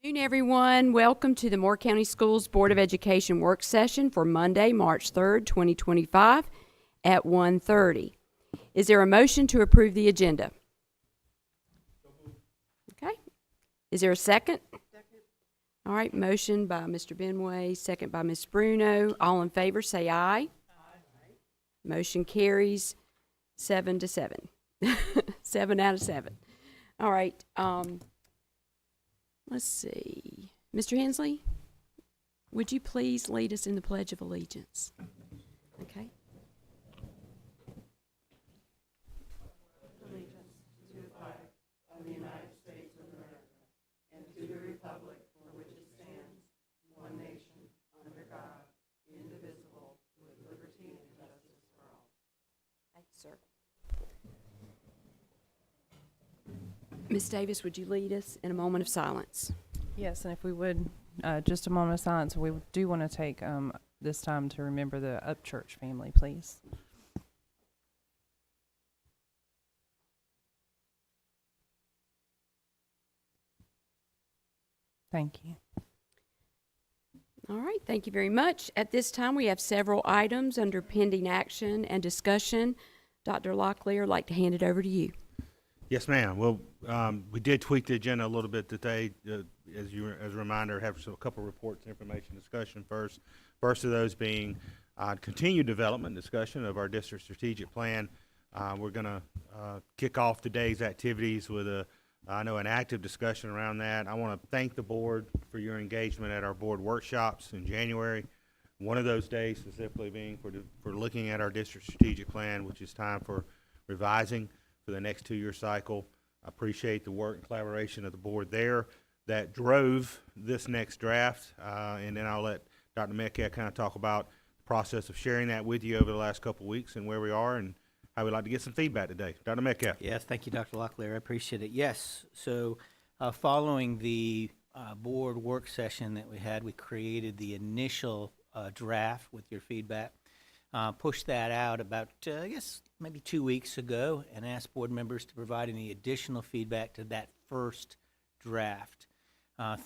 Good afternoon, everyone. Welcome to the Moore County Schools Board of Education work session for Monday, March 3rd, 2025 at 1:30. Is there a motion to approve the agenda? Okay. Is there a second? Second. All right, motion by Mr. Benway, second by Ms. Bruno. All in favor, say aye. Aye. Motion carries 7-7. 7 out of 7. All right, let's see. Mr. Hensley, would you please lead us in the Pledge of Allegiance? Okay. Thank you, sir. Ms. Davis, would you lead us in a moment of silence? Yes, and if we would, just a moment of silence, we do want to take this time to remember the Upchurch family, please. Thank you. All right, thank you very much. At this time, we have several items under pending action and discussion. Dr. Locklear, I'd like to hand it over to you. Yes, ma'am. Well, we did tweak the agenda a little bit today. As a reminder, have a couple reports, information, discussion first. First of those being continued development discussion of our district strategic plan. We're going to kick off today's activities with an active discussion around that. I want to thank the board for your engagement at our board workshops in January. One of those days specifically being for looking at our district strategic plan, which is time for revising for the next 2-year cycle. I appreciate the work and collaboration of the board there that drove this next draft, and then I'll let Dr. Metcalf kind of talk about the process of sharing that with you over the last couple of weeks and where we are and how we'd like to get some feedback today. Dr. Metcalf. Yes, thank you, Dr. Locklear. I appreciate it. Yes, so following the board work session that we had, we created the initial draft with your feedback. Pushed that out about, I guess, maybe 2 weeks ago and asked board members to provide any additional feedback to that first draft.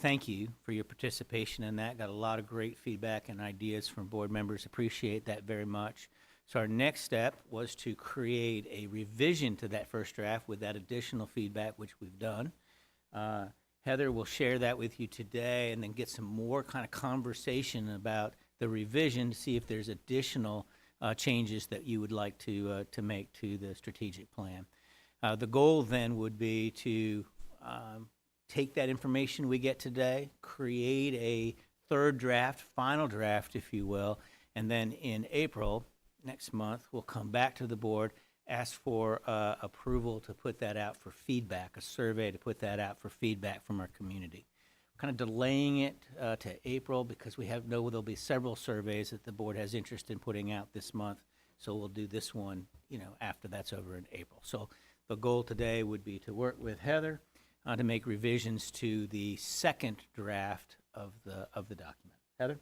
Thank you for your participation in that. Got a lot of great feedback and ideas from board members. Appreciate that very much. So our next step was to create a revision to that first draft with that additional feedback, which we've done. Heather will share that with you today and then get some more kind of conversation about the revision to see if there's additional changes that you would like to make to the strategic plan. The goal then would be to take that information we get today, create a third draft, final draft, if you will, and then in April, next month, we'll come back to the board, ask for approval to put that out for feedback, a survey to put that out for feedback from our community. Kind of delaying it to April because we know there'll be several surveys that the board has interest in putting out this month. So we'll do this one, after that's over in April. So the goal today would be to work with Heather to make revisions to the second draft of the document. Heather?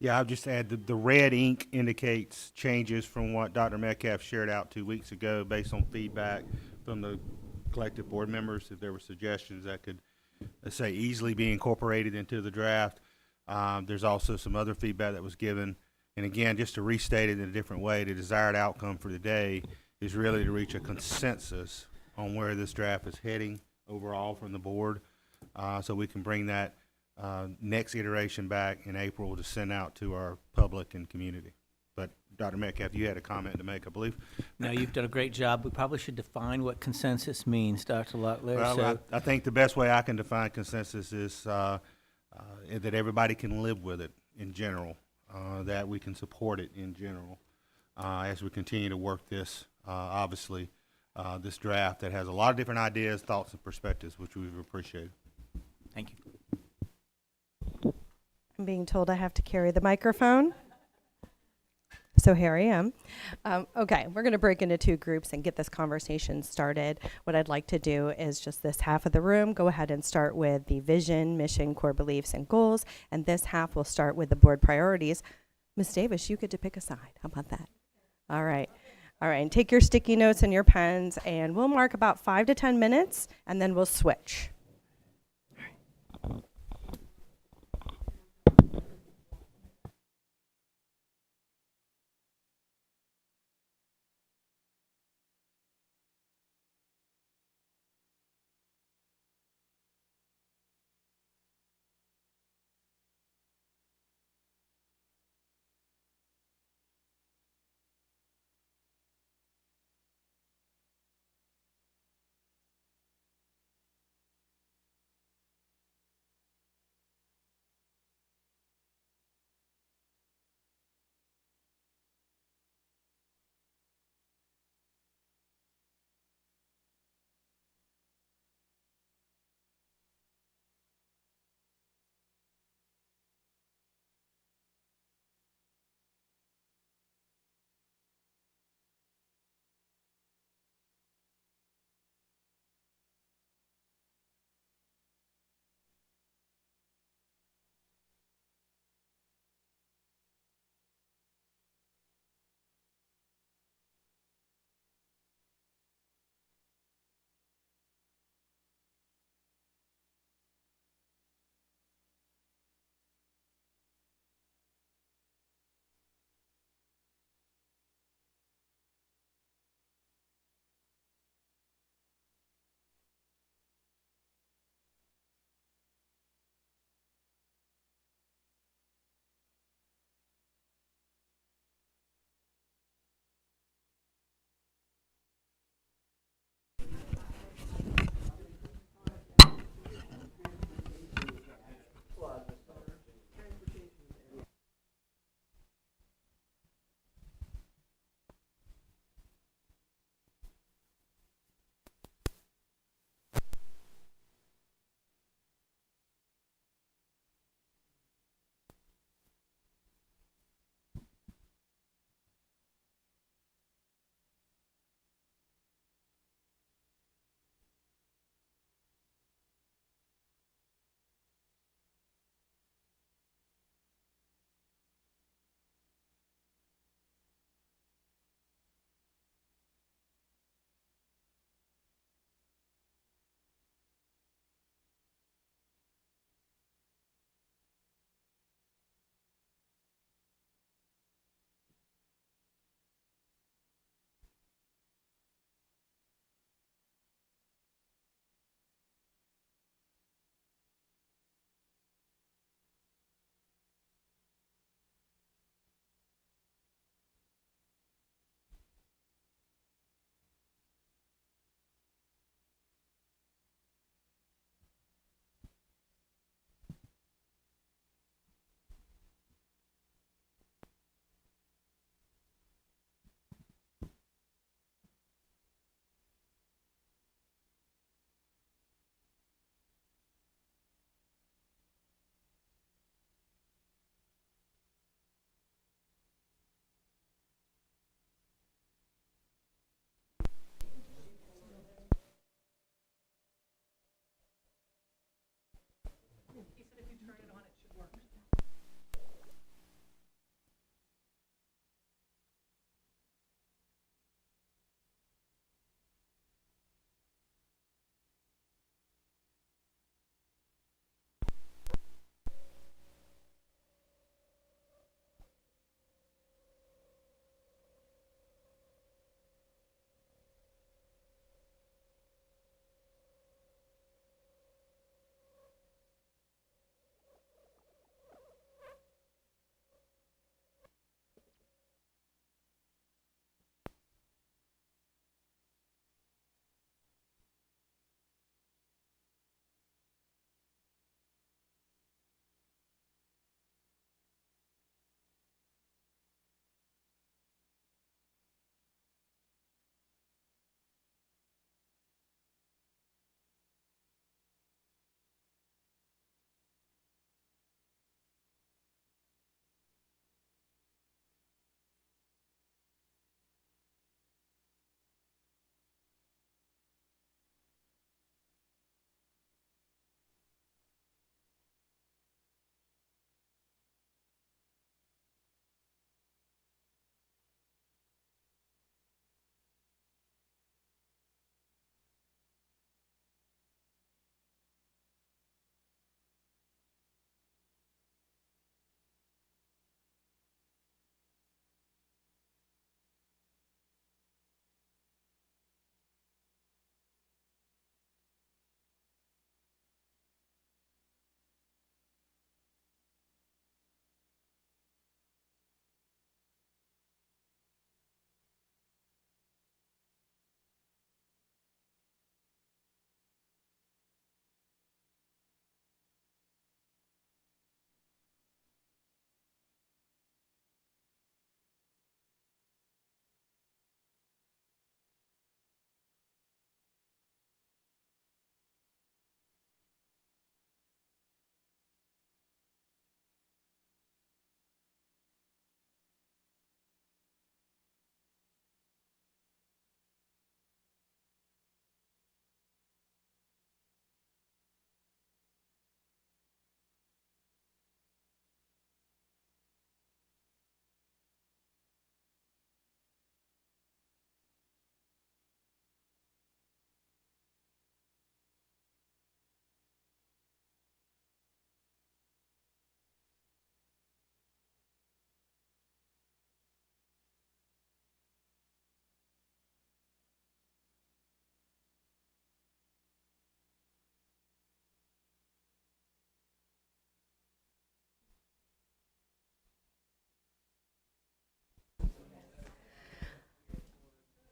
Yeah, I'll just add the red ink indicates changes from what Dr. Metcalf shared out 2 weeks ago based on feedback from the collective board members. If there were suggestions that could, let's say, easily be incorporated into the draft. There's also some other feedback that was given. And again, just to restate it in a different way, the desired outcome for the day is really to reach a consensus on where this draft is heading overall from the board, so we can bring that next iteration back in April to send out to our public and community. But Dr. Metcalf, you had a comment to make, I believe. No, you've done a great job. We probably should define what consensus means, Dr. Lutler. Well, So, I think the best way I can define consensus is that everybody can live with it in general, that we can support it in general as we continue to work this, obviously, this draft that has a lot of different ideas, thoughts, and perspectives, which we've appreciated. thank you. I'm being told I have to carry the microphone. So here I am. Okay, we're going to break into two groups and get this conversation started. What I'd like to do is just this half of the room, go ahead and start with the vision, mission, core beliefs, and goals. And this half will start with the board priorities. Ms. Davis, you get to pick a side. How about that? All right. All right, and take your sticky notes and your pens, and we'll mark about 5 to 10 minutes, and then we'll switch.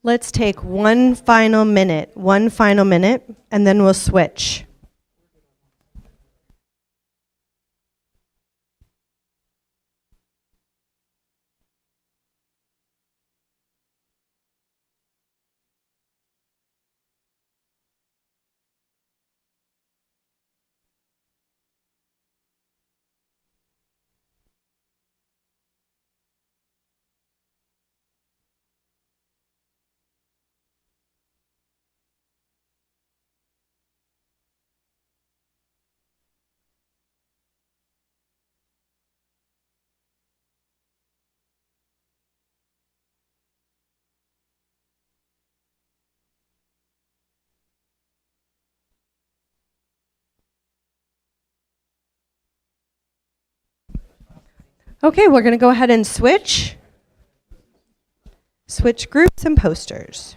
Let's take one final minute, and then we'll switch. Okay, we're going to go ahead and switch. Switch groups and posters.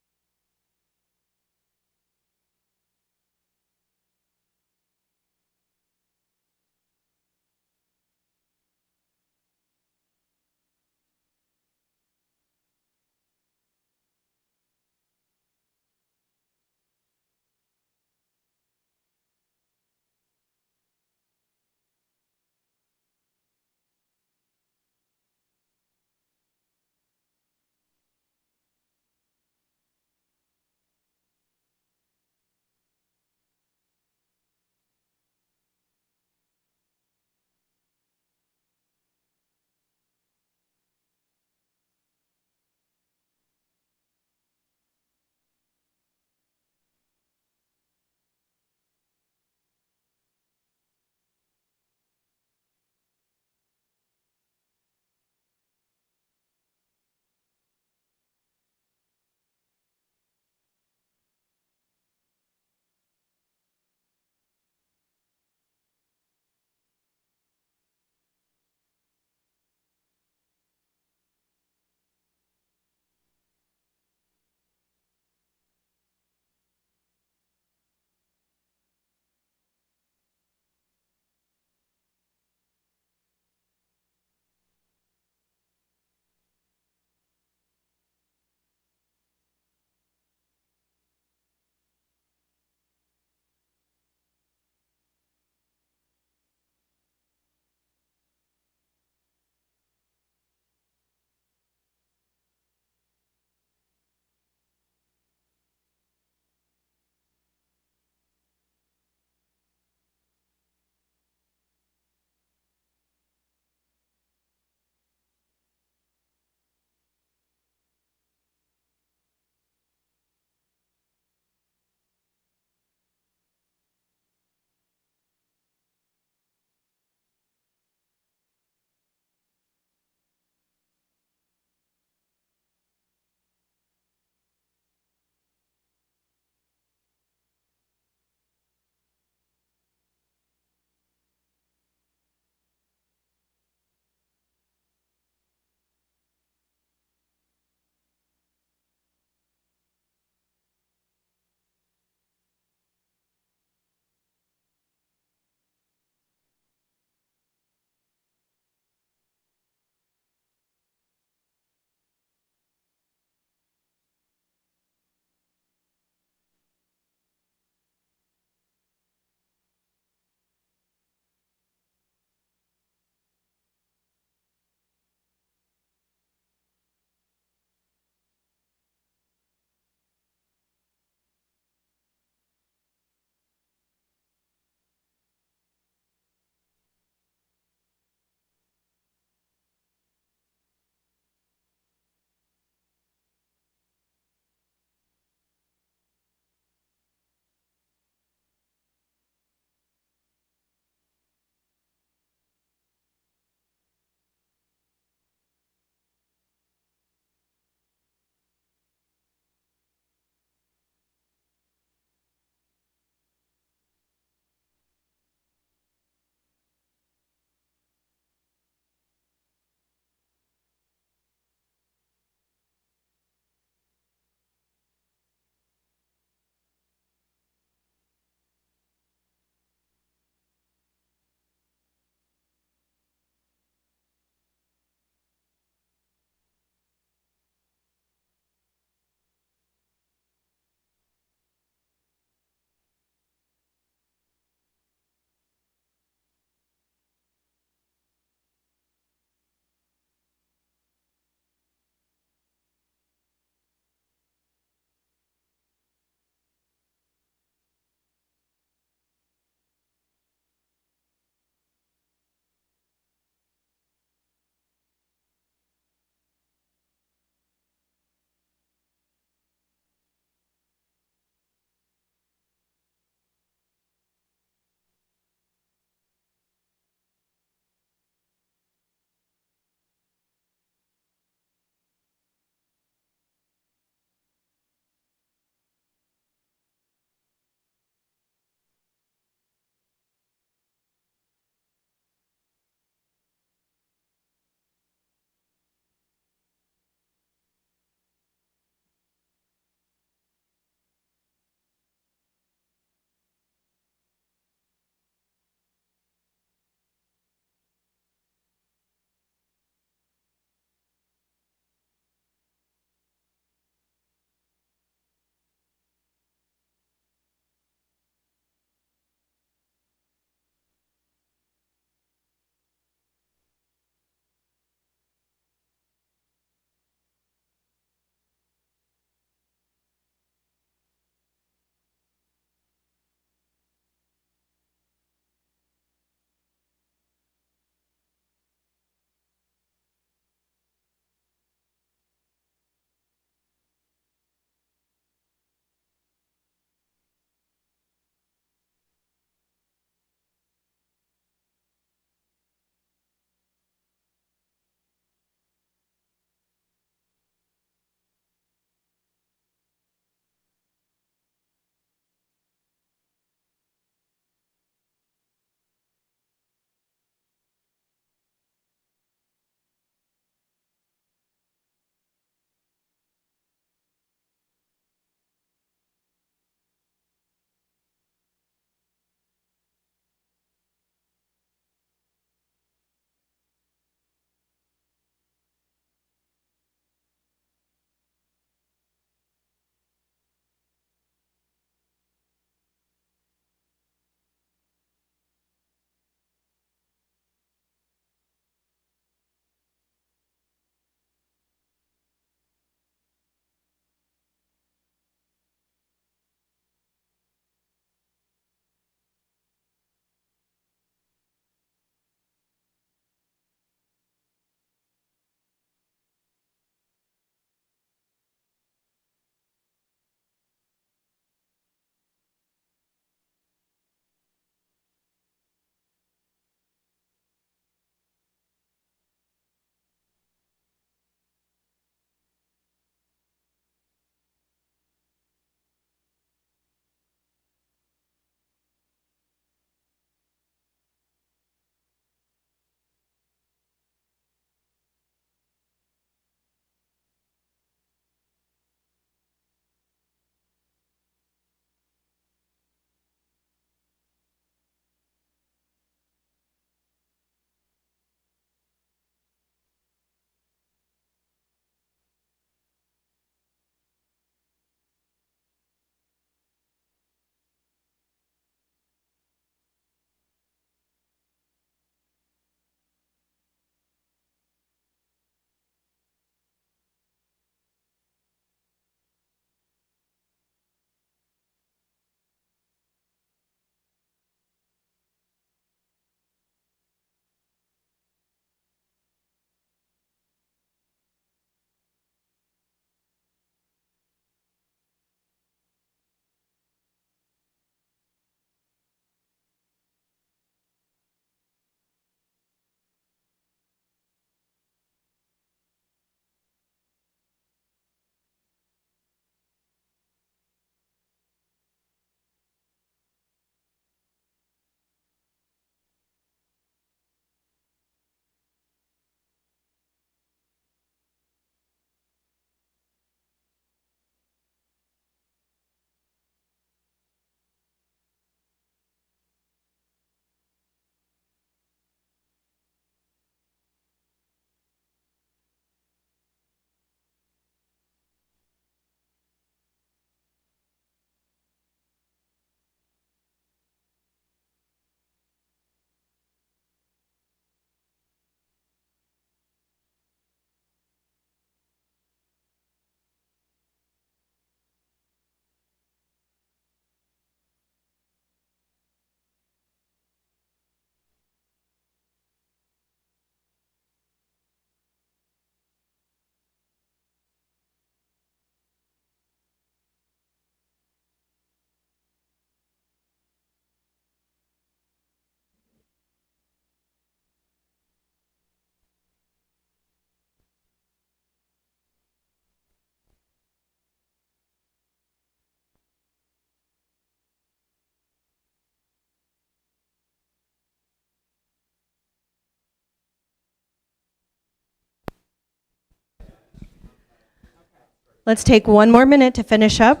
Let's take one more minute to finish up.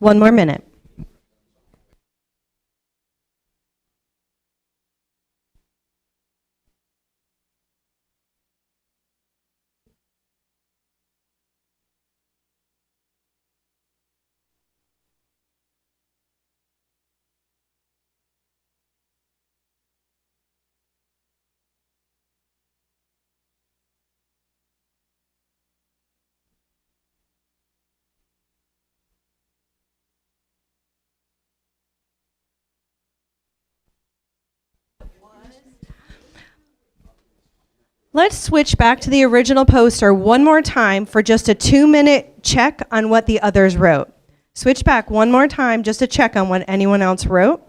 One more minute. Let's switch back to the original poster one more time for just a 2-minute check on what the others wrote. Switch back one more time just to check on what anyone else wrote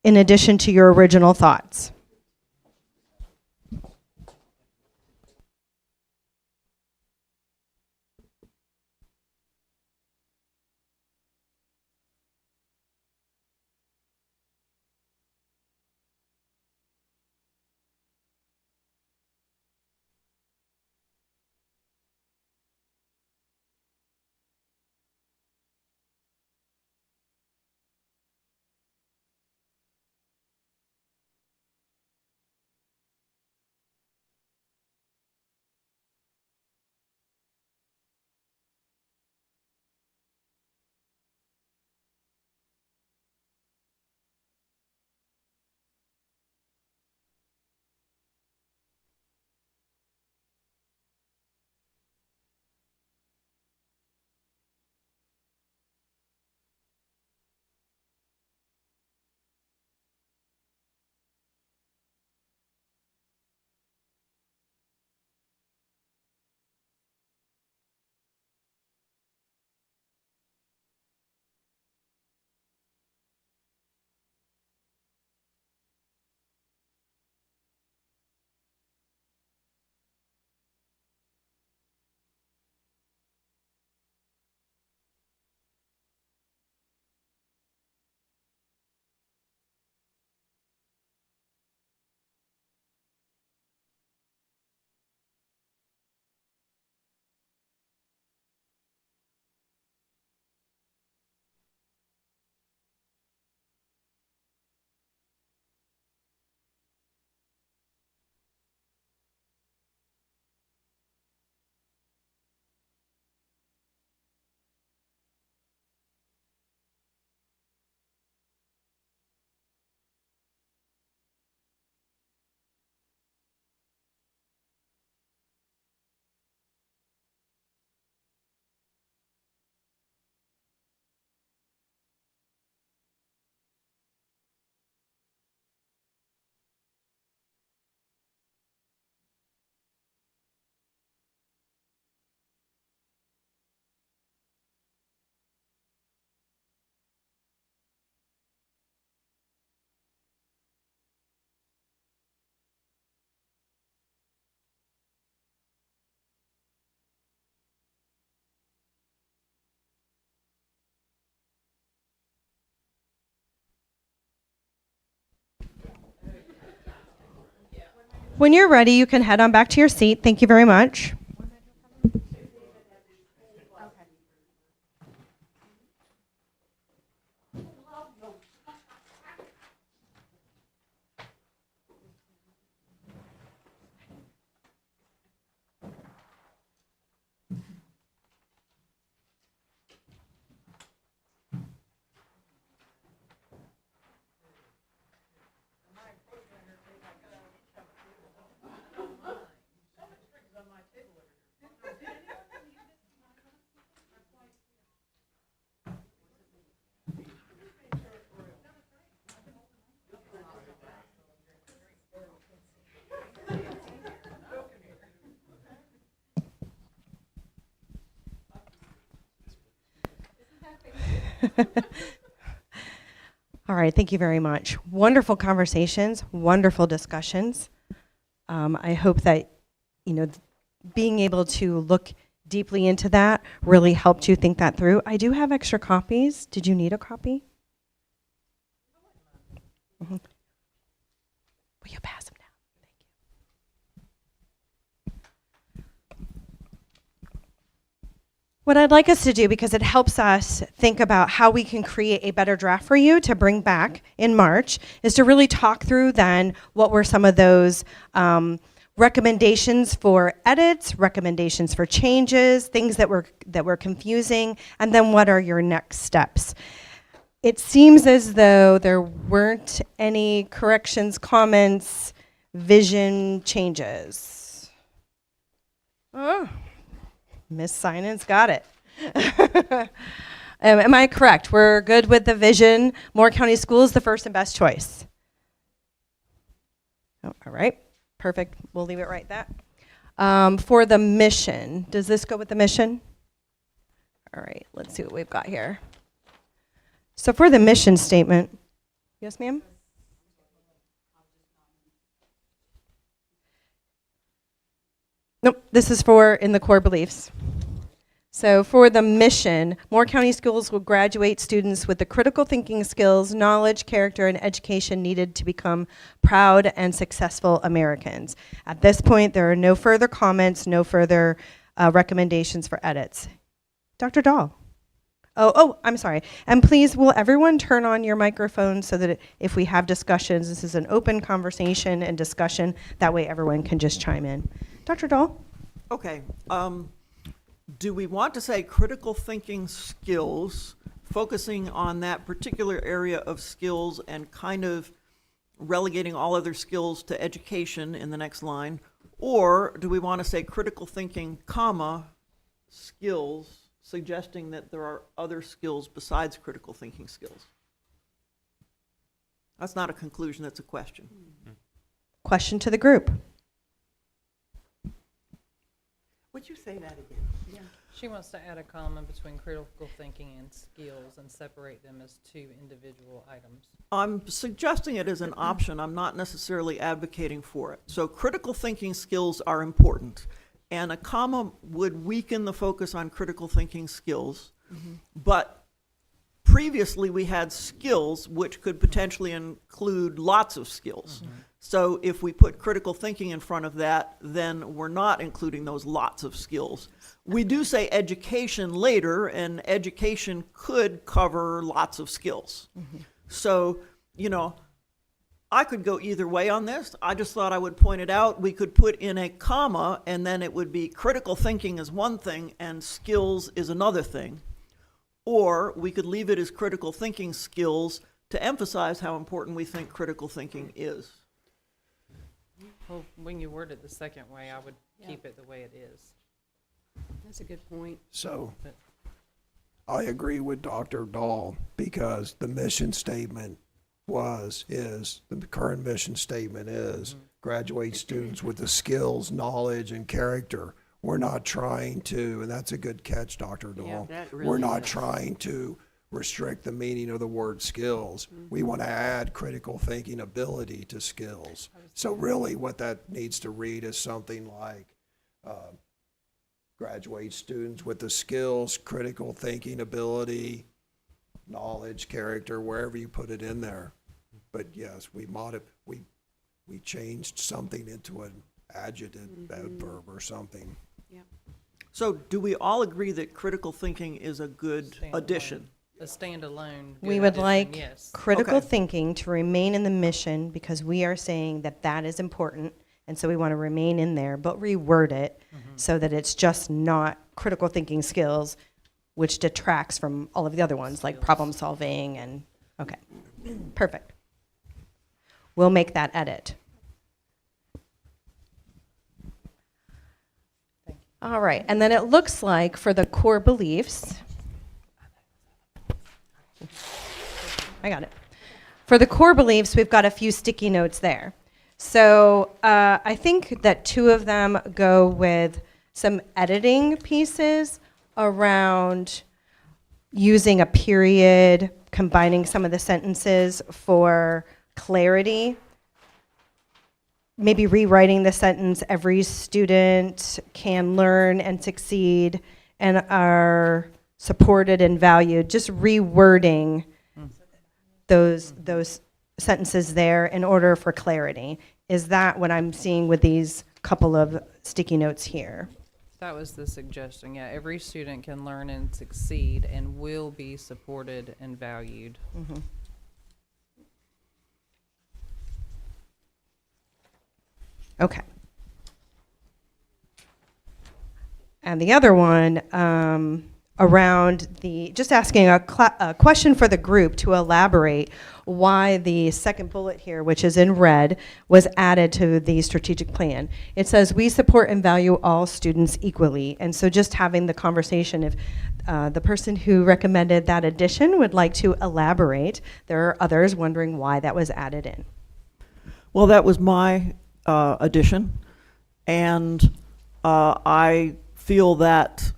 in addition to your original thoughts. When you're ready, you can head on back to your seat. Thank you very much. All right, thank you very much. Wonderful conversations, wonderful discussions. I hope that, being able to look deeply into that really helped you think that through. I do have extra copies. Did you need a copy? Mhm. Will you pass them down? Thank you. What I'd like us to do, because it helps us think about how we can create a better draft for you to bring back in March, is to really talk through then what were some of those recommendations for edits, recommendations for changes, things that were confusing, and then what are your next steps. It seems as though there weren't any corrections, comments, vision changes. Oh, Miss Sinan's got it. Am I correct? We're good with the vision. Moore County Schools, the first and best choice. Oh, all right, perfect. We'll leave it right that. For the mission, does this go with the mission? All right, let's see what we've got here. So for the mission statement, yes, ma'am? Nope, this is for in the core beliefs. So for the mission, Moore County Schools will graduate students with the critical thinking skills, knowledge, character, and education needed to become proud and successful Americans. At this point, there are no further comments, no further recommendations for edits. Dr. Dahl. Oh, I'm sorry. And please, will everyone turn on your microphone so that if we have discussions, this is an open conversation and discussion. That way everyone can just chime in. Dr. Dahl? Okay. Do we want to say critical thinking skills, focusing on that particular area of skills and kind of relegating all other skills to education in the next line? Or do we want to say critical thinking, comma, skills, suggesting that there are other skills besides critical thinking skills? That's not a conclusion, that's a question. Question to the group. Would you say that again? She wants to add a comma between critical thinking and skills and separate them as two individual items. I'm suggesting it as an option. I'm not necessarily advocating for it. So critical thinking skills are important, and a comma would weaken the focus on critical thinking skills. But previously we had skills, which could potentially include lots of skills. So if we put critical thinking in front of that, then we're not including those lots of skills. We do say education later, and education could cover lots of skills. So, I could go either way on this. I just thought I would point it out. We could put in a comma, and then it would be critical thinking is one thing and skills is another thing. Or we could leave it as critical thinking skills to emphasize how important we think critical thinking is. Well, when you word it the second way, I would keep it the way it is. That's a good point. So I agree with Dr. Dahl because the mission statement the current mission statement is graduate students with the skills, knowledge, and character. We're not trying to, and that's a good catch, Dr. Dahl. We're not trying to restrict the meaning of the word skills. We want to add critical thinking ability to skills. So really what that needs to read is something like graduate students with the skills, critical thinking ability, knowledge, character, wherever you put it in there. But yes, we changed something into an adjective, adverb or something. So do we all agree that critical thinking is a good Standalone. addition? A standalone. We good would addition, like yes. critical Okay. thinking to remain in the mission because we are saying that that is important, and so we want to remain in there, but reword it so that it's just not critical thinking skills, which detracts from all of the other ones like problem solving and, okay, perfect. We'll make that edit. All right, and then it looks like for the core beliefs, I got it. For the core beliefs, we've got a few sticky notes there. So I think that two of them go with some editing pieces around using a period, combining some of the sentences for clarity, maybe rewriting the sentence, every student can learn and succeed and are supported and valued, just rewording those sentences there in order for clarity. Is that what I'm seeing with these couple of sticky notes here? That was the suggestion, yeah. Every student can learn and succeed and will be supported and valued. Okay. And the other one, around the, just asking a question for the group to elaborate why the second bullet here, which is in red, was added to the strategic plan. It says, we support and value all students equally. And so just having the conversation, if the person who recommended that addition would like to elaborate, there are others wondering why that was added in. Well, that was my addition, and I feel that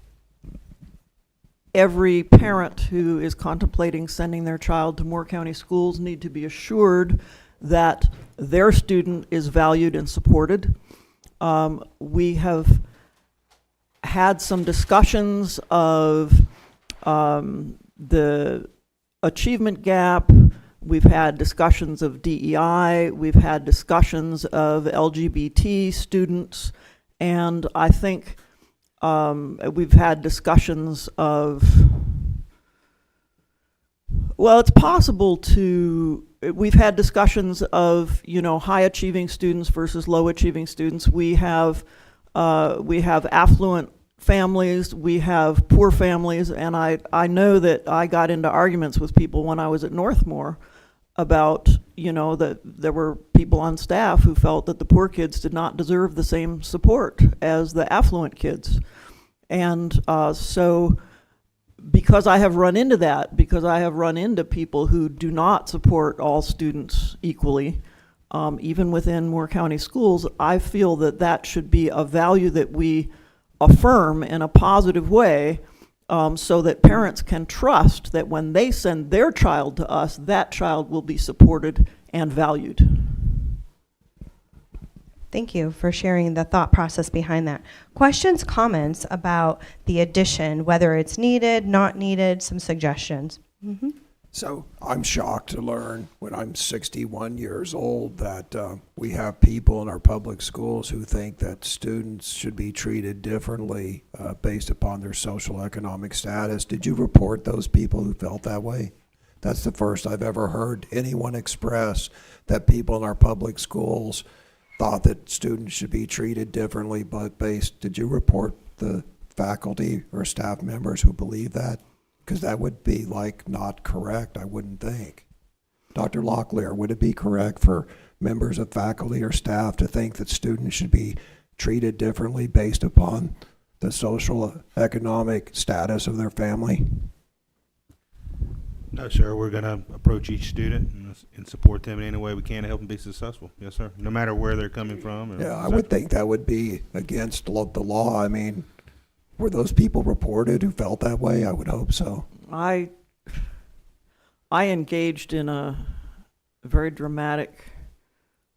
every parent who is contemplating sending their child to Moore County schools need to be assured that their student is valued and supported. We have had some discussions of the achievement gap. We've had discussions of DEI. We've had discussions of LGBT students. And I think we've had discussions of, well, it's possible to, we've had discussions of, high achieving students versus low achieving students. We have affluent families, we have poor families, and I know that I got into arguments with people when I was at Northmore about, that there were people on staff who felt that the poor kids did not deserve the same support as the affluent kids. And so because I have run into that, because I have run into people who do not support all students equally, even within Moore County schools, I feel that that should be a value that we affirm in a positive way, so that parents can trust that when they send their child to us, that child will be supported and valued. Thank you for sharing the thought process behind that. Questions, comments about the addition, whether it's needed, not needed, some suggestions? So I'm shocked to learn when I'm 61 years old that we have people in our public schools who think that students should be treated differently based upon their social economic status. Did you report those people who felt that way? That's the first I've ever heard anyone express that people in our public schools thought that students should be treated differently, but did you report the faculty or staff members who believe that? Because that would be not correct, I wouldn't think. Dr. Locklear, would it be correct for members of faculty or staff to think that students should be treated differently based upon the social economic status of their family? No, sir. We're going to approach each student and support them in any way we can to help them be successful. Yes, sir. No matter where they're coming from. Yeah, I would think that would be against the law. I mean, were those people reported who felt that way? I would hope so. I engaged in a very dramatic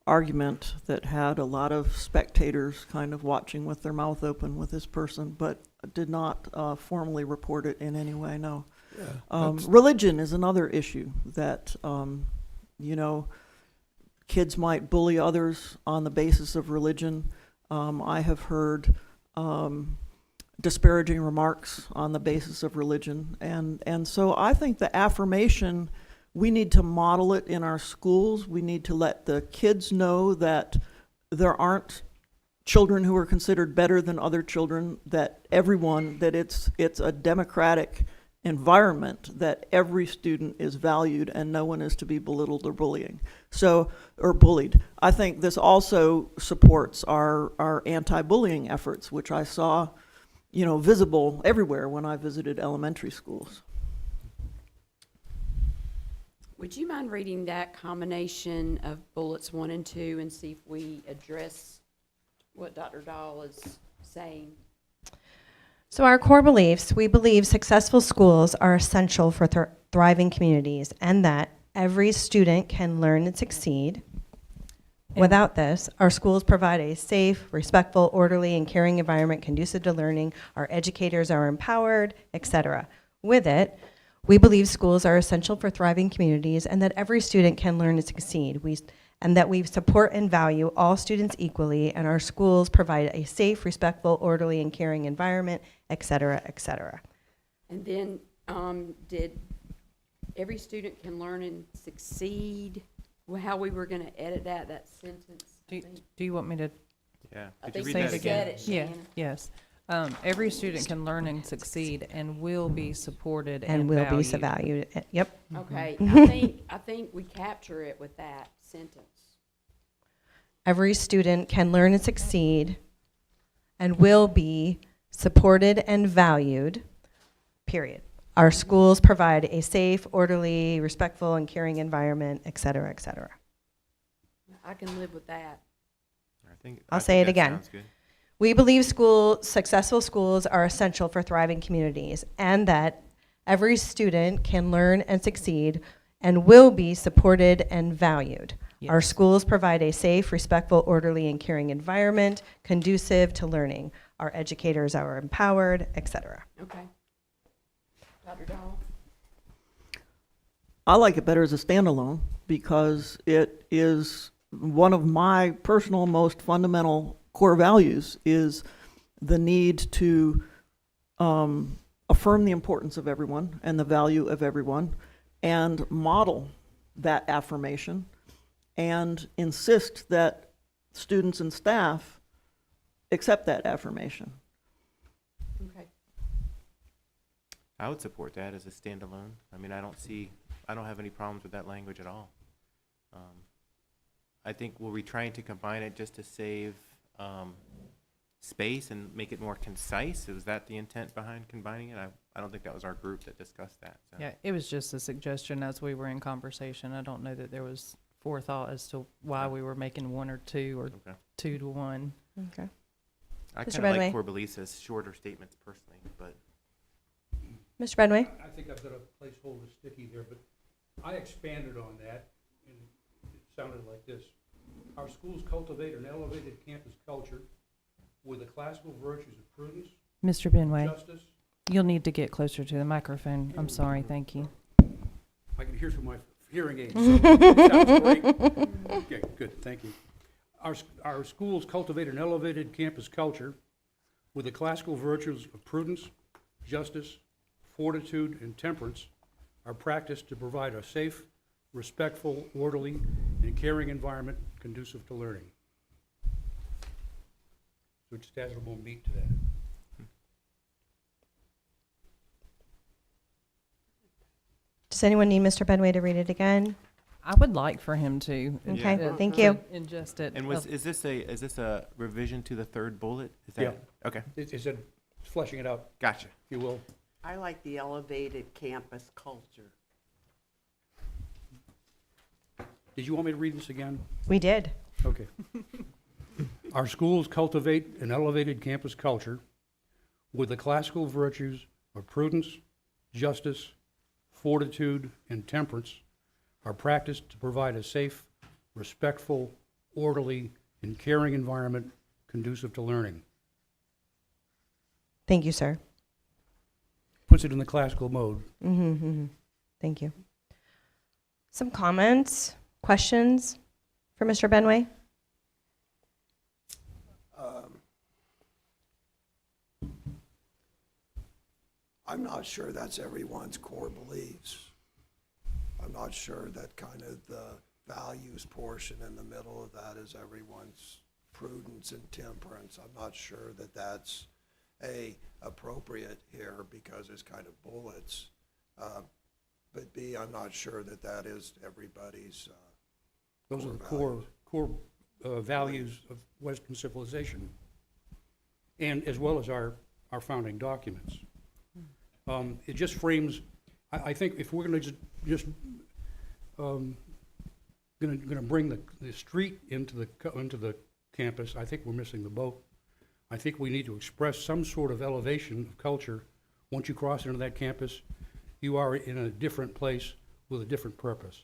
argument that had a lot of spectators kind of watching with their mouth open with this person, but did not formally report it in any way, no. Yeah, religion is another issue that, kids might bully others on the basis of religion. I have heard disparaging remarks on the basis of religion. And so I think the affirmation, we need to model it in our schools. We need to let the kids know that there aren't children who are considered better than other children, that everyone, that it's a democratic environment, that every student is valued and no one is to be belittled or bullied. I think this also supports our anti-bullying efforts, which I saw visible everywhere when I visited elementary schools. Would you mind reading that combination of bullets 1 and 2 and see if we address what Dr. Dahl is saying? So our core beliefs, we believe successful schools are essential for thriving communities and that every student can learn and succeed. Without this, our schools provide a safe, respectful, orderly, and caring environment conducive to learning. Our educators are empowered, etc. With it, we believe schools are essential for thriving communities and that every student can learn and succeed. and that we support and value all students equally, and our schools provide a safe, respectful, orderly, and caring environment, et cetera, et cetera. And then, did every student can learn and succeed? Well, how we were gonna edit that sentence? I think. Do you want me to? Yeah. I Could you think read you that Say it again? said it, Yeah, Shannon. yes. Every student can learn and succeed and will be supported And and will be valued. valued. Yep. Okay, I think we capture it with that sentence. Every student can learn and succeed and will be supported and valued, period. Our schools provide a safe, orderly, respectful, and caring environment, et cetera, et cetera. I can live with that. I'll say it that again. sounds good. We believe successful schools are essential for thriving communities, and that every student can learn and succeed and will be supported and valued. Our Yes. schools provide a safe, respectful, orderly, and caring environment conducive to learning. Our educators are empowered, et cetera. Okay. Dr. Dahl? I like it better as a standalone because it is one of my personal most fundamental core values is the need to affirm the importance of everyone and the value of everyone and model that affirmation and insist that students and staff accept that affirmation. Okay. I would support that as a standalone. I mean, I don't have any problems with that language at all. I think, were we trying to combine it just to save space and make it more concise? Was that the intent behind combining it? I don't think that was our group that discussed that. So. Yeah, it was just a suggestion as we were in conversation. I don't know that there was forethought as to why we were making one or two or Okay. 2 to 1. Okay. I Mr. kind of Redway? like core beliefs as shorter statements personally, but Mr. Benway? I think I've got a placeholder sticky there, but I expanded on that, and it sounded like this. Our schools cultivate an elevated campus culture with the classical virtues of prudence, Mr. Benway, justice. you'll need to get closer to the microphone. I'm sorry, thank you. I can hear through my hearing aids, so it sounds great. Okay, good, thank you. Our schools cultivate an elevated campus culture with the classical virtues of prudence, justice, fortitude, and temperance are practiced to provide a safe, respectful, orderly, and caring environment conducive to learning. So it just adds a little more meat to that. Does anyone need Mr. Benway to read it again? I would like for him to. Okay, Yeah. thank you. Ingest it. and is this a revision to the third bullet? Is that Yeah. Okay, It said fleshing it out, gotcha. if you will. I like the elevated campus culture. Did you want me to read this again? We did. Okay. Our schools cultivate an elevated campus culture with the classical virtues of prudence, justice, fortitude, and temperance are practiced to provide a safe, respectful, orderly, and caring environment conducive to learning. Thank you, sir. Puts it in the classical mode. Thank you. Some comments, questions for Mr. Benway? I'm not sure that's everyone's core beliefs. I'm not sure that kind of the values portion in the middle of that is everyone's prudence and temperance. I'm not sure that that's appropriate here because it's kind of bullets. But B, I'm not sure that that is everybody's. Those are the Core core values of Western civilization, and as well as our founding documents. It just frames. I think if we're going to just going to bring the street into the campus, I think we're missing the boat. I think we need to express some sort of elevation of culture. Once you cross into that campus, you are in a different place with a different purpose.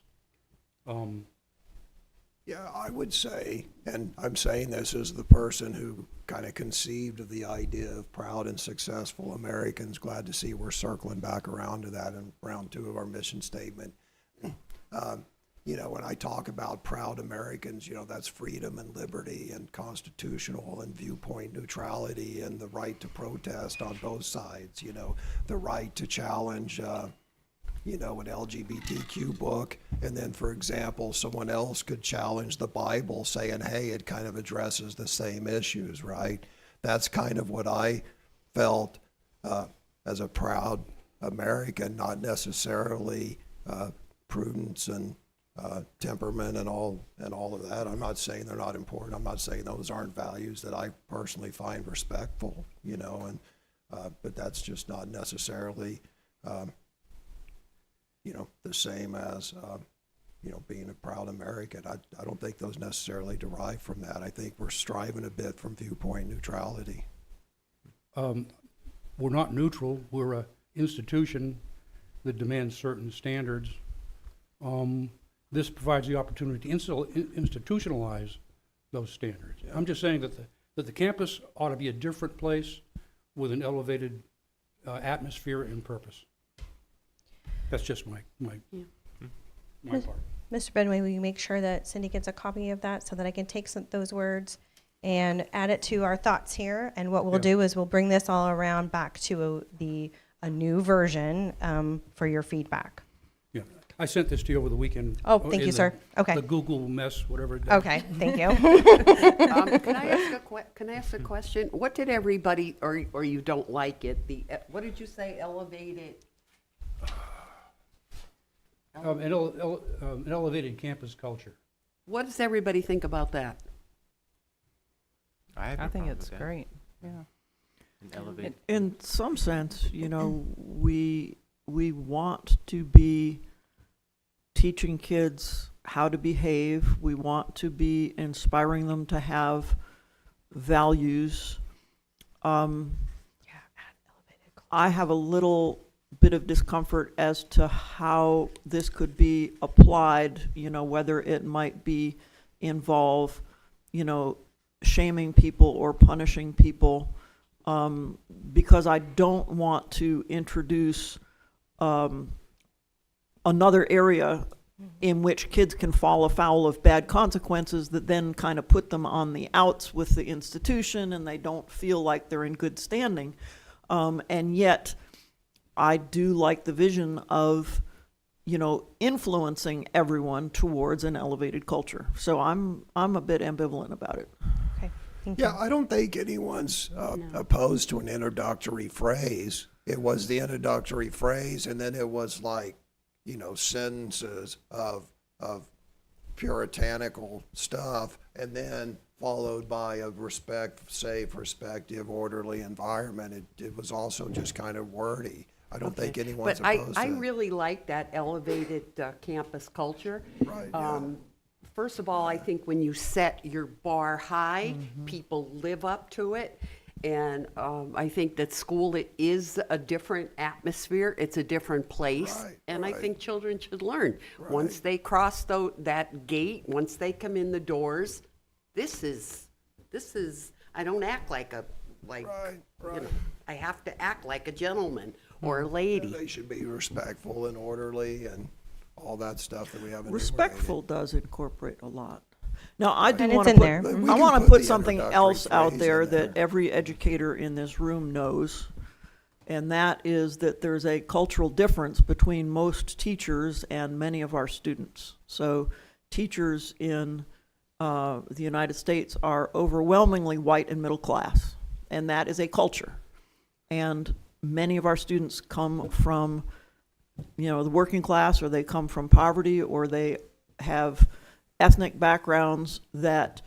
Yeah, I would say, and I'm saying this as the person who kind of conceived of the idea of proud and successful Americans. Glad to see we're circling back around to that in round 2 of our mission statement. you know, when I talk about proud Americans, you know, that's freedom and liberty and constitutional and viewpoint neutrality and the right to protest on both sides, you know, the right to challenge, you know, an LGBTQ book. And then, for example, someone else could challenge the Bible saying, hey, it kind of addresses the same issues, right? That's kind of what I felt as a proud American, not necessarily prudence and temperament and all of that. I'm not saying they're not important. I'm not saying those aren't values that I personally find respectful, you know, and but that's just not necessarily, you know, the same as, you know, being a proud American. I don't think those necessarily derive from that. I think we're striving a bit from viewpoint neutrality. We're not neutral. We're a institution that demands certain standards. This provides the opportunity to institutionalize those standards. I'm just saying that the campus ought to be a different place with an elevated atmosphere and purpose. That's just my part. Mr. Benway, will you make sure that Cindy gets a copy of that so that I can take those words and add it to our thoughts here? And what we'll do is we'll bring this all around back to a new version for your feedback. Yeah, I sent this to you over the weekend. Oh, thank you, sir. Okay. The Google mess, whatever it does. Okay, thank you. Can I ask a question? What did everybody, or you don't like it, what did you say, elevated? An elevated campus culture. What does everybody think about that? I have no I think problem it's with that. great, yeah. And elevate. In some sense, you know, we want to be teaching kids how to behave. We want to be inspiring them to have values. I have a little bit of discomfort as to how this could be applied, you know, whether it might involve, you know, shaming people or punishing people, because I don't want to introduce another area in which kids can fall afoul of bad consequences that then kind of put them on the outs with the institution and they don't feel like they're in good standing. And yet, I do like the vision of, you know, influencing everyone towards an elevated culture. So I'm a bit ambivalent about it. Okay, thank you. Yeah, I don't think anyone's opposed to an introductory phrase. It was the introductory phrase, and then it was like, you know, sentences of puritanical stuff, and then followed by a safe, respective, orderly environment. It was also just kind of wordy. I don't think anyone's But opposed to I that. really like that elevated campus culture. Right, yeah. First of all, I think when you set your bar high, people live up to it. And I think that school, it is a different atmosphere. It's a different place. Right, and I right. think children should learn. Right. Once they cross that gate, once they come in the doors, this is, I don't act like Right, you right. know, I have to act like a gentleman or a lady. They should be respectful and orderly and all that stuff that we have enumerated. Respectful does incorporate a lot. Now, I do And it's want to in put, there. We I can want to put put the something introductory else out phrase there in there. that every educator in this room knows, and that is that there's a cultural difference between most teachers and many of our students. So teachers in the United States are overwhelmingly white and middle class, and that is a culture. And many of our students come from, you know, the working class, or they come from poverty, or they have ethnic backgrounds that,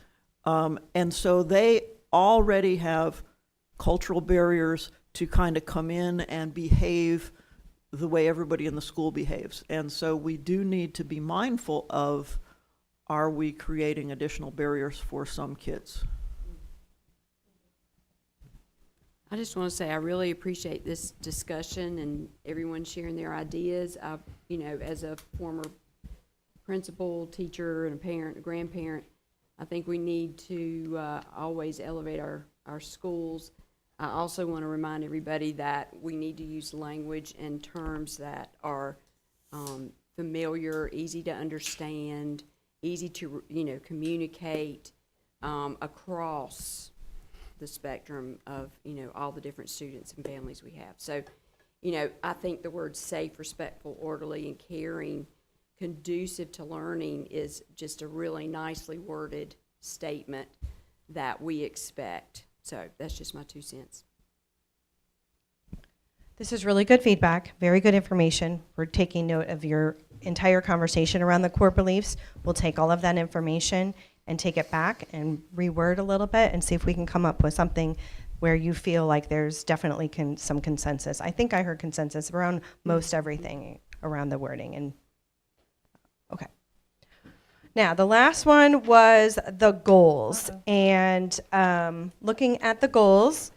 and so they already have cultural barriers to kind of come in and behave the way everybody in the school behaves. And so we do need to be mindful of, are we creating additional barriers for some kids? I just want to say I really appreciate this discussion and everyone sharing their ideas. You know, as a former principal, teacher, and a parent, a grandparent, I think we need to always elevate our schools. I also want to remind everybody that we need to use language and terms that are familiar, easy to understand, easy to, communicate across the spectrum of, all the different students and families we have. So, I think the words safe, respectful, orderly, and caring, conducive to learning is just a really nicely worded statement that we expect. So that's just my 2 cents. This is really good feedback, very good information. We're taking note of your entire conversation around the core beliefs. We'll take all of that information and take it back and reword a little bit and see if we can come up with something where you feel like there's definitely some consensus. I think I heard consensus around most everything around the wording. And okay. Now, the last one was the goals. And looking at the goals,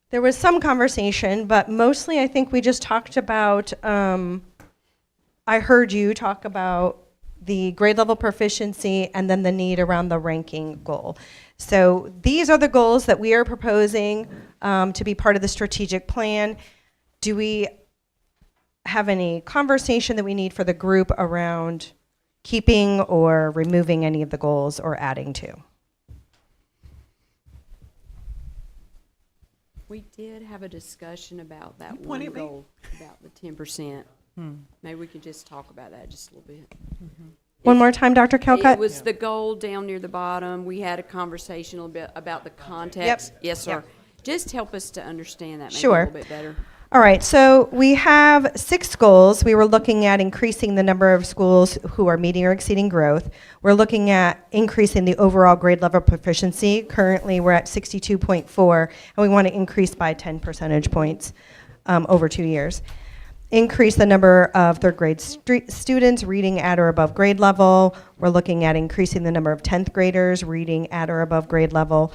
there was some conversation, but mostly I think we just talked about, I heard you talk about the grade level proficiency and then the need around the ranking goal. So these are the goals that we are proposing to be part of the strategic plan. Do we have any conversation that we need for the group around keeping or removing any of the goals or adding to? We did have a discussion about that You one pointing at me? goal, about the 10%. Maybe we could just talk about that just a little bit. One more time, Dr. It Calcutt? was the goal down near the bottom. We had a conversation a little bit about the context. Yes, sir. Yep. Just help us to understand that maybe a Sure. little bit better. All right, so we have 6 goals. We were looking at increasing the number of schools who are meeting or exceeding growth. We're looking at increasing the overall grade level proficiency. Currently, we're at 62.4, and we want to increase by 10 percentage points over 2 years. Increase the number of third grade students reading at or above grade level. We're looking at increasing the number of 10th graders reading at or above grade level.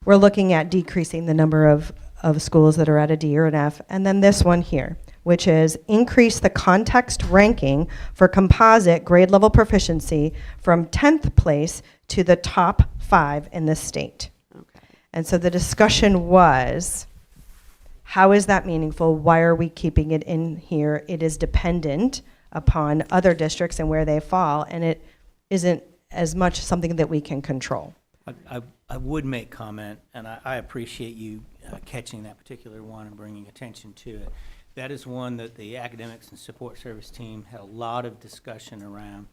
We're looking at decreasing the number of schools that are at a D or an F. And then this one here, which is increase the context ranking for composite grade level proficiency from 10th place to the top 5 in the state. Okay. And so the discussion was, how is that meaningful? Why are we keeping it in here? It is dependent upon other districts and where they fall, and it isn't as much something that we can control. I would make comment, and I appreciate you catching that particular one and bringing attention to it. That is one that the academics and support service team had a lot of discussion around.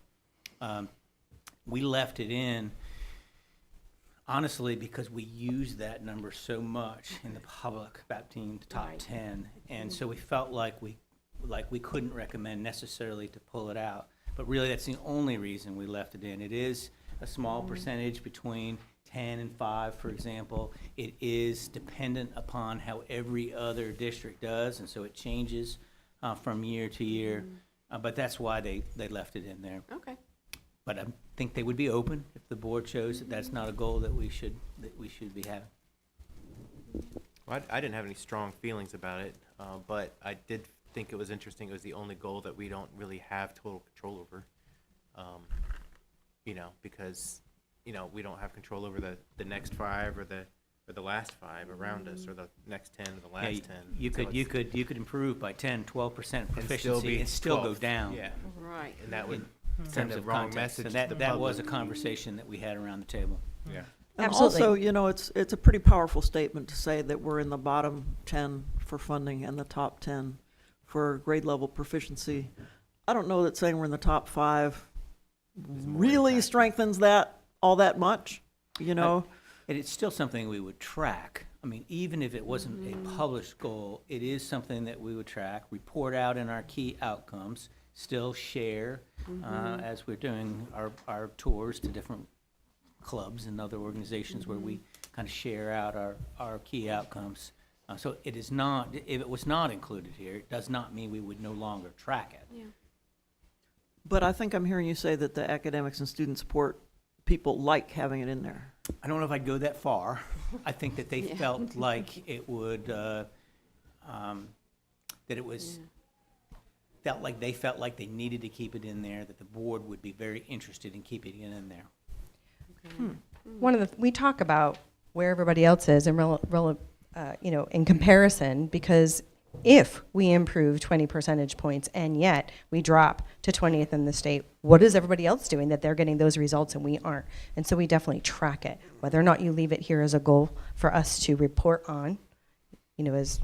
We left it in, honestly, because we use that number so much in the public, about being the top Right. 10, and so we felt like we couldn't recommend necessarily to pull it out. But really, that's the only reason we left it in. It is a small percentage between 10 and 5, for example. It is dependent upon how every other district does, and so it changes from year to year. But that's why they left it in there. Okay. But I think they would be open if the board chose that that's not a goal that we should be having. Well, I didn't have any strong feelings about it, but I did think it was interesting. It was the only goal that we don't really have total control over, because, we don't have control over the next 5 or the last 5 around us, or the next 10 or the last Yeah, 10. you So could it's- improve by 10, 12% and proficiency and still go 12th. down. Yeah, Right. and that would In send terms a of wrong context. message And to the that was a public. conversation that we had around the table. Yeah. And Absolutely. also, it's a pretty powerful statement to say that we're in the bottom 10 for funding and the top 10 for grade level proficiency. I don't know that saying we're in the top 5 really impactful. strengthens that all that much, And it's still something we would track. I mean, even if it wasn't a published goal, it is something that we would track, report out in our key outcomes, still share as we're doing our tours to different clubs and other organizations where we kind of share out our key outcomes. So it is not, if it was not included here, it does not mean we would no longer track it. Yeah. But I think I'm hearing you say that the academics and student support people like having it in there. I don't know if I'd go that far. I think that they felt like it would, that it was, they felt like they needed to keep it in there, that the board would be very interested in keeping it in there. We talk about where everybody else is in in comparison, because if we improve 20 percentage points and yet we drop to 20th in the state, what is everybody else doing that they're getting those results and we aren't? And so we definitely track it. Whether or not you leave it here as a goal for us to report on, is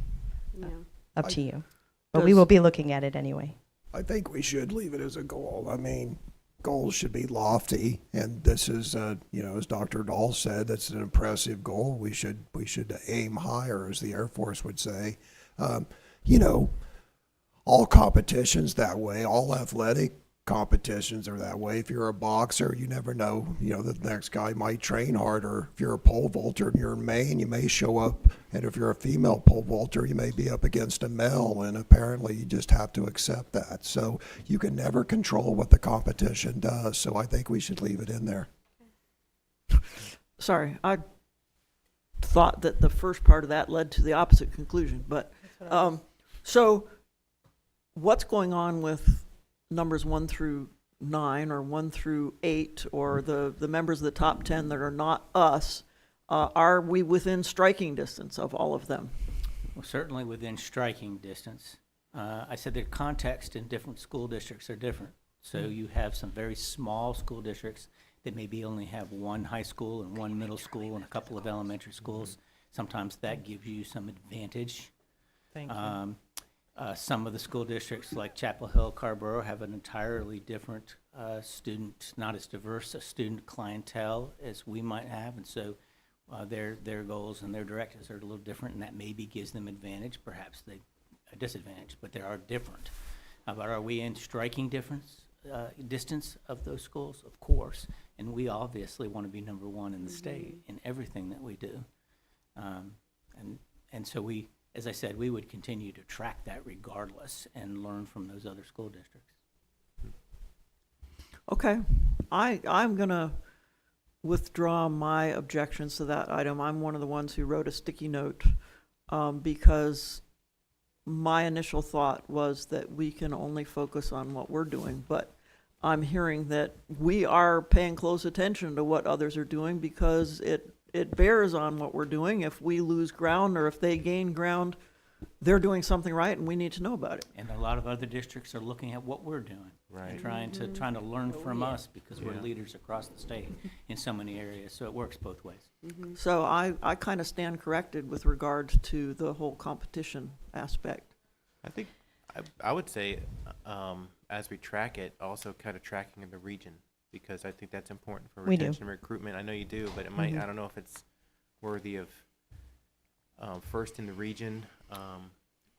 up to you. But we will be looking at it anyway. I think we should leave it as a goal. I mean, goals should be lofty, and this is, as Dr. Dahl said, that's an impressive goal. We should aim higher, as the Air Force would say. All competitions that way, all athletic competitions are that way. If you're a boxer, you never know, the next guy might train harder. If you're a pole vaulter and you're in Maine, you may show up, and if you're a female pole vaulter, you may be up against a male, and apparently you just have to accept that. So you can never control what the competition does, so I think we should leave it in there. Sorry, I thought that the first part of that led to the opposite conclusion, but, so what's going on with numbers 1 through 9 or 1 through 8 or the members of the top 10 that are not us? Are we within striking distance of all of them? Well, certainly within striking distance. I said the context in different school districts are different. So you have some very small school districts that maybe only have one high school and one middle school and a couple of elementary schools. Sometimes that gives you some advantage. Thank you. Some of the school districts like Chapel Hill, Carborough have an entirely different not as diverse a student clientele as we might have, and so their goals and their directives are a little different, and that maybe gives them advantage, perhaps a disadvantage, but they are different. But are we in striking distance of those schools? Of course, and we obviously want to be number one in the state in everything that we do, and so we. As I said, we would continue to track that regardless and learn from those other school districts. Okay, I'm gonna withdraw my objections to that item. I'm one of the ones who wrote a sticky note because my initial thought was that we can only focus on what we're doing, but I'm hearing that we are paying close attention to what others are doing because it bears on what we're doing. If we lose ground or if they gain ground, they're doing something right and we need to know about it. And a lot of other districts are looking at what we're doing. Right. And trying to learn from us because we're Yeah. leaders across the state in so many areas, so it works both ways. So I kind of stand corrected with regard to the whole competition aspect. I think I would say as we track it, also kind of tracking in the region, because I think that's important for We do. retention and recruitment. I know you do, but it might, I don't know if it's worthy of first in the region.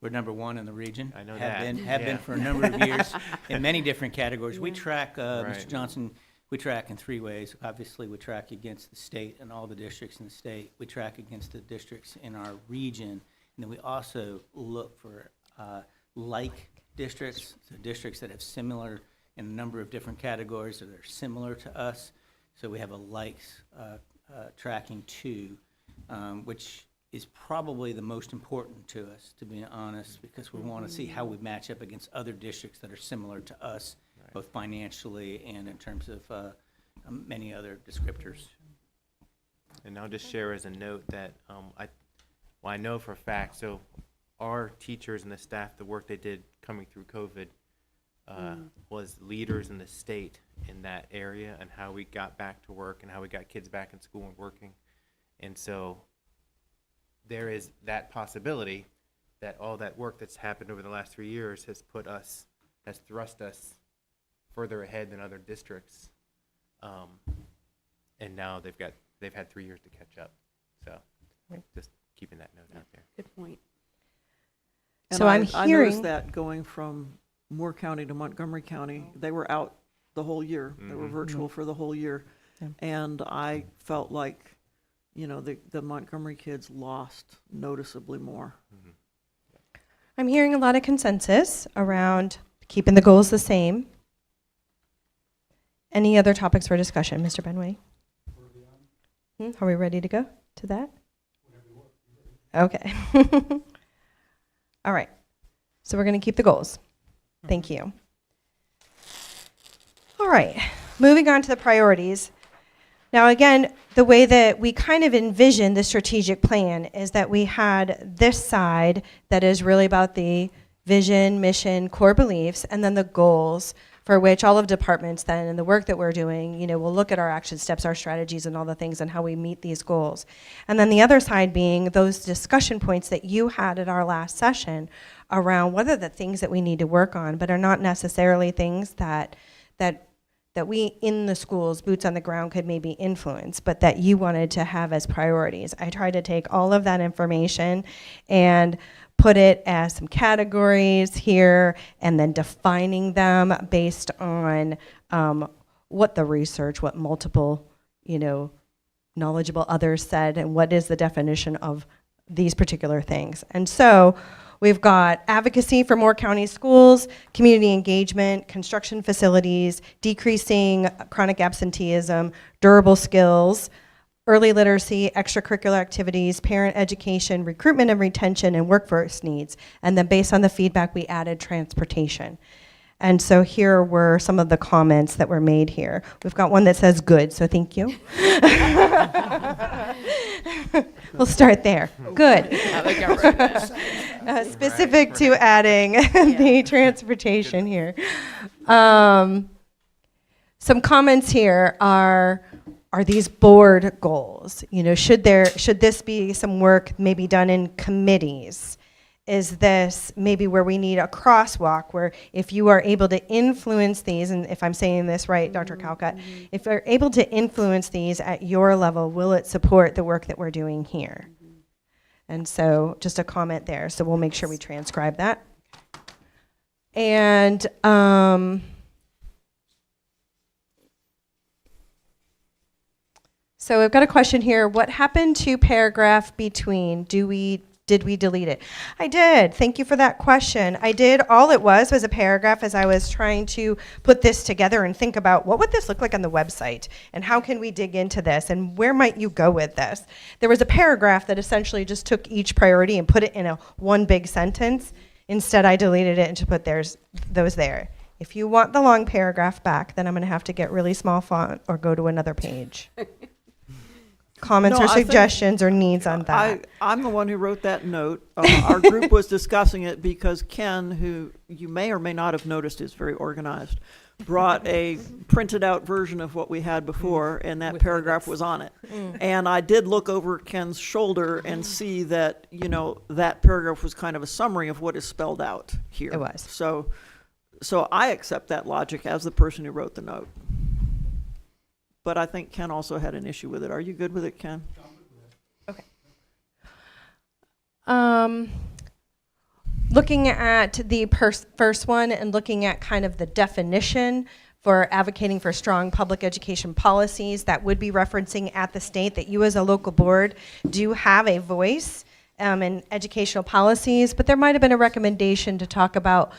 We're number one in the region. I know have that. Have been Yeah. for a number of years in many different categories. We track, Right. Mr. Johnson, we track in 3 ways. Obviously, we track against the state and all the districts in the state. We track against the districts in our region. And then we also look for like districts, so districts that have similar in a number of different categories or they're similar to us. So we have a likes tracking too, which is probably the most important to us, to be honest, because we want to see how we match up against other districts that are similar to us, both financially and in terms of many other descriptors. And I'll just share as a note that I know for a fact, so our teachers and the staff, the work they did coming through COVID was leaders in the state in that area and how we got back to work and how we got kids back in school and working. And so there is that possibility that all that work that's happened over the last 3 years has thrust us further ahead than other districts. And now they've had 3 years to catch up. So just keeping that note out there. Good point. And So I'm I hearing- noticed that going from Moore County to Montgomery County, they were out the whole year. They were virtual for the whole year. Yeah. And I felt like, the Montgomery kids lost noticeably more. I'm hearing a lot of consensus around keeping the goals the same. Any other topics for discussion, Mr. Benway? Are we ready to go to that? Okay. All right. So we're going to keep the goals. Thank you. All right. Moving on to the priorities. Now, again, the way that we kind of envisioned the strategic plan is that we had this side that is really about the vision, mission, core beliefs, and then the goals for which all of departments then and the work that we're doing, will look at our action steps, our strategies, and all the things and how we meet these goals. And then the other side being those discussion points that you had at our last session around what are the things that we need to work on, but are not necessarily things that we in the schools, boots on the ground, could maybe influence, but that you wanted to have as priorities. I tried to take all of that information and put it as some categories here, and then defining them based on what the research, what multiple, knowledgeable others said, and what is the definition of these particular things. And so we've got advocacy for more county schools, community engagement, construction facilities, decreasing chronic absenteeism, durable skills, early literacy, extracurricular activities, parent education, recruitment and retention, and workforce needs. And then based on the feedback, we added transportation. And so here were some of the comments that were made here. We've got one that says good, so thank you. We'll start there. Good. Specific to adding the transportation here. Some comments here are these board goals? Should this be some work maybe done in committees? Is this maybe where we need a crosswalk where if you are able to influence these, and if I'm saying this right, Dr. Calcutt, if you're able to influence these at your level, will it support the work that we're doing here? And so just a comment there. So we'll make sure we transcribe that. And so I've got a question here. What happened to paragraph between? Did we delete it? I did. Thank you for that question. I did. All it was a paragraph as I was trying to put this together and think about what would this look like on the website and how can we dig into this and where might you go with this? There was a paragraph that essentially just took each priority and put it in one big sentence. Instead, I deleted it and to put those there. If you want the long paragraph back, then I'm going to have to get really small font or go to another page. Comments No, or I think- suggestions or needs on that? I'm the one who wrote that note. Our group was discussing it because Ken, who you may or may not have noticed is very organized, brought a printed out version of what we had before, and that paragraph was on it. And I did look over Ken's shoulder and see that, that paragraph was kind of a summary of what is spelled out here. It was. So I accept that logic as the person who wrote the note. But I think Ken also had an issue with it. Are you good with it, Ken? Okay. Looking at the first one and looking at kind of the definition for advocating for strong public education policies, that would be referencing at the state that you as a local board do have a voice in educational policies, but there might have been a recommendation to talk about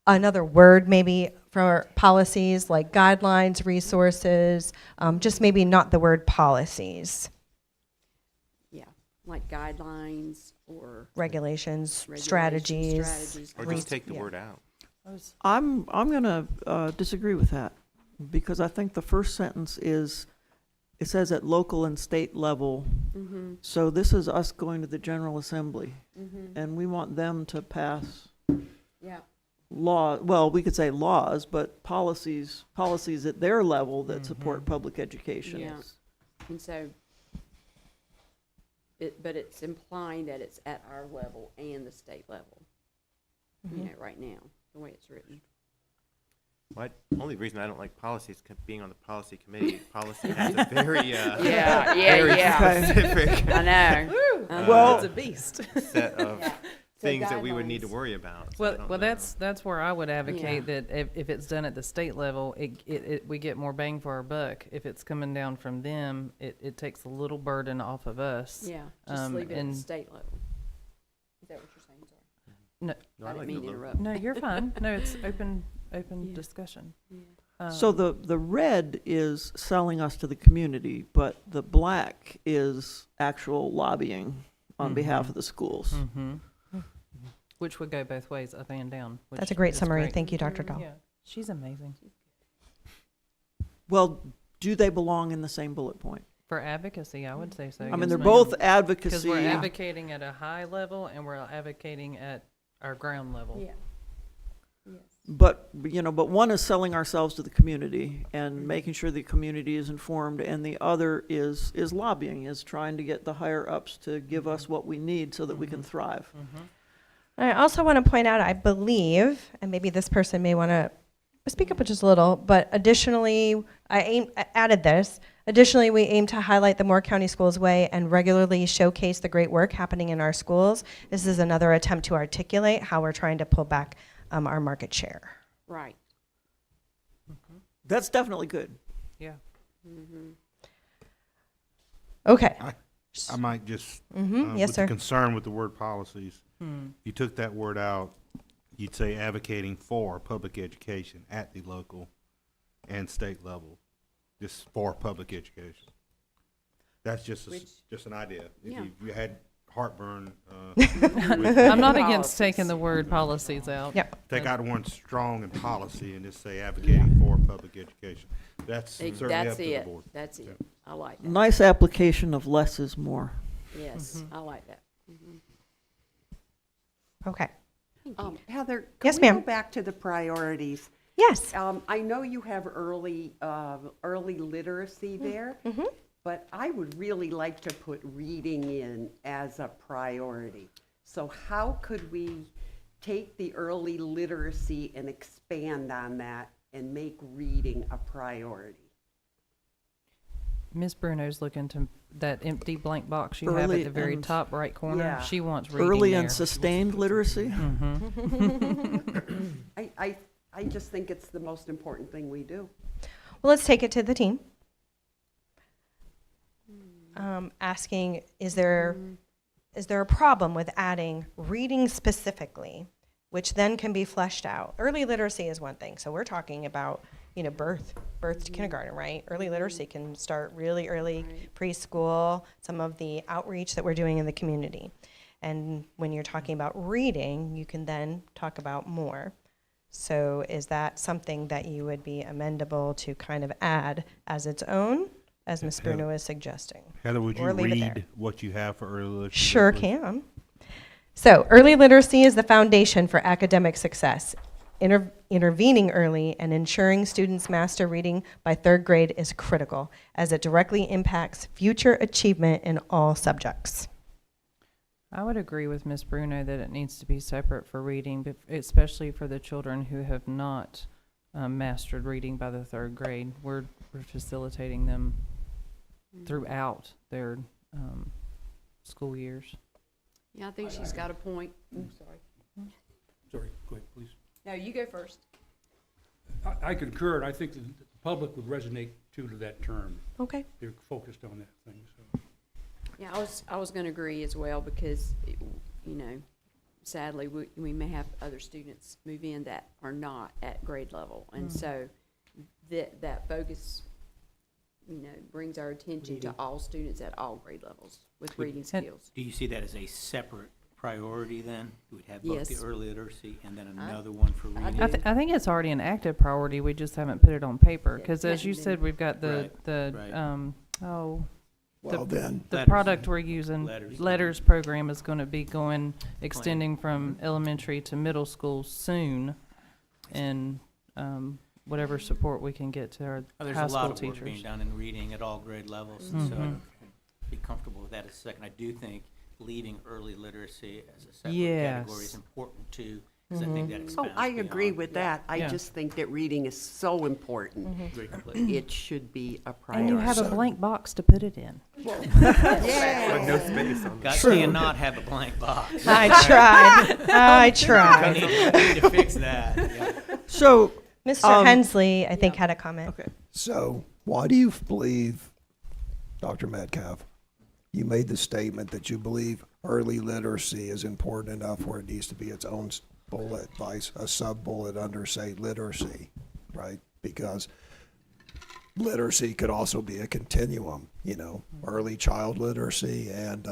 another word maybe for policies like guidelines, resources, just maybe not the word policies. Yeah, like guidelines or Regulations, regulations, strategies. Or just take the word out. I'm going to disagree with that because I think the first sentence it says at local and state level. Mm-hmm. So this is us going to the General Assembly, and we want them to pass Yeah. law. Well, we could say laws, but policies at their level that support public education. Yeah. And so, but it's implying that it's at our level and the state level, right now, the way it's written. Only reason I don't like policies being on the policy committee. Policy has a very Yeah, specific I know. Well- It's a beast. set of So things that we would need to guidelines. worry about. So I Well, don't well, know. that's where I would advocate that if it's done at the state level, we get more bang for our buck. If it's coming down from them, it takes a little burden off of us. Yeah, just leave it at the and- state level. Is that what you're saying? Sorry. No, No, I I didn't like mean the to look. interrupt. no, you're fine. No, it's open Yeah. discussion. So the red is selling us to the community, but the black is actual lobbying on behalf of the schools. Mm-hmm. Which would go both ways, up and down. That's a great summary. Thank you, Dr. Dahl. Yeah, she's amazing. Well, do they belong in the same bullet point? For advocacy, I would say so. I mean, yes, they're ma'am. both Because advocacy. we're advocating at a high level and we're advocating at our ground level. Yeah. Yes. But, but one is selling ourselves to the community and making sure the community is informed, and the other is lobbying, is trying to get the higher ups to give us what we need so that we can thrive. I also want to point out, I believe, and maybe this person may want to speak up just a little, but additionally, I added this. Additionally, we aim to highlight the Moore County Schools Way and regularly showcase the great work happening in our schools. This is another attempt to articulate how we're trying to pull back our market share. Right. That's definitely good. Yeah. Okay. I might just, Yes, with sir. the concern with the word policies, you took that word out, you'd say advocating for public education at the local and state level, just for public education. That's just, just an idea. If Yeah. you had heartburn, I'm not against Policies. taking the word policies out. Yep. take out the word strong in policy and just say advocating for public education. That's certainly up That's to the it. board. That's it. I like that. Nice application of less is more. Yes, I like that. Okay. Heather, Yes, can we go ma'am. back to the priorities? Yes. I know you have early literacy there, but I would really like to put reading in as a priority. So how could we take the early literacy and expand on that and make reading a priority? Ms. Bruno's looking to that empty blank box you have Early at the very and- top right corner. Yeah. She wants reading Early there. and sustained literacy? I just think it's the most important thing we do. Well, let's take it to the team. Asking, is there a problem with adding reading specifically, which then can be fleshed out? Early literacy is one thing. So we're talking about, birth to kindergarten, right? Early literacy can start really early, preschool, some of the outreach that we're doing in the community. And when you're talking about reading, you can then talk about more. So is that something that you would be amendable to kind of add as its own, as Ms. Bruno is suggesting? Heather, would you Or leave it there. read what you have for early literacy? Sure please? can. So early literacy is the foundation for academic success. Intervening early and ensuring students master reading by third grade is critical, as it directly impacts future achievement in all subjects. I would agree with Ms. Bruno that it needs to be separate for reading, but especially for the children who have not mastered reading by the third grade. We're facilitating them throughout their school years. Yeah, I think she's got a point. Sorry. Sorry, go ahead, please. No, you go first. I concur, and I think that the public would resonate too to that term. Okay. They're focused on that thing, so. Yeah, I was going to agree as well because, sadly, we may have other students move in that are not at grade level. And so that focus, brings our attention to all students at all grade levels with reading skills. Do you see that as a separate priority then? You would have both Yes. the early literacy and then another one for I reading? I think it's already an active priority. We just haven't put it on paper because, as you Yeah. said, we've got Right, the right. Well, then, the Letters. product we're using, Letters. letters program is going to be extending from elementary to middle school soon, and whatever support we can get to our There's high a school lot of work being teachers. done in reading at all grade levels, and so I'd be comfortable with that as a second. I do think leaving early literacy as a separate category is Yes. important too, because I think that Oh, expands I agree beyond- with that. I Yeah. just think that reading is so important. Agree completely. It should be a And priority. you have a blank box to put it in. But no space on God, do you not have a blank box? I tried. I We tried. need to fix that, yeah. So, Mr. Hensley, I think, had a comment. okay. so why do you believe, Dr. Metcalf, you made the statement that you believe early literacy is important enough where it needs to be its own bullet, a sub-bullet under, say, literacy, right? Because literacy could also be a continuum, early child literacy and,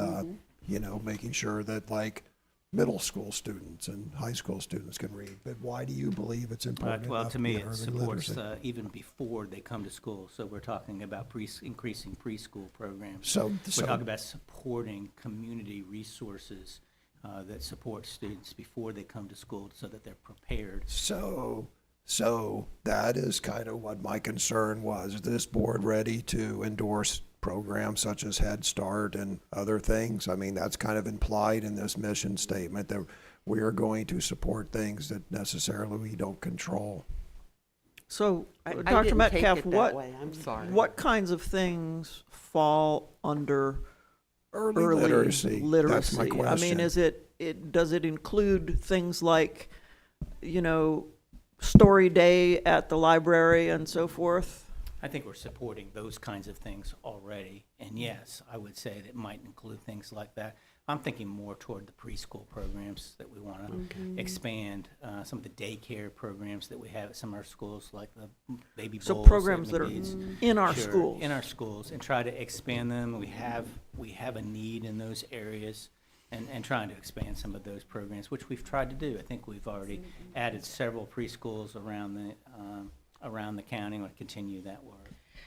making sure that, like, middle school students and high school students can read, but why do you believe it's important Well, enough to me, be it early supports literacy? even before they come to school. So we're talking about increasing preschool programs. So, We're talking about supporting community resources that support students before they come to school so that they're prepared. So that is kind of what my concern was. Is this board ready to endorse programs such as Head Start and other things? I mean, that's kind of implied in this mission statement that we are going to support things that necessarily we don't control. So, I Dr. didn't take Metcalf, it that what, way. I'm sorry. what kinds of things fall under Early literacy. That's my I question. mean, does it include things like, story day at the library and so forth? I think we're supporting those kinds of things already. And yes, I would say that it might include things like that. I'm thinking more toward the preschool programs that we want to expand, some of the daycare programs that we have at some of our schools, like the baby bowls. So programs that are McDee's. in our Sure, schools? in our schools, and try to expand them. We have a need in those areas, and trying to expand some of those programs, which we've tried to do. I think we've already added several preschools around the county, and we'll continue that work.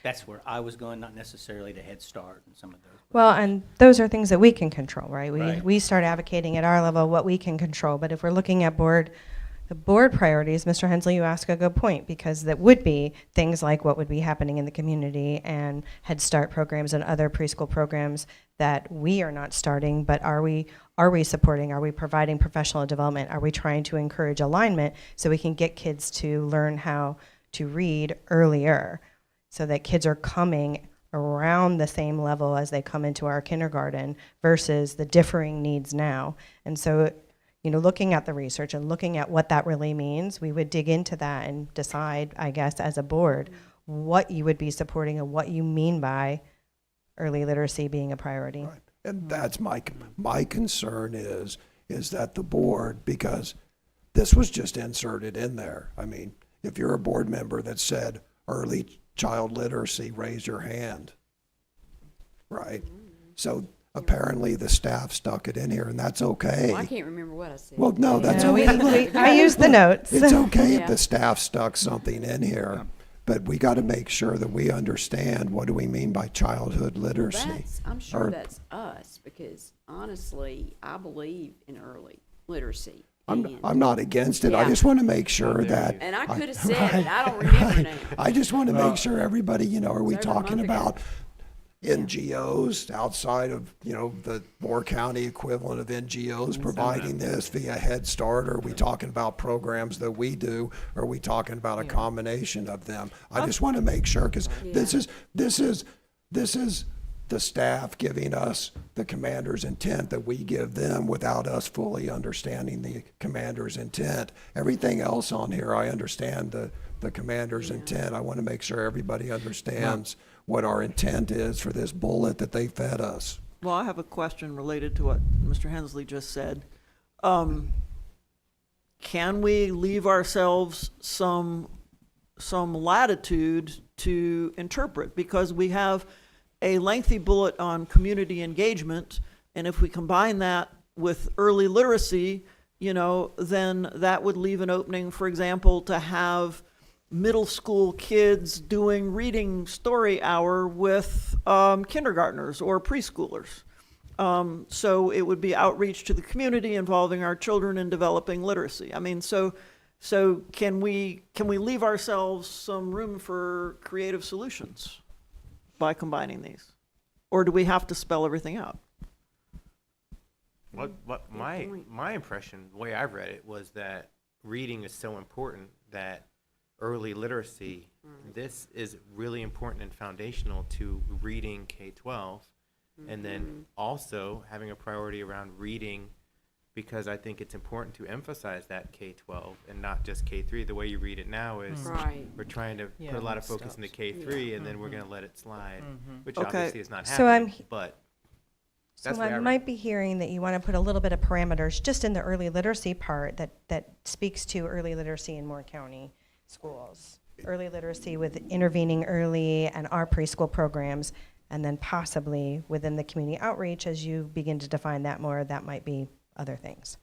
That's where I was going, not necessarily to Head Start and some of those. Well, and those are things that we can control, right? Right. We start advocating at our level what we can control, but if we're looking at the board priorities, Mr. Hensley, you ask a good point, because that would be things like what would be happening in the community and Head Start programs and other preschool programs that we are not starting, but are we supporting? Are we providing professional development? Are we trying to encourage alignment so we can get kids to learn how to read earlier, so that kids are coming around the same level as they come into our kindergarten versus the differing needs now? And so, looking at the research and looking at what that really means, we would dig into that and decide, I guess, as a board, what you would be supporting and what you mean by early literacy being a priority. Right. And that's my concern is that the board, because this was just inserted in there. I mean, if you're a board member that said early child literacy, raise your hand, right? So apparently the staff stuck it in here, and that's okay. Well, I can't remember what I said. Well, no, that's No, okay. I used the notes. It's okay Yeah. if the staff stuck something in here, but we got to make sure that we understand what do we mean by childhood literacy. I'm sure Or- that's us, because honestly, I believe in early literacy. I'm And- not against it. I Yeah. just want to make sure there that. you And I could have Right. said it, I don't remember now. I just want to make sure everybody, are we It's over a talking month ago. about NGOs outside of, the Moore County equivalent of NGOs providing this via Head Start? Or are we talking about programs that we do? Or are we talking about a combination of them? I just want to make sure, because this is the staff giving us the commander's intent that we give them without us fully understanding the commander's intent. Everything else on here, I understand the commander's intent. I want to make sure everybody understands what our intent is for this bullet that they fed us. Well, I have a question related to what Mr. Hensley just said. Can we leave ourselves some latitude to interpret? Because we have a lengthy bullet on community engagement, and if we combine that with early literacy, then that would leave an opening, for example, to have middle school kids doing reading story hour with kindergartners or preschoolers. So it would be outreach to the community involving our children in developing literacy. I mean, so can we leave ourselves some room for creative solutions by combining these? Or do we have to spell everything out? What my impression, the way I've read it, was that reading is so important that early literacy, this is really important and foundational to reading K-12, and then also having a priority around reading, because I think it's important to emphasize that K-12 and not just K-3. The way you read it now is Right. we're trying to Yeah, put a lot of it focus into K-3, and then we're going to let it slide, which Okay. obviously is not So happening, but that's So the way I I read might be hearing that you want to put a little bit of parameters just in the early literacy part that speaks to early literacy in Moore County schools. Early literacy with intervening early and our preschool programs, and then possibly within the community outreach, as you begin to define that more, that might be other things.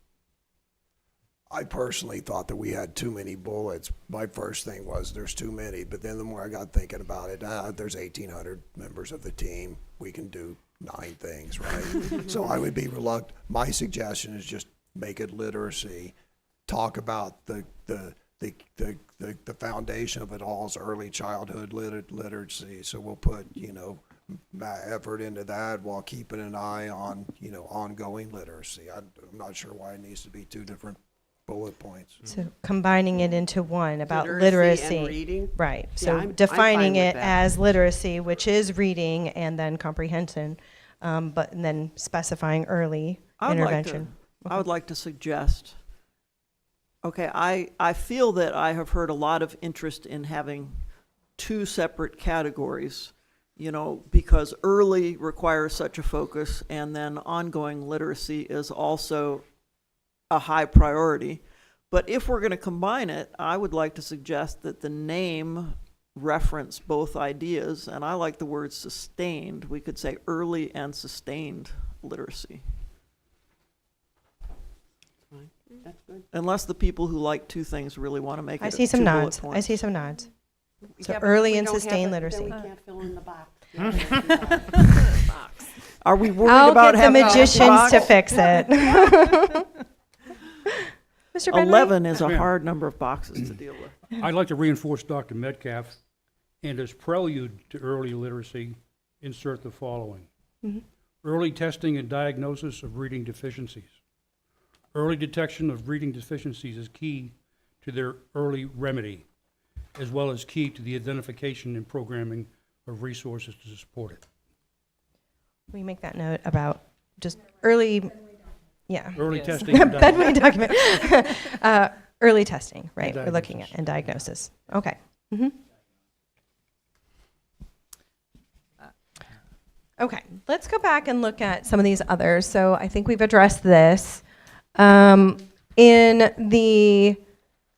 I personally thought that we had too many bullets. My first thing was there's too many, but then the more I got thinking about it, there's 1,800 members of the team. We can do 9 things, right? So I would be reluctant. My suggestion is just make it literacy. Talk about the foundation of it all is early childhood literacy. So we'll put, effort into that while keeping an eye on, ongoing literacy. I'm not sure why it needs to be 2 different bullet points. So combining it into one about Literacy and reading? Right. Yeah, So I'm defining fine with it that. as literacy, which is reading and then comprehension, but and then specifying early intervention. I would like to suggest, okay, I feel that I have heard a lot of interest in having 2 separate categories, because early requires such a focus, and then ongoing literacy is also a high priority. But if we're going to combine it, I would like to suggest that the name reference both ideas, and I like the word sustained. We could say early and sustained literacy. That's good. Unless the people who like 2 things really want to make it I see some 2 bullet nods. I points. see some nods. So Yeah, but early we and don't have sustained it, literacy. Then we can't fill in the box. Are we worried I'll about get the having a magicians to box? fix it. Mr. Benway? 11 is a Ma'am. hard number of boxes to deal with. I'd like to reinforce Dr. Metcalf, and as prelude to early literacy, insert the following. Early testing and diagnosis of reading deficiencies. Early detection of reading deficiencies is key to their early remedy, as well as key to the identification and programming of resources to support it. We make that note about just early, yeah. Early Yes. testing and Benway diagnosis. document. Early testing, right? And We're looking at, diagnosis. and diagnosis. Okay. Mhm. Okay, let's go back and look at some of these others. So I think we've addressed this. In the,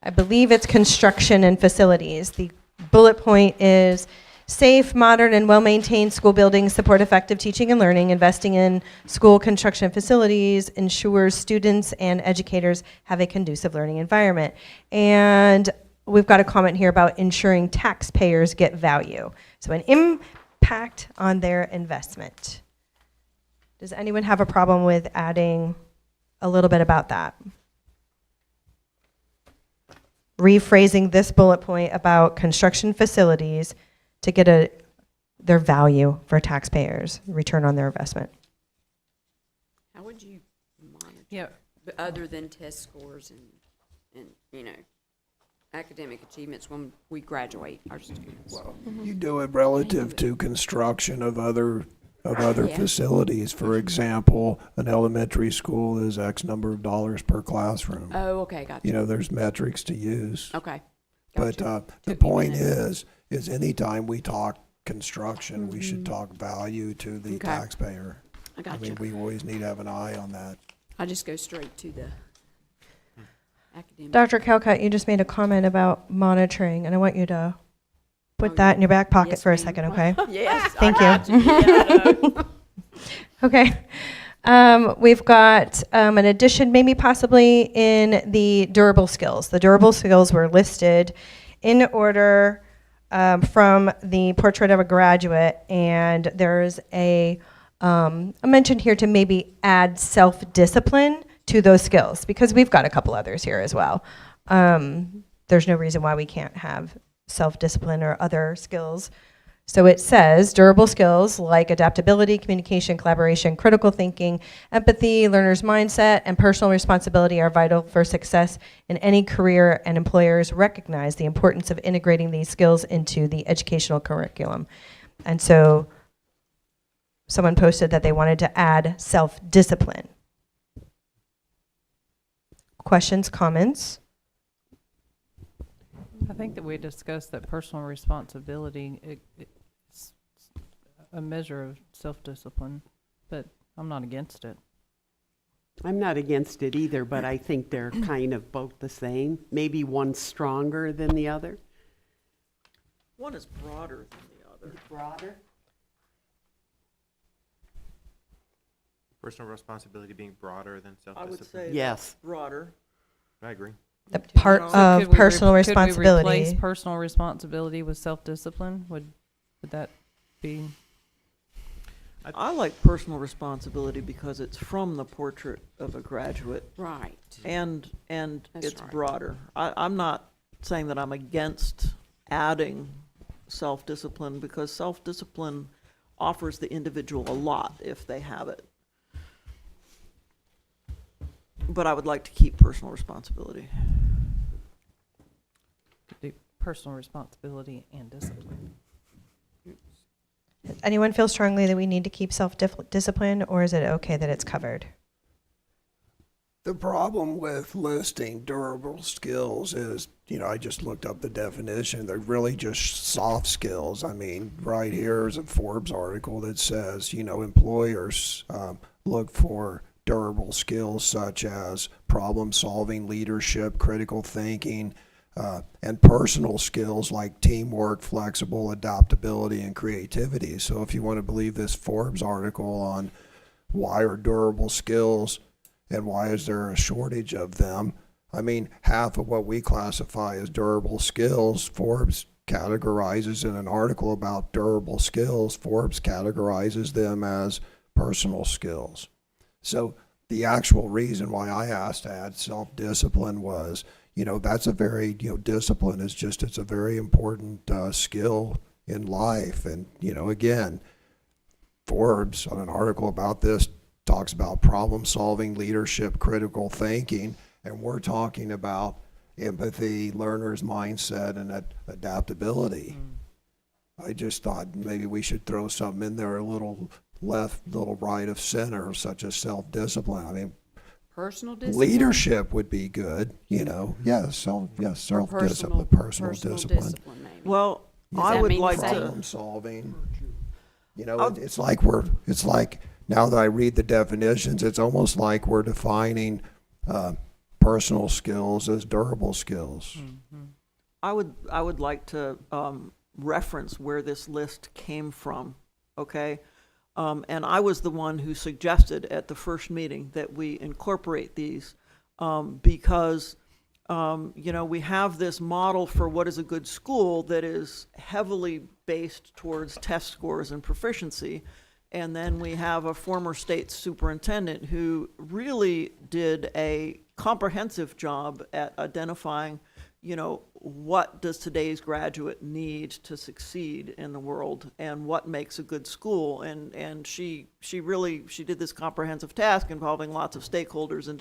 I believe it's construction and facilities, the bullet point is safe, modern, and well-maintained school buildings support effective teaching and learning. Investing in school construction facilities ensures students and educators have a conducive learning environment. And we've got a comment here about ensuring taxpayers get value. So an impact on their investment. Does anyone have a problem with adding a little bit about that? Rephrasing this bullet point about construction facilities to get their value for taxpayers, return on their investment. How would you monitor, Yeah, but other than test scores and academic achievements when we graduate our students? Well, you do it relative to construction of other Yeah. facilities. For example, an elementary school is X number of dollars per classroom. Oh, okay, gotcha. There's metrics to use. Okay. But gotcha. the Took me a point minute. is anytime we talk construction, we should talk value to the Okay. taxpayer. I I got mean, you. we always need to have an eye on that. I just go straight to the academic. Dr. Calcutt, you just made a comment about monitoring, and I want you to put Oh, that in your back pocket yes, for a ma'am. second, okay? Yes. Thank I got you. Yeah, I know. Okay. We've got an addition, maybe possibly in the durable skills. The durable skills were listed in order from the portrait of a graduate, and there's a mention here to maybe add self-discipline to those skills, because we've got a couple others here as well. There's no reason why we can't have self-discipline or other skills. So it says durable skills like adaptability, communication, collaboration, critical thinking, empathy, learner's mindset, and personal responsibility are vital for success in any career, and employers recognize the importance of integrating these skills into the educational curriculum. And so someone posted that they wanted to add self-discipline. Questions, comments? I think that we discussed that personal responsibility, it's a measure of self-discipline, but I'm not against it. I'm not against it either, but I think they're kind of both the same. Maybe one's stronger than the other. One is broader than the other. Broader? Personal responsibility being broader than I would self-discipline. say Yes. broader. I agree. The part So So of could we personal could we responsibility. replace personal responsibility with self-discipline? Would that be? I like personal responsibility because it's from the portrait of a graduate, Right. and That's it's right. broader. I'm not saying that I'm against adding self-discipline, because self-discipline offers the individual a lot if they have it. But I would like to keep personal responsibility. Do personal responsibility and discipline. Does anyone feel strongly that we need to keep self-discipline, or is it okay that it's covered? The problem with listing durable skills is, I just looked up the definition. They're really just soft skills. I mean, right here is a Forbes article that says, employers look for durable skills such as problem solving, leadership, critical thinking, and personal skills like teamwork, flexible adaptability, and creativity. So if you want to believe this Forbes article on why are durable skills and why is there a shortage of them, I mean, half of what we classify as durable skills, Forbes categorizes in an article about durable skills, Forbes categorizes them as personal skills. So the actual reason why I asked to add self-discipline was, that's a very, discipline is just, it's a very important skill in life. And, again, Forbes, on an article about this, talks about problem solving, leadership, critical thinking, and we're talking about empathy, learner's mindset, and adaptability. I just thought maybe we should throw something in there a little left, little right of center, such as self-discipline. I mean, Personal discipline. leadership would be good, yes, self-discipline, personal discipline. maybe. Well, Does I that would mean like same? to, Problem solving. I'll- It's like now that I read the definitions, it's almost like we're defining personal skills as durable skills. I would like to reference where this list came from, okay? And I was the one who suggested at the first meeting that we incorporate these because, we have this model for what is a good school that is heavily based towards test scores and proficiency. And then we have a former state superintendent who really did a comprehensive job at identifying, what does today's graduate need to succeed in the world and what makes a good school. And she did this comprehensive task involving lots of stakeholders and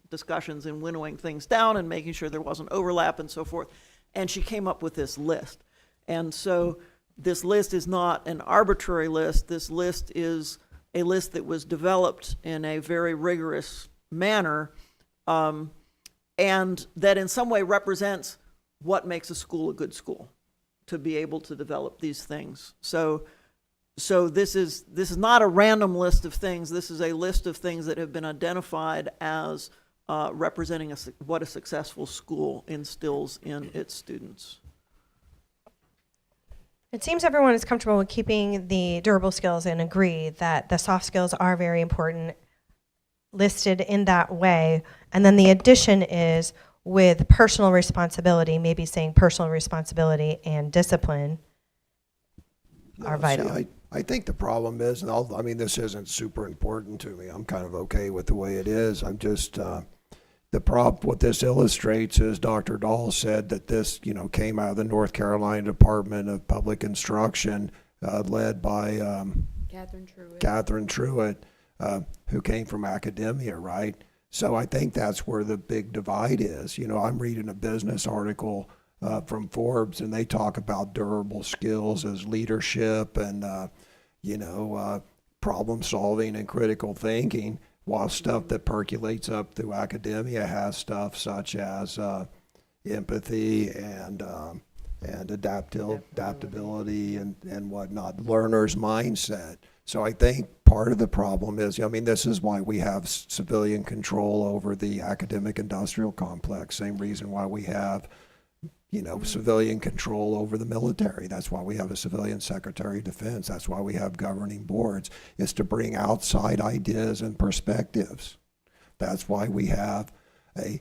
discussions and winnowing things down and making sure there wasn't overlap and so forth. And she came up with this list. And so this list is not an arbitrary list. This list is a list that was developed in a very rigorous manner, and that in some way represents what makes a school a good school, to be able to develop these things. So this is not a random list of things. This is a list of things that have been identified as representing what a successful school instills in its students. It seems everyone is comfortable with keeping the durable skills and agree that the soft skills are very important, listed in that way. And then the addition is with personal responsibility, maybe saying personal responsibility and discipline are No, vital. see, I think the problem is, and this isn't super important to me. I'm kind of okay with the way it is. I'm just, what this illustrates is Dr. Dahl said that this, came out of the North Carolina Department of Public Instruction, led by Catherine Truitt, who came from academia, right? So I think that's where the big divide is. I'm reading a business article from Forbes, and they talk about durable skills as leadership and, problem solving and critical thinking, while stuff that percolates up through academia has stuff such as empathy and adaptability and whatnot, learner's mindset. So I think part of the problem is, this is why we have civilian control over the academic industrial complex. Same reason why we have, civilian control over the military. That's why we have a civilian secretary of defense. That's why we have governing boards. It's to bring outside ideas and perspectives. That's why we have a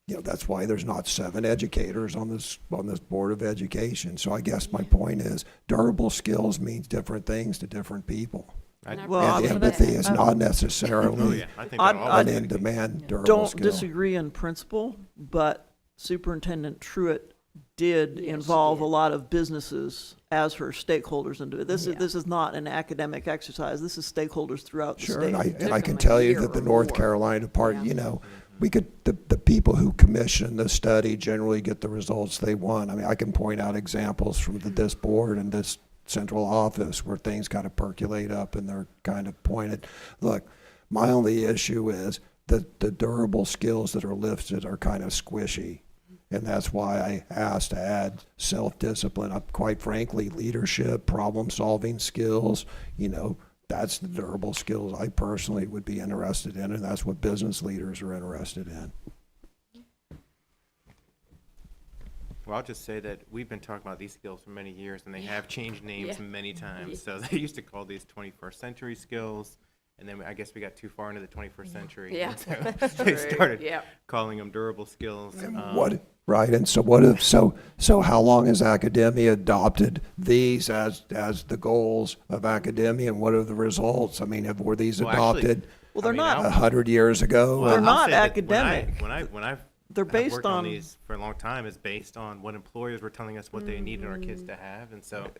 that's why there's not 7 educators on this Board of Education. So I guess my point is durable skills means different things to different people. Well, And I empathy is not necessarily I think I'd- that all I'd- an in-demand durable don't skill. disagree in principle, but Superintendent Truitt did Yes, she involve a did. lot of businesses as her stakeholders into it. This is not an academic exercise. This is stakeholders throughout the Sure, state. and I Took can them a tell you year that the or North more. Carolina part, Yeah. we could, the people who commission the study generally get the results they want. I mean, I can point out examples from this board and this central office where things kind of percolate up and they're kind of pointed. Look, my only issue is that the durable skills that are listed are kind of squishy. And that's why I asked to add self-discipline. Quite frankly, leadership, problem-solving skills, that's the durable skills I personally would be interested in, and that's what business leaders are interested in. Well, I'll just say that we've been talking about these skills for many years, and they have changed names Yeah. many times. So they used to call these 21st century skills, and then I guess we got too far into the 21st century. Yeah. and so they started Yep. calling them durable skills. Right, and so what if, so how long has academia adopted these as the goals of academia, and what are the results? I mean, were these Well, actually, adopted Well, they're I mean, not. I'll- 100 years ago? Well, They're I'll not say that academic. When I've They're I've based worked on- these for a long time, is based on what employers were telling us what they needed our kids to have, and so,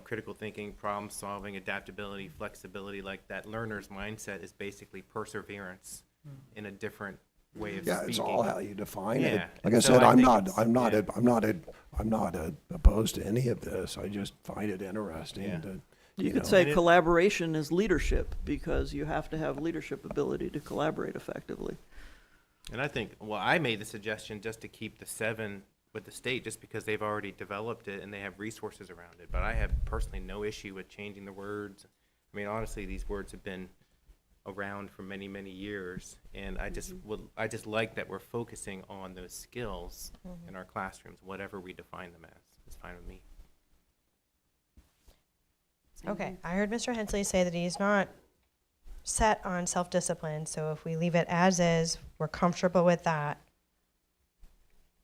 critical thinking, problem solving, adaptability, flexibility, like that learner's mindset is basically perseverance in a different way of Yeah, speaking. it's all how you define it. Yeah, Like I and so said, I I'm think not, it's- I'm not, yeah. I'm not opposed to any of this. I just find it interesting Yeah. to, You know. could say And it- collaboration is leadership because you have to have leadership ability to collaborate effectively. And I think, well, I made the suggestion just to keep the 7 with the state, just because they've already developed it and they have resources around it. But I have personally no issue with changing the words. I mean, honestly, these words have been around for many, many years, and I just like that we're focusing on those skills in our classrooms, whatever we define them as. It's fine with me. Okay, I heard Mr. Hensley say that he's not set on self-discipline, so if we leave it as is, we're comfortable with that.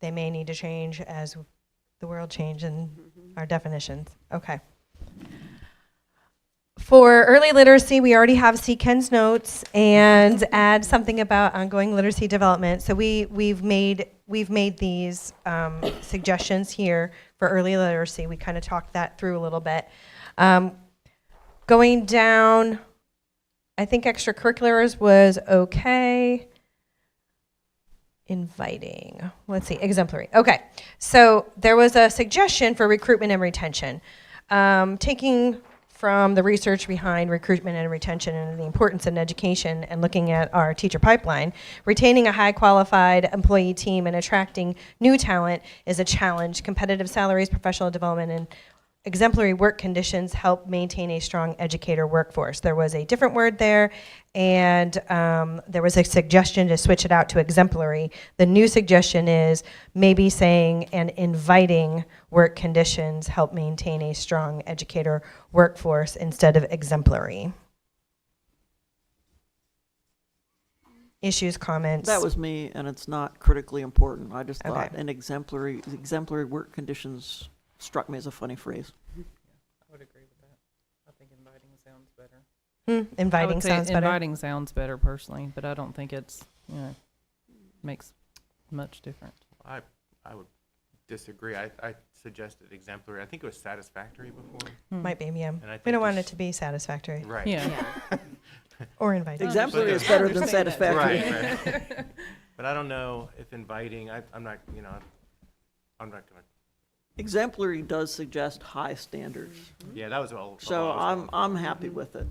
They may need to change as the world changes and our definitions. Okay. For early literacy, we already have see Ken's notes and add something about ongoing literacy development. So we've made these suggestions here for early literacy. We kind of talked that through a little bit. Going down, I think extracurriculars was okay. Inviting, let's see, exemplary. Okay, so there was a suggestion for recruitment and retention. Taking from the research behind recruitment and retention and the importance in education and looking at our teacher pipeline, retaining a high qualified employee team and attracting new talent is a challenge. Competitive salaries, professional development, and exemplary work conditions help maintain a strong educator workforce. There was a different word there, and there was a suggestion to switch it out to exemplary. The new suggestion is maybe saying and inviting work conditions help maintain a strong educator workforce instead of exemplary. Issues, comments? That was me, and it's not critically important. I just thought Okay. an exemplary work conditions struck me as a funny phrase. I would agree with that. I think inviting sounds better. Inviting I would say sounds better. Inviting sounds better personally, but I don't think it's, makes much difference. I would disagree. I suggested exemplary. I think it was satisfactory before. Might be, yeah. And I We think don't want it just- to be satisfactory Right. Yeah. or inviting. Exemplary is But- better than Understand that. satisfactory. Right. But I don't know if inviting, I'm not, I'm not gonna, Exemplary does suggest high standards, yeah, that was all. so all I was going I'm for. happy with it.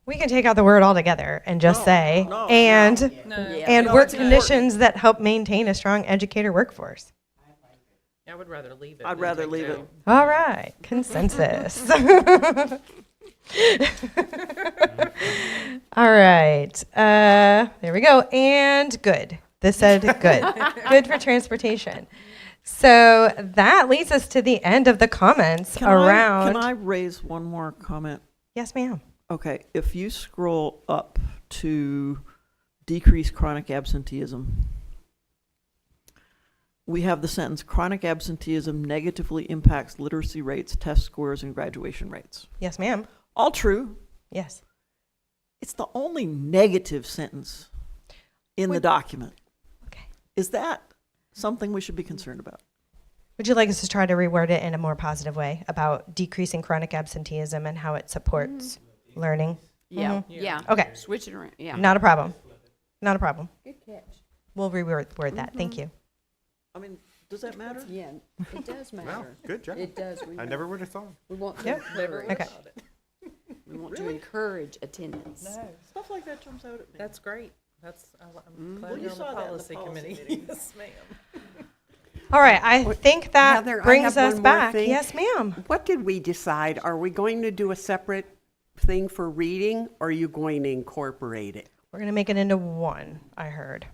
We can take out the word altogether and just No, say, no, and Yeah. and No, work it's conditions that help maintain a strong educator workforce. I would rather leave it. I'd than rather take leave it. out. All right, consensus. All right, there we go. And good. This said good. Good for transportation. So that leads us to the end of the comments around. Can I raise one more comment? Yes, ma'am. Okay, if you scroll up to decrease chronic absenteeism, we have the sentence, chronic absenteeism negatively impacts literacy rates, test scores, and graduation rates. Yes, ma'am. All true. Yes. It's the only negative sentence in the document. Okay. Is that something we should be concerned about? Would you like us to try to reword it in a more positive way about decreasing chronic absenteeism and how it supports learning? Yeah, yeah. Okay. Switch it around, yeah. Not a problem. Not a problem. Good catch. We'll reword that. Thank you. I mean, does that matter? Yeah, it does Wow, matter. good job. It does. I never would have thought. We want to Yep. encourage. Okay. We want to encourage attendance. Stuff like that jumps out at me. That's great. That's, I'm Well, you saw that in the policy committee. Yes, ma'am. All right. I think that Heather, I brings have us one more back. thing. Yes, ma'am. What did we decide? Are we going to do a separate thing for reading, or are you going to incorporate it? We're going to make it into one, I heard.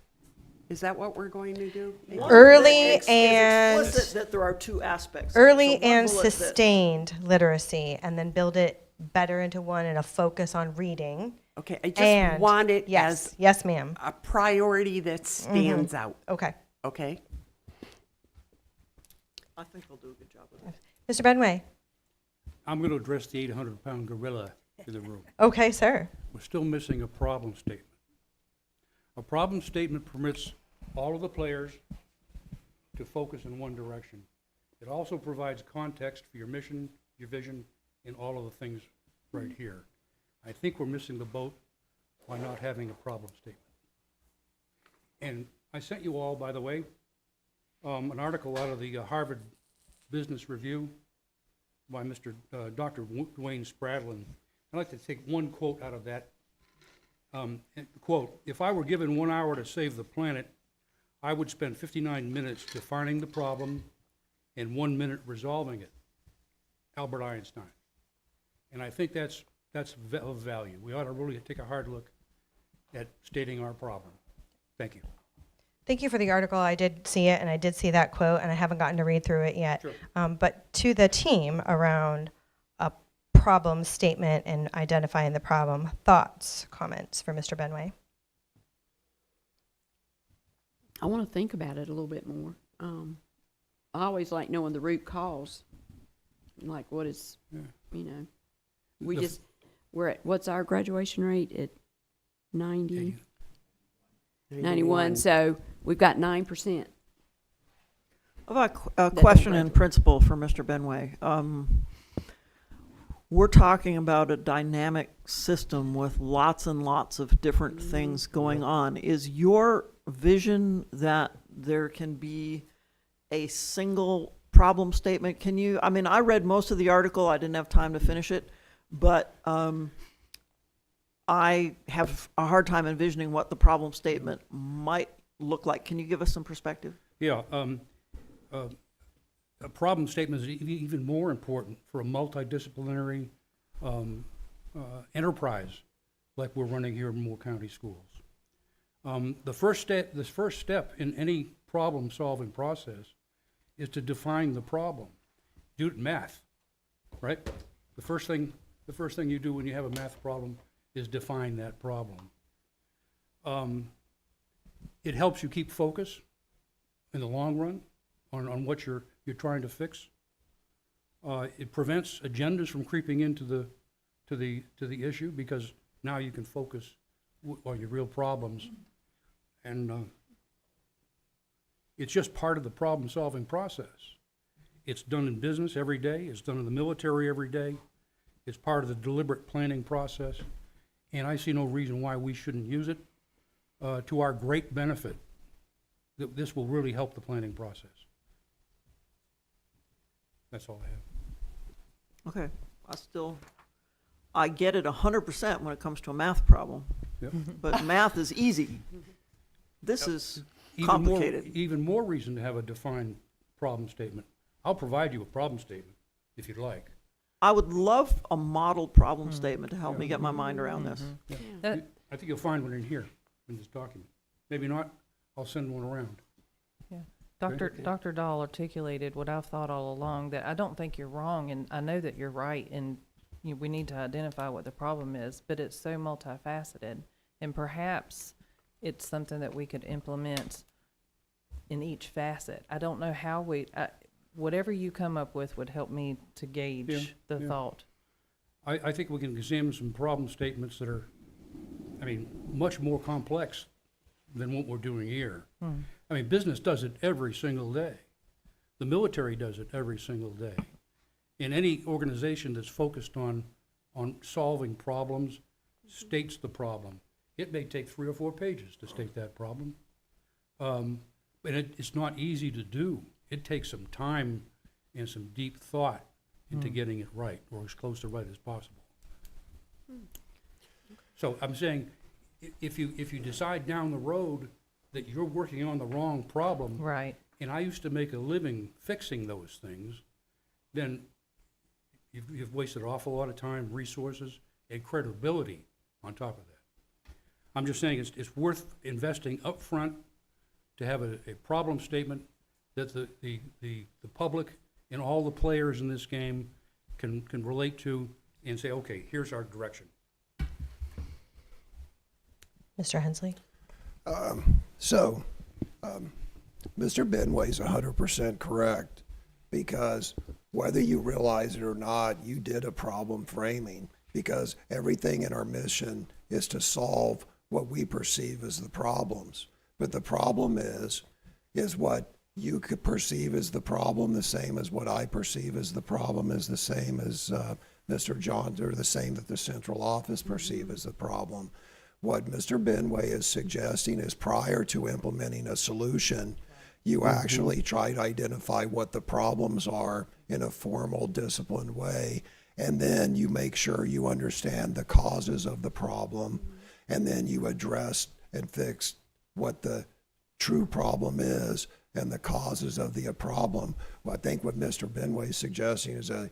Is that what we're going to do? Early It's and explicit that there are two aspects. early So one and bullet that- sustained literacy, and then build it better into one and a focus on reading. Okay, I just And want it yes, as yes, ma'am. a priority that stands out, Okay. okay? I think they'll do a good job with it. Mr. Benway. I'm going to address the 800-pound gorilla in the room. Okay, sir. We're still missing a problem statement. A problem statement permits all of the players to focus in one direction. It also provides context for your mission, your vision, and all of the things right here. I think we're missing the boat by not having a problem statement. And I sent you all, by the way, an article out of the Harvard Business Review by Dr. Dwayne Spradlin. I'd like to take one quote out of that. Quote, "If I were given 1 hour to save the planet, I would spend 59 minutes defining the problem and 1 minute resolving it." Albert Einstein. And I think that's of value. We ought to really take a hard look at stating our problem. Thank you. Thank you for the article. I did see it, and I did see that quote, and I haven't gotten to read through it yet. Sure. But to the team around a problem statement and identifying the problem, thoughts, comments for Mr. Benway? I want to think about it a little bit more. I always like knowing the root cause. Like what is, you know, we're at, what's our graduation rate at 90? 91, so we've got 9%. I've got a question in principle for Mr. Benway. We're talking about a dynamic system with lots and lots of different things going on. Is your vision that there can be a single problem statement? Can you, I mean, I read most of the article, I didn't have time to finish it, but I have a hard time envisioning what the problem statement might look like. Can you give us some perspective? Yeah, a problem statement is even more important for a multidisciplinary enterprise like we're running here in Moore County Schools. The first step in any problem-solving process is to define the problem. Do it in math, right? The first thing you do when you have a math problem is define that problem. It helps you keep focus in the long run on what you're trying to fix. It prevents agendas from creeping into the issue because now you can focus on your real problems. And it's just part of the problem-solving process. It's done in business every day. It's done in the military every day. It's part of the deliberate planning process. And I see no reason why we shouldn't use it to our great benefit. This will really help the planning process. That's all I have. Okay, I get it 100% when it comes to a math problem, Yep. but math is easy. This is Even complicated. Even more reason to have a defined problem statement. I'll provide you a problem statement if you'd like. I would love a model problem statement to help me get my mind around this. That, I think you'll find one in here, in this document. Maybe not, I'll send one around. Dr. Dahl articulated what I've thought all along, that I don't think you're wrong, and I know that you're right, and we need to identify what the problem is, but it's so multifaceted, and perhaps it's something that we could implement in each facet. I don't know how whatever you come up with would help me to gauge the yeah. thought. I think we can examine some problem statements that are, I mean, much more complex than what we're doing here. I mean, business does it every single day. The military does it every single day. In any organization that's focused on solving problems, states the problem. It may take 3 or 4 pages to state that problem. And it's not easy to do. It takes some time and some deep thought into getting it right, or as close to right as possible. So I'm saying, if you decide down the road that you're working on the wrong problem, Right. and I used to make a living fixing those things, then you've wasted an awful lot of time, resources, and credibility on top of that. I'm just saying it's worth investing upfront to have a problem statement that the public and all the players in this game can relate to and say, okay, here's our direction. Mr. Hensley? So, Mr. Benway's 100% correct, because whether you realize it or not, you did a problem framing, because everything in our mission is to solve what we perceive as the problems. But the problem is what you could perceive as the problem, the same as what I perceive as the problem, is the same as Mr. Johns, or the same that the central office perceive as the problem. What Mr. Benway is suggesting is, prior to implementing a solution, you actually try to identify what the problems are in a formal, disciplined way, and then you make sure you understand the causes of the problem, and then you address and fix what the true problem is and the causes of the problem. Well, I think what Mr. Benway is suggesting is that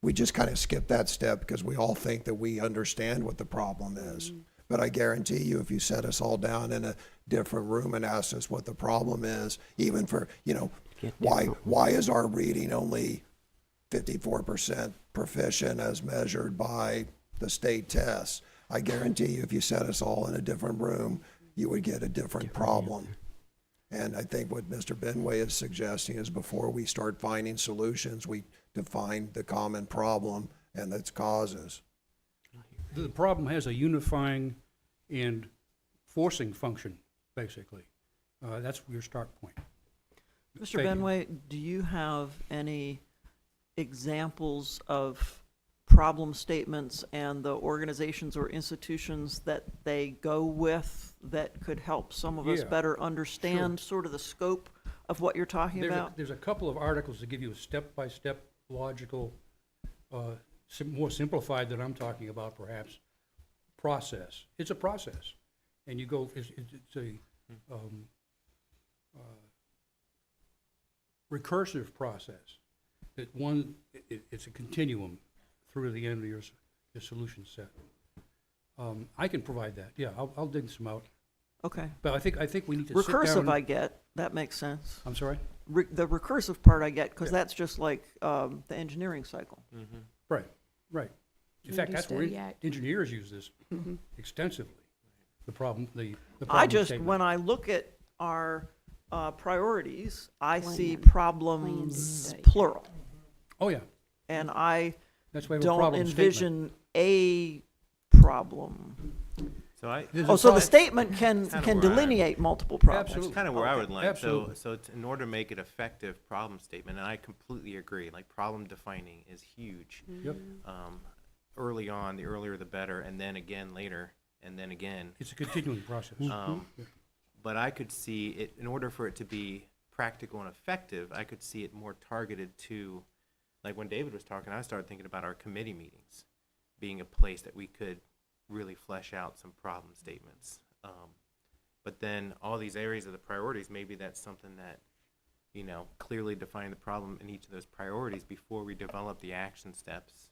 we just kind of skip that step because we all think that we understand what the problem is. But I guarantee you, if you set us all down in a different room and ask us what the problem is, even for, why is our reading only 54% proficient as measured by the state tests? I guarantee you, if you set us all in a different room, you would get a different problem. And I think what Mr. Benway is suggesting is, before we start finding solutions, we define the common problem and its causes. The problem has a unifying and forcing function, basically. That's your start point. Mr. Thank you. Benway, do you have any examples of problem statements and the organizations or institutions that they go with that could help some of us Yeah, better understand sort of the scope of what you're talking about? There's a couple of articles that give you a step-by-step logical, more simplified than I'm talking about perhaps, process. It's a process. And you go, it's a recursive process. It's a continuum through the end of your solution set. I can provide that, yeah, I'll dig some out. Okay. But I think we need to sit down. Recursive, I get. That makes sense. I'm sorry? The recursive part I get, because that's just like the engineering cycle. Right. In fact, that's where Study Act. engineers use this extensively. The problem When statement. I look at our priorities, I see Plan. problems Plan. plural. Oh, yeah, And I that's why we have a don't problem statement. envision a problem. So I, There's Oh, a so the pro- statement That's can kinda where I- delineate multiple problems. Absolutely. that's kind of where I would land. Absolutely. So in order to make it effective problem statement, and I completely agree, like problem defining is huge. Yep, Early on, the earlier the better, and then again later, and then again. it's a continuing process. But I could see it, in order for it to be practical and effective, I could see it more targeted to, like when David was talking, I started thinking about our committee meetings being a place that we could really flesh out some problem statements. But then all these areas of the priorities, maybe that's something that, clearly define the problem in each of those priorities before we develop the action steps.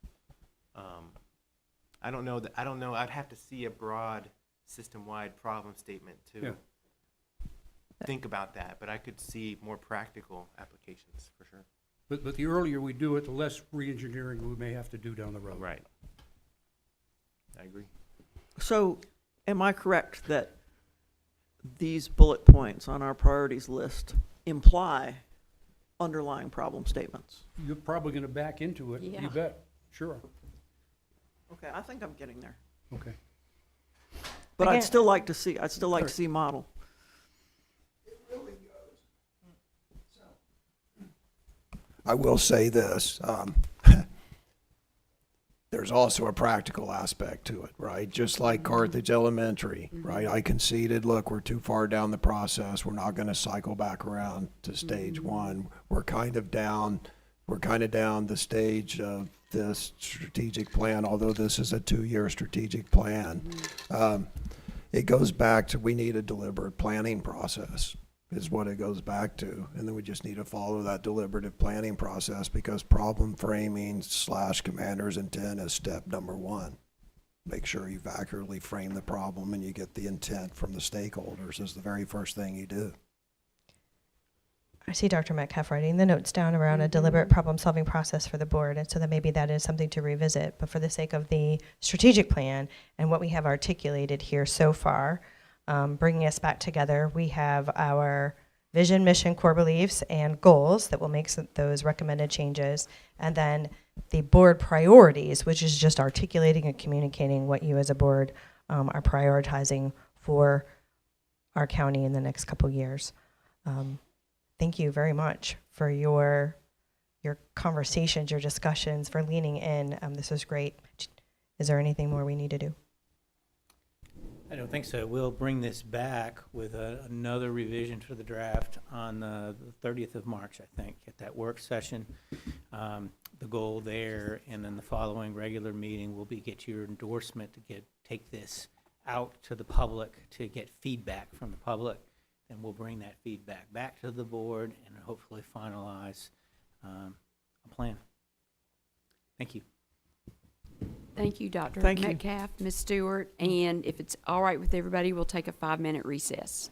I don't know. I'd have to see a broad system-wide problem statement to Yeah. think about that, but I could see more practical applications for sure. But the earlier we do it, the less re-engineering we may have to do down the road. Right. I agree. So am I correct that these bullet points on our priorities list imply underlying problem statements. You're probably gonna back into it, Yeah. you bet, sure, Okay, I think I'm getting there. okay. But Again- I'd still like to see model. I will say this, there's also a practical aspect to it, right? Just like Carthage Elementary, right? I conceded, look, we're too far down the process. We're not gonna cycle back around to stage one. We're kind of down the stage of this strategic plan, although this is a 2-year strategic plan. It goes back to, we need a deliberate planning process, is what it goes back to. And then we just need to follow that deliberative planning process, because problem framing / commander's intent is step number 1. Make sure you've accurately framed the problem and you get the intent from the stakeholders is the very first thing you do. I see Dr. Metcalf writing the notes down around a deliberate problem-solving process for the board, and so that maybe that is something to revisit. But for the sake of the strategic plan and what we have articulated here so far, bringing us back together, we have our vision, mission, core beliefs, and goals that will make those recommended changes, and then the board priorities, which is just articulating and communicating what you as a board are prioritizing for our county in the next couple years. Thank you very much for your conversations, your discussions, for leaning in. This was great. Is there anything more we need to do? I don't think so. We'll bring this back with another revision for the draft on the 30th of March, I think, at that work session. The goal there, and then the following regular meeting will be get your endorsement to take this out to the public, to get feedback from the public. And we'll bring that feedback back to the board and hopefully finalize a plan. Thank you. Thank you, Dr. Thank you. Metcalf, Ms. Stewart, and if it's all right with everybody, we'll take a 5-minute recess.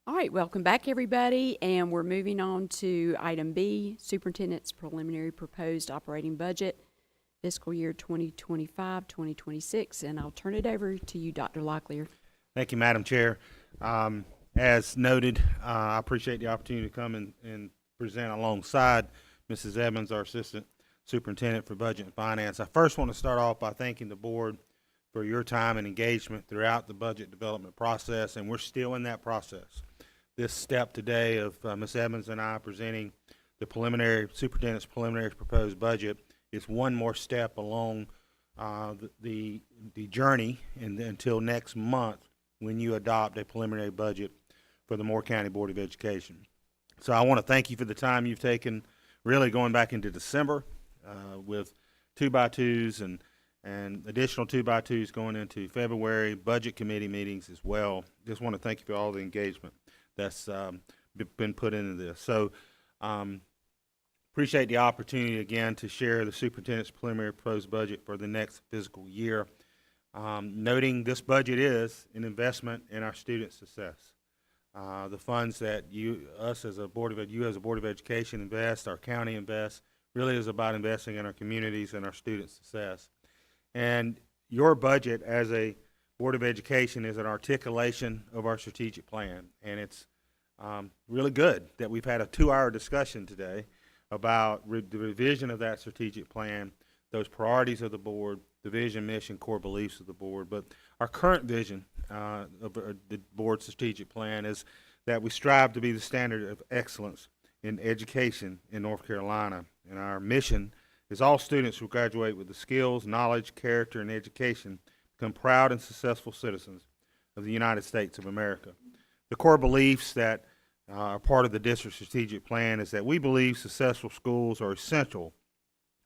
All right, welcome back, everybody, and we're moving on to item B, Superintendent's Preliminary Proposed Operating Budget, fiscal year 2025-2026, and I'll turn it over to you, Dr. Locklear. Thank you, Madam Chair. As noted, I appreciate the opportunity to come and present alongside Mrs. Evans, our Assistant Superintendent for Budget and Finance. I first want to start off by thanking the board for your time and engagement throughout the budget development process, and we're still in that process. This step today of Ms. Evans and I presenting the superintendent's preliminary proposed budget is one more step along the journey until next month when you adopt a preliminary budget for the Moore County Board of Education. So I want to thank you for the time you've taken, really going back into December with 2x2s and additional 2x2s going into February, budget committee meetings as well. Just want to thank you for all the engagement that's been put into this. So appreciate the opportunity again to share the superintendent's preliminary proposed budget for the next fiscal year. Noting this budget is an investment in our student success. The funds that you as a Board of Education invest, our county invests, really is about investing in our communities and our student success. And your budget as a Board of Education is an articulation of our strategic plan. And it's really good that we've had a 2-hour discussion today about the revision of that strategic plan, those priorities of the board, the vision, mission, core beliefs of the board. But our current vision of the board's strategic plan is that we strive to be the standard of excellence in education in North Carolina. And our mission is all students who graduate with the skills, knowledge, character, and education become proud and successful citizens of the United States of America. The core beliefs that are part of the district strategic plan is that we believe successful schools are essential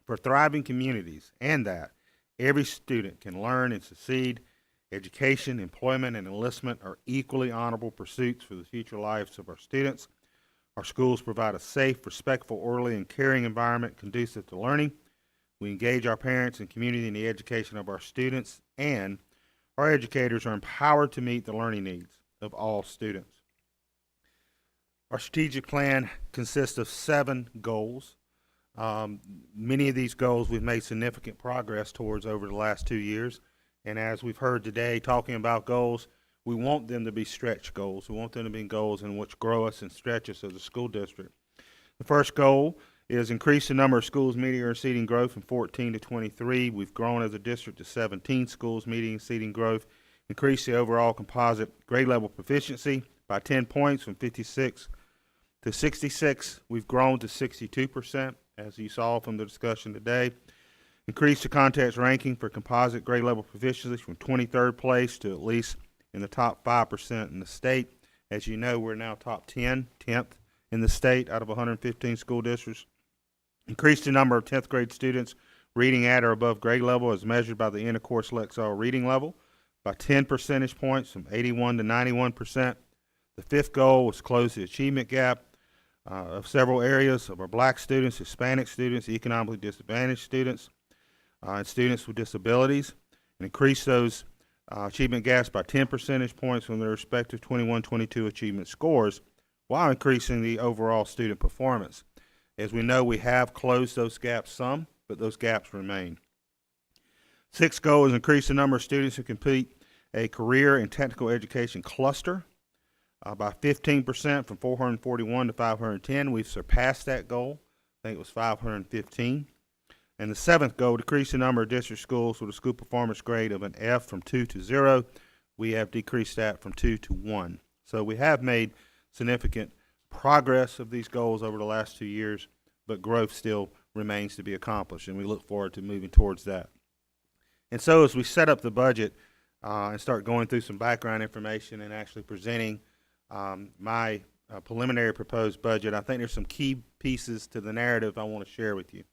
for thriving communities and that every student can learn and succeed. Education, employment, and enlistment are equally honorable pursuits for the future lives of our students. Our schools provide a safe, respectful, orderly, and caring environment conducive to learning. We engage our parents and community in the education of our students, and our educators are empowered to meet the learning needs of all students. Our strategic plan consists of 7 goals. Many of these goals we've made significant progress towards over the last 2 years. And as we've heard today, talking about goals, we want them to be stretch goals. We want them to be goals in which grow us and stretch us as a school district. The first goal is increase the number of schools meeting or exceeding growth from 14 to 23. We've grown as a district to 17 schools meeting and exceeding growth. Increase the overall composite grade level proficiency by 10 points from 56 to 66. We've grown to 62%, as you saw from the discussion today. Increase the context ranking for composite grade level proficiency from 23rd place to at least in the top 5% in the state. As you know, we're now top 10th in the state out of 115 school districts. Increase the number of 10th grade students reading at or above grade level as measured by the end-of-course Lexile reading level by 10 percentage points from 81 to 91%. The 5th goal was close the achievement gap of several areas of our black students, Hispanic students, economically disadvantaged students, and students with disabilities, and increase those achievement gaps by 10 percentage points from their respective 21-22 achievement scores while increasing the overall student performance. As we know, we have closed those gaps some, but those gaps remain. 6th goal is increase the number of students who complete a career and technical education cluster by 15% from 441 to 510. We've surpassed that goal. I think it was 515. And the 7th goal, decrease the number of district schools with a school performance grade of an F from 2 to 0. We have decreased that from 2 to 1. So we have made significant progress of these goals over the last 2 years, but growth still remains to be accomplished, and we look forward to moving towards that. And so as we set up the budget and start going through some background information and actually presenting my preliminary proposed budget, I think there's some key pieces to the narrative I want to share with you.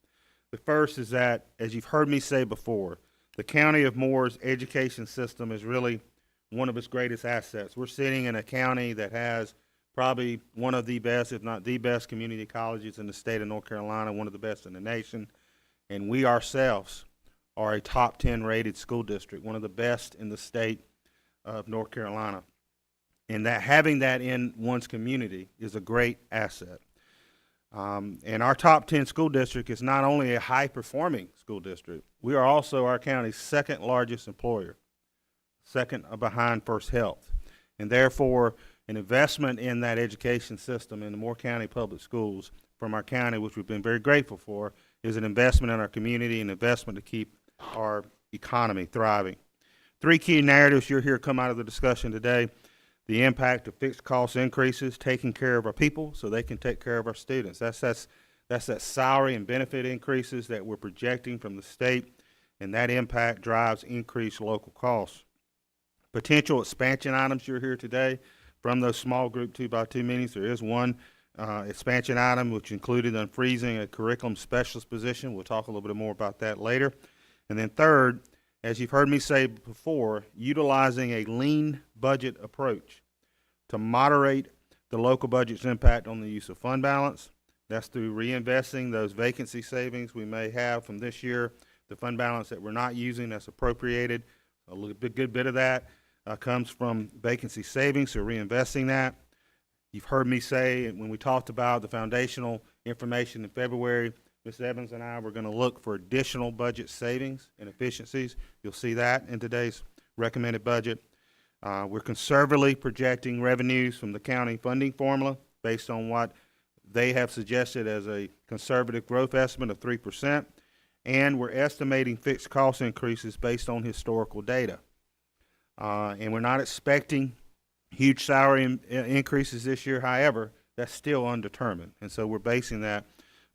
The first is that, as you've heard me say before, the County of Moore's education system is really one of its greatest assets. We're sitting in a county that has probably one of the best, if not the best, community colleges in the state of North Carolina, one of the best in the nation, and we ourselves are a top 10 rated school district, one of the best in the state of North Carolina. And that having that in one's community is a great asset. And our top 10 school district is not only a high-performing school district, we are also our county's second largest employer, second behind First Health. And therefore, an investment in that education system in the Moore County Public Schools from our county, which we've been very grateful for, is an investment in our community, an investment to keep our economy thriving. 3 key narratives you'll hear come out of the discussion today: the impact of fixed cost increases, taking care of our people so they can take care of our students. That's that salary and benefit increases that we're projecting from the state, and that impact drives increased local costs. Potential expansion items you'll hear today from those small group 2x2 meetings. There is one expansion item which included unfreezing a curriculum specialist position. We'll talk a little bit more about that later. And then third, as you've heard me say before, utilizing a lean budget approach to moderate the local budget's impact on the use of fund balance. That's through reinvesting those vacancy savings we may have from this year, the fund balance that we're not using that's appropriated. Good bit of that comes from vacancy savings, so reinvesting that. You've heard me say when we talked about the foundational information in February, Ms. Evans and I were going to look for additional budget savings and efficiencies. You'll see that in today's recommended budget. We're conservatively projecting revenues from the county funding formula based on what they have suggested as a conservative growth estimate of 3%, and we're estimating fixed cost increases based on historical data. And we're not expecting huge salary increases this year. However, that's still undetermined, and so we're basing that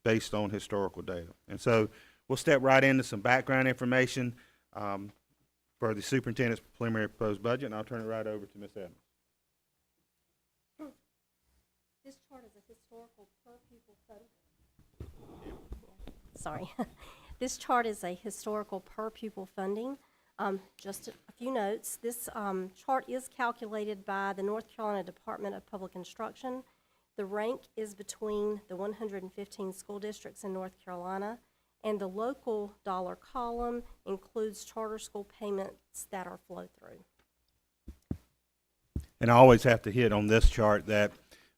based on historical data. And so we'll step right into some background information for the superintendent's preliminary proposed budget, and I'll turn it right over to Ms. Evans. This chart is a historical per pupil funding. Sorry. This chart is a historical per pupil funding. Just a few notes. This chart is calculated by the North Carolina Department of Public Instruction. The rank is between the 115 school districts in North Carolina, and the local dollar column includes charter school payments that are flow through. And I always have to hit on this chart that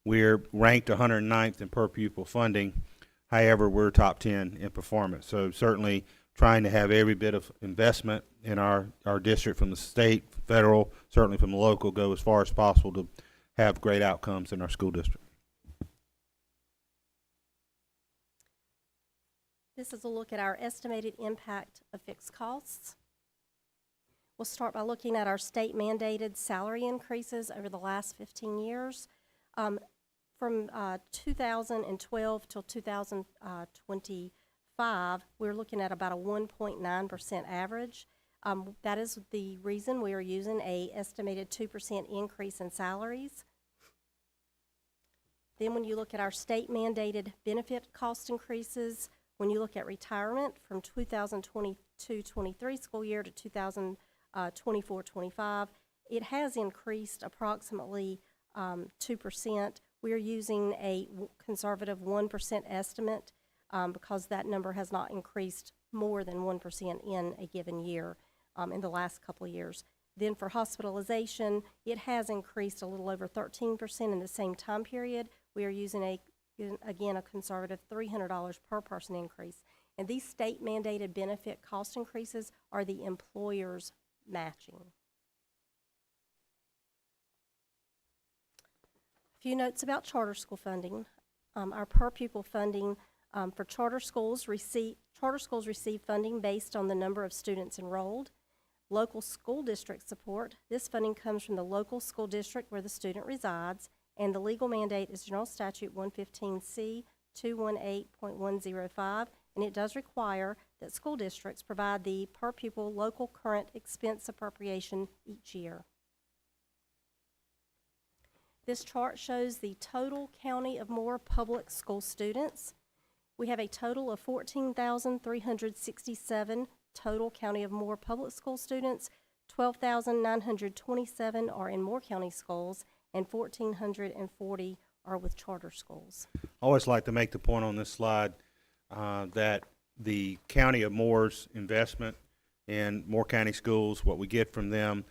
we're ranked 109th in per pupil funding. However, we're top 10 in performance. So certainly trying to have every bit of investment in our district from the state, federal, certainly from the local, go as far as possible to have great outcomes in our school district. This is a look at our estimated impact of fixed costs. We'll start by looking at our state mandated salary increases over the last 15 years. From 2012 till 2025, we're looking at about a 1.9% average. That is the reason we are using a estimated 2% increase in salaries. Then when you look at our state mandated benefit cost increases, when you look at retirement from 2022-23 school year to 2024-25, it has increased approximately 2%. We are using a conservative 1% estimate because that number has not increased more than 1% in a given year in the last couple of years. Then for hospitalization, it has increased a little over 13% in the same time period. We are using again, a conservative $300 per person increase. And these state mandated benefit cost increases are the employer's matching. A few notes about charter school funding. Our per pupil funding for charter schools receive funding based on the number of students enrolled. Local school district support. This funding comes from the local school district where the student resides, and the legal mandate is General Statute 115C 218.105, and it does require that school districts provide the per pupil local current expense appropriation each year. This chart shows the total County of Moore public school students. We have a total of 14,367 total County of Moore public school students. 12,927 are in Moore County schools, and 1,440 are with charter schools. I always like to make the point on this slide that the County of Moore's investment in Moore County schools, what we get from them,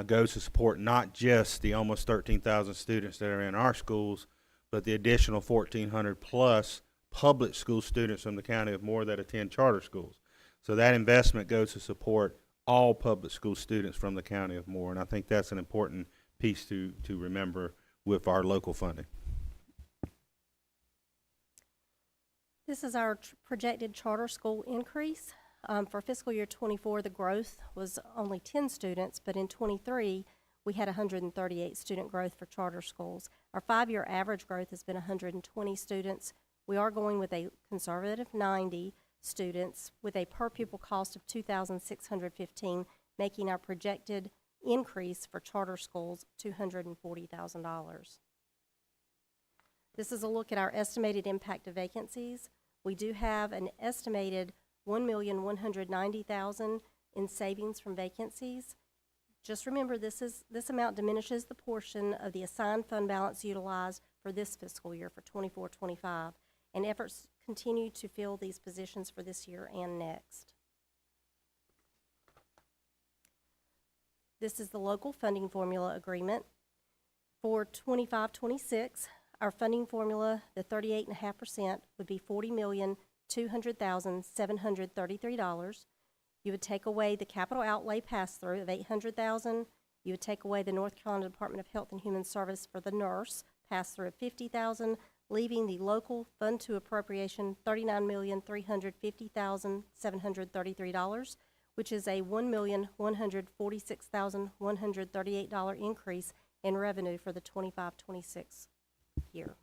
goes to support not just the almost 13,000 students that are in our schools, but the additional 1,400 plus public school students from the county of Moore that attend charter schools. So that investment goes to support all public school students from the county of Moore, and I think that's an important piece to remember with our local funding. This is our projected charter school increase. For fiscal year '24, the growth was only 10 students, but in '23, we had 138 student growth for charter schools. Our 5-year average growth has been 120 students. We are going with a conservative 90 students with a per pupil cost of $2,615, making our projected increase for charter schools $240,000. This is a look at our estimated impact of vacancies. We do have an estimated $1,190,000 in savings from vacancies. Just remember, this amount diminishes the portion of the assigned fund balance utilized for this fiscal year for 24-25, and efforts continue to fill these positions for this year and next. This is the local funding formula agreement. For 25-26, our funding formula, the 38.5%, would be $40,200,733. You would take away the capital outlay pass-through of $800,000. You would take away the North Carolina Department of Health and Human Service for the nurse pass-through of $50,000, leaving the local fund to appropriation $39,350,733, which is a $1,146,138 increase in revenue for the 25-26 year.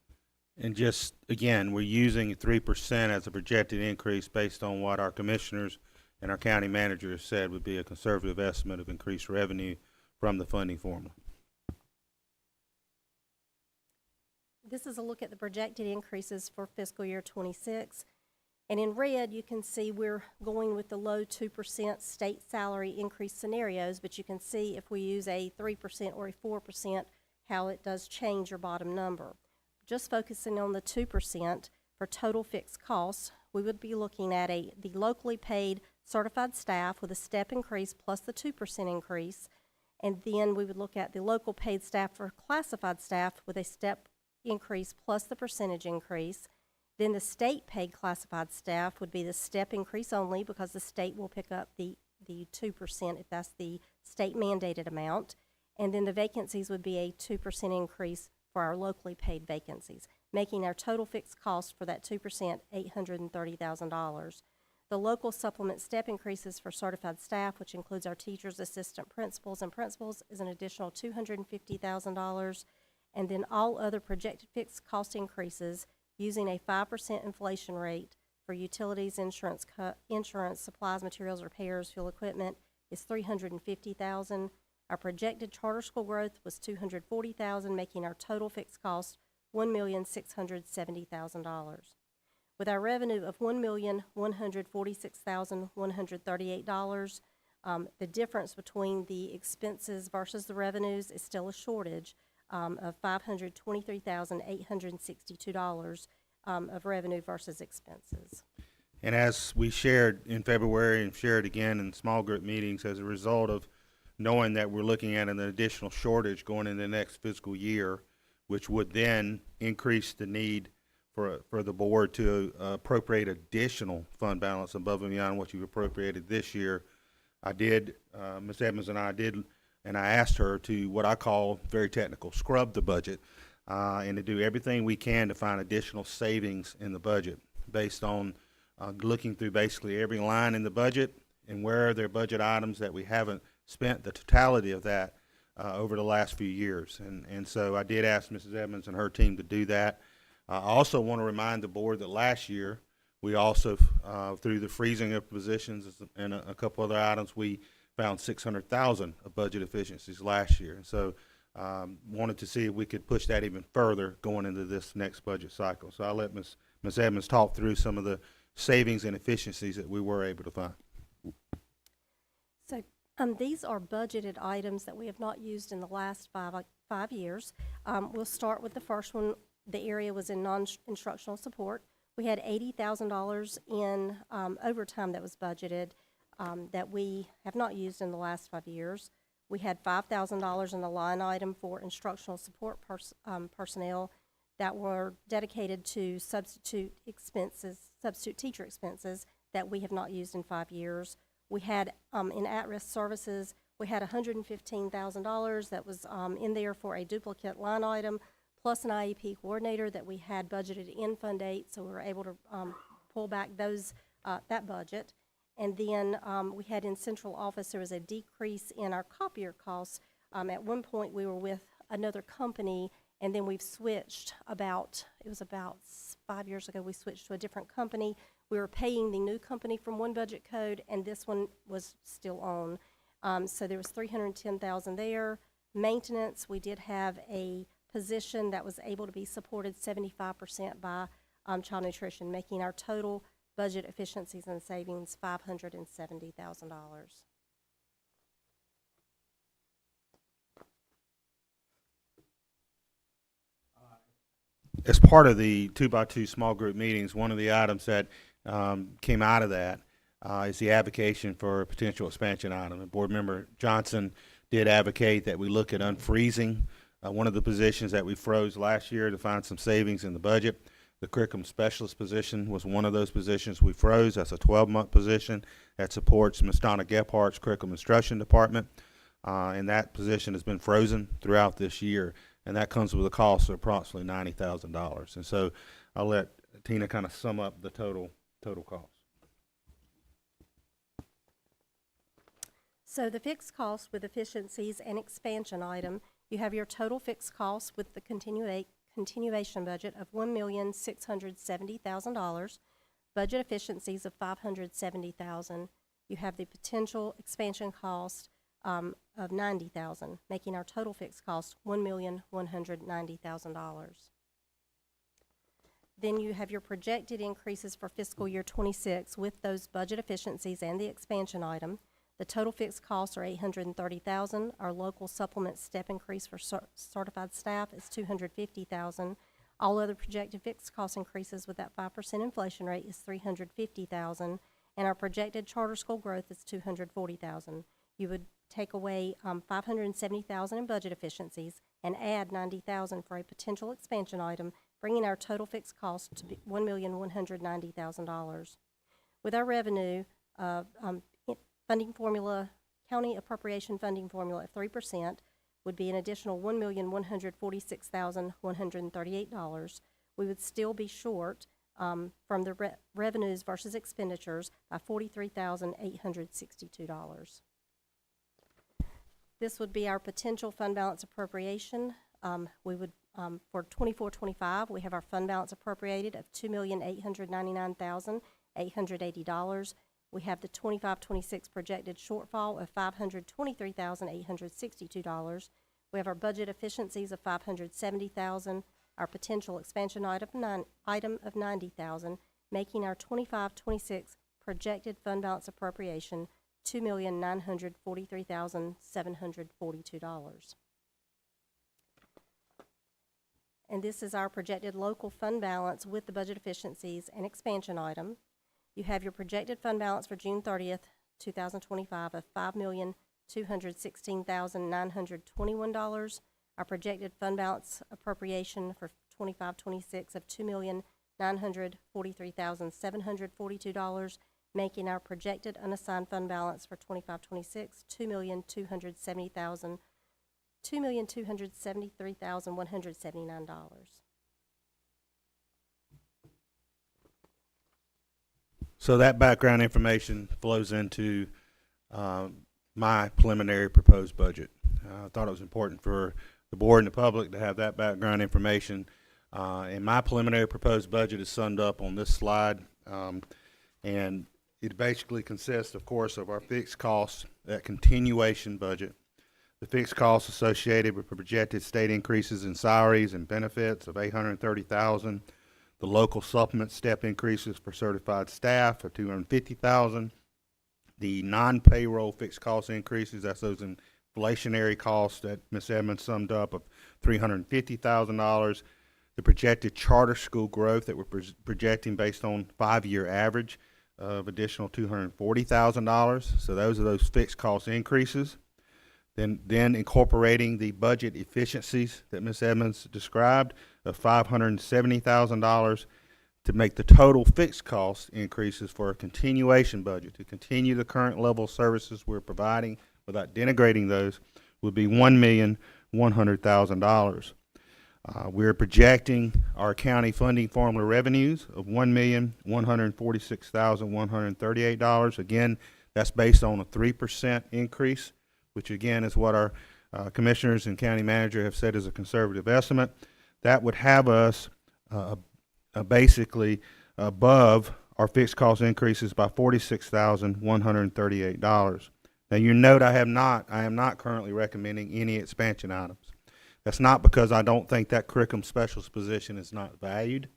And just, again, we're using 3% as a projected increase based on what our commissioners and our county manager has said would be a conservative estimate of increased revenue from the funding formula. This is a look at the projected increases for fiscal year '26. And in red, you can see we're going with the low 2% state salary increase scenarios, but you can see if we use a 3% or a 4%, how it does change your bottom number. Just focusing on the 2% for total fixed costs, we would be looking at the locally paid certified staff with a step increase plus the 2% increase, and then we would look at the local paid staff for classified staff with a step increase plus the percentage increase. Then the state paid classified staff would be the step increase only, because the state will pick up the 2% if that's the state mandated amount. And then the vacancies would be a 2% increase for our locally paid vacancies, making our total fixed cost for that 2% $830,000. The local supplement step increases for certified staff, which includes our teachers, assistant principals, and principals, is an additional $250,000. And then all other projected fixed cost increases using a 5% inflation rate for utilities, insurance, supplies, materials, repairs, fuel equipment is $350,000. Our projected charter school growth was $240,000, making our total fixed cost $1,670,000. With our revenue of $1,146,138, the difference between the expenses versus the revenues is still a shortage of $523,862 of revenue versus expenses. And as we shared in February and shared again in small group meetings, as a result of knowing that we're looking at an additional shortage going into the next fiscal year, which would then increase the need for the board to appropriate additional fund balance above and beyond what you've appropriated this year, Ms. Edmonds and I asked her to, what I call very technical, scrub the budget and to do everything we can to find additional savings in the budget based on looking through basically every line in the budget and where there are budget items that we haven't spent the totality of that over the last few years. And so I did ask Mrs. Edmonds and her team to do that. I also want to remind the board that last year we also, through the freezing of positions and a couple other items, we found $600,000 of budget efficiencies last year. And so wanted to see if we could push that even further going into this next budget cycle. So I'll let Ms. Edmonds talk through some of the savings and efficiencies that we were able to find. So these are budgeted items that we have not used in the last five years. We'll start with the first one. The area was in non-instructional support. We had $80,000 in overtime that was budgeted that we have not used in the last 5 years. We had $5,000 in the line item for instructional support personnel that were dedicated to substitute teacher expenses that we have not used in 5 years. We had, in at-risk services, we had $115,000 that was in there for a duplicate line item, plus an IEP coordinator that we had budgeted in Fund 8, so we were able to pull back that budget. And then we had in central office, there was a decrease in our copier costs. At one point, we were with another company, and then we've switched it was about 5 years ago, we switched to a different company. We were paying the new company from one budget code, and this one was still on. So there was $310,000 there. Maintenance, we did have a position that was able to be supported 75% by child nutrition, making our total budget efficiencies and savings $570,000. As part of the 2x2 small group meetings, one of the items that came out of that is the advocation for a potential expansion item. And Board Member Johnson did advocate that we look at unfreezing one of the positions that we froze last year to find some savings in the budget. The curriculum specialist position was one of those positions we froze. That's a 12-month position that supports Ms. Donna Gephardt's curriculum instruction department. And that position has been frozen throughout this year. And that comes with a cost of approximately $90,000. And so I'll let Tina kind of sum up the total cost. So the fixed cost with efficiencies and expansion item, you have your total fixed cost with the continuation budget of $1,670,000, budget efficiencies of $570,000. You have the potential expansion cost of $90,000, making our total fixed cost $1,190,000. Then you have your projected increases for fiscal year 26 with those budget efficiencies and the expansion item. The total fixed costs are $830,000. Our local supplement step increase for certified staff is $250,000. All other projected fixed cost increases with that 5% inflation rate is $350,000, and our projected charter school growth is $240,000. You would take away $570,000 in budget efficiencies and add $90,000 for a potential expansion item, bringing our total fixed cost to $1,190,000. With our revenue, funding formula, county appropriation funding formula at 3% would be an additional $1,146,138. We would still be short from the revenues versus expenditures by $43,862. This would be our potential fund balance appropriation. We would, for 24-25, we have our fund balance appropriated of $2,899,880. We have the 25-26 projected shortfall of $523,862. We have our budget efficiencies of $570,000, our potential expansion item of $90,000, making our 25-26 projected fund balance appropriation $2,943,742. And this is our projected local fund balance with the budget efficiencies and expansion item. You have your projected fund balance for June 30th, 2025 of $5,216,921. Our projected fund balance appropriation for 25-26 of $2,943,742, making our projected unassigned fund balance for 25-26 $2,273,179. So that background information flows into my preliminary proposed budget. I thought it was important for the board and the public to have that background information. And my preliminary proposed budget is summed up on this slide. And it basically consists, of course, of our fixed costs, that continuation budget, the fixed costs associated with projected state increases in salaries and benefits of $830,000, the local supplement step increases for certified staff of $250,000, the non-payroll fixed cost increases, that's those inflationary costs that Ms. Edmonds summed up, of $350,000, the projected charter school growth that we're projecting based on 5-year average of additional $240,000. So those are those fixed cost increases. Then incorporating the budget efficiencies that Ms. Edmonds described of $570,000 to make the total fixed cost increases for a continuation budget, to continue the current level of services we're providing without denigrating those, would be $1,100,000. We're projecting our county funding formula revenues of $1,146,138. Again, that's based on a 3% increase, which again is what our commissioners and county manager have said is a conservative estimate. That would have us basically above our fixed cost increases by $46,138. Now you note I am not currently recommending any expansion items. That's not because I don't think that curriculum specialist position is not valued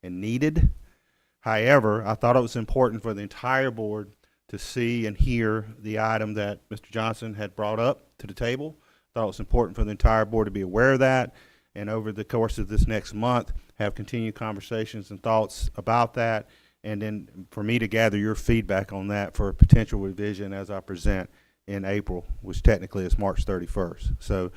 and needed. However, I thought it was important for the entire board to see and hear the item that Mr. Johnson had brought up to the table. I thought it was important for the entire board to be aware of that, and over the course of this next month, have continued conversations and thoughts about that, and then for me to gather your feedback on that for a potential revision as I present in April, which technically is March 31st. So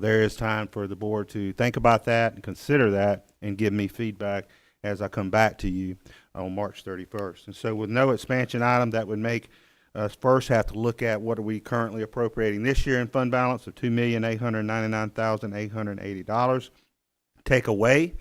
there is time for the board to think about that and consider that and give me feedback as I come back to you on March 31st. And so with no expansion item, that would make us first have to look at what are we currently appropriating this year in fund balance of $2,899,880. Take away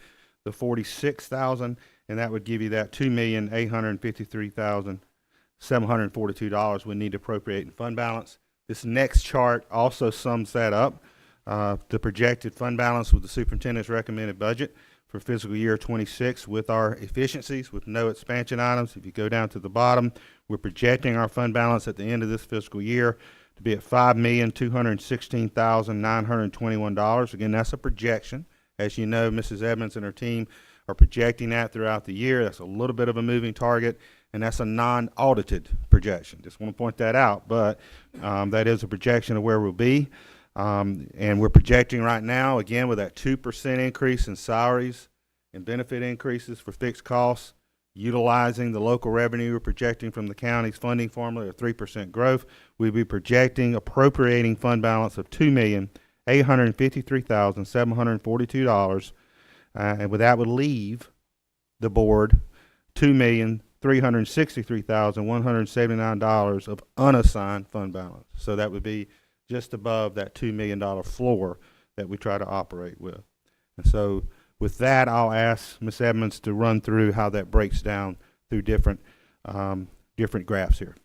the $46,000, and that would give you that $2,853,742 we need to appropriate in fund balance. This next chart also sums that up. The projected fund balance with the superintendent's recommended budget for fiscal year 26 with our efficiencies with no expansion items. If you go down to the bottom, we're projecting our fund balance at the end of this fiscal year to be at $5,216,921. Again, that's a projection. As you know, Mrs. Edmonds and her team are projecting that throughout the year. That's a little bit of a moving target, and that's a non-audited projection. Just want to point that out, but that is a projection of where we'll be. And we're projecting right now, again, with that 2% increase in salaries and benefit increases for fixed costs, utilizing the local revenue we're projecting from the county's funding formula of 3% growth, we'll be projecting appropriating fund balance of $2,853,742, and with that would leave the board $2,363,179 of unassigned fund balance. So that would be just above that $2 million floor that we try to operate with. And so with that, I'll ask Ms. Edmonds to run through how that breaks down through different graphs here.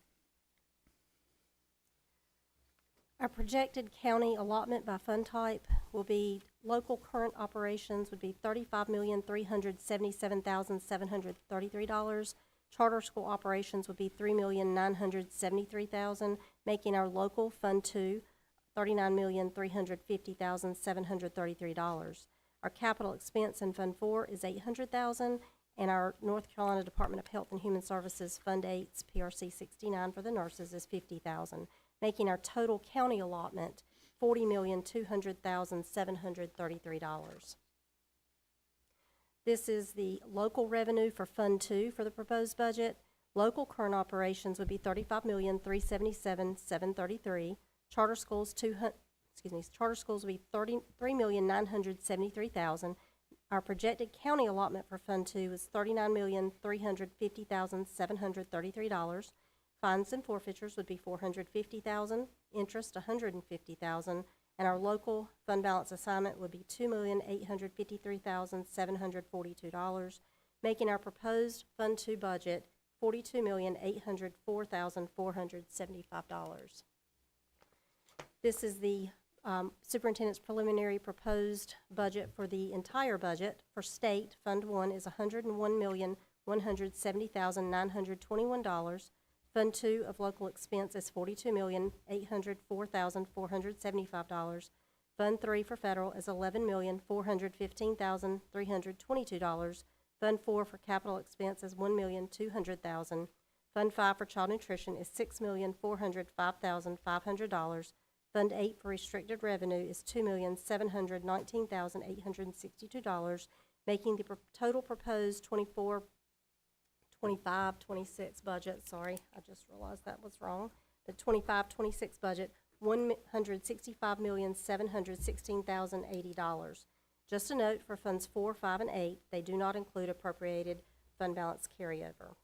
Our projected county allotment by fund type will be local current operations would be $35,377,733. Charter school operations would be $3,973,000, making our local Fund 2 $39,350,733. Our capital expense in Fund 4 is $800,000, and our North Carolina Department of Health and Human Services Fund 8's PRC 69 for the nurses is $50,000, making our total county allotment $40,200,733. This is the local revenue for Fund 2 for the proposed budget. Local current operations would be $35,377,733. Charter schools would be $33,973,000. Our projected county allotment for Fund 2 is $39,350,733. Fines and forfeitures would be $450,000. Interest $150,000. And our local fund balance assignment would be $2,853,742, making our proposed Fund 2 budget $42,804,475. This is the superintendent's preliminary proposed budget for the entire budget. For state, Fund 1 is $101,170,921. Fund 2 of local expense is $42,804,475. Fund 3 for federal is $11,415,322. Fund 4 for capital expense is $1,200,000. Fund 5 for child nutrition is $6,405,500. Fund 8 for restricted revenue is $2,719,862, making the total proposed 25-26 budget, sorry, I just realized that was wrong. The 25-26 budget, $165,716,080. Just a note for Funds 4, 5, and 8, they do not include appropriated fund balance carryover.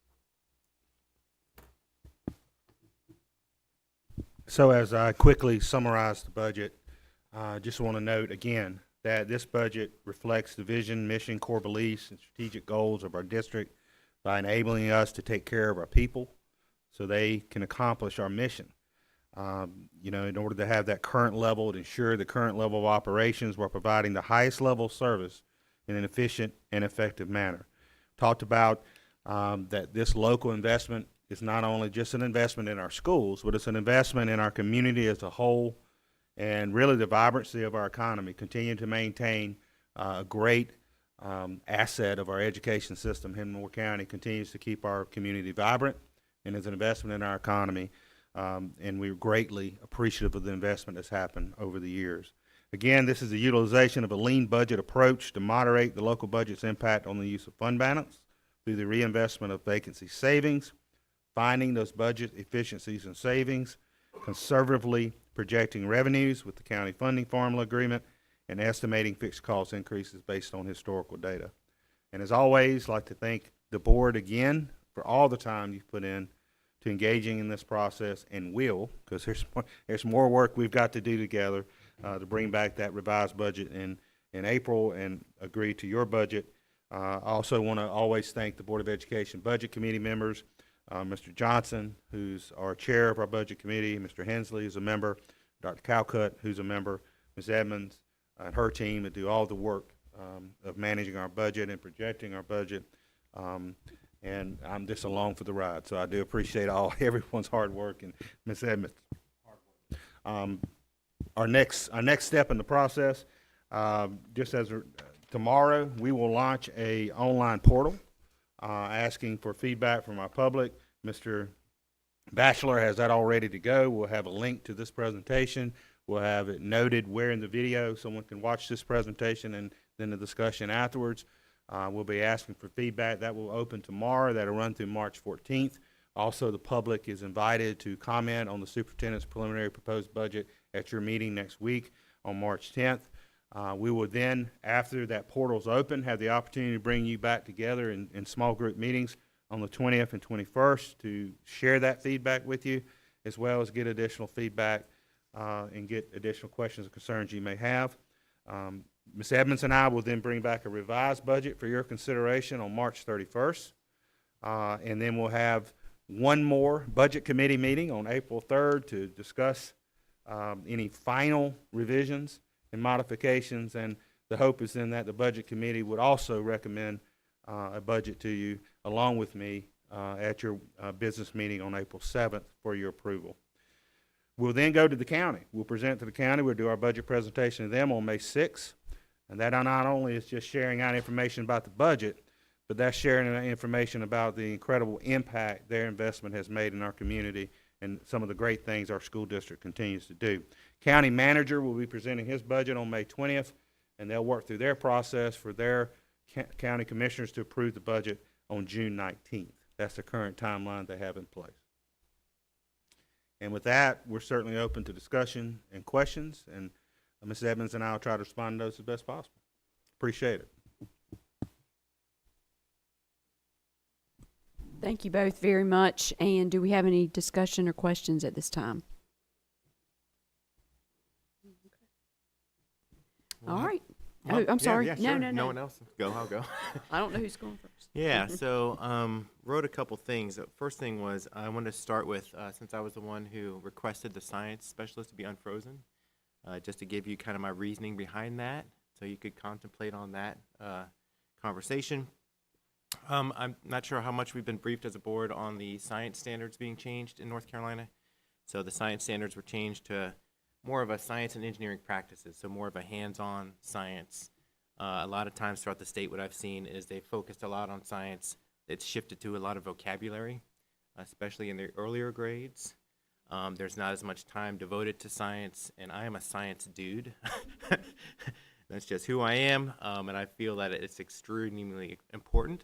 So as I quickly summarize the budget, just want to note again that this budget reflects the vision, mission, core beliefs, and strategic goals of our district by enabling us to take care of our people so they can accomplish our mission. In order to have that current level, to ensure the current level of operations, we're providing the highest level of service in an efficient and effective manner. Talked about that this local investment is not only just an investment in our schools, but it's an investment in our community as a whole and really the vibrancy of our economy. Continue to maintain a great asset of our education system. Hennepin County continues to keep our community vibrant and is an investment in our economy. And we're greatly appreciative of the investment that's happened over the years. Again, this is the utilization of a lean budget approach to moderate the local budget's impact on the use of fund balance through the reinvestment of vacancy savings, finding those budget efficiencies and savings, conservatively projecting revenues with the county funding formula agreement, and estimating fixed cost increases based on historical data. And as always, I'd like to thank the board again for all the time you've put in to engaging in this process, and will, because there's more work we've got to do together to bring back that revised budget in April and agree to your budget. I also want to always thank the Board of Education Budget Committee members, Mr. Johnson, who's our chair of our budget committee, Mr. Hensley, who's a member, Dr. Calcutt, who's a member, Ms. Edmonds, and her team that do all the work of managing our budget and projecting our budget. And I'm just along for the ride, so I do appreciate everyone's hard work and Ms. Edmonds' hard work. Our next step in the process, just as tomorrow, we will launch a online portal asking for feedback from our public. Mr. Batchelor has that all ready to go. We'll have a link to this presentation. We'll have it noted where in the video someone can watch this presentation and then the discussion afterwards. We'll be asking for feedback. That will open tomorrow. That'll run through March 14th. Also, the public is invited to comment on the superintendent's preliminary proposed budget at your meeting next week on March 10th. We will then, after that portal's open, have the opportunity to bring you back together in small group meetings on the 20th and 21st to share that feedback with you, as well as get additional feedback and get additional questions or concerns you may have. Ms. Edmonds and I will then bring back a revised budget for your consideration on March 31st. And then we'll have one more budget committee meeting on April 3rd to discuss any final revisions and modifications. And the hope is then that the budget committee would also recommend a budget to you along with me at your business meeting on April 7th for your approval. We'll then go to the county. We'll present to the county. We'll do our budget presentation to them on May 6th. And that not only is just sharing out information about the budget, but that's sharing information about the incredible impact their investment has made in our community and some of the great things our school district continues to do. County manager will be presenting his budget on May 20th, and they'll work through their process for their county commissioners to approve the budget on June 19th. That's the current timeline they have in place. And with that, we're certainly open to discussion and questions, and Ms. Edmonds and I will try to respond to those as best possible. Appreciate it. Thank you both very much. And do we have any discussion or questions at this time? All right. Oh, I'm sorry. Yeah, No, sure. no. No one else? Go, I'll go. I don't know who's going first. Yeah, so wrote a couple things. The first thing was I wanted to start with, since I was the one who requested the science specialist to be unfrozen, just to give you kind of my reasoning behind that, so you could contemplate on that conversation. I'm not sure how much we've been briefed as a board on the science standards being changed in North Carolina. So the science standards were changed to more of a science and engineering practices, so more of a hands-on science. A lot of times throughout the state, what I've seen is they focused a lot on science. It's shifted to a lot of vocabulary, especially in the earlier grades. There's not as much time devoted to science, and I am a science dude. That's just who I am, and I feel that it's extremely important.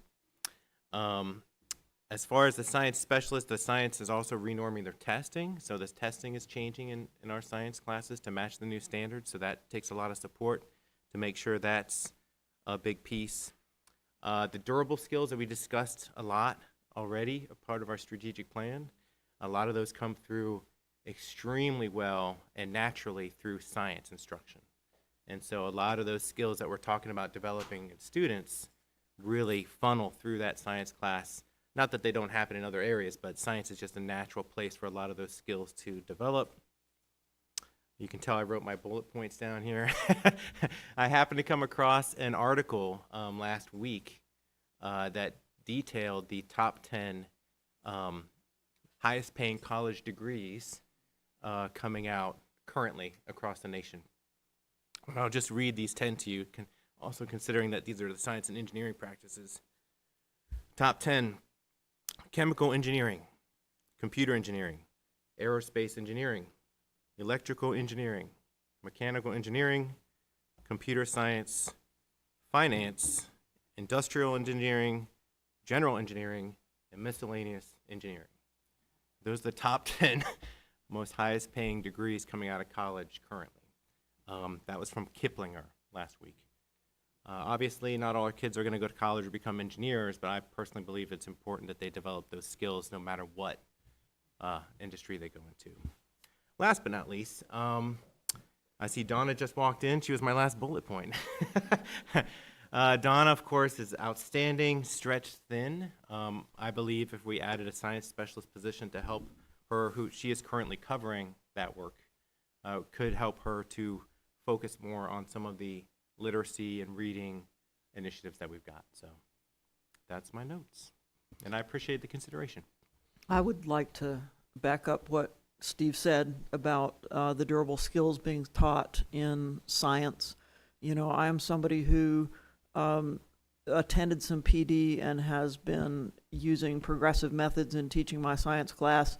as far as the science specialist, the science is also renorming their testing. So this testing is changing in our science classes to match the new standards. So that takes a lot of support to make sure that's a big piece. The durable skills that we discussed a lot already, a part of our strategic plan, a lot of those come through extremely well and naturally through science instruction. And so a lot of those skills that we're talking about developing in students really funnel through that science class. Not that they don't happen in other areas, but science is just a natural place for a lot of those skills to develop. You can tell I wrote my bullet points down here. I happened to come across an article last week that detailed the top 10 highest paying college degrees coming out currently across the nation. And I'll just read these 10 to you, also considering that these are the science and engineering practices. Top 10, chemical engineering, computer engineering, aerospace engineering, electrical engineering, mechanical engineering, computer science, finance, industrial engineering, general engineering, and miscellaneous engineering. Those are the top 10 most highest paying degrees coming out of college currently. That was from Kiplinger last week. Obviously, not all our kids are going to go to college or become engineers, but I personally believe it's important that they develop those skills no matter what industry they go into. Last but not least, I see Donna just walked in. She was my last bullet point. Donna, of course, is outstanding, stretched thin. I believe if we added a science specialist position to help her, who she is currently covering that work, could help her to focus more on some of the literacy and reading initiatives that we've got. So that's my notes, and I appreciate the consideration. I would like to back up what Steve said about the durable skills being taught in science. You know, I am somebody who attended some PD and has been using progressive methods in teaching my science class,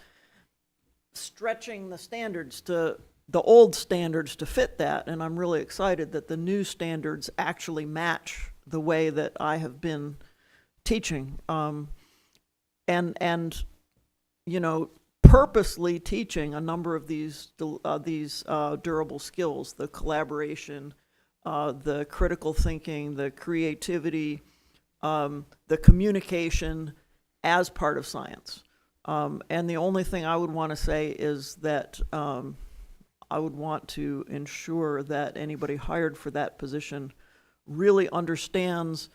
stretching the standards to the old standards to fit that, and I'm really excited that the new standards actually match the way that I have been teaching, and you know, purposely teaching a number of these durable skills: the collaboration, the critical thinking, the creativity, the communication, as part of science. And the only thing I would want to say is that I would want to ensure that anybody hired for that position really understands,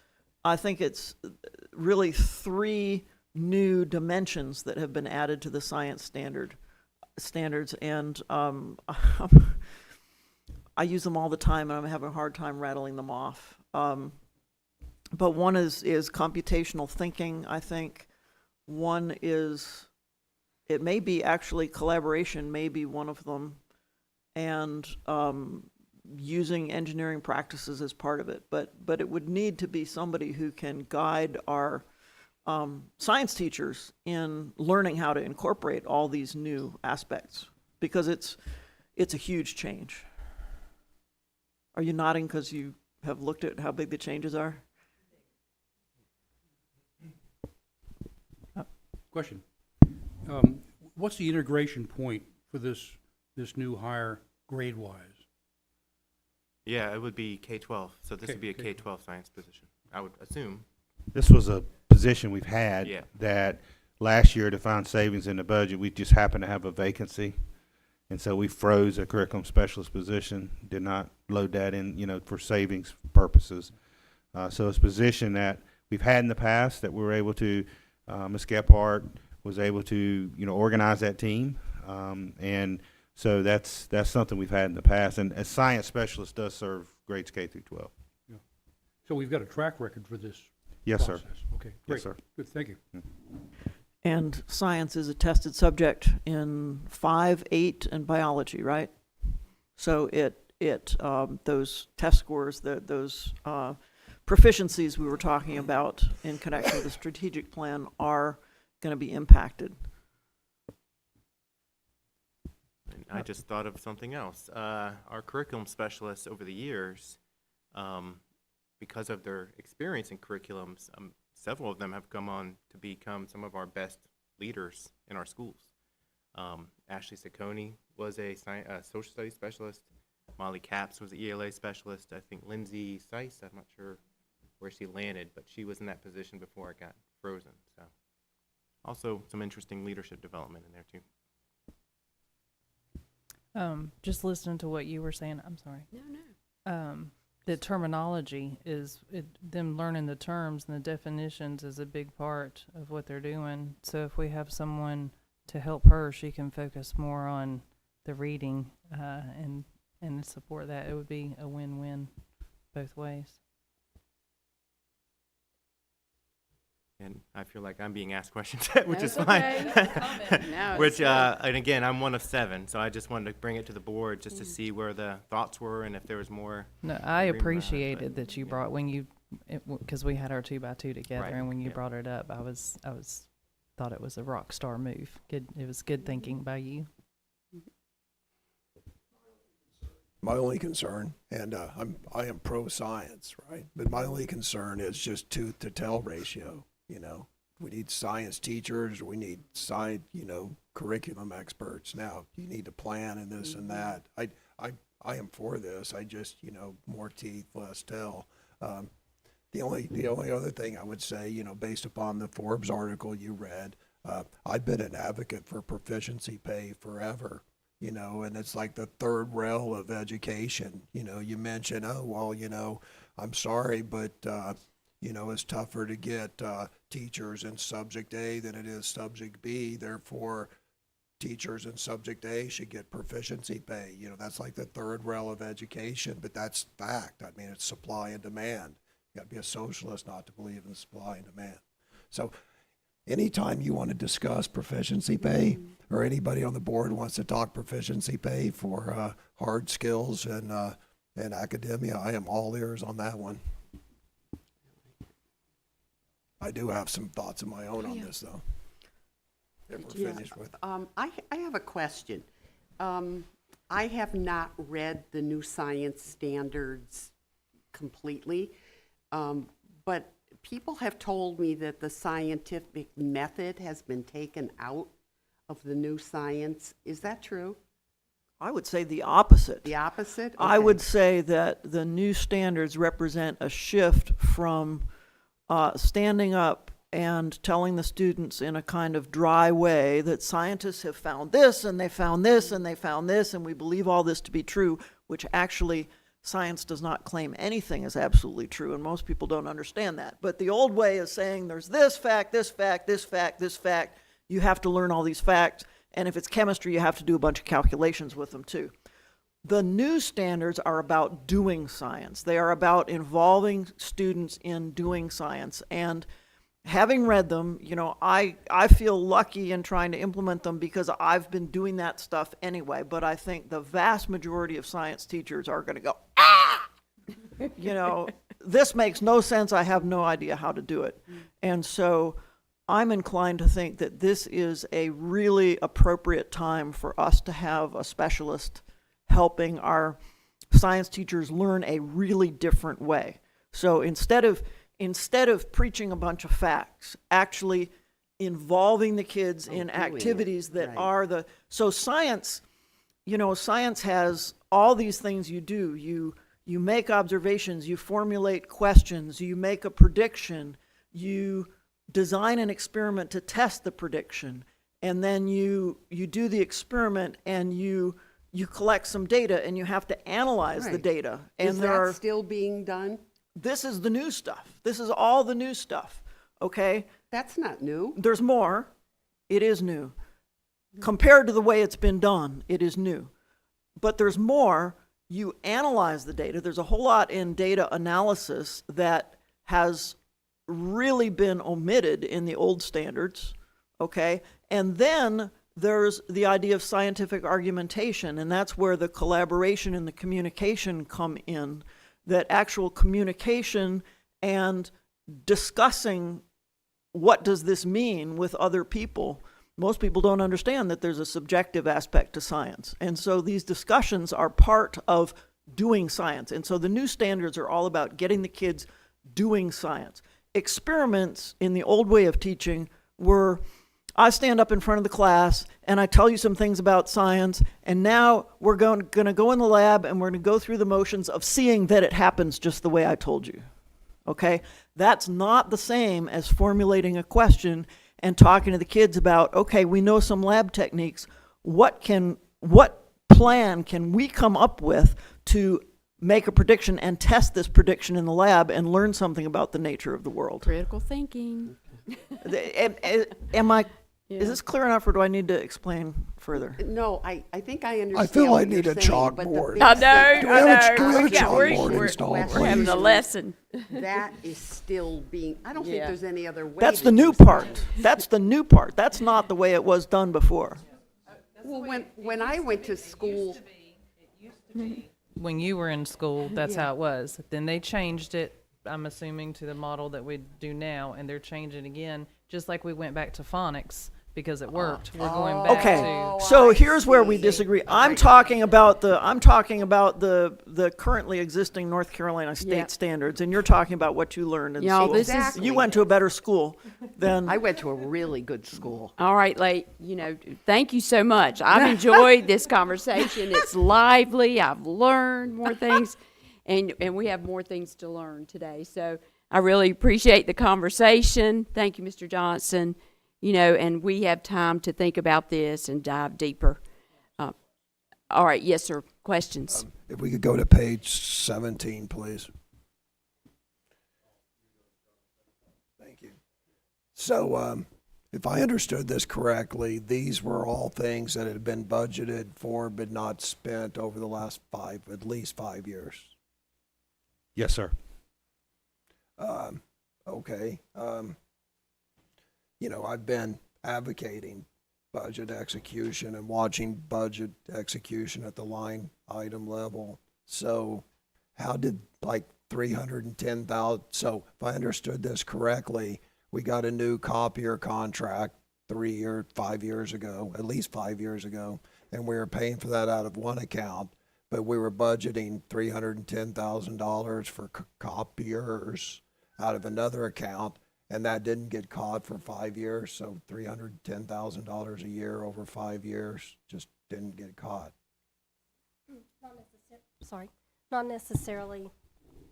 I think it's really 3 new dimensions that have been added to the science standards, and I use them all the time, and I'm having a hard time rattling them off. But one is computational thinking, I think. One is, it may be actually collaboration, may be one of them, and using engineering practices as part of it. But it would need to be somebody who can guide our science teachers in learning how to incorporate all these new aspects, because it's a huge change. Are you nodding because you have looked at how big the changes are? Question. What's the integration point for this new hire grade-wise? Yeah, it would be K-12, so this would be a K-12. K-12 science position, I would assume. This was a position we've had Yeah. that last year to find savings in the budget, we just happened to have a vacancy. And so we froze a curriculum specialist position, did not load that in, you know, for savings purposes. So it's a position that we've had in the past that we were able to, Ms. Gephardt was able to, you know, organize that team. And so that's something we've had in the past. And a science specialist does serve grades K through 12. Yeah. So we've got a track record for this Yes, sir. process. Okay, great. Yes, sir. Good, thank you. And science is a tested subject in 5, 8, and biology, right? So those test scores, those proficiencies we were talking about in connection with the strategic plan are going to be impacted. And I just thought of something else. Our curriculum specialists over the years, because of their experience in curriculums, several of them have come on to become some of our best leaders in our schools. Ashley Saccone was a social studies specialist. Molly Capps was an ELA specialist. I think Lindsay Seiss, I'm not sure where she landed, but she was in that position before it got frozen. So also some interesting leadership development in there too. Just listening to what you were saying, I'm sorry. No. The terminology is, them learning the terms and the definitions is a big part of what they're doing. So if we have someone to help her, she can focus more on the reading, and support that. It would be a win-win both ways. And I feel like I'm being asked questions, which is That's fine. okay. No, Which, it's good. and again, I'm one of 7, so I just wanted to bring it to the board just to see where the thoughts were and if there was more. No, I agreement on it, appreciated but, that you yeah. brought, because we had our 2x2 together, Right, and when you yeah. brought it up, I thought it was a rock star move. Good, it was good thinking by you. My only concern, and I am pro-science, right? But my only concern is just tooth to tail ratio. You know, we need science teachers, we need science, curriculum experts. Now, you need to plan and this and that. I am for this. I just, more teeth, less tail. The only other thing I would say, based upon the Forbes article you read, I've been an advocate for proficiency pay forever. And it's like the third rail of education. You mention, I'm sorry, but, it's tougher to get teachers in subject A than it is subject B. Therefore, teachers in subject A should get proficiency pay. That's like the third rail of education, but that's fact. I mean, it's supply and demand. You got to be a socialist not to believe in supply and demand. So anytime you want to discuss proficiency pay, or anybody on the board wants to talk proficiency pay for hard skills and academia, I am all ears on that one. I do have some thoughts of my own on this, though. If we're Yeah, finished with. I have a question. I have not read the new science standards completely, but people have told me that the scientific method has been taken out of the new science. Is that true? I would say the opposite. The opposite? I Okay. would say that the new standards represent a shift from standing up and telling the students in a kind of dry way that scientists have found this, and they found this, and they found this, and we believe all this to be true, which actually science does not claim anything is absolutely true, and most people don't understand that. But the old way is saying there's this fact, this fact, this fact, this fact. You have to learn all these facts, and if it's chemistry, you have to do a bunch of calculations with them too. The new standards are about doing science. They are about involving students in doing science. And having read them, I feel lucky in trying to implement them because I've been doing that stuff anyway. But I think the vast majority of science teachers are going to go, this makes no sense. I have no idea how to do it. And so I'm inclined to think that this is a really appropriate time for us to have a specialist helping our science teachers learn a really different way. So instead of preaching a bunch of facts, actually involving the kids in doing it, activities that right. are so science, science has all these things you do. You make observations, you formulate questions, you make a prediction, you design an experiment to test the prediction, and then you do the experiment and you collect some data and you have to analyze the Right. data. And Is that still being done? this is the new stuff. This is all the new stuff, okay? That's not new. There's more. It is new. Compared to the way it's been done, it is new. But there's more. You analyze the data. There's a whole lot in data analysis that has really been omitted in the old standards, okay? And then there's the idea of scientific argumentation, and that's where the collaboration and the communication come in, that actual communication and discussing what does this mean with other people. Most people don't understand that there's a subjective aspect to science. And so these discussions are part of doing science. And so the new standards are all about getting the kids doing science. experiments in the old way of teaching were, I stand up in front of the class and I tell you some things about science, and now we're going to go in the lab and we're going to go through the motions of seeing that it happens just the way I told you. Okay? That's not the same as formulating a question and talking to the kids about, okay, we know some lab techniques. What plan can we come up with to make a prediction and test this prediction in the lab and learn something about the nature of the world? Critical thinking. Am I, Yeah. is this clear enough, or do I need to explain further? No, I think I understand. I feel I what need you're a saying, but the chalkboard. big I thing- know, Do we have a- do we have a Yeah, we're- chalkboard we're- installed, we're please? having a lesson. That is still being, I don't think Yeah. there's any other way. That's to the do new something. part. That's the new part. That's not the way it was done before. Well, when I went to school, When you were in school, that's how it was. Then they changed it, I'm assuming, to the model that we do now, and they're changing again, just like we went back to phonics because it worked. We're going back Okay, to, so I here's where we see. disagree. I'm talking about the currently existing North Carolina state Yeah. standards, and you're talking about what you learned in Y'all, school. this is- Exactly. You went to a better school than I went to a really good school. All right, thank you so much. I've enjoyed this conversation. It's lively. I've learned more things, and we have more things to learn today. So I really appreciate the conversation. Thank you, Mr. Johnson. And we have time to think about this and dive deeper. All right, yes, sir. Questions? If we could go to page 17, please. Thank you. So, if I understood this correctly, these were all things that had been budgeted for but not spent over the last at least 5 years. Yes, sir. Okay. I've been advocating budget execution and watching budget execution at the line item level. So how did 310,000, so if I understood this correctly, we got a new copier contract 5 years ago, at least 5 years ago, and we were paying for that out of one account, but we were budgeting $310,000 for copiers out of another account, and that didn't get caught for 5 years, so $310,000 a year over 5 years just didn't get caught. Not necessarily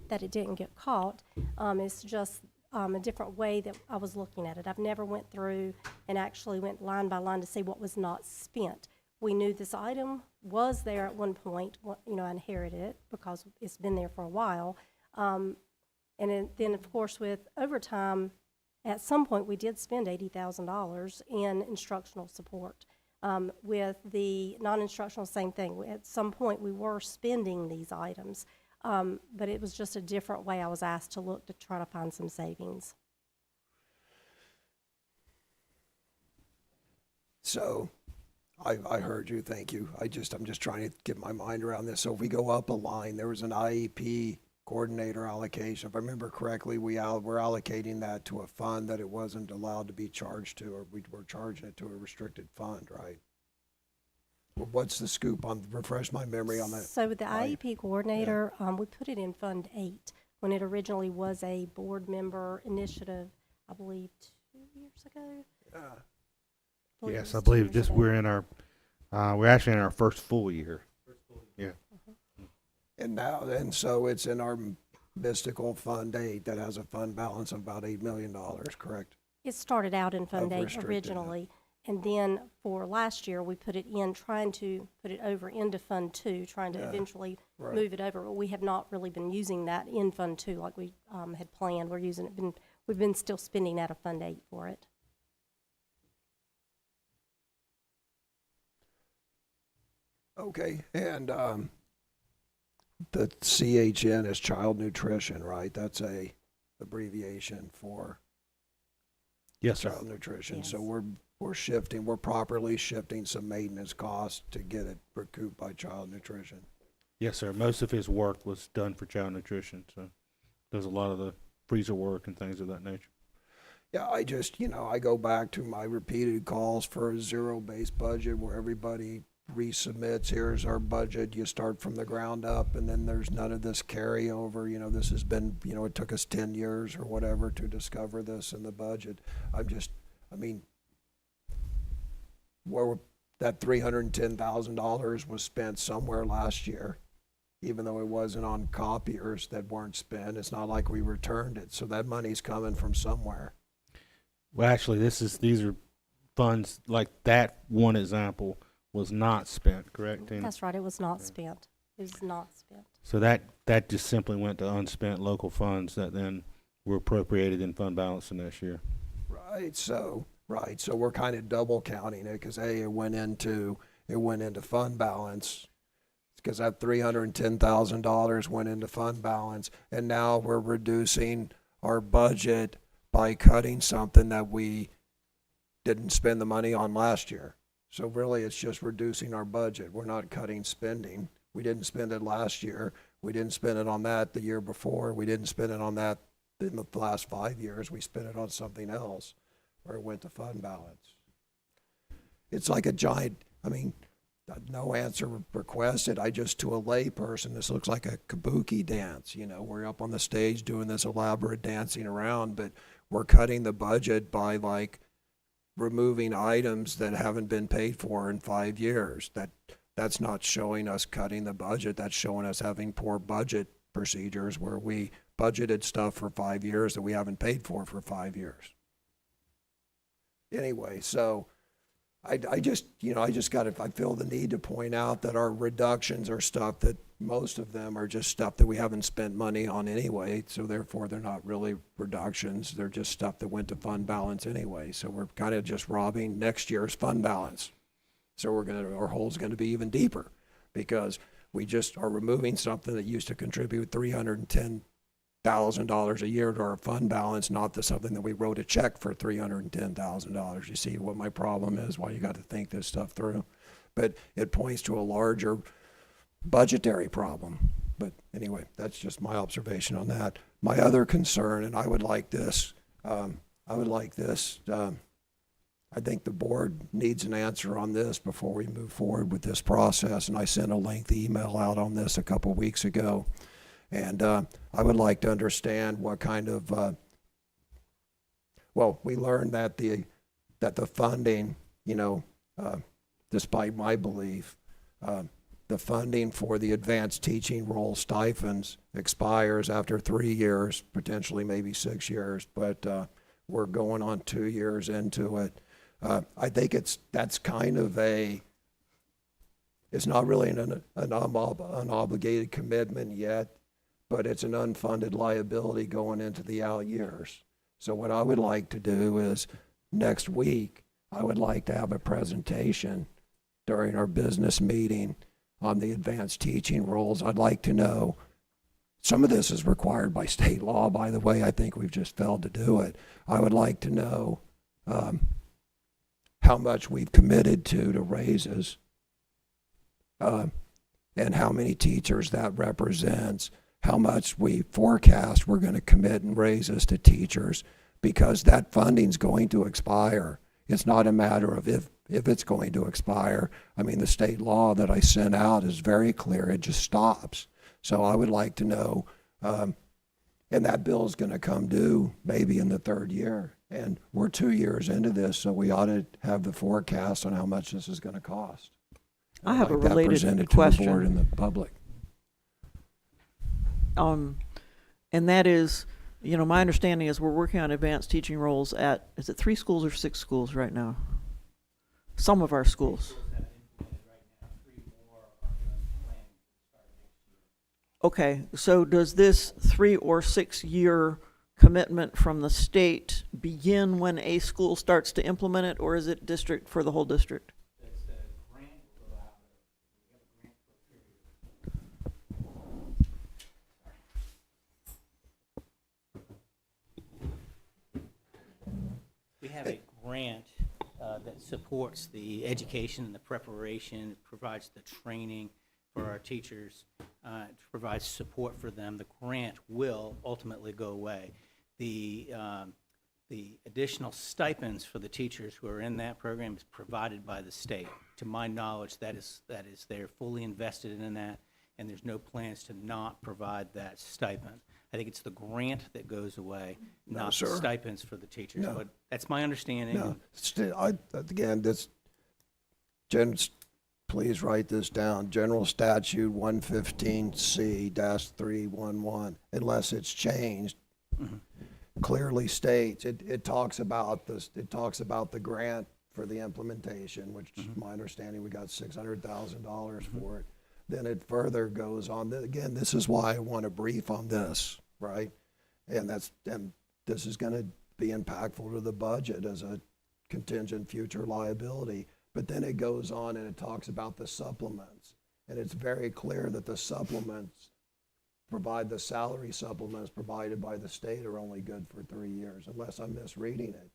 that it didn't get caught. It's just a different way that I was looking at it. I've never went through and actually went line by line to see what was not spent. We knew this item was there at one point. I inherited it because it's been there for a while. And then, of course, with overtime, at some point, we did spend $80,000 in instructional support. With the non-instructional, same thing. At some point, we were spending these items, but it was just a different way I was asked to look to try to find some savings. So I heard you, thank you. I'm just trying to get my mind around this. So if we go up a line, there was an IEP coordinator allocation. If I remember correctly, we're allocating that to a fund that it wasn't allowed to be charged to, or we were charging it to a restricted fund, right? What's the scoop on, refresh my memory on that? So with the IEP coordinator, we put it in Fund 8 when it originally was a board member initiative, I believe 2 years ago. Yes, it I was 2 believe years this, ago. we're actually in our first full year. Yeah. And so it's in our mystical Fund 8 that has a fund balance of about $8 million, correct? It started out in Fund Of 8 restricted, originally, and then for last year, we put it in, trying to put it over into Fund 2, trying to eventually right. move it over. But we have not really been using that in Fund 2 like we had planned. We've been still spending out of Fund 8 for it. Okay, and the CHN is child nutrition, right? That's a abbreviation for Yes, sir. child nutrition. So Yes. we're properly shifting some maintenance costs to get it recouped by child nutrition. Yes, sir. Most of his work was done for child nutrition, so does a lot of the freezer work and things of that nature. Yeah, I go back to my repeated calls for a zero-based budget where everybody resubmits, here's our budget, you start from the ground up, and then there's none of this carryover. You know, this has been, you know, it took us 10 years or whatever to discover this in the budget. I mean, that $310,000 was spent somewhere last year, even though it wasn't on copiers that weren't spent. It's not like we returned it, so that money's coming from somewhere. Well, actually, these are funds, like that one example was not spent, correct, Tina? That's right, it was not spent. It was not spent. So that just simply went to unspent local funds that then were appropriated in fund balance in this year. Right, so we're kind of double counting it, because it went into fund balance, because that $310,000 went into fund balance, and now we're reducing our budget by cutting something that we didn't spend the money on last year. So really, it's just reducing our budget. We're not cutting spending. We didn't spend it last year. We didn't spend it on that the year before. We didn't spend it on that in the last 5 years. We spent it on something else, where it went to fund balance. It's like a giant, I mean, no answer requested. To a lay person, this looks like a kabuki dance. You know, we're up on the stage doing this elaborate dancing around, but we're cutting the budget by like removing items that haven't been paid for in 5 years. That's not showing us cutting the budget. That's showing us having poor budget procedures where we budgeted stuff for 5 years that we haven't paid for 5 years. Anyway, so I feel the need to point out that our reductions are stuff that most of them are just stuff that we haven't spent money on anyway, so therefore they're not really reductions. They're just stuff that went to fund balance anyway. So we're kind of just robbing next year's fund balance. So our hole's gonna be even deeper, because we just are removing something that used to contribute $310,000 a year to our fund balance, not to something that we wrote a check for $310,000. You see what my problem is, why you got to think this stuff through. But it points to a larger budgetary problem. But anyway, that's just my observation on that. My other concern, and I would like this, I think the board needs an answer on this before we move forward with this process. And I sent a lengthy email out on this a couple weeks ago. And I would like to understand what kind of, we learned that the funding, despite my belief, the funding for the advanced teaching role stipends expires after 3 years, potentially maybe 6 years, but we're going on 2 years into it. I think that's kind of it's not really an obligated commitment yet, but it's an unfunded liability going into the out years. So what I would like to do is next week, I would like to have a presentation during our business meeting on the advanced teaching roles. I'd like to know, some of this is required by state law, by the way. I think we've just failed to do it. I would like to know how much we've committed to raises, and how many teachers that represents, how much we forecast we're going to commit in raises to teachers, because that funding's going to expire. It's not a matter of if it's going to expire. I mean, the state law that I sent out is very clear. It just stops. So I would like to know, and that bill's going to come due maybe in the 3rd year. And we're 2 years into this, so we ought to have the forecast on how much this is going to cost. I have a I'd like that related presented to the board question. and the public. And that is, my understanding is we're working on advanced teaching roles at, is it 3 schools or 6 schools right now? Some of our schools. Okay, so does this 3 or 6 year commitment from the state begin when a school starts to implement it, or is it district for the whole district? We have a grant that supports the education and the preparation, provides the training for our teachers, provides support for them. The grant will ultimately go away. The the additional stipends for the teachers who are in that program is provided by the state. To my knowledge, that is they're fully invested in that, and there's no plans to not provide that stipend. I think it's the grant that goes away, No, not the sir. stipends for the teachers. No. But that's my understanding. No, again, please write this down. General Statute 115C-311, unless it's changed, clearly states, it talks about this, it talks about the grant for the implementation, which is my understanding, we got $600,000 for it. Then it further goes on, again, this is why I want a brief on this, right? And this is gonna be impactful to the budget as a contingent future liability. But then it goes on and it talks about the supplements. And it's very clear that the supplements the salary supplements provided by the state are only good for 3 years, unless I'm misreading it.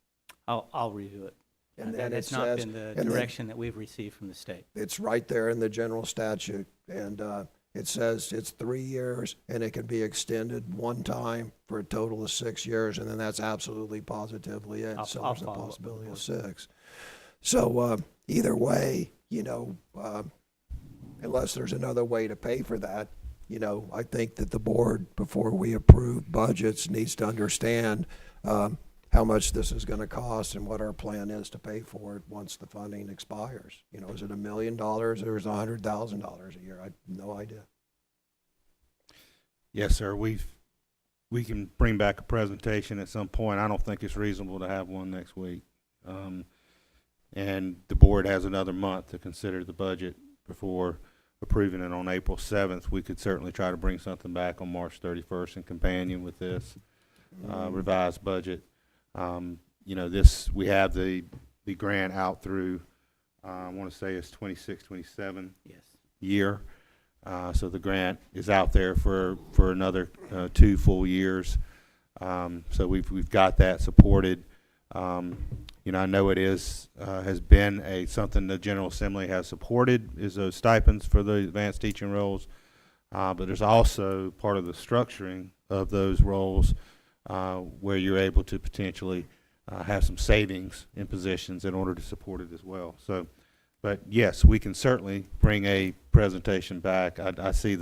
I'll review it. And That- then it That's not says- been the and then- direction that we've received from the state. It's right there in the general statute, and it says it's 3 years, and it can be extended one time for a total of 6 years, and then that's absolutely positively it. I'll So there's a follow up with possibility the of 6. So either way, unless there's another way to pay for that, I think that the board, before we approve budgets, needs to understand how much this is going to cost and what our plan is to pay for it once the funding expires. Is it $1 million or is it $100,000 a year? I have no idea. Yes, sir. We can bring back a presentation at some point. I don't think it's reasonable to have one next week. And the board has another month to consider the budget before approving it on April 7th. We could certainly try to bring something back on March 31st in companion with this revised budget. We have the grant out through, I want to say it's 26, 27 Yes. year. So the grant is out there for another 2 full years. So we've got that supported. I know it has been something the General Assembly has supported, is those stipends for the advanced teaching roles. But there's also part of the structuring of those roles where you're able to potentially have some savings in positions in order to support it as well. So, but yes, we can certainly bring a presentation back. I see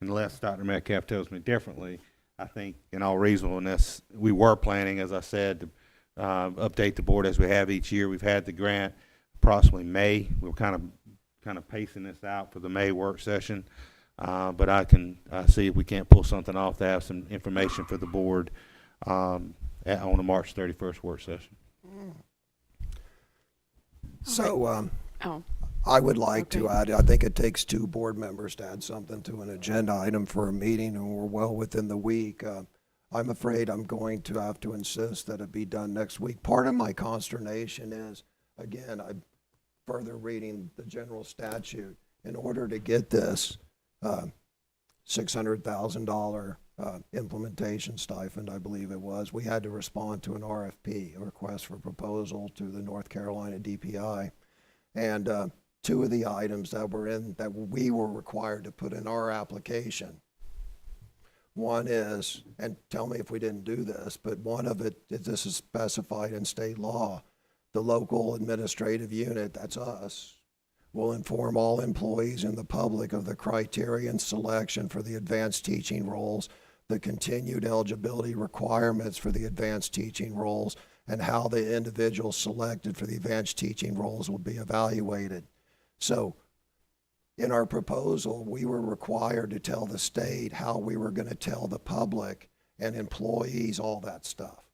unless Dr. Metcalf tells me differently, I think in all reasonableness, we were planning, as I said, to update the board as we have each year. We've had the grant approximately May. We're kind of pacing this out for the May work session. But I see if we can't pull something off to have some information for the board on the March 31st work session. So Oh, I would like to Okay. add, I think it takes 2 board members to add something to an agenda item for a meeting, and we're well within the week. I'm afraid I'm going to have to insist that it be done next week. Part of my consternation is, again, I'm further reading the general statute. In order to get this $600,000 implementation stipend, I believe it was, we had to respond to an RFP, a request for proposal, to the North Carolina DPI. And 2 of the items that we were required to put in our application, one is, and tell me if we didn't do this, but one of it, this is specified in state law, the local administrative unit, that's us, will inform all employees and the public of the criteria and selection for the advanced teaching roles, the continued eligibility requirements for the advanced teaching roles, and how the individuals selected for the advanced teaching roles will be evaluated. So in our proposal, we were required to tell the state how we were going to tell the public and employees all that stuff.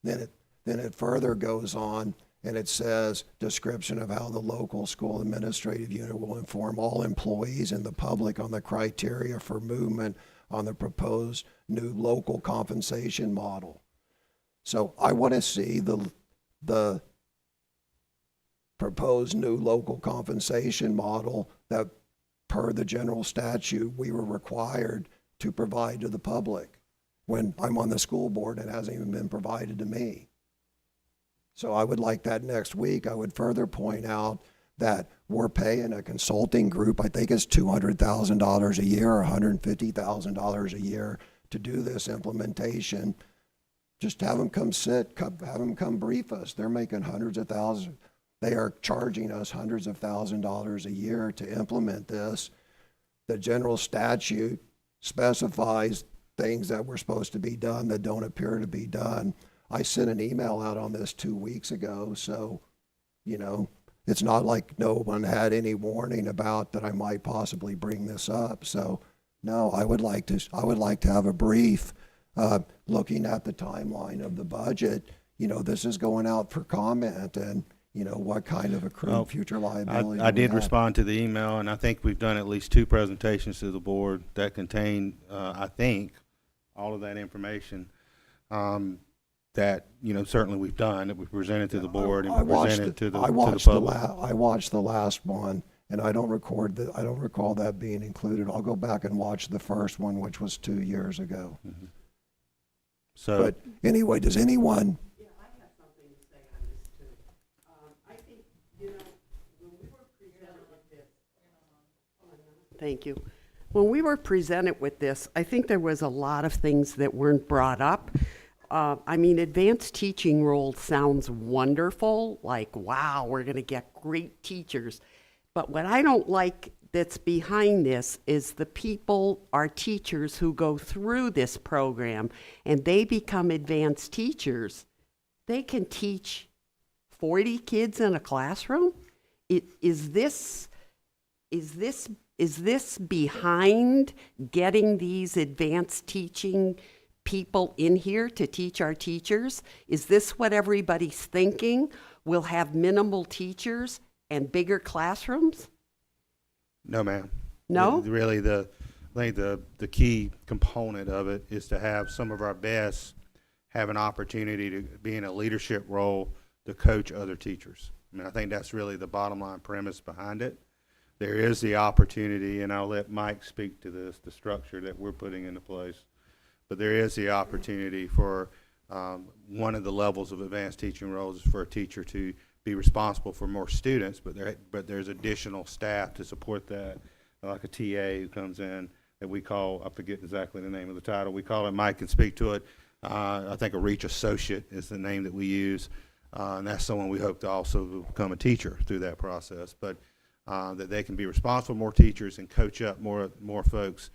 Then it further goes on, and it says, description of how the local school administrative unit will inform all employees and the public on the criteria for movement on the proposed new local compensation model. So I want to see the proposed new local compensation model that, per the general statute, we were required to provide to the public. When I'm on the school board, it hasn't even been provided to me. So I would like that next week. I would further point out that we're paying a consulting group, I think it's $200,000 a year or $150,000 a year to do this implementation. Just have them come sit, have them come brief us. They're making hundreds of thousands. They are charging us hundreds of $1,000s a year to implement this. The general statute specifies things that were supposed to be done that don't appear to be done. I sent an email out on this 2 weeks ago, so, you know, it's not like no one had any warning about that I might possibly bring this up. So, no, I would like to have a brief, looking at the timeline of the budget. You know, this is going out for comment, and, you know, what kind of accrued future liability. I do we did have? respond to the email, and I think we've done at least 2 presentations to the board that contain, I think, all of that information. That, you know, certainly we've done, that we presented to the board and presented to the public. I watched the last one, and I don't recall that being included. I'll go back and watch the first one, which was 2 years ago. So, But anyway, does anyone, Yeah, I have something to say on this too. I think, you know, when we were presented with this, thank you. When we were presented with this, I think there was a lot of things that weren't brought up. I mean, advanced teaching role sounds wonderful, like, wow, we're going to get great teachers. But what I don't like that's behind this is the people, our teachers who go through this program and they become advanced teachers. They can teach 40 kids in a classroom? Is this behind getting these advanced teaching people in here to teach our teachers? Is this what everybody's thinking? We'll have minimal teachers and bigger classrooms? no, ma'am. No? Really, I think the key component of it is to have some of our best have an opportunity to be in a leadership role to coach other teachers. I mean, I think that's really the bottom line premise behind it. There is the opportunity, and I'll let Mike speak to this, the structure that we're putting into place. But there is the opportunity for one of the levels of advanced teaching roles is for a teacher to be responsible for more students, but there's additional staff to support that, like a TA who comes in that we call, I forget exactly the name of the title, we call it, Mike can speak to it, I think a Reach Associate is the name that we use, and that's someone we hope to also become a teacher through that process, but that they can be responsible for more teachers and coach up more folks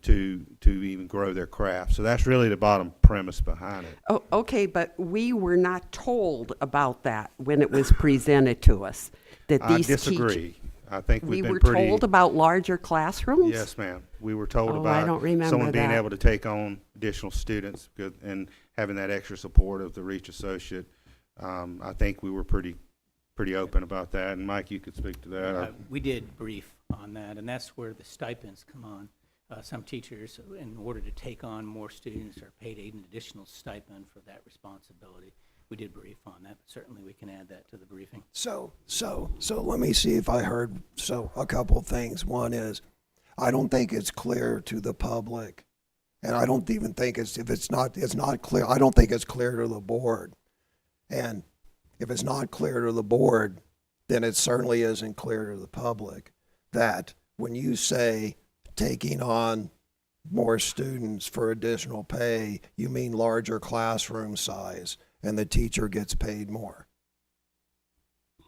to even grow their craft. So that's really the bottom premise behind it. Oh, okay, but we were not told about that when it was presented to us. That I these disagree. I think We we've been were pretty. told about larger classrooms? Yes, ma'am. We were told Oh, I about don't remember someone being that. able to take on additional students and having that extra support of the Reach Associate. I think we were pretty open about that. And Mike, you could speak to that. We did brief on that, and that's where the stipends come on. Some teachers, in order to take on more students, are paid an additional stipend for that responsibility. We did brief on that, but certainly we can add that to the briefing. so let me see if I heard, a couple of things. One is, I don't think it's clear to the public, and I don't even think it's not clear, I don't think it's clear to the board. And if it's not clear to the board, then it certainly isn't clear to the public that when you say taking on more students for additional pay, you mean larger classroom size and the teacher gets paid more.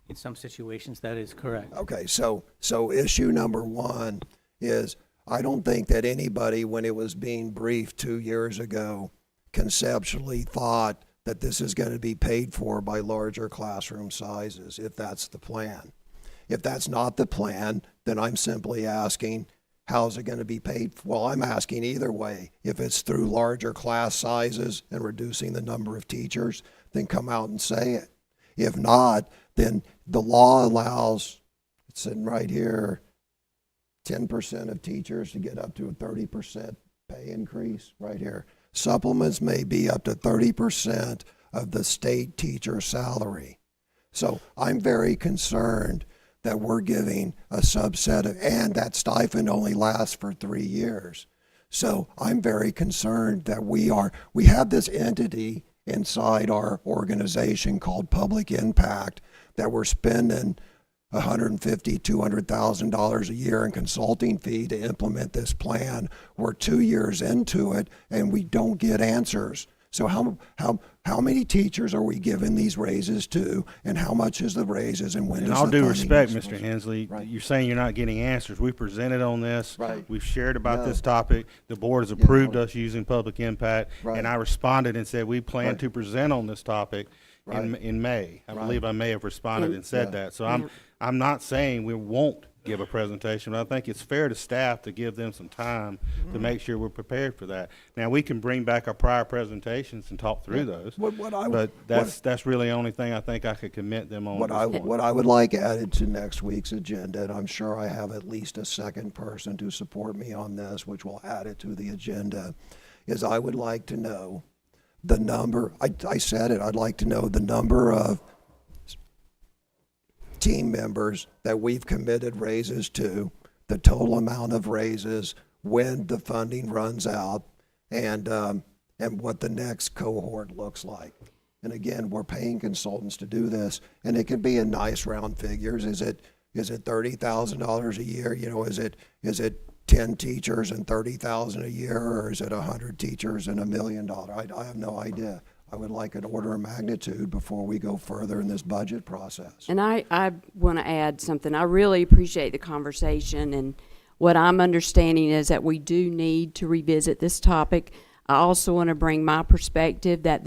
In some situations, that is correct. Okay, so issue number one is, I don't think that anybody, when it was being briefed 2 years ago, conceptually thought that this is going to be paid for by larger classroom sizes, if that's the plan. If that's not the plan, then I'm simply asking, how's it going to be paid? Well, I'm asking either way. If it's through larger class sizes and reducing the number of teachers, then come out and say it. If not, then the law allows, it's sitting right here, 10% of teachers to get up to a 30% pay increase right here. Supplements may be up to 30% of the state teacher salary. So I'm very concerned that we're giving a subset of, and that stipend only lasts for 3 years. So I'm very concerned that we have this entity inside our organization called Public Impact that we're spending $150,000, $200,000 a year in consulting fee to implement this plan. We're 2 years into it and we don't get answers. So how many teachers are we giving these raises to, and how much is the raises, and when does In the all due funding respect, get- Mr. Hensley, Right. you're saying you're not getting answers. We presented on this. Right. We've shared about No. this topic. The board has Yeah, approved no. us using public impact. Right. And I responded and said, we plan Right. to present on this topic in, Right. in May. I believe I may have responded And- and said Yeah. that. So I'm not saying we won't give a presentation, but I think it's fair to staff to give them some time to make sure we're prepared for that. Now, we can bring back our prior presentations and talk through those. What I- But what- that's really the only thing I think I could commit them on. What at I, this point. what I would like added to next week's agenda, and I'm sure I have at least a second person to support me on this, which will add it to the agenda, is I would like to know the number, I said it, I'd like to know the number of team members that we've committed raises to, the total amount of raises, when the funding runs out, and what the next cohort looks like. And again, we're paying consultants to do this, and it could be in nice round figures. Is it $30,000 a year? You know, is it 10 teachers and $30,000 a year, or is it 100 teachers and $1 million? I have no idea. I would like an order of magnitude before we go further in this budget process. And I want to add something. I really appreciate the conversation, and what I'm understanding is that we do need to revisit this topic. I also want to bring my perspective that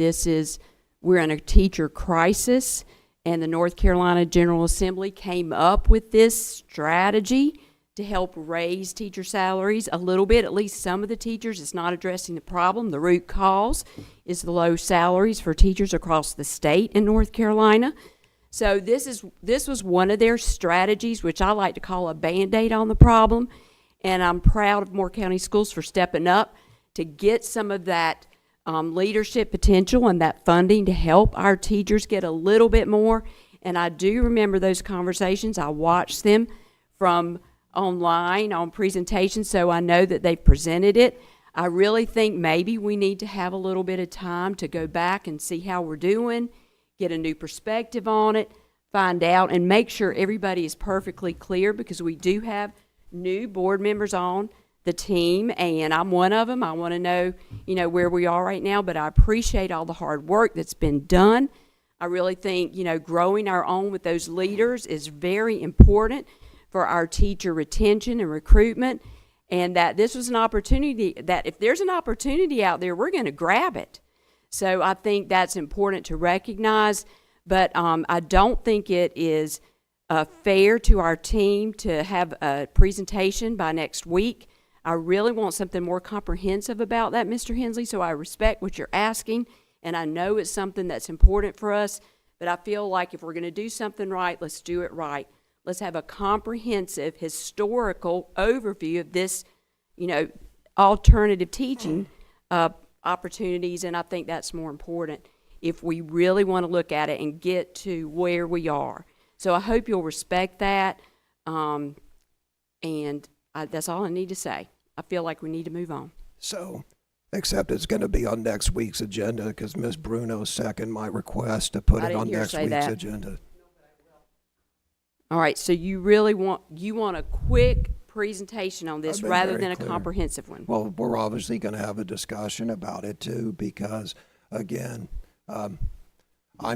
we're in a teacher crisis, and the North Carolina General Assembly came up with this strategy to help raise teacher salaries a little bit, at least some of the teachers. It's not addressing the problem. The root cause is the low salaries for teachers across the state in North Carolina. So this was one of their strategies, which I like to call a Band-Aid on the problem. And I'm proud of Moore County Schools for stepping up to get some of that leadership potential and that funding to help our teachers get a little bit more. And I do remember those conversations. I watched them from online on presentations, so I know that they've presented it. I really think maybe we need to have a little bit of time to go back and see how we're doing, get a new perspective on it, find out, and make sure everybody is perfectly clear, because we do have new board members on the team, and I'm one of them. I want to know, where we are right now, but I appreciate all the hard work that's been done. I really think, growing our own with those leaders is very important for our teacher retention and recruitment, and that this was an opportunity that if there's an opportunity out there, we're going to grab it. So I think that's important to recognize, but I don't think it is fair to our team to have a presentation by next week. I really want something more comprehensive about that, Mr. Hensley, so I respect what you're asking, and I know it's something that's important for us, but I feel like if we're going to do something right, let's do it right. Let's have a comprehensive historical overview of this, alternative teaching opportunities, and I think that's more important if we really want to look at it and get to where we are. So I hope you'll respect that, that's all I need to say. I feel like we need to move on. So, except it's going to be on next week's agenda, because Ms. Bruno seconded my request to put I it didn't on hear her next say week's that. agenda. All right, so you really want a quick presentation on this I've been rather very than a clear. comprehensive one? Well, we're obviously going to have a discussion about it too, because again, I'm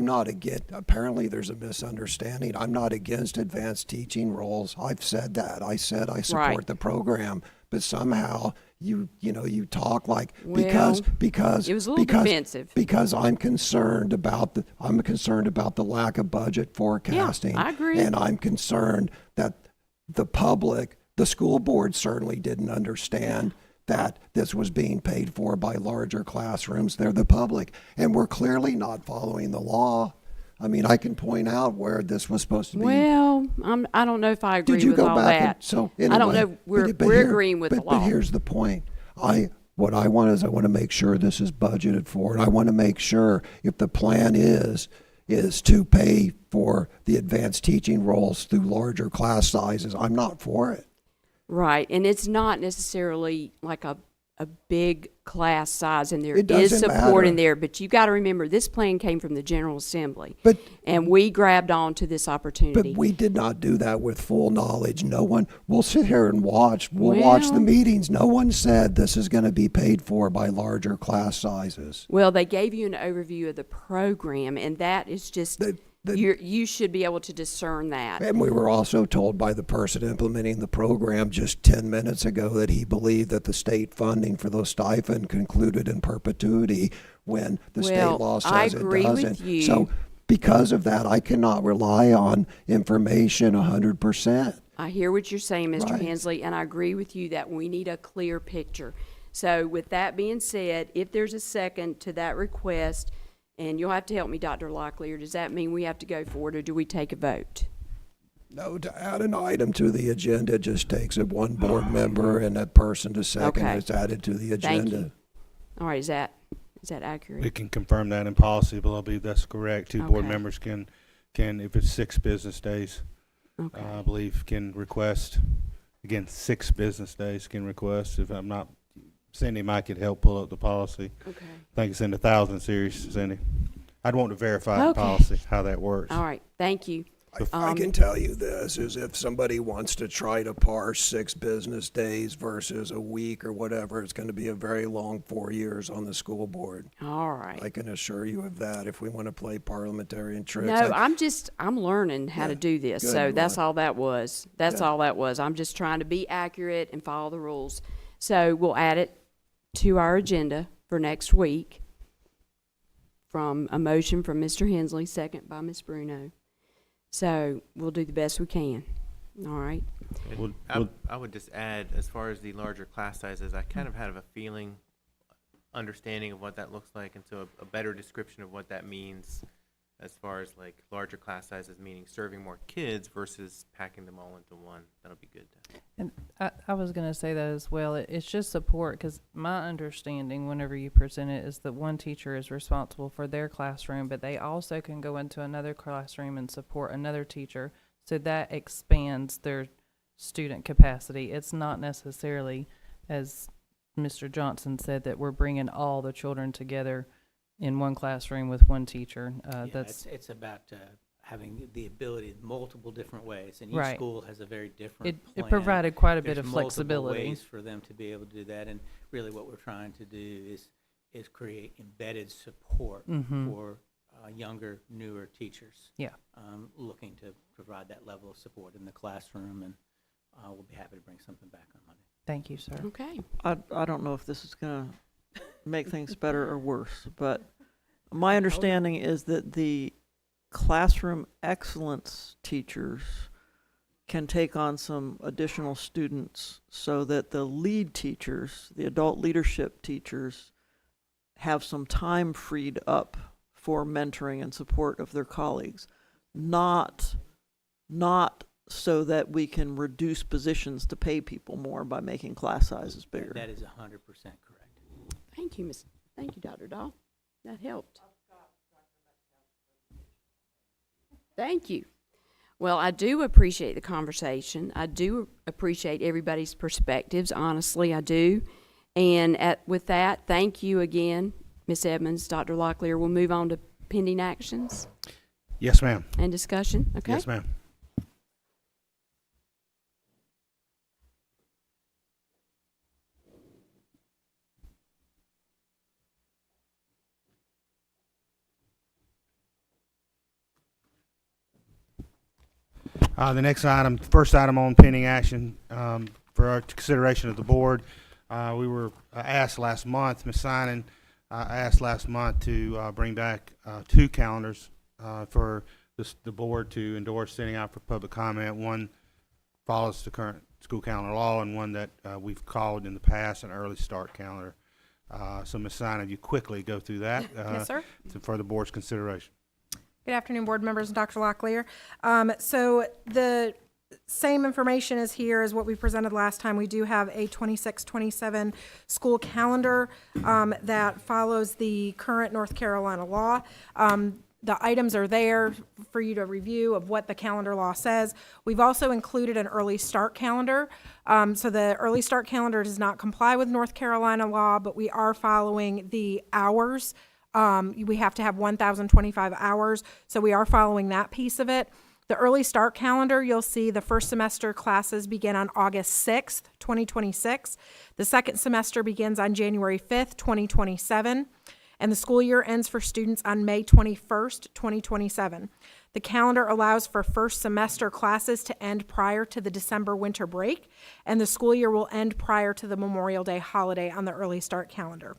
not against, apparently there's a misunderstanding. I'm not against advanced teaching roles. I've said that. I said I support Right. the program, but somehow you talk like, Well, because it was a little defensive. because I'm concerned about the lack of budget forecasting. I agree. And I'm concerned that the public, the school board certainly didn't understand that this was being paid for by larger classrooms. They're the public, and we're clearly not following the law. I mean, I can point out where this was supposed to be. Well, I don't know if I agree Did you with go all back that. and so I don't anyway, know. We're but here- agreeing with the law. But here's the point. What I want is I want to make sure this is budgeted for, and I want to make sure if the plan is to pay for the advanced teaching roles through larger class sizes, I'm not for it. Right, and it's not necessarily like a a big class size, and there It is doesn't support in matter. there, but you got to remember, this plan came from the General Assembly, But and we grabbed onto this opportunity. But we did not do that with full knowledge. No one, we'll sit here and watch. We'll watch the Well- meetings. No one said this is going to be paid for by larger class sizes. Well, they gave you an overview of the program, and that is just, you should be able to discern that. And we were also told by the person implementing the program just 10 minutes ago that he believed that the state funding for those stipend concluded in perpetuity when the state Well, law I says it agree with doesn't. you. So because of that, I cannot rely on information 100%. I hear what you're saying, Mr. Right. Hensley, and I agree with you that we need a clear picture. So with that being said, if there's a second to that request, and you'll have to help me, Dr. Locklear, does that mean we have to go forward, or do we take a vote? No, to add an item to the agenda just takes a one board member and that person to second Okay. it's added to the Thank agenda. you. All right, is that accurate? We can confirm that in policy, but I believe that's correct. Two board Okay. members can, if it's 6 business days, Okay. I believe can request. Again, 6 business days can request. If I'm not, Cindy might could help pull up the policy. Okay. I think it's in the 1,000 series, Cindy. I'd want to verify the Okay. policy, how that works. All right, thank you. I can tell you this, is if somebody wants to try to parse 6 business days versus a week or whatever, it's going to be a very long 4 years on the school board. All right. I can assure you of that if we want to play parliamentarian tricks. No, I'm learning how to do this, good. so that's all that was. That's Yeah. all that was. I'm just trying to be accurate and follow the rules. So we'll add it to our agenda for next week from a motion from Mr. Hensley, second by Ms. Bruno. So we'll do the best we can. All right. Would- I would just add, as far as the larger class sizes, I kind of have a feeling, understanding of what that looks like, and so a better description of what that means as far as like larger class sizes, meaning serving more kids versus packing them all into one. That'll be good. And I was going to say that as well. It's just support, because my understanding whenever you present it is that one teacher is responsible for their classroom, but they also can go into another classroom and support another teacher. So that expands their student capacity. It's not necessarily, as Mr. Johnson said, that we're bringing all the children together in one classroom with one teacher. Yeah, That's it's about having the ability in multiple different ways, and each Right. school has a very different plan. it provided quite a bit There's of multiple flexibility. ways for them to be able to do that, and really what we're trying to do is create embedded support Mhm. for younger, newer teachers. Yeah. Looking to provide that level of support in the classroom, and we'll be happy to bring something back on Monday. Thank you, sir. Okay. I don't know if this is going to make things better or worse, but my understanding is that the classroom excellence teachers can take on some additional students so that the lead teachers, the adult leadership teachers, have some time freed up for mentoring and support of their colleagues. Not so that we can reduce positions to pay people more by making class sizes bigger. That is 100% correct. Thank you, Thank you, Dr. Dahl. That helped. Thank you. Well, I do appreciate the conversation. I do appreciate everybody's perspectives. Honestly, I do. And with that, thank you again, Ms. Edmonds, Dr. Locklear. We'll move on to pending actions Yes, ma'am. and discussion. Okay. Yes, ma'am. The next item, first item on pending action, for our consideration of the board, we were asked last month, Ms. Sinan asked last month to bring back 2 calendars for the board to endorse, sending out for public comment. One follows the current school calendar law, and one that we've called in the past an early start calendar. So Ms. Sinan, you quickly go through that Yes, sir. for the board's consideration. Good afternoon, board members and Dr. Locklear. So the same information is here as what we presented last time. We do have a 26-27 school calendar that follows the current North Carolina law. the items are there for you to review of what the calendar law says. We've also included an early start calendar. So the early start calendar does not comply with North Carolina law, but we are following the hours. We have to have 1,025 hours, so we are following that piece of it. The early start calendar, you'll see the first semester classes begin on August 6th, 2026. The second semester begins on January 5th, 2027. And the school year ends for students on May 21st, 2027. The calendar allows for first semester classes to end prior to the December winter break, and the school year will end prior to the Memorial Day holiday on the early start calendar.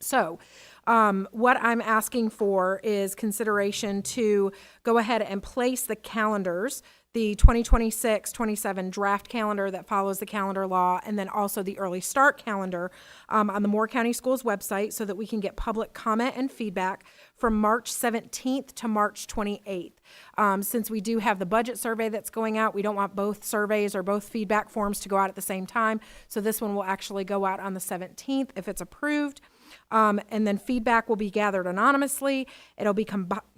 So, what I'm asking for is consideration to go ahead and place the calendars, the 2026-27 draft calendar that follows the calendar law, and then also the early start calendar on the Moore County Schools website so that we can get public comment and feedback from March 17th to March 28th. Since we do have the budget survey that's going out, we don't want both surveys or both feedback forms to go out at the same time. So this one will actually go out on the 17th if it's approved. And then feedback will be gathered anonymously. It'll be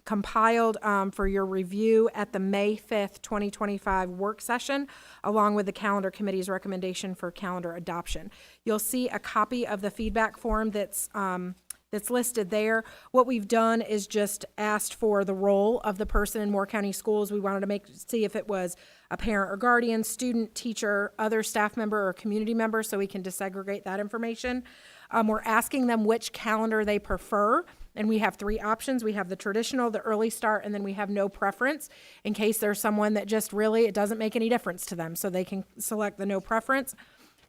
compiled for your review at the May 5th, 2025 work session, along with the calendar committee's recommendation for calendar adoption. You'll see a copy of the feedback form that's listed there. What we've done is just asked for the role of the person in Moore County Schools. We wanted to see if it was a parent or guardian, student, teacher, other staff member, or community member, so we can disaggregate that information. We're asking them which calendar they prefer, and we have 3 options. We have the traditional, the early start, and then we have no preference in case there's someone that just really, it doesn't make any difference to them, so they can select the no preference.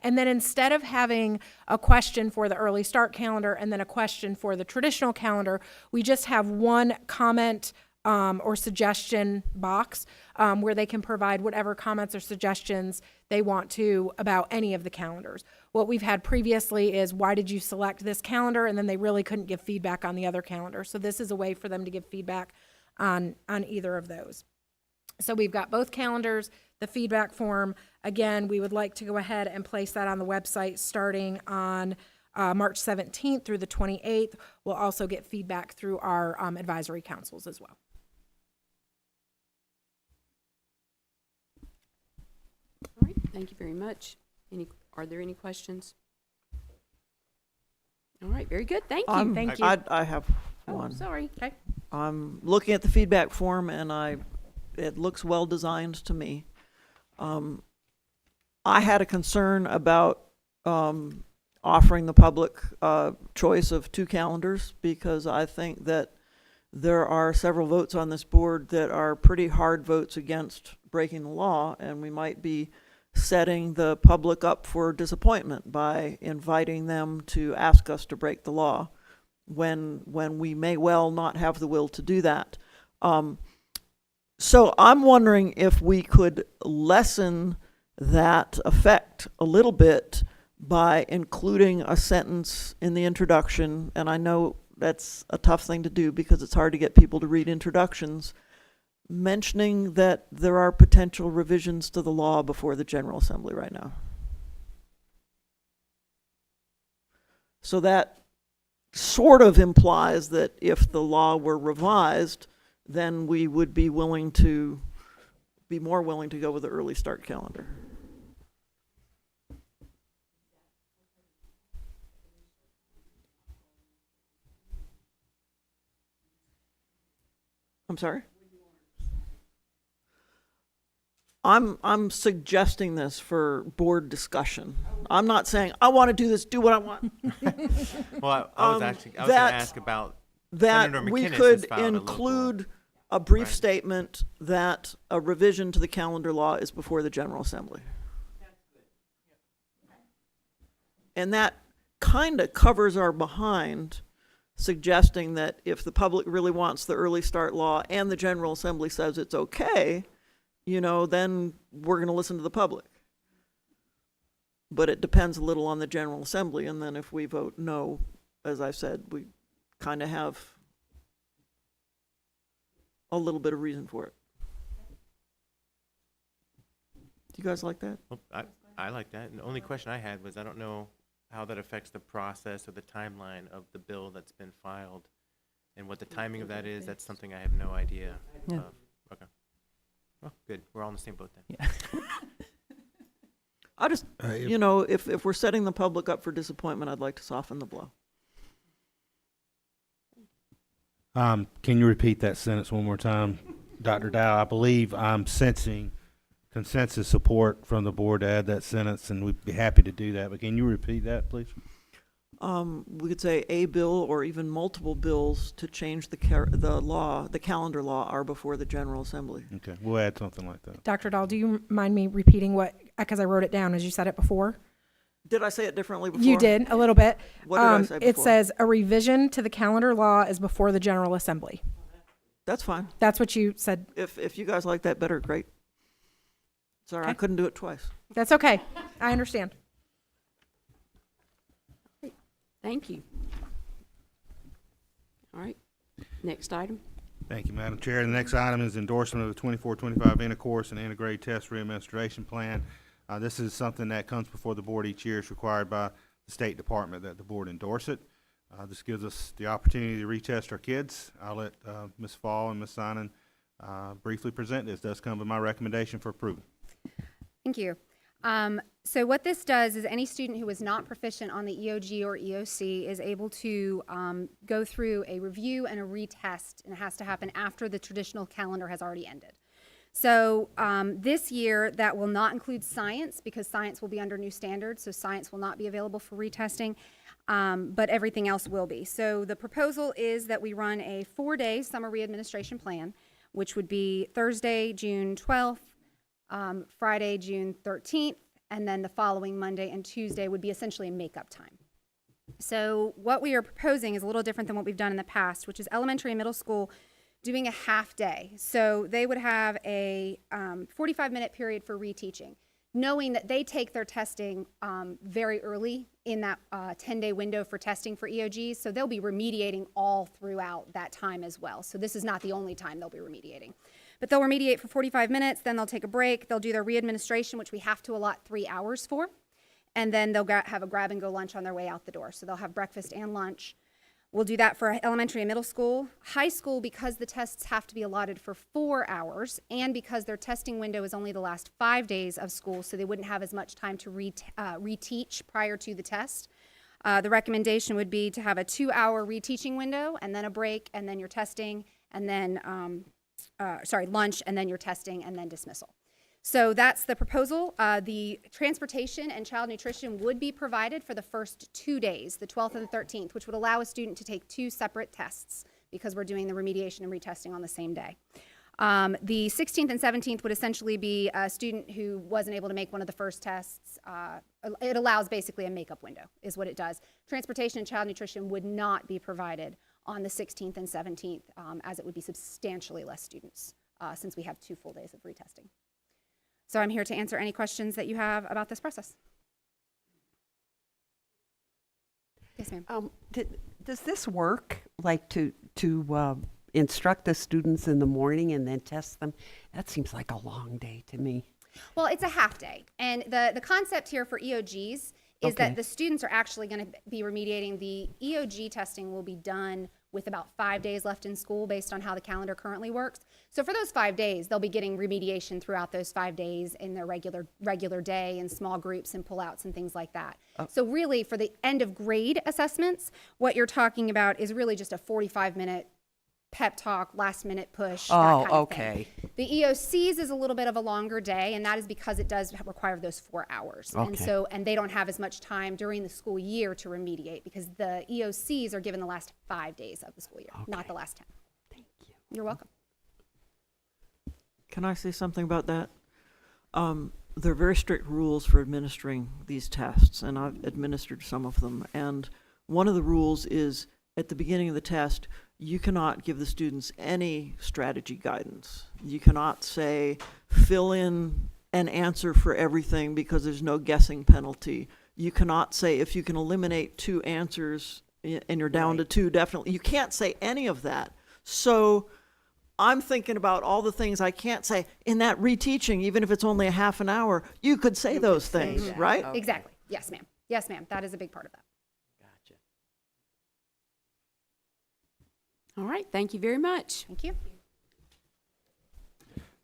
And then instead of having a question for the early start calendar and then a question for the traditional calendar, we just have one comment or suggestion box where they can provide whatever comments or suggestions they want to about any of the calendars. What we've had previously is, why did you select this calendar? And then they really couldn't give feedback on the other calendar. So this is a way for them to give feedback on either of those. So we've got both calendars, the feedback form. Again, we would like to go ahead and place that on the website starting on March 17th through the 28th. We'll also get feedback through our advisory councils as well. All right, thank you very much. Are there any questions? All right, very good. Thank you. Thank you. I have Oh, one. sorry. Okay. I'm looking at the feedback form, and it looks well designed to me. I had a concern about offering the public choice of 2 calendars, because I think that there are several votes on this board that are pretty hard votes against breaking the law, and we might be setting the public up for disappointment by inviting them to ask us to break the law when we may well not have the will to do that. So I'm wondering if we could lessen that effect a little bit by including a sentence in the introduction, and I know that's a tough thing to do because it's hard to get people to read introductions, mentioning that there are potential revisions to the law before the General Assembly right now. So that sort of implies that if the law were revised, then we would be more willing to go with the early start calendar. I'm sorry? I'm suggesting this for board discussion. I'm not saying, I want to do this, do what I want. Well, I was going to ask about Senator That we McInnes has could filed a local- include a brief Right. statement that a revision to the calendar law is before the General Assembly. And that kind of covers our behind, suggesting that if the public really wants the early start law and the General Assembly says it's okay, then we're going to listen to the public. But it depends a little on the General Assembly, and then if we vote no, as I said, we kind of have a little bit of reason for it. Do you guys like that? Well, I like that. And the only question I had was, I don't know how that affects the process or the timeline of the bill that's been filed. And what the timing of that is, that's something I have no idea Yeah. of. Okay. Well, good. We're all in the same boat then. Yeah. I just, you know, if we're setting the public up for disappointment, I'd like to soften the blow. Can you repeat that sentence one more time, Dr. Dow? I believe I'm sensing consensus support from the board to add that sentence, and we'd be happy to do that. But can you repeat that, please? We could say a bill or even multiple bills to change the law, the calendar law, are before the General Assembly. Okay, we'll add something like that. Dr. Dahl, do you mind me repeating what, because I wrote it down as you said it before? Did I say it differently before? You did, a little bit. What did I say It before? says a revision to the calendar law is before the General Assembly. That's fine. That's what you said. If you guys like that better, great. Sorry, I Okay. couldn't do it twice. That's okay. I understand. Thank you. All right, next item. Thank you, Madam Chair. The next item is endorsement of the 24-25 intercourse and integrated test re-administration plan. This is something that comes before the board each year. It's required by the State Department that the board endorse it. This gives us the opportunity to retest our kids. I'll let Ms. Fall and Ms. Sinan briefly present this. Does come with my recommendation for approval. Thank you. So what this does is any student who is not proficient on the EOG or EOC is able to go through a review and a retest, and it has to happen after the traditional calendar has already ended. So this year, that will not include science, because science will be under new standards, so science will not be available for retesting, but everything else will be. So the proposal is that we run a 4-day summer re-administration plan, which would be Thursday, June 12th, Friday, June 13th, and then the following Monday and Tuesday would be essentially a makeup time. So what we are proposing is a little different than what we've done in the past, which is elementary and middle school doing a half day. So they would have a 45-minute period for reteaching, knowing that they take their testing very early in that 10-day window for testing for EOGs. So they'll be remediating all throughout that time as well. So this is not the only time they'll be remediating. But they'll remediate for 45 minutes, then they'll take a break, they'll do their re-administration, which we have to allot 3 hours for, and then they'll have a grab-and-go lunch on their way out the door. So they'll have breakfast and lunch. We'll do that for elementary and middle school. High school, because the tests have to be allotted for 4 hours, and because their testing window is only the last 5 days of school, so they wouldn't have as much time to reteach prior to the test. The recommendation would be to have a 2-hour reteaching window, and then a break, and then your testing, and then lunch, and then your testing, and then dismissal. So that's the proposal. The transportation and child nutrition would be provided for the first 2 days, the 12th and the 13th, which would allow a student to take 2 separate tests because we're doing the remediation and retesting on the same day. The 16th and 17th would essentially be a student who wasn't able to make one of the first tests. It allows basically a makeup window is what it does. Transportation and child nutrition would not be provided on the 16th and 17th, as it would be substantially less students since we have 2 full days of retesting. So I'm here to answer any questions that you have about this process. Yes, ma'am. Does this work, like to instruct the students in the morning and then test them? That seems like a long day to me. Well, it's a half day. And the concept here for EOGs is that the students are actually going to be remediating. The EOG testing will be done with about 5 days left in school based on how the calendar currently works. So for those 5 days, they'll be getting remediation throughout those 5 days in their regular day in small groups and pullouts and things like that. So really for the end of grade assessments, what you're talking about is really just a 45-minute pep talk, last minute push, that kind of thing. The EOCs is a little bit of a longer day, and that is because it does require those 4 hours. And they don't have as much time during the school year to remediate because the EOCs are given the last 5 days of the school year, not the last 10. Thank you. You're welcome. Can I say something about that? There are very strict rules for administering these tests, and I've administered some of them. And one of the rules is at the beginning of the test, you cannot give the students any strategy guidance. You cannot say, fill in an answer for everything because there's no guessing penalty. You cannot say, if you can eliminate 2 answers and you're down to 2, definitely. You can't say any of that. So I'm thinking about all the things I can't say in that reteaching, even if it's only a half an hour, you could say those things, right? Exactly. Yes, ma'am. Yes, ma'am. That is a big part of that. All right, thank you very much. Thank you.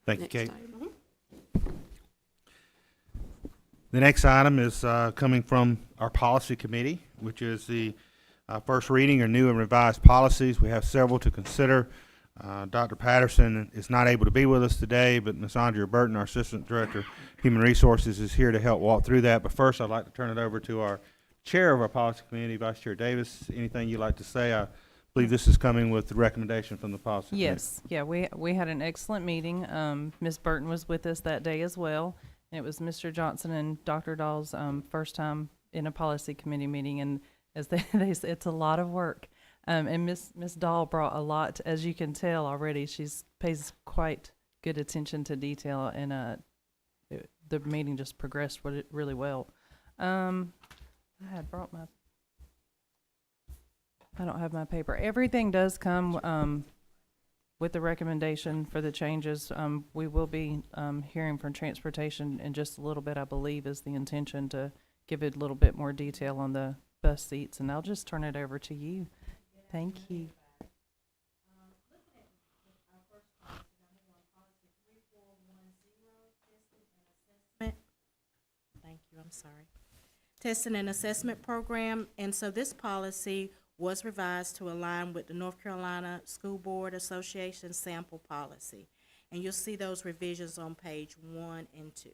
Thank you, Next Kate. item. The next item is coming from our policy committee, which is the first reading of new and revised policies. We have several to consider. Dr. Patterson is not able to be with us today, but Ms. Andrea Burton, our Assistant Director, Human Resources, is here to help walk through that. But first, I'd like to turn it over to our Chair of our Policy Committee, Vice Chair Davis. Anything you'd like to say? I believe this is coming with the recommendation from the Policy Committee. Yes, yeah, we had an excellent meeting. Ms. Burton was with us that day as well. And it was Mr. Johnson and Dr. Dahl's first time in a policy committee meeting, and as they say, it's a lot of work. And Ms. Dahl brought a lot, as you can tell already. She's pays quite good attention to detail, and the meeting just progressed really well. I had brought my. I don't have my paper. Everything does come with the recommendation for the changes. We will be hearing from transportation in just a little bit, I believe, is the intention to give it a little bit more detail on the bus seats. And I'll just turn it over to you. Thank you. Thank you, I'm sorry. Testing and Assessment Program, and so this policy was revised to align with the North Carolina School Board Association sample policy. And you'll see those revisions on page 1 and 2.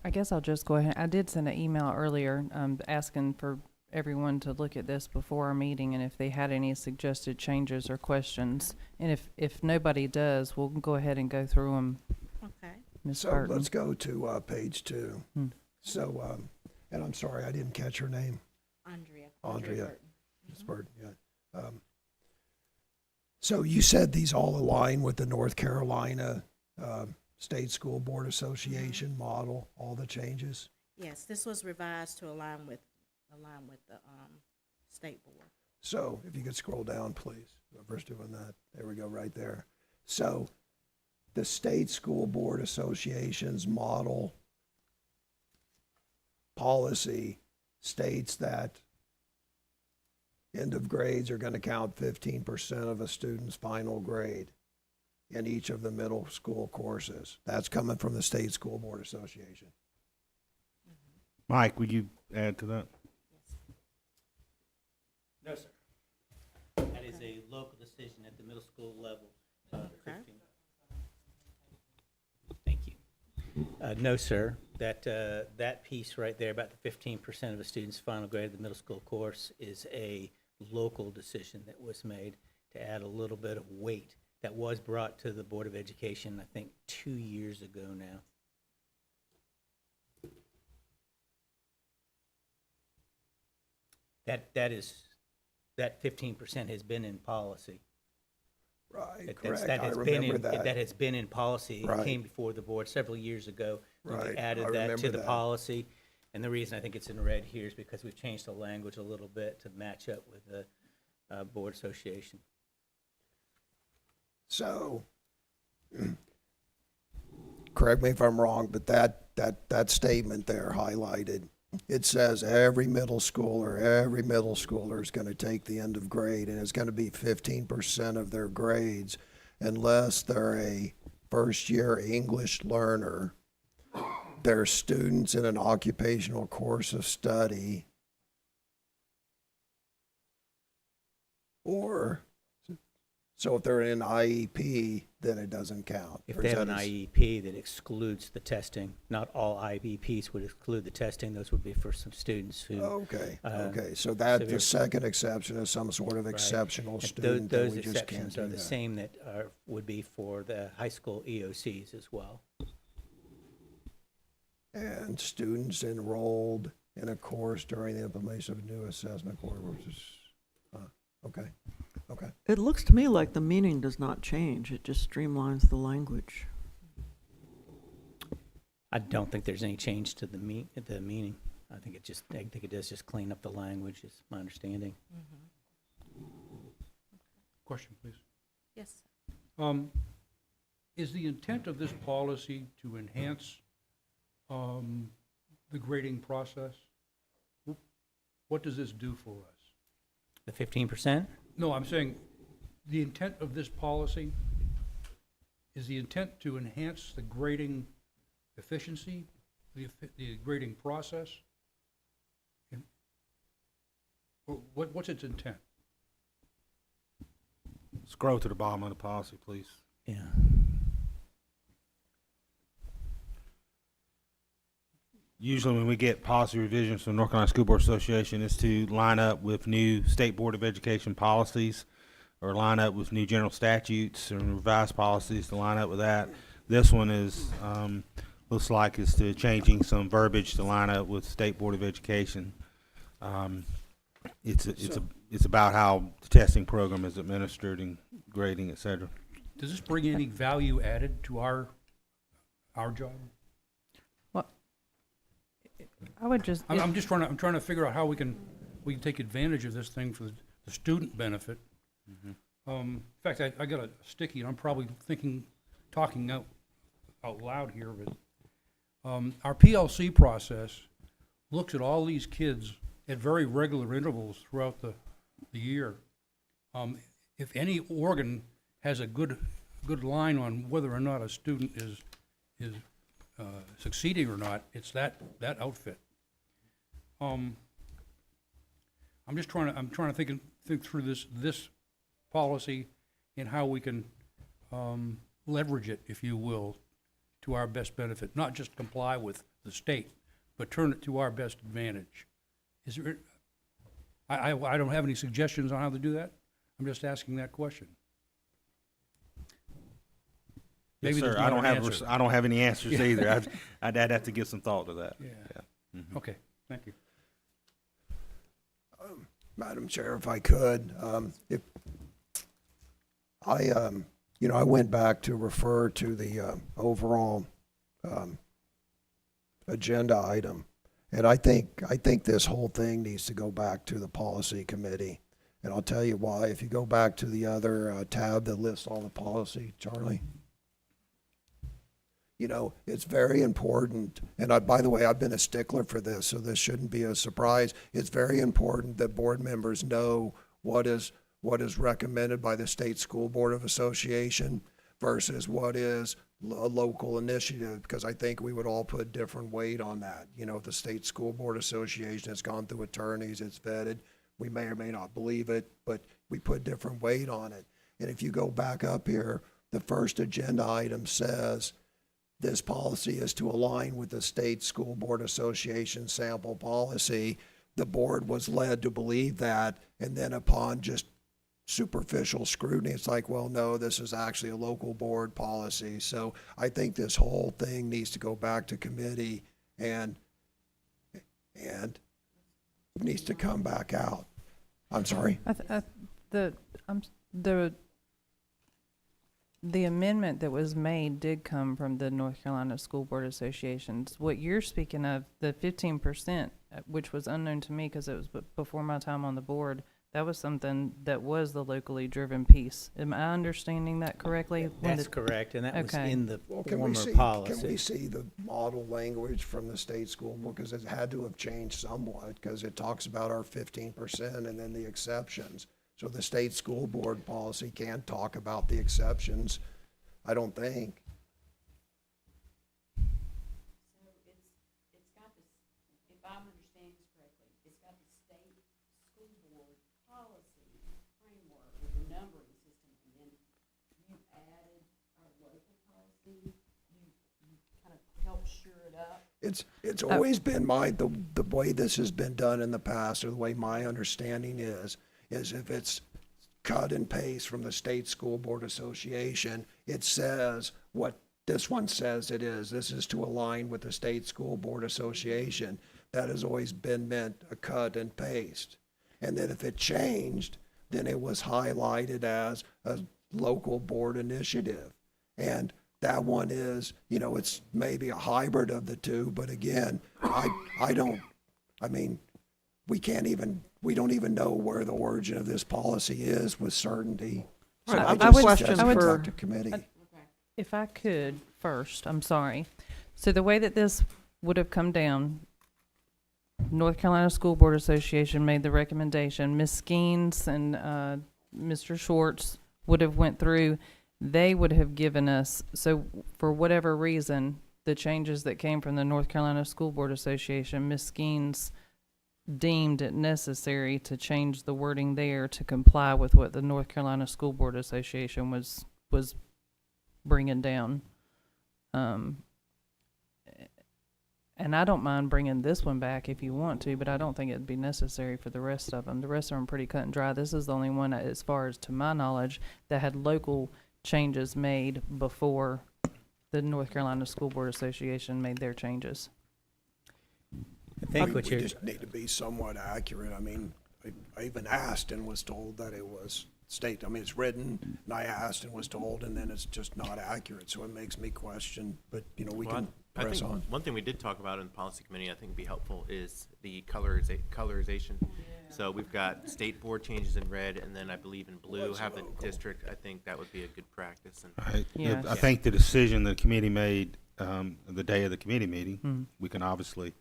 I guess I'll just go ahead. I did send an email earlier asking for everyone to look at this before our meeting, and if they had any suggested changes or questions. And if nobody does, we'll go ahead and go through them. Okay. Ms. So Burton. let's go to page 2. So, and I'm sorry, I didn't catch her name. Andrea. Ms. Burton, yeah. So you said these all align with the North Carolina State School Board Association model, all the changes? Yes, this was revised to align with the state board. So if you could scroll down, please. Whoever's doing that. There we go, right there. So the State School Board Association's model policy states that end of grades are going to count 15% of a student's final grade in each of the middle school courses. That's coming from the State School Board Association. Mike, would you add to that? No, sir. That is a local decision at the middle school level. Okay. Thank you. No, sir. That piece right there, about the 15% of a student's final grade of the middle school course, is a local decision that was made to add a little bit of weight that was brought to the Board of Education, I think, 2 years ago now. That 15% has been in policy. Right, correct. That I has been remember in, that. that has been in policy. It Right. came before the board several years ago. and Right, We I added that remember to the that. policy. And the reason I think it's in red here is because we've changed the language a little bit to match up with the board association. So, correct me if I'm wrong, but that statement there highlighted, it says every middle schooler is going to take the end of grade, and it's going to be 15% of their grades unless they're a first-year English learner, they're students in an occupational course of study, or, so if they're in an IEP, then it doesn't count. If Or they is have an that a s- IEP that excludes the testing, not all IEPs would exclude the testing. Those would be for some students who. Okay, uh, okay, so that, severe- the second exception is some sort of Right. exceptional And tho- student that those we just can't exceptions do are the that. same that would be for the high school EOCs as well. And students enrolled in a course during the implementation of a new assessment course, which is, okay, okay. It looks to me like the meaning does not change, it just streamlines the language. I don't think there's any change to the meaning. I think it does just clean up the language, is my understanding. Question, please. Yes. Is the intent of this policy to enhance the grading process? What does this do for us? The 15%? No, I'm saying the intent of this policy, is the intent to enhance the grading efficiency, the grading process? Or what's its intent? Scroll to the bottom of the policy, please. Yeah. Usually when we get policy revisions from North Carolina School Board Association, it's to line up with new State Board of Education policies or line up with new general statutes or revised policies to line up with that. This one is, looks like it's to changing some verbiage to line up with State Board of Education. It's about how the testing program is administered and grading, et cetera. Does this bring any value added to our job? Well, I would just. I'm just trying to figure out how we can take advantage of this thing for the student benefit. In fact, I got a sticky, and I'm probably talking out loud here, but our PLC process looks at all these kids at very regular intervals throughout the year. If any organ has a good line on whether or not a student is succeeding or not, it's that outfit. I'm trying to think through this policy and how we can leverage it, if you will, to our best benefit. Not just comply with the state, but turn it to our best advantage. Is there? I don't have any suggestions on how to do that. I'm just asking that question. Yes, Maybe sir. there's not an answer. I don't have any answers either. I'd have to give some thought to that. Yeah. Okay, thank you. Madam Chair, if I could, I went back to refer to the overall agenda item, and I think this whole thing needs to go back to the policy committee, and I'll tell you why. If you go back to the other tab that lists all the policy, Charlie. You know, it's very important, and by the way, I've been a stickler for this, so this shouldn't be a surprise. It's very important that board members know what is recommended by the State School Board of Association versus what is a local initiative, because I think we would all put different weight on that. You know, the State School Board Association has gone through attorneys, it's vetted. We may or may not believe it, but we put different weight on it. And if you go back up here, the first agenda item says, this policy is to align with the State School Board Association sample policy. The board was led to believe that, and then upon just superficial scrutiny, it's like, well, no, this is actually a local board policy. So I think this whole thing needs to go back to committee and needs to come back out. I'm sorry? The amendment that was made did come from the North Carolina School Board Associations. What you're speaking of, the 15%, which was unknown to me because it was before my time on the board, that was something that was the locally driven piece. Am I understanding that correctly? That's correct, and that was Okay. in the Can we former policy. Can we see the model language from the state school board? Because it had to have changed somewhat, because it talks about our 15% and then the exceptions. So the state school board policy can't talk about the exceptions, I don't think. So it's got this, if I'm understanding this correctly, it's got the state school board policy framework with the numbering system, and then you added our local policy, you kind of helped shore it up. It's always been the way this has been done in the past, or the way my understanding is if it's cut and paste from the State School Board Association, it says what this one says it is. This is to align with the State School Board Association. That has always been meant a cut and paste. And then if it changed, then it was highlighted as a local board initiative. And that one is, you know, it's maybe a hybrid of the two, but again, we don't even know where the origin of this policy is with certainty. So Right, I've I got a just question suggest for- back to committee. If I could first, I'm sorry. So the way that this would have come down. North Carolina School Board Association made the recommendation. Ms. Skeens and Mr. Schwartz would have went through. They would have given us, so for whatever reason, the changes that came from the North Carolina School Board Association, Ms. Skeens deemed it necessary to change the wording there to comply with what the North Carolina School Board Association was bringing down. And I don't mind bringing this one back if you want to, but I don't think it'd be necessary for the rest of them. The rest of them are pretty cut and dry. This is the only one, as far as to my knowledge, that had local changes made before the North Carolina School Board Association made their changes. I think what We you're, just need to be somewhat accurate. I mean, I even asked and was told that it was state, I mean, it's written, and I asked and was told, and then it's just not accurate, so it makes me question, but, you know, we Well, can I press think on. one thing we did talk about in the policy committee, I think would be helpful, is the colorization. So we've got state board changes in red, and then I believe in blue, have the district. I think that would be a good practice. And Yes. I think the decision the committee made the day of the committee meeting, we can obviously,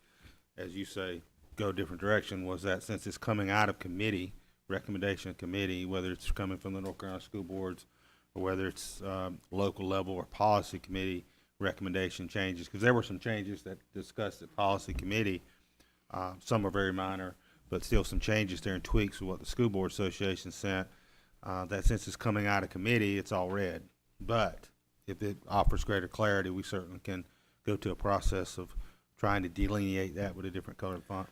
as you say, go a different direction, was that since it's coming out of committee, recommendation committee, whether it's coming from the North Carolina School Boards or whether it's local level or policy committee recommendation changes, because there were some changes that discussed at policy committee. Some are very minor, but still some changes there and tweaks with what the School Board Association sent, that since it's coming out of committee, it's all red. But if it offers greater clarity, we certainly can go to a process of trying to delineate that with a different colored font.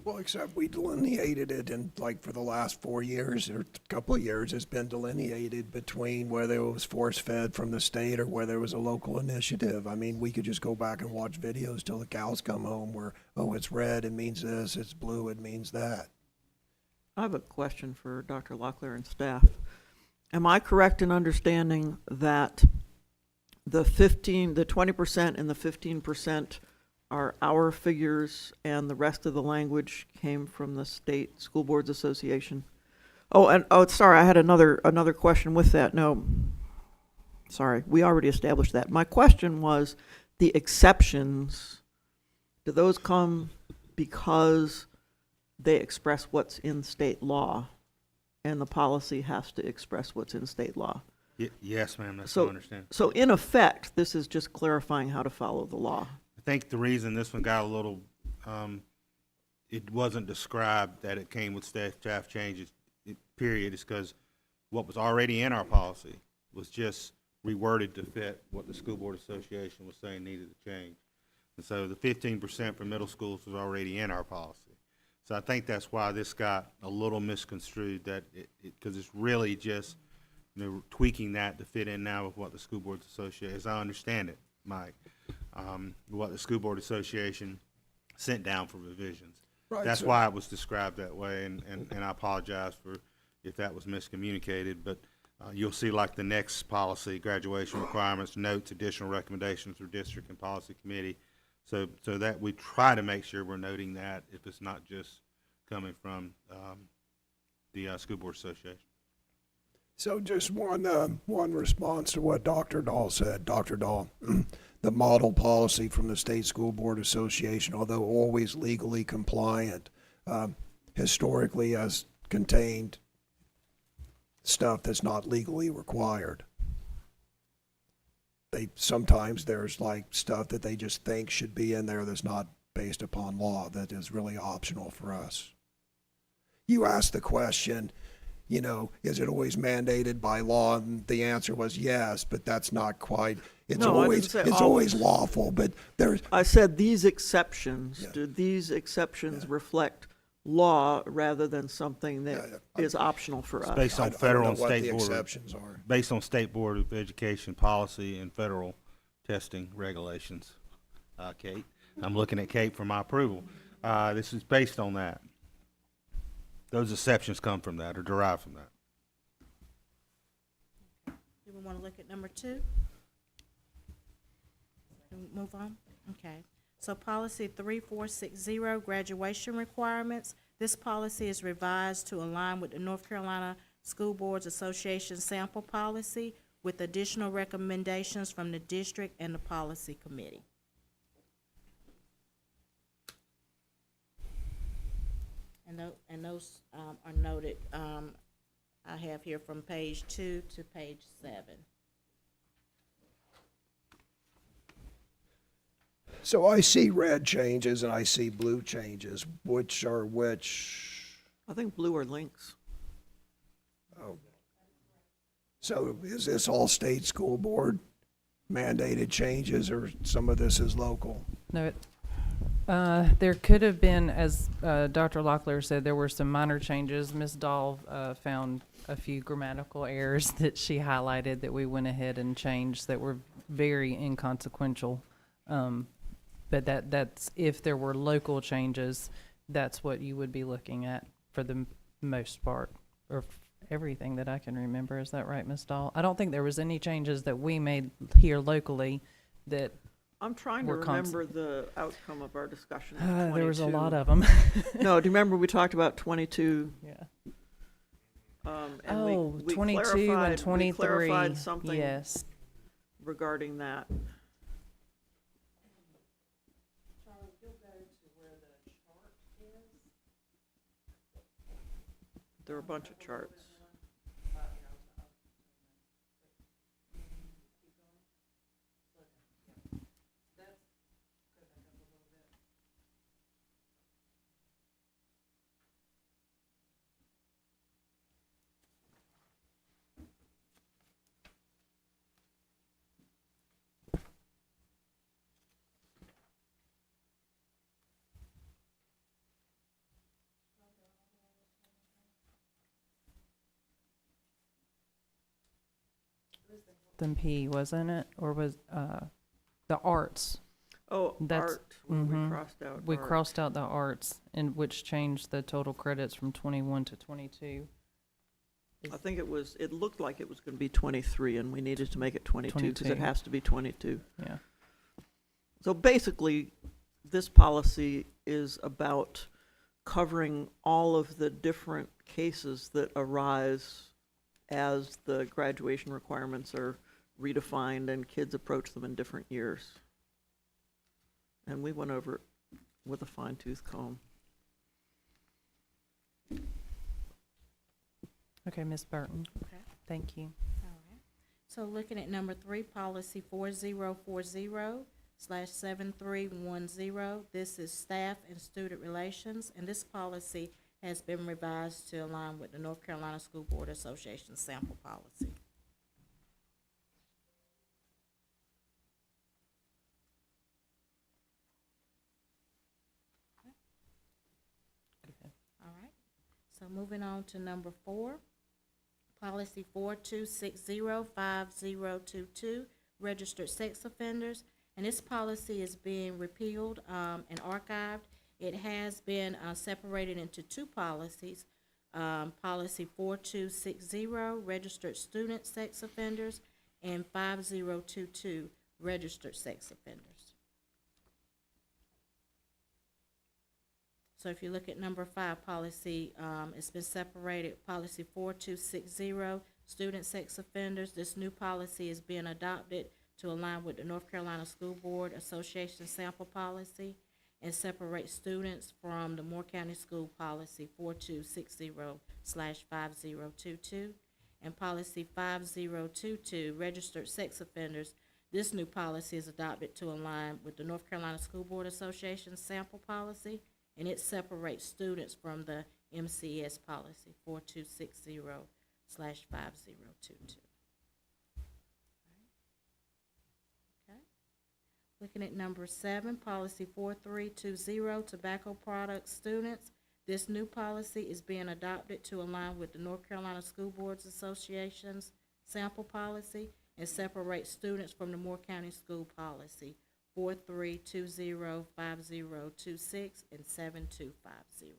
Well, except we delineated it, and like for the last 4 years or a couple of years, it's been delineated between whether it was force-fed from the state or whether it was a local initiative. I mean, we could just go back and watch videos till the cows come home where, oh, it's red, it means this, it's blue, it means that. I have a question for Dr. Locklear and staff. Am I correct in understanding that the 20% and the 15% are our figures and the rest of the language came from the State School Boards Association? Sorry, I had another question with that. No, sorry, we already established that. My question was the exceptions, do those come because they express what's in state law and the policy has to express what's in state law? Yes, ma'am, that's So- what I understand. So in effect, this is just clarifying how to follow the law. I think the reason this one got a little, it wasn't described that it came with staff changes, period, is because what was already in our policy was just reworded to fit what the School Board Association was saying needed to change. And so the 15% for middle schools was already in our policy. So I think that's why this got a little misconstrued, that because it's really just, you know, tweaking that to fit in now with what the School Boards Association, as I understand it, Mike, what the School Board Association sent down for revisions. Right, That's so- why it was described that way, and I apologize for if that was miscommunicated, but you'll see like the next policy, graduation requirements, notes, additional recommendations for district and policy committee. So that we try to make sure we're noting that if it's not just coming from the School Board Association. So just one response to what Dr. Dahl said. Dr. Dahl, the model policy from the State School Board Association, although always legally compliant, historically has contained stuff that's not legally required. Sometimes there's like stuff that they just think should be in there that's not based upon law, that is really optional for us. You asked the question, you know, is it always mandated by law? And the answer was yes, but that's not quite. No, I didn't say It's always lawful, but there's. I said these exceptions, Yeah. do these exceptions reflect law rather than something that is optional for It's us? based I on don't federal know and what state the board. exceptions are. Based on State Board of Education policy and federal testing regulations. Kate, I'm looking at Kate for my approval. This is based on that. Those exceptions come from that or derive from that. Do we want to look at number 2? Can we move on? Okay. So policy 3460, graduation requirements. This policy is revised to align with the North Carolina School Boards Association sample policy with additional recommendations from the district and the policy committee. And those are noted, I have here from page 2 to page 7. So I see red changes and I see blue changes. Which are which? I think blue are links. Oh. So is this all state school board mandated changes, or some of this is local? No, there could have been, as Dr. Locklear said, there were some minor changes. Ms. Dahl found a few grammatical errors that she highlighted that we went ahead and changed that were very inconsequential. But that's, if there were local changes, that's what you would be looking at for the most part, or everything that I can remember. Is that right, Ms. Dahl? I don't think there was any changes that we made here locally that I'm trying to remember the outcome of our discussion on 22. there was a lot of them. No, do you remember we talked about 22? Yeah. And we 22 clarified, and 23. We clarified something Yes. regarding that. There are a bunch of charts. Than P, wasn't it? Or was the arts? Oh, That's- art, we mhm. crossed out We art. crossed out the arts, and which changed the total credits from 21 to 22. I think it looked like it was going to be 23, and we needed to make it 22 because it 22. has to be 22. Yeah. So basically, this policy is about covering all of the different cases that arise as the graduation requirements are redefined and kids approach them in different years. And we went over it with a fine-tooth comb. Okay, Ms. Burton. Okay. Thank you. All right. So looking at number 3, policy 4040/7310. This is staff and student relations, and this policy has been revised to align with the North Carolina School Board Association sample policy. All right. So moving on to number 4, policy 42605022, registered sex offenders. And this policy is being repealed and archived. It has been separated into 2 policies. Policy 4260, registered student sex offenders, and 5022, registered sex offenders. So if you look at number 5, policy, it's been separated. Policy 4260, student sex offenders. This new policy is being adopted to align with the North Carolina School Board Association sample policy and separate students from the Moore County School Policy 4260/5022. And policy 5022, registered sex offenders. This new policy is adopted to align with the North Carolina School Board Association sample policy, and it separates students from the MCS policy 4260/5022. Looking at number 7, policy 4320, tobacco products students. This new policy is being adopted to align with the North Carolina School Boards Association's sample policy and separate students from the Moore County School Policy 43205026 and 7250.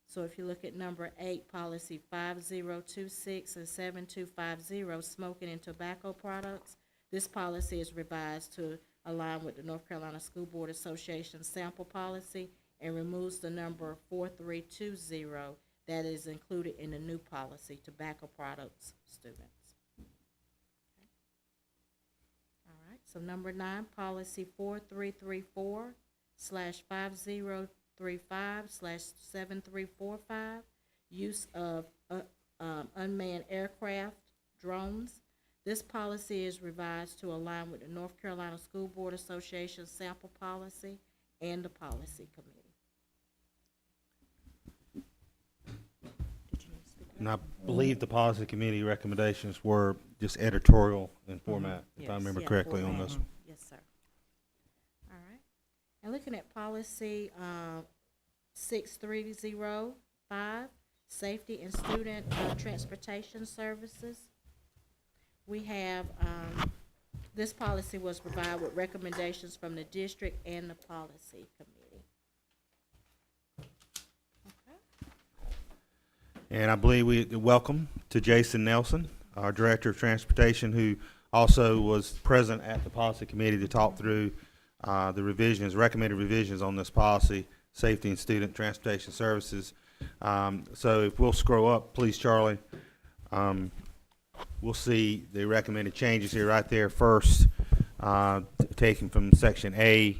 So if you look at number 8, policy 5026 and 7250, smoking and tobacco products. This policy is revised to align with the North Carolina School Board Association sample policy and removes the number 4320 that is included in the new policy, tobacco products students. Okay. All right, so number 9, policy 4334/5022, 2035/7345, use of unmanned aircraft, drones. This policy is revised to align with the North Carolina School Board Association sample policy and the policy committee. And I believe the policy committee recommendations were just editorial in format, if I Yes. remember Yeah, correctly on format. this one. Yes, sir. All right. And looking at policy 6305, safety and student transportation services. We have, this policy was provided with recommendations from the district and the policy committee. And I believe we welcome to Jason Nelson, our Director of Transportation, who also was present at the policy committee to talk through the revisions, recommended revisions on this policy, safety and student transportation services. So if we'll scroll up, please, Charlie, we'll see the recommended changes here right there first, taken from section A.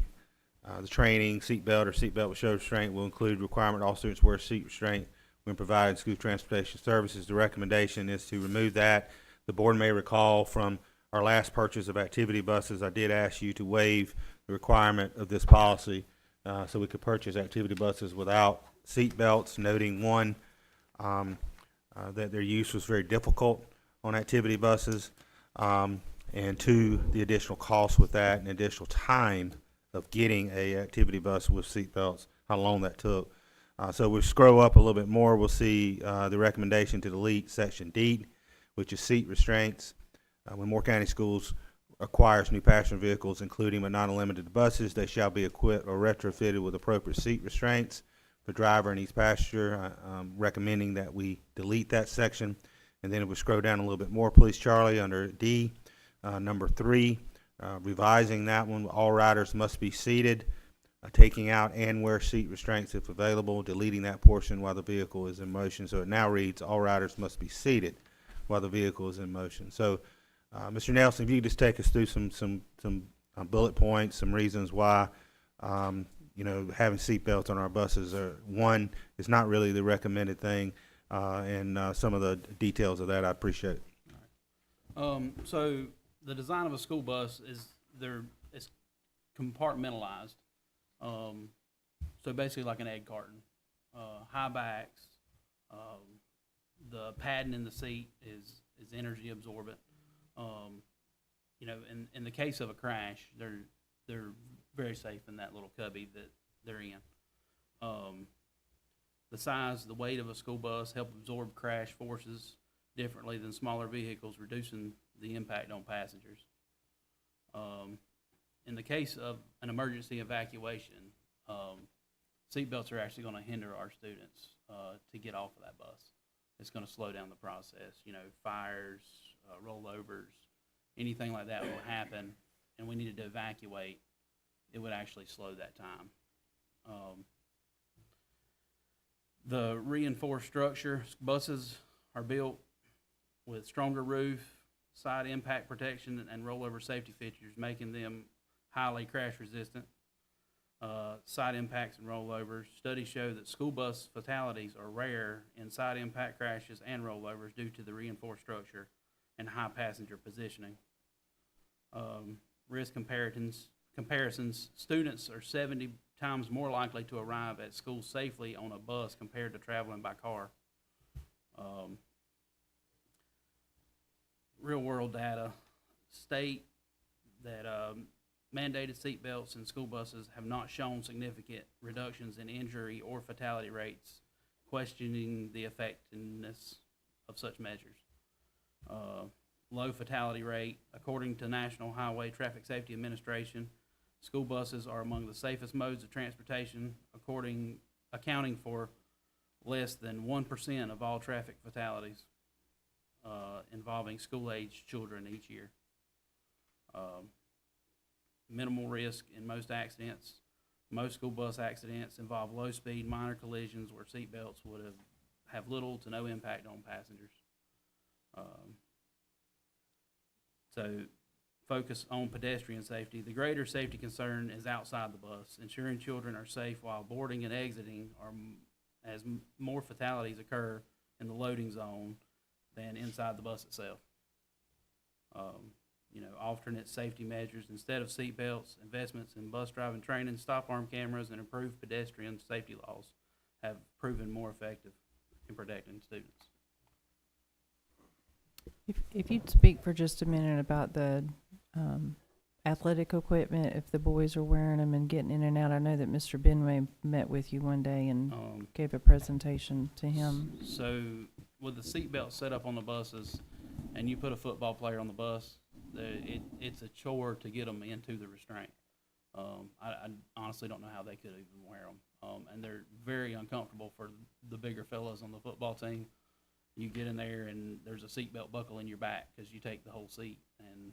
The training, seatbelt or seatbelt with show restraint will include requirement all students wear seat restraint when providing school transportation services. The recommendation is to remove that. The board may recall from our last purchase of activity buses, I did ask you to waive the requirement of this policy so we could purchase activity buses without seat belts, noting one, that their use was very difficult on activity buses, and two, the additional cost with that and additional time of getting a activity bus with seat belts, how long that took. So we scroll up a little bit more, we'll see the recommendation to delete section D, which is seat restraints. When Moore County Schools acquires new passenger vehicles, including but not limited to buses, they shall be equipped or retrofitted with appropriate seat restraints for driver and each passenger. Recommending that we delete that section. And then if we scroll down a little bit more, please, Charlie, under D, number 3, revising that one, all riders must be seated. Taking out and wear seat restraints if available, deleting that portion while the vehicle is in motion. So it now reads, all riders must be seated while the vehicle is in motion. So, Mr. Nelson, if you could just take us through some bullet points, some reasons why, having seat belts on our buses one, is not really the recommended thing, and some of the details of that, I appreciate it. So the design of a school bus is it's compartmentalized. So basically like an egg carton, high backs, the padding in the seat is energy absorbent. In the case of a crash, they're very safe in that little cubby that they're in. The size, the weight of a school bus help absorb crash forces differently than smaller vehicles, reducing the impact on passengers. In the case of an emergency evacuation, seatbelts are actually going to hinder our students to get off of that bus. It's going to slow down the process. Fires, rollovers, anything like that will happen, and we needed to evacuate. It would actually slow that time. The reinforced structure, buses are built with stronger roof, side impact protection, and rollover safety features, making them highly crash resistant. Side impacts and rollovers. Studies show that school bus fatalities are rare in side impact crashes and rollovers due to the reinforced structure and high passenger positioning. Risk comparisons. Students are 70 times more likely to arrive at school safely on a bus compared to traveling by car. Real world data state that mandated seat belts in school buses have not shown significant reductions in injury or fatality rates, questioning the effectiveness of such measures. Low fatality rate. According to National Highway Traffic Safety Administration, school buses are among the safest modes of transportation, accounting for less than 1% of all traffic fatalities involving school-aged children each year. Minimal risk in most accidents. Most school bus accidents involve low-speed minor collisions where seat belts would have little to no impact on passengers. So focus on pedestrian safety. The greater safety concern is outside the bus. Ensuring children are safe while boarding and exiting as more fatalities occur in the loading zone than inside the bus itself. Alternate safety measures instead of seat belts, investments in bus driving training, stop arm cameras, and improved pedestrian safety laws have proven more effective in protecting students. If you'd speak for just a minute about the athletic equipment, if the boys are wearing them and getting in and out. I know that Mr. Benway met with you one day and gave a presentation to him. So with the seatbelt set up on the buses, and you put a football player on the bus, it's a chore to get them into the restraint. I honestly don't know how they could even wear them. And they're very uncomfortable for the bigger fellas on the football team. You get in there and there's a seatbelt buckle in your back because you take the whole seat, and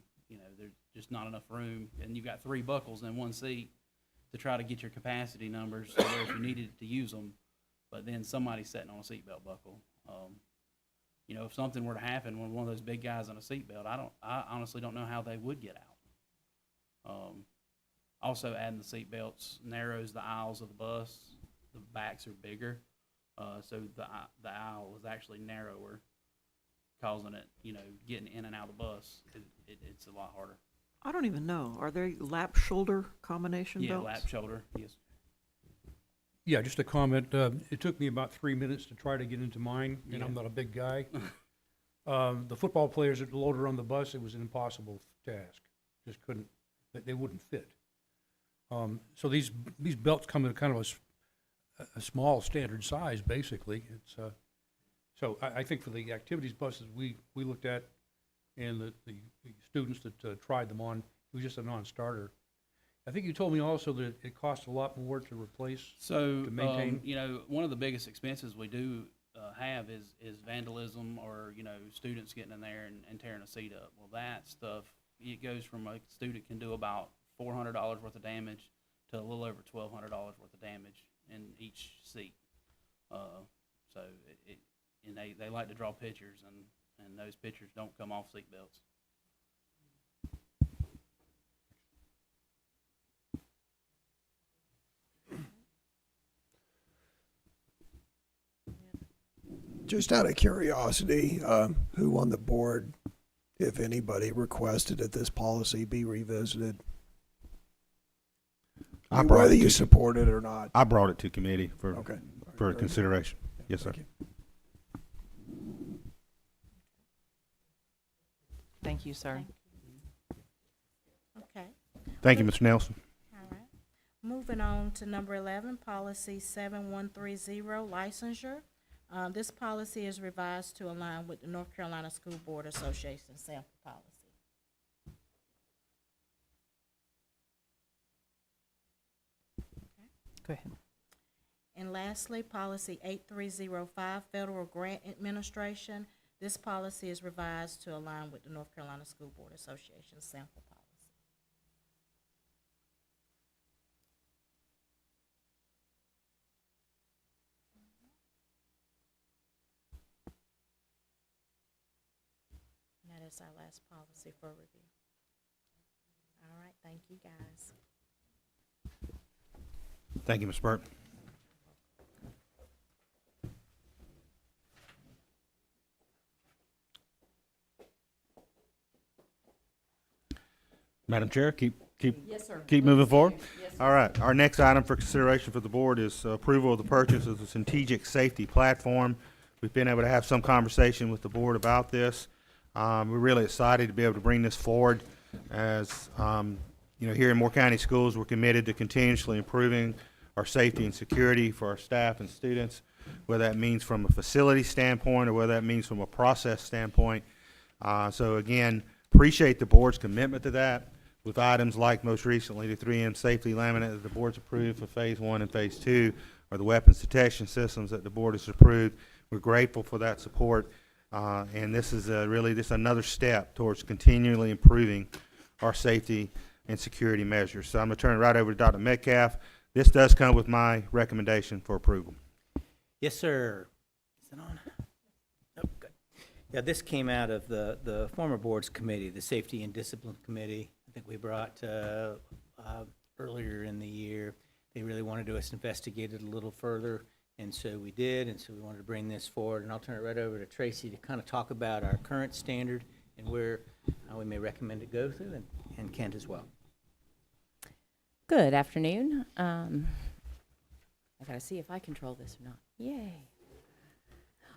there's just not enough room, and you've got 3 buckles in one seat to try to get your capacity numbers so where if you needed to use them, but then somebody's sitting on a seatbelt buckle. If something were to happen when one of those big guys on a seatbelt, I honestly don't know how they would get out. Also, adding the seatbelts narrows the aisles of the bus. The backs are bigger, so the aisle is actually narrower, causing it, getting in and out of the bus, it's a lot harder. I don't even know. Are they lap shoulder combination belts? Yeah, lap shoulder, yes. Yeah, just a comment. It took me about 3 minutes to try to get into mine, and I'm not a big guy. The football players that loaded on the bus, it was an impossible task. Just couldn't, they wouldn't fit. So these belts come in kind of a small standard size, basically. It's so I think for the activities buses we looked at, and the students that tried them on, it was just a non-starter. I think you told me also that it costs a lot more to replace, to maintain. One of the biggest expenses we do have is vandalism, or students getting in there and tearing a seat up. Well, that stuff, it goes from a student can do about $400 worth of damage to a little over $1,200 worth of damage in each seat. So and they like to draw pictures, and those pictures don't come off seat belts. Just out of curiosity, who on the board, if anybody, requested that this policy be revisited? Whether you support it or not. I brought it to committee for Okay. for consideration. Yes, sir. Thank you. Thank you, sir. Okay. Thank you, Mr. Nelson. All right. Moving on to number 11, policy 7130, licensure. This policy is revised to align with the North Carolina School Board Association sample policy. Go ahead. And lastly, policy 8305, federal grant administration. This policy is revised to align with the North Carolina School Board Association sample policy. And that is our last policy for review. All right, thank you, guys. Thank you, Ms. Burt. Madam Chair, Yes, sir. keep moving forward. All right, our next item for consideration for the board is approval of the purchase of the strategic safety platform. We've been able to have some conversation with the board about this. We're really excited to be able to bring this forward. As here in Moore County Schools, we're committed to continuously improving our safety and security for our staff and students, whether that means from a facility standpoint or whether that means from a process standpoint. So again, appreciate the board's commitment to that, with items like most recently the 3M safety laminate that the board's approved for phase 1 and phase 2, or the weapons detection systems that the board has approved. We're grateful for that support, and this is really just another step towards continually improving our safety and security measures. So I'm going to turn it right over to Dr. Metcalf. This does come with my recommendation for approval. Yes, sir. Is it on? Oh, good. Yeah, this came out of the former board's committee, the Safety and Discipline Committee. I think we brought earlier in the year. They really wanted us to investigate it a little further, and so we did, and so we wanted to bring this forward. And I'll turn it right over to Tracy to kind of talk about our current standard and where we may recommend it go through, and Kent as well. Good afternoon. I gotta see if I control this or not. Yay.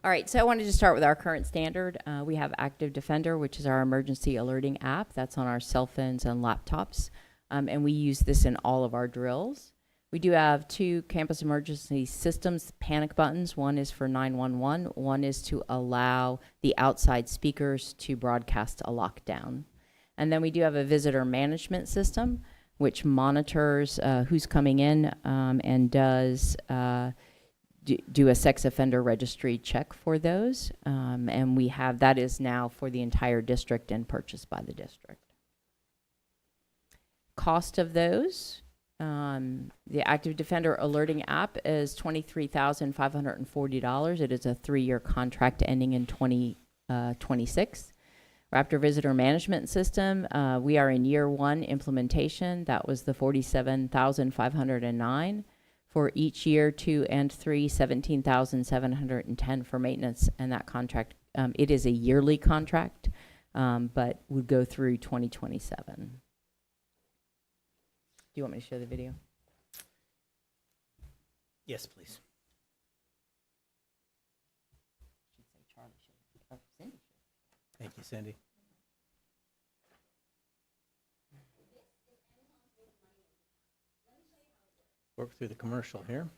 All right, so I wanted to start with our current standard. We have Active Defender, which is our emergency alerting app. That's on our cell phones and laptops, and we use this in all of our drills. We do have 2 campus emergency systems panic buttons. One is for 911. One is to allow the outside speakers to broadcast a lockdown. And then we do have a visitor management system, which monitors who's coming in and does do a sex offender registry check for those. And we have, that is now for the entire district and purchased by the district. Cost of those, the Active Defender Alerting app is $23,540. It is a 3-year contract ending in 2026. Raptor Visitor Management System, we are in year 1 implementation. That was the $47,509. For each year 2 and 3, $17,710 for maintenance, and that contract, it is a yearly contract, but would go through 2027. Do you want me to show the video? Yes, please. Thank you, Cindy. Work through the commercial here.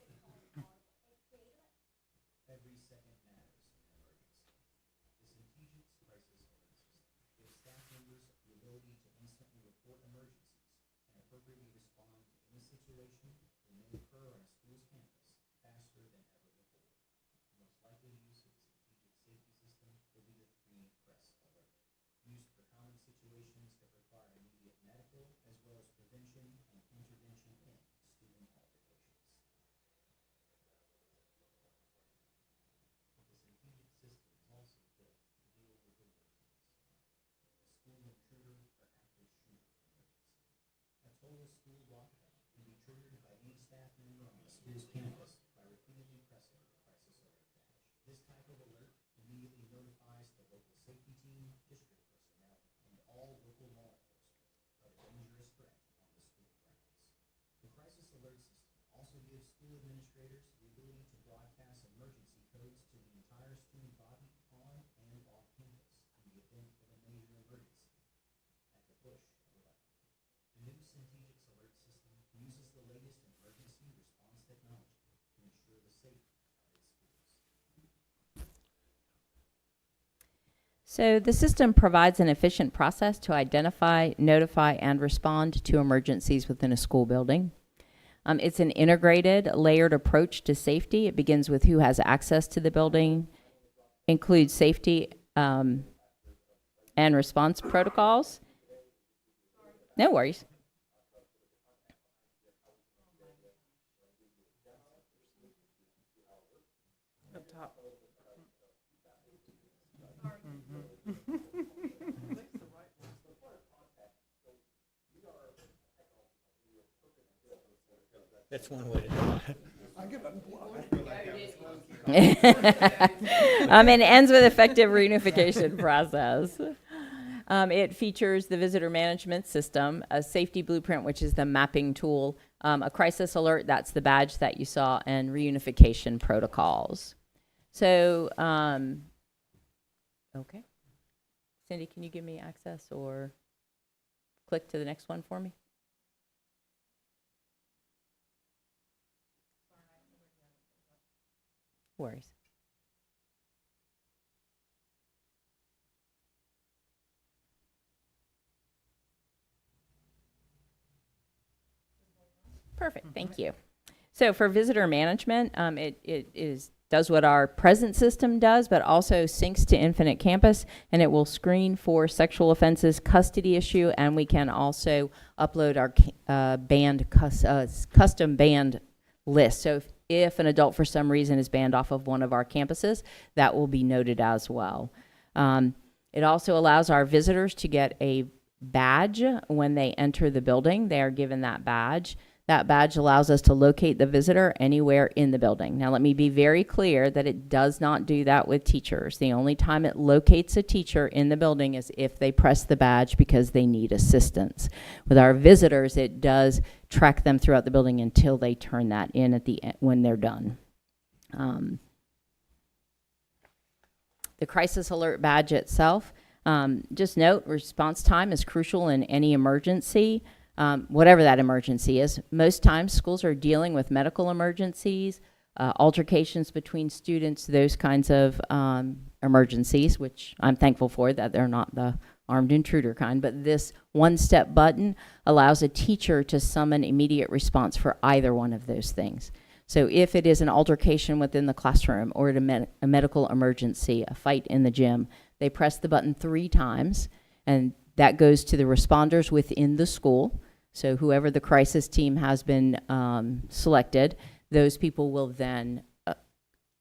So the system provides an efficient process to identify, notify, and respond to emergencies within a school building. It's an integrated, layered approach to safety. It begins with who has access to the building, includes safety and response protocols. No worries. Up top. That's one way to do it. And it ends with effective reunification process. It features the visitor management system, a safety blueprint, which is the mapping tool, a crisis alert, that's the badge that you saw, and reunification protocols. So, okay. Cindy, can you give me access or click to the next one for me? Worries. Perfect, thank you. So for visitor management, it does what our present system does, but also syncs to Infinite Campus, and it will screen for sexual offenses, custody issue, and we can also upload our custom banned list. So if an adult for some reason is banned off of one of our campuses, that will be noted as well. It also allows our visitors to get a badge when they enter the building. They are given that badge. That badge allows us to locate the visitor anywhere in the building. Now, let me be very clear that it does not do that with teachers. The only time it locates a teacher in the building is if they press the badge because they need assistance. With our visitors, it does track them throughout the building until they turn that in at the end when they're done. The crisis alert badge itself, just note, response time is crucial in any emergency. Whatever that emergency is. Most times schools are dealing with medical emergencies, altercations between students, those kinds of emergencies, which I'm thankful for that they're not the armed intruder kind, but this one-step button allows a teacher to summon immediate response for either one of those things. So if it is an altercation within the classroom or a medical emergency, a fight in the gym, they press the button 3 times, and that goes to the responders within the school. So whoever the crisis team has been selected, those people will then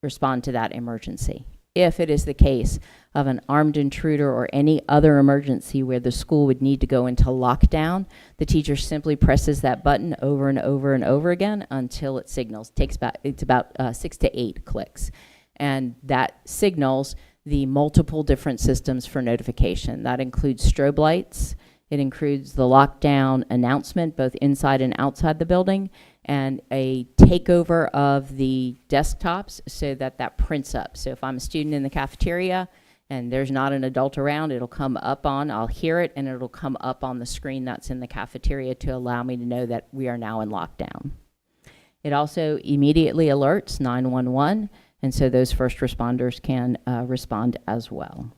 respond to that emergency. If it is the case of an armed intruder or any other emergency where the school would need to go into lockdown, the teacher simply presses that button over and over and over again until it signals. It's about 6 to 8 clicks. And that signals the multiple different systems for notification. That includes strobe lights. It includes the lockdown announcement, both inside and outside the building, and a takeover of the desktops so that that prints up. So if I'm a student in the cafeteria and there's not an adult around, it'll come up on, I'll hear it, and it'll come up on the screen that's in the cafeteria to allow me to know that we are now in lockdown. It also immediately alerts 911, and so those first responders can respond as well.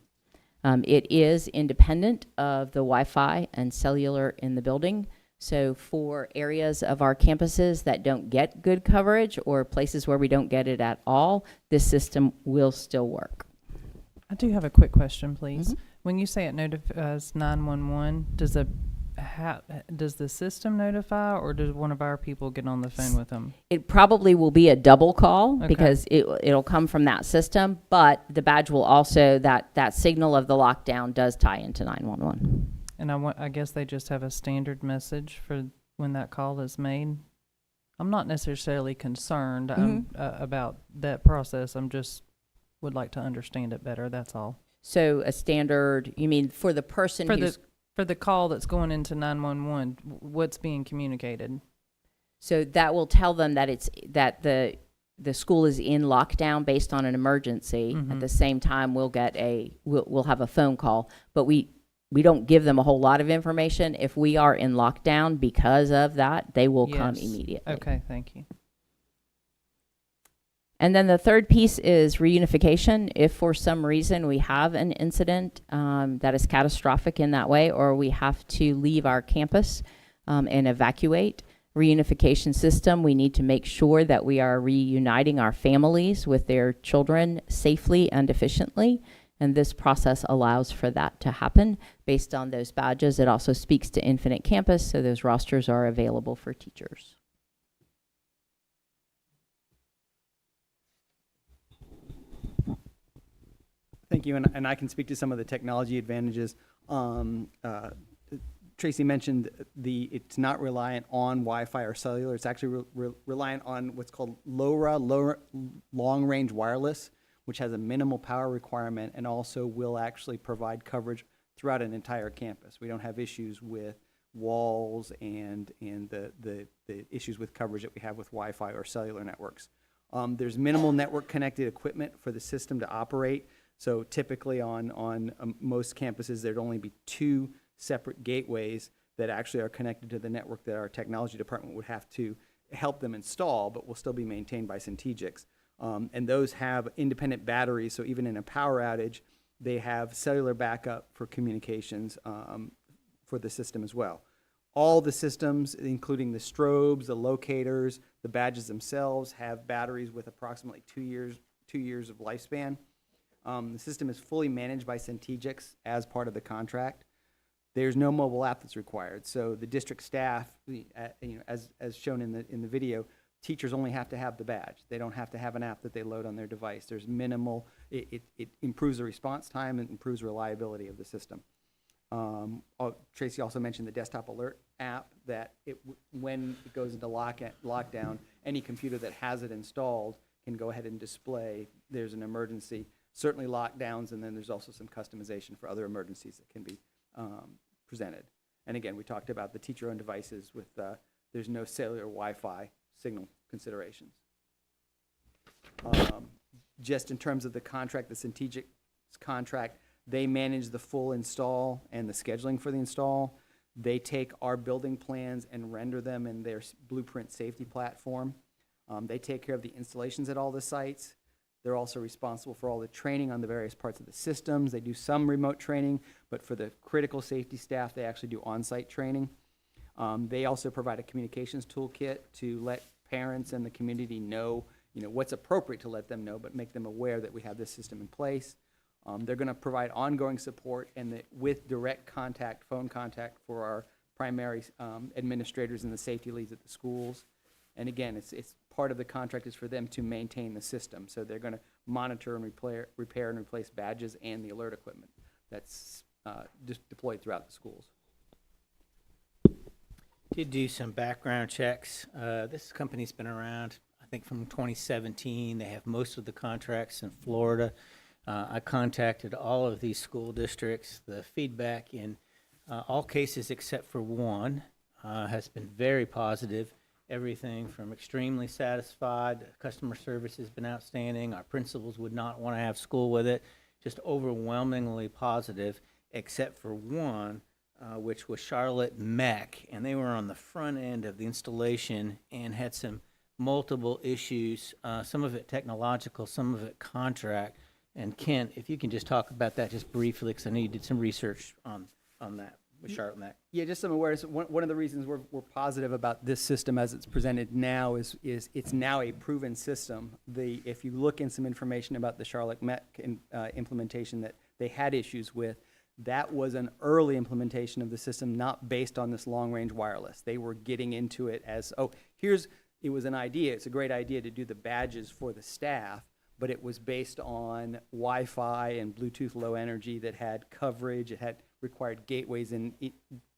It is independent of the Wi-Fi and cellular in the building. So for areas of our campuses that don't get good coverage or places where we don't get it at all, this system will still work. I do have a quick question, please. When you say it notifies 911, does the system notify, or does one of our people get on the phone with them? It probably will be a double call Okay. because it'll come from that system, but the badge will also, that signal of the lockdown does tie into 911. And I guess they just have a standard message for when that call is made. I'm not necessarily concerned about that process. I'm just would like to understand it better. That's all. So a standard, you mean for the person who's... For the call that's going into 911, what's being communicated? So that will tell them that the school is in lockdown based on an emergency. At the same time, we'll have a phone call, but we don't give them a whole lot of information. If we are in lockdown because of that, they will come immediately. Okay, thank you. And then the third piece is reunification. If for some reason we have an incident that is catastrophic in that way, or we have to leave our campus and evacuate, reunification system, we need to make sure that we are reuniting our families with their children safely and efficiently. And this process allows for that to happen based on those badges. It also speaks to Infinite Campus, so those rosters are available for teachers. Thank you, and I can speak to some of the technology advantages. Tracy mentioned it's not reliant on Wi-Fi or cellular. It's actually reliant on what's called LoRa, long-range wireless, which has a minimal power requirement and also will actually provide coverage throughout an entire campus. We don't have issues with walls and the issues with coverage that we have with Wi-Fi or cellular networks. There's minimal network connected equipment for the system to operate. So typically on most campuses, there'd only be 2 separate gateways that actually are connected to the network that our technology department would have to help them install, but will still be maintained by Centegix. And those have independent batteries, so even in a power outage, they have cellular backup for communications for the system as well. All the systems, including the strobes, the locators, the badges themselves, have batteries with approximately 2 years of lifespan. The system is fully managed by Centegix as part of the contract. There's no mobile app that's required. So the district staff, as shown in the video, teachers only have to have the badge. They don't have to have an app that they load on their device. There's minimal, it improves the response time and improves reliability of the system. Tracy also mentioned the desktop alert app that when it goes into lockdown, any computer that has it installed can go ahead and display there's an emergency, certainly lockdowns, and then there's also some customization for other emergencies that can be presented. And again, we talked about the teacher-owned devices with there's no cellular Wi-Fi signal considerations. Just in terms of the contract, the Centegix contract, they manage the full install and the scheduling for the install. They take our building plans and render them in their Blueprint safety platform. They take care of the installations at all the sites. They're also responsible for all the training on the various parts of the systems. They do some remote training, but for the critical safety staff, they actually do on-site training. They also provide a communications toolkit to let parents and the community know, what's appropriate to let them know, but make them aware that we have this system in place. They're going to provide ongoing support and with direct contact, phone contact for our primary administrators and the safety leads at the schools. And again, it's part of the contract is for them to maintain the system. So they're going to monitor and repair and replace badges and the alert equipment that's just deployed throughout the schools. Did do some background checks. This company's been around, I think, from 2017. They have most of the contracts in Florida. I contacted all of these school districts. The feedback in all cases except for one has been very positive. Everything from extremely satisfied, customer service has been outstanding, our principals would not want to have school with it, just overwhelmingly positive, except for one, which was Charlotte Mech, and they were on the front end of the installation and had some multiple issues, some of it technological, some of it contract. And Kent, if you can just talk about that just briefly, because I know you did some research on that with Charlotte Mech. Yeah, just some awareness. One of the reasons we're positive about this system as it's presented now is it's now a proven system. If you look in some information about the Charlotte Mech implementation that they had issues with, that was an early implementation of the system, not based on this long-range wireless. They were getting into it as, it was an idea. It's a great idea to do the badges for the staff, but it was based on Wi-Fi and Bluetooth low energy that had coverage. It had required gateways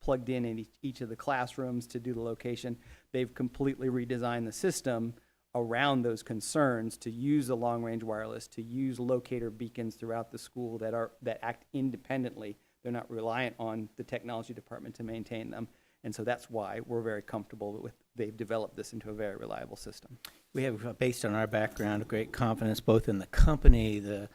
plugged in each of the classrooms to do the location. They've completely redesigned the system around those concerns to use the long-range wireless, to use locator beacons throughout the school that act independently. They're not reliant on the technology department to maintain them. And so that's why we're very comfortable with they've developed this into a very reliable system. We have, based on our background, a great confidence both in the company, the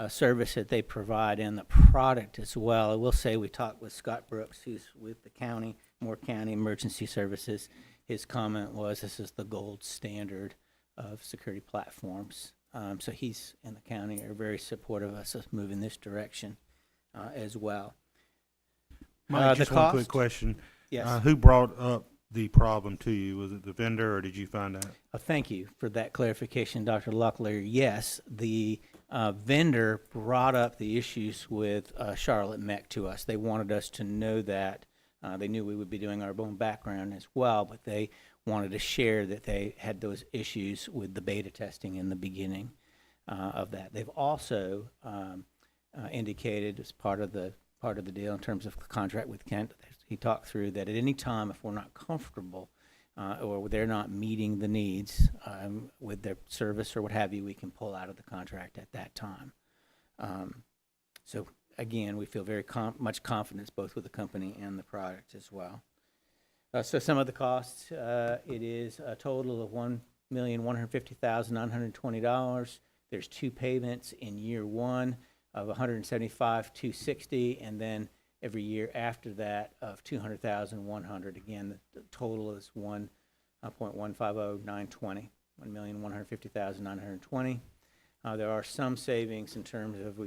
service that they provide, and the product as well. I will say we talked with Scott Brooks, who's with the county, Moore County Emergency Services. His comment was this is the gold standard of security platforms. So he's and the county are very supportive of us moving this direction as well. Mike, The just one cost? quick question. Yes. Who brought up the problem to you? Was it the vendor, or did you find out? Thank you for that clarification, Dr. Luckler. Yes, the vendor brought up the issues with Charlotte Mech to us. They wanted us to know that. They knew we would be doing our own background as well, but they wanted to share that they had those issues with the beta testing in the beginning of that. They've also indicated as part of the deal in terms of the contract with Kent, he talked through that at any time if we're not comfortable or they're not meeting the needs with their service or what have you, we can pull out of the contract at that time. So again, we feel very much confidence both with the company and the product as well. So some of the costs, it is a total of $1,150,920. There's two payments in year one of $175,260, and then every year after that of $200,100. Again, the total is $1.150920, $1,150,920. There are some savings in terms of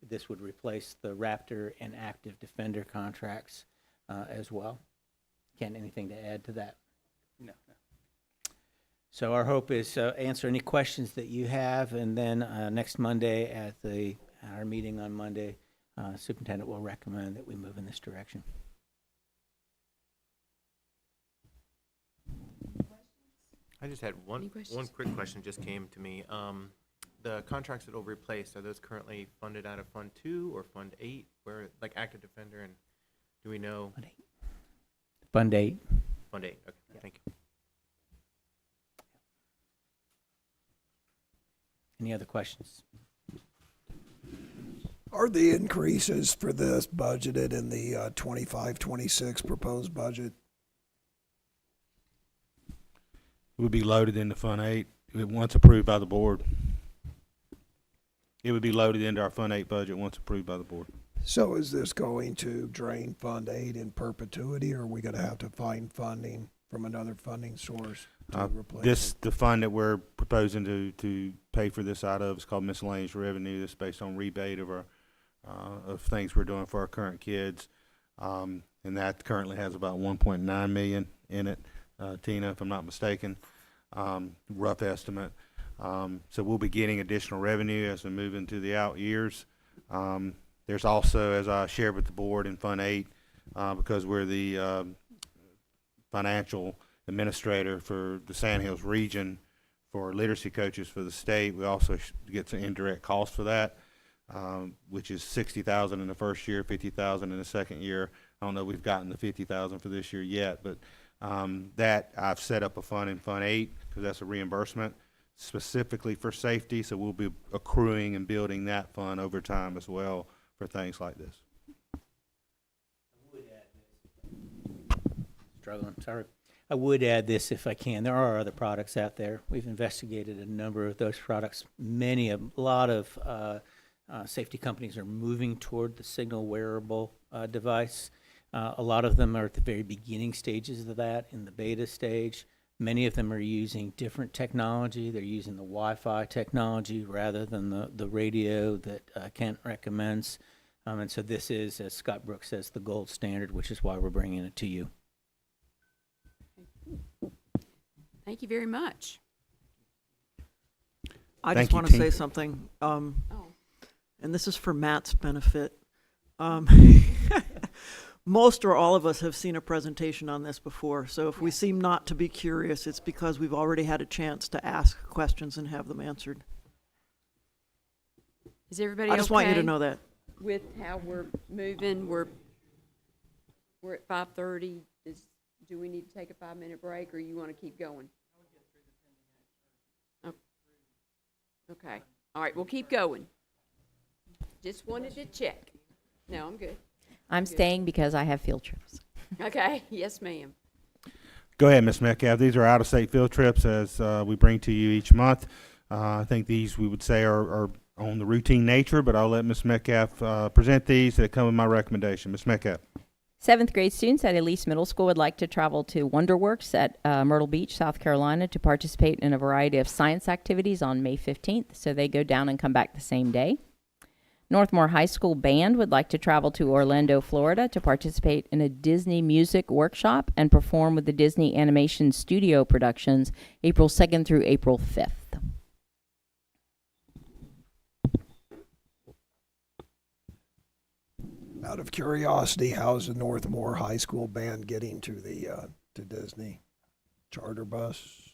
this would replace the Raptor and Active Defender contracts as well. Ken, anything to add to that? No. So our hope is answer any questions that you have, and then next Monday at our meeting on Monday, Superintendent will recommend that we move in this direction. I just had Any one questions? quick question just came to me. The contracts that will replace, are those currently funded out of Fund 2 or Fund 8? Where, like active defender, and do we know? Fund 8. Fund 8, okay, thank you. Any other questions? Are the increases for this budgeted in the 25-26 proposed budget? It would be loaded into Fund 8, once approved by the board. It would be loaded into our Fund 8 budget once approved by the board. So is this going to drain Fund 8 in perpetuity, or are we going to have to find funding from another funding source to replace it? The fund that we're proposing to pay for this out of is called miscellaneous revenue. That's based on rebate of things we're doing for our current kids. And that currently has about 1.9 million in it, Tina, if I'm not mistaken, rough estimate. So we'll be getting additional revenue as we move into the out years. There's also, as I shared with the board in Fund 8, because we're the financial administrator for the Sandhills region for literacy coaches for the state, we also get some indirect costs for that, which is $60,000 in the first year, $50,000 in the second year. I don't know if we've gotten the $50,000 for this year yet, but that I've set up a fund in Fund 8 because that's a reimbursement specifically for safety. So we'll be accruing and building that fund over time as well for things like this. Struggling, sorry. I would add this if I can. There are other products out there. We've investigated a number of those products. A lot of safety companies are moving toward the Signal wearable device. A lot of them are at the very beginning stages of that, in the beta stage. Many of them are using different technology. They're using the Wi-Fi technology rather than the radio that Kent recommends. And so this is, as Scott Brooks says, the gold standard, which is why we're bringing it to you. Thank you very much. I Thank just you, want to Tina. say something, and this is for Matt's benefit. Most or all of us have seen a presentation on this before, so if we seem not to be curious, it's because we've already had a chance to ask questions and have them answered. Is everybody I just want you to okay know that. with how we're moving? We're at 5:30. Do we need to take a 5-minute break, or you want to keep going? Oh. Okay. All right, we'll keep going. Just wanted to check. No, I'm good. I'm staying because I have field trips. Okay, yes, ma'am. Go ahead, Ms. Metcalf. These are out-of-state field trips as we bring to you each month. I think these we would say are on the routine nature, but I'll let Ms. Metcalf present these that come with my recommendation. Ms. Metcalf. 7th grade students at Elise Middle School would like to travel to Wonderworks at Myrtle Beach, South Carolina, to participate in a variety of science activities on May 15th, so they go down and come back the same day. Northmore High School Band would like to travel to Orlando, Florida, to participate in a Disney music workshop and perform with the Disney Animation Studio Productions April 2nd through April 5th. Out of curiosity, how's the Northmore High School band getting to the to Disney? Charter bus?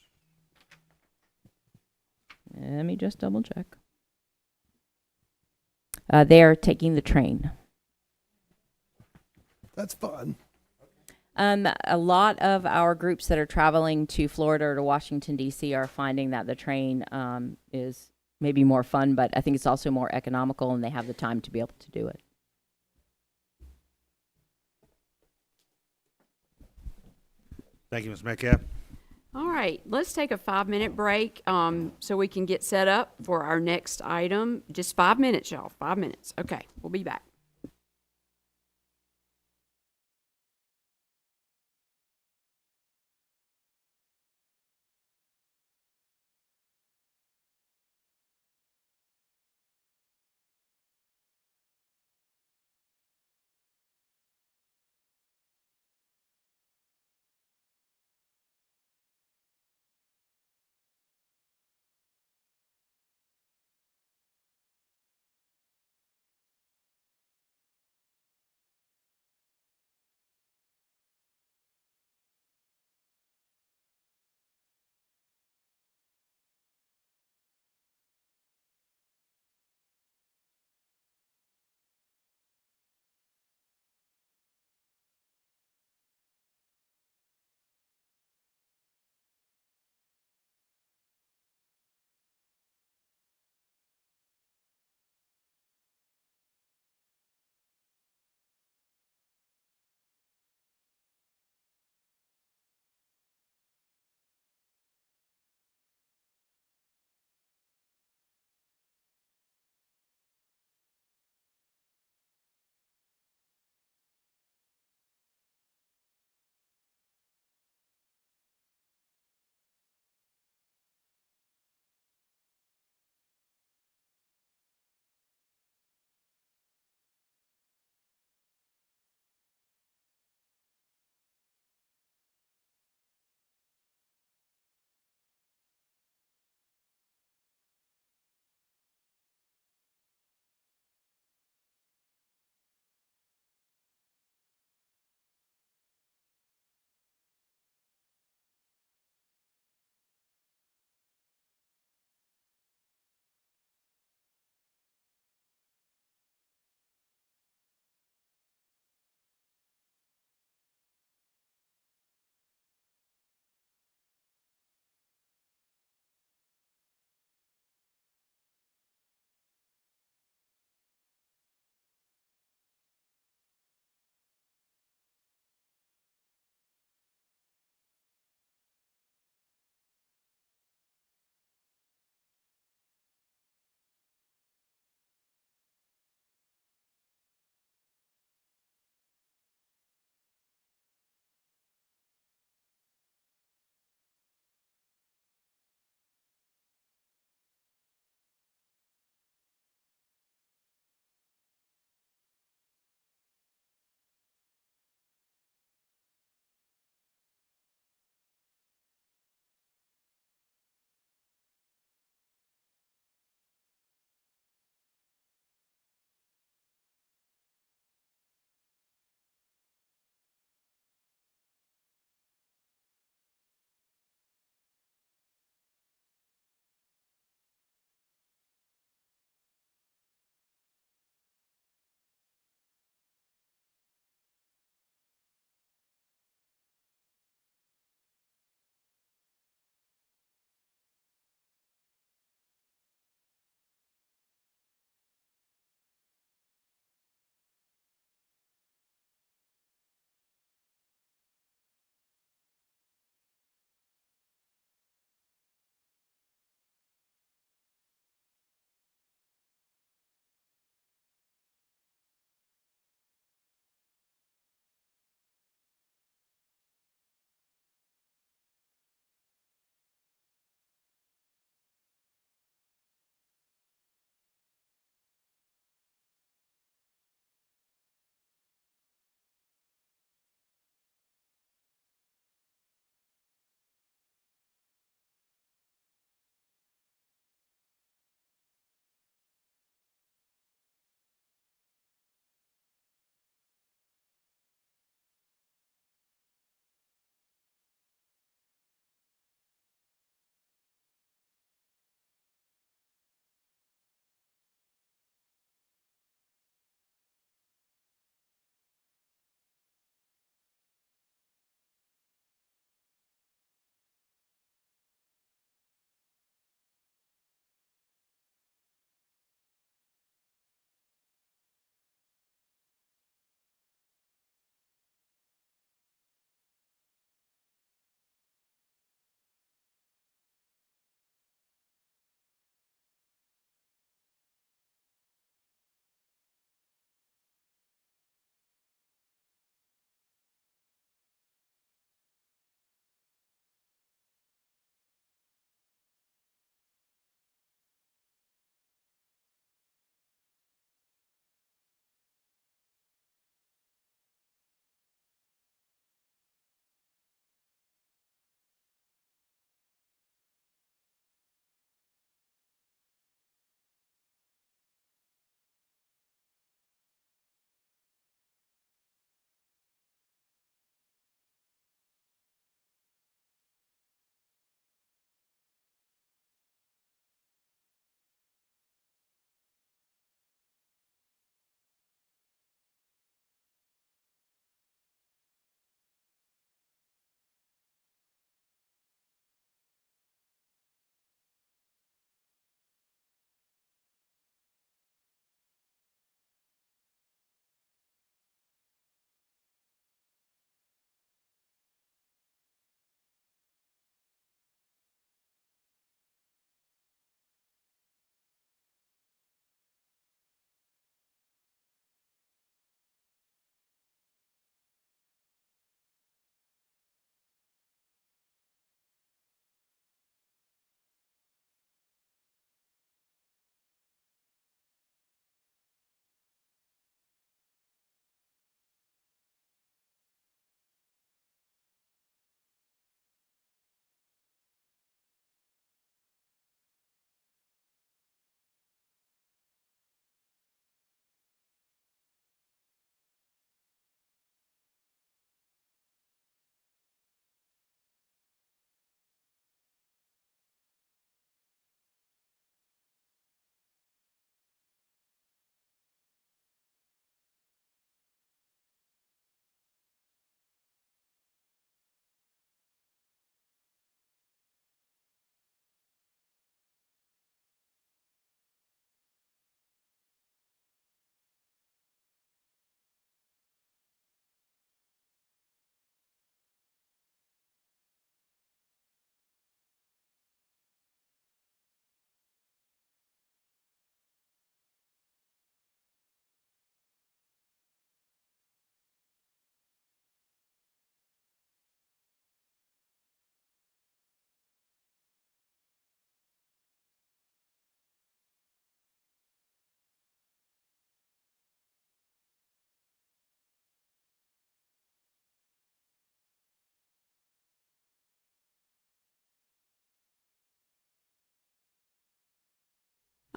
Let me just double check. They are taking the train. That's fun. A lot of our groups that are traveling to Florida or to Washington, D.C. are finding that the train is maybe more fun, but I think it's also more economical, and they have the time to be able to do it. Thank you, Ms. Metcalf. All right, let's take a 5-minute break so we can get set up for our next item. Just 5 minutes, y'all. 5 minutes. Okay, we'll be back.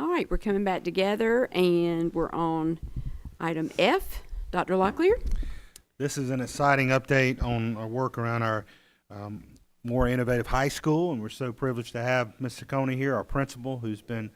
All right, we're coming back together, and we're on item F. Dr. Locklear? This is an exciting update on our work around our more innovative high school, and we're so privileged to have Ms. Ciccone here, our principal, who's been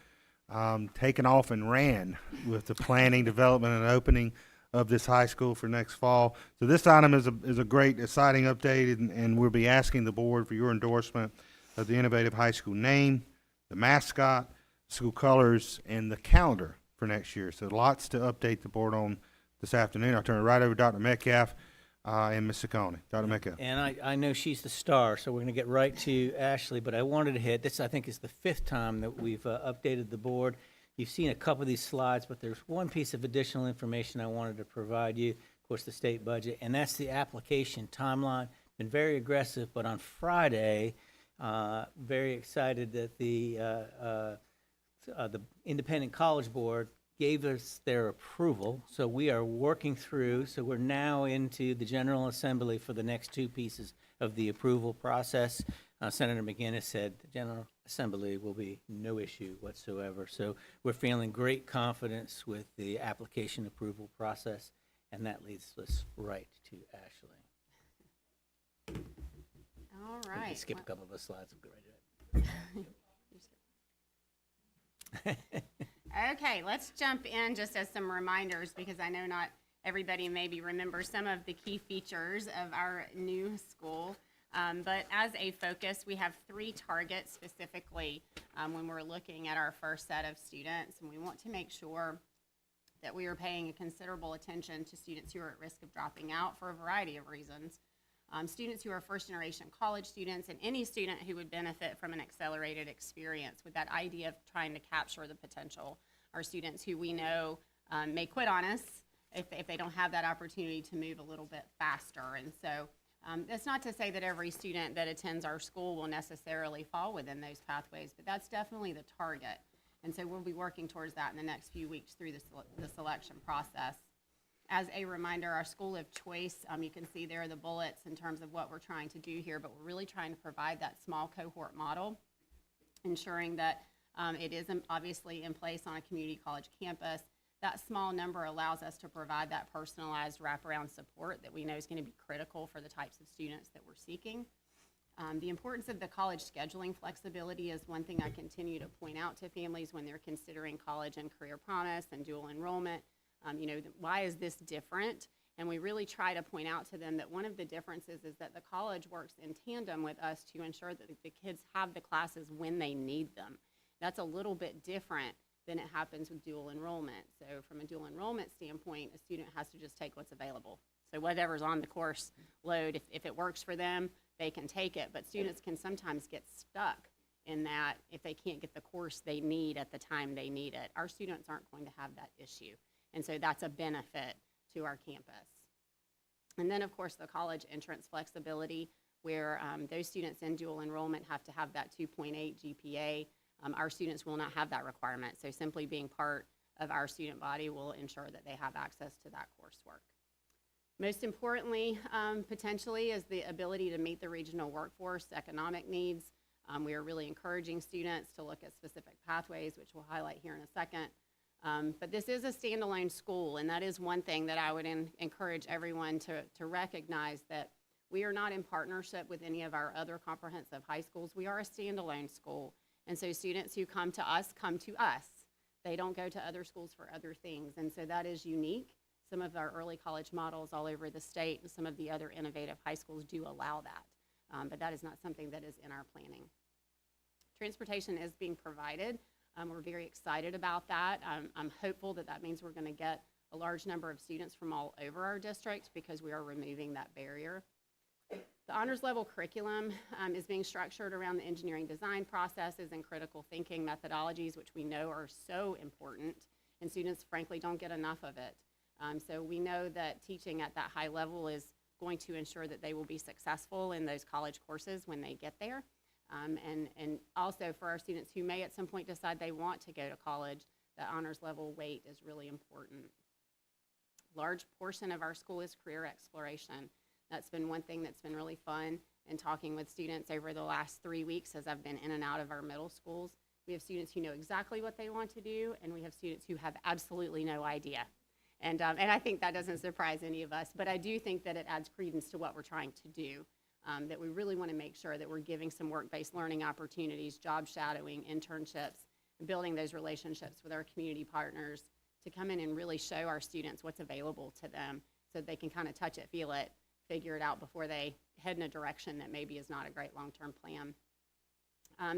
taken off and ran with the planning, development, and opening of this high school for next fall. So this item is a great, exciting update, and we'll be asking the board for your endorsement of the innovative high school name, the mascot, school colors, and the calendar for next year. So lots to update the board on this afternoon. I'll turn it right over to Dr. Metcalf and Ms. Ciccone. Dr. Metcalf. And I know she's the star, so we're going to get right to Ashley, but I wanted to hit, this I think is the 5th time that we've updated the board. You've seen a couple of these slides, but there's one piece of additional information I wanted to provide you, of course, the state budget, and that's the application timeline. Been very aggressive, but on Friday, very excited that the Independent College Board gave us their approval, so we are working through, so we're now into the General Assembly for the next 2 pieces of the approval process. Senator McGinnis said the General Assembly will be no issue whatsoever, so we're feeling great confidence with the application approval process, and that leads us right to Ashley. All We right. can skip a couple of the slides. We'll go right to it. Okay, let's jump in just as some reminders, because I know not everybody maybe remembers some of the key features of our new school. But as a focus, we have 3 targets specifically when we're looking at our first set of students, and we want to make sure that we are paying a considerable attention to students who are at risk of dropping out for a variety of reasons. Students who are first-generation college students, and any student who would benefit from an accelerated experience, with that idea of trying to capture the potential. Our students who we know may quit on us if they don't have that opportunity to move a little bit faster. And so that's not to say that every student that attends our school will necessarily fall within those pathways, but that's definitely the target. And so we'll be working towards that in the next few weeks through the selection process. As a reminder, our school of choice, you can see there are the bullets in terms of what we're trying to do here, but we're really trying to provide that small cohort model, ensuring that it is obviously in place on a community college campus. That small number allows us to provide that personalized wraparound support that we know is going to be critical for the types of students that we're seeking. The importance of the college scheduling flexibility is one thing I continue to point out to families when they're considering college and career promise and dual enrollment. Why is this different? And we really try to point out to them that one of the differences is that the college works in tandem with us to ensure that the kids have the classes when they need them. That's a little bit different than it happens with dual enrollment. So from a dual enrollment standpoint, a student has to just take what's available. So whatever's on the course load, if it works for them, they can take it. But students can sometimes get stuck in that if they can't get the course they need at the time they need it. Our students aren't going to have that issue. And so that's a benefit to our campus. And then, of course, the college entrance flexibility, where those students in dual enrollment have to have that 2.8 GPA. Our students will not have that requirement. So simply being part of our student body will ensure that they have access to that coursework. Most importantly, potentially, is the ability to meet the regional workforce economic needs. We are really encouraging students to look at specific pathways, which we'll highlight here in a second. But this is a standalone school, and that is one thing that I would encourage everyone to recognize, that we are not in partnership with any of our other comprehensive high schools. We are a standalone school, and so students who come to us come to us. They don't go to other schools for other things, and so that is unique. Some of our early college models all over the state and some of the other innovative high schools do allow that, but that is not something that is in our planning. Transportation is being provided. We're very excited about that. I'm hopeful that that means we're going to get a large number of students from all over our district, because we are removing that barrier. The honors level curriculum is being structured around the engineering design processes and critical thinking methodologies, which we know are so important, and students frankly don't get enough of it. So we know that teaching at that high level is going to ensure that they will be successful in those college courses when they get there. And also for our students who may at some point decide they want to go to college, the honors level weight is really important. Large portion of our school is career exploration. That's been one thing that's been really fun, and talking with students over the last 3 weeks as I've been in and out of our middle schools, We have students who know exactly what they want to do, and we have students who have absolutely no idea. And I think that doesn't surprise any of us, but I do think that it adds credence to what we're trying to do, that we really want to make sure that we're giving some work-based learning opportunities, job shadowing, internships, and building those relationships with our community partners to come in and really show our students what's available to them so that they can kind of touch it, feel it, figure it out before they head in a direction that maybe is not a great long-term plan.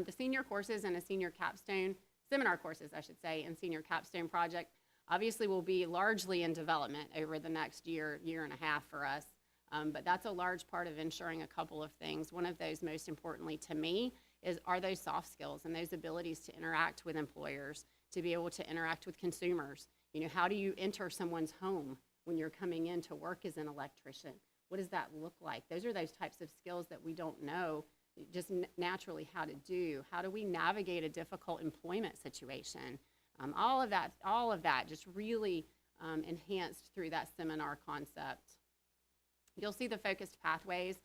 The senior courses and a senior capstone, seminar courses, I should say, and senior capstone project obviously will be largely in development over the next year, year and a half for us. But that's a large part of ensuring a couple of things. One of those, most importantly to me, are those soft skills and those abilities to interact with employers, to be able to interact with consumers. You know, how do you enter someone's home when you're coming in to work as an electrician? What does that look like? Those are those types of skills that we don't know just naturally how to do. How do we navigate a difficult employment situation? All of that just really enhanced through that seminar concept. You'll see the focused pathways.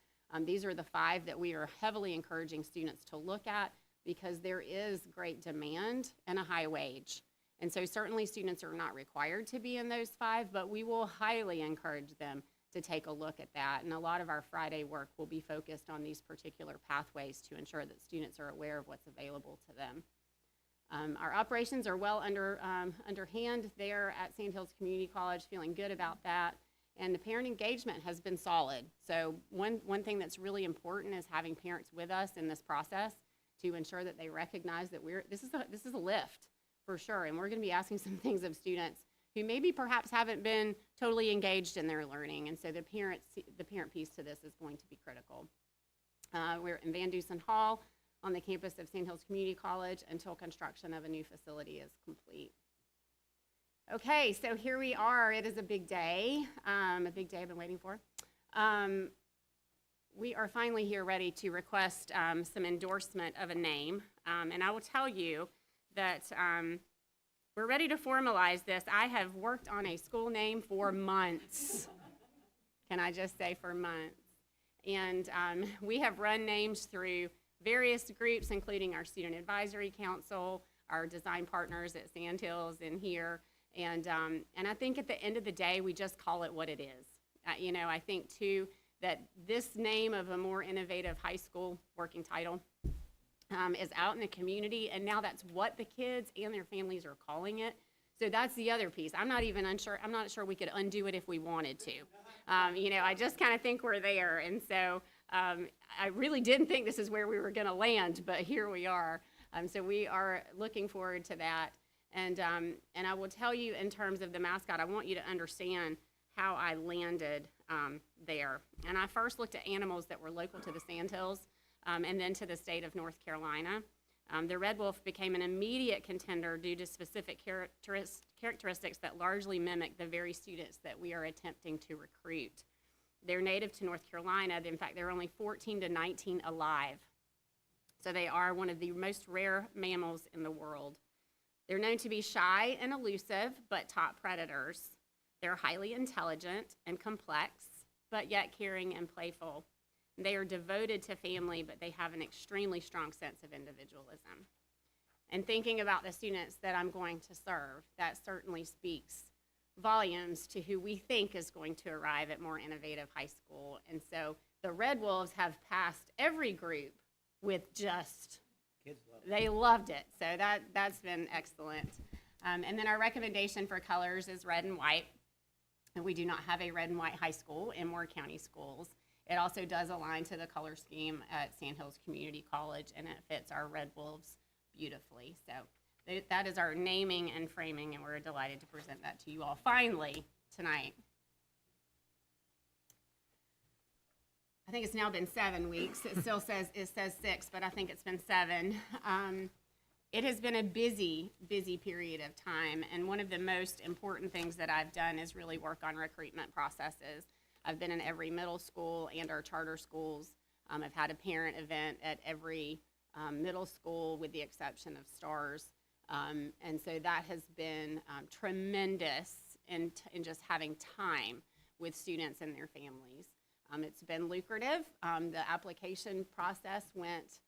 These are the 5 that we are heavily encouraging students to look at because there is great demand and a high wage. And so certainly students are not required to be in those 5, but we will highly encourage them to take a look at that. And a lot of our Friday work will be focused on these particular pathways to ensure that students are aware of what's available to them. Our operations are well underhand there at Sand Hills Community College, feeling good about that. And the parent engagement has been solid. So one thing that's really important is having parents with us in this process to ensure that they recognize that this is a lift for sure. And we're going to be asking some things of students who maybe perhaps haven't been totally engaged in their learning. And so the parent piece to this is going to be critical. We're in Van Dusen Hall on the campus of Sand Hills Community College until construction of a new facility is complete. Okay, so here we are. It is a big day I've been waiting for. We are finally here ready to request some endorsement of a name. And I will tell you that we're ready to formalize this. I have worked on a school name for months. Can I just say for months? And we have run names through various groups, including our Student Advisory Council, our design partners at Sand Hills and here. And I think at the end of the day, we just call it what it is. You know, I think too that this name of a more innovative high school working title is out in the community, and now that's what the kids and their families are calling it. So that's the other piece. I'm not sure we could undo it if we wanted to. You know, I just kind of think we're there, and so I really didn't think this is where we were going to land, but here we are. So we are looking forward to that. And I will tell you in terms of the mascot, I want you to understand how I landed there. And I first looked at animals that were local to the Sand Hills and then to the state of North Carolina. The red wolf became an immediate contender due to specific characteristics that largely mimic the very students that we are attempting to recruit. They're native to North Carolina. In fact, there are only 14 to 19 alive. So they are one of the most rare mammals in the world. They're known to be shy and elusive, but top predators. They're highly intelligent and complex, but yet caring and playful. They are devoted to family, but they have an extremely strong sense of individualism. And thinking about the students that I'm going to serve, that certainly speaks volumes to who we think is going to arrive at more innovative high school. And so the Red Wolves have passed every group with just, they loved it. So that's been excellent. And then our recommendation for colors is red and white. And we do not have a red and white high school in Moore County schools. It also does align to the color scheme at Sand Hills Community College, and it fits our Red Wolves beautifully. So that is our naming and framing, and we're delighted to present that to you all finally tonight. I think it's now been 7 weeks. It says 6, but I think it's been 7. It has been a busy period of time, and one of the most important things that I've done is really work on recruitment processes. I've been in every middle school and our charter schools. I've had a parent event at every middle school with the exception of STARS. And so that has been tremendous in just having time with students and their families. It's been lucrative. The application process went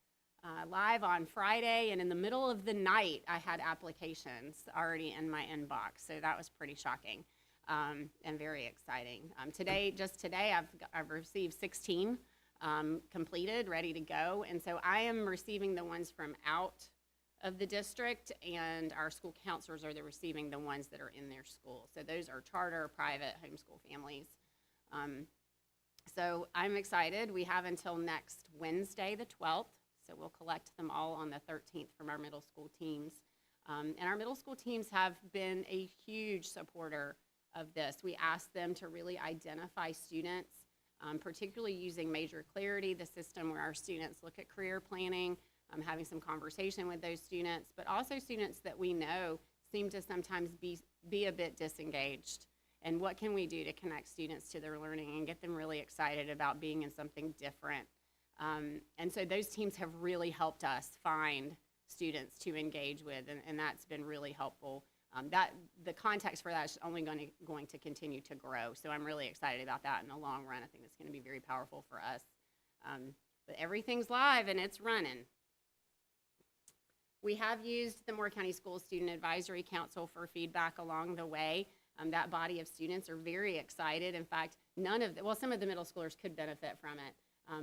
live on Friday, and in the middle of the night, I had applications already in my inbox. So that was pretty shocking and very exciting. Just today, I've received 16 completed, ready to go. And so I am receiving the ones from out of the district, and our school counselors are receiving the ones that are in their school. So those are charter, private, homeschool families. So I'm excited. We have until next Wednesday, the 12th. So we'll collect them all on the 13th from our middle school teams. And our middle school teams have been a huge supporter of this. We asked them to really identify students, particularly using Major Clarity, the system where our students look at career planning, having some conversation with those students, but also students that we know seem to sometimes be a bit disengaged. And what can we do to connect students to their learning and get them really excited about being in something different? And so those teams have really helped us find students to engage with, and that's been really helpful. The context for that is only going to continue to grow. So I'm really excited about that in the long run. I think it's going to be very powerful for us. But everything's live and it's running. We have used the Moore County Schools Student Advisory Council for feedback along the way. That body of students are very excited. In fact, some of the middle schoolers could benefit from it.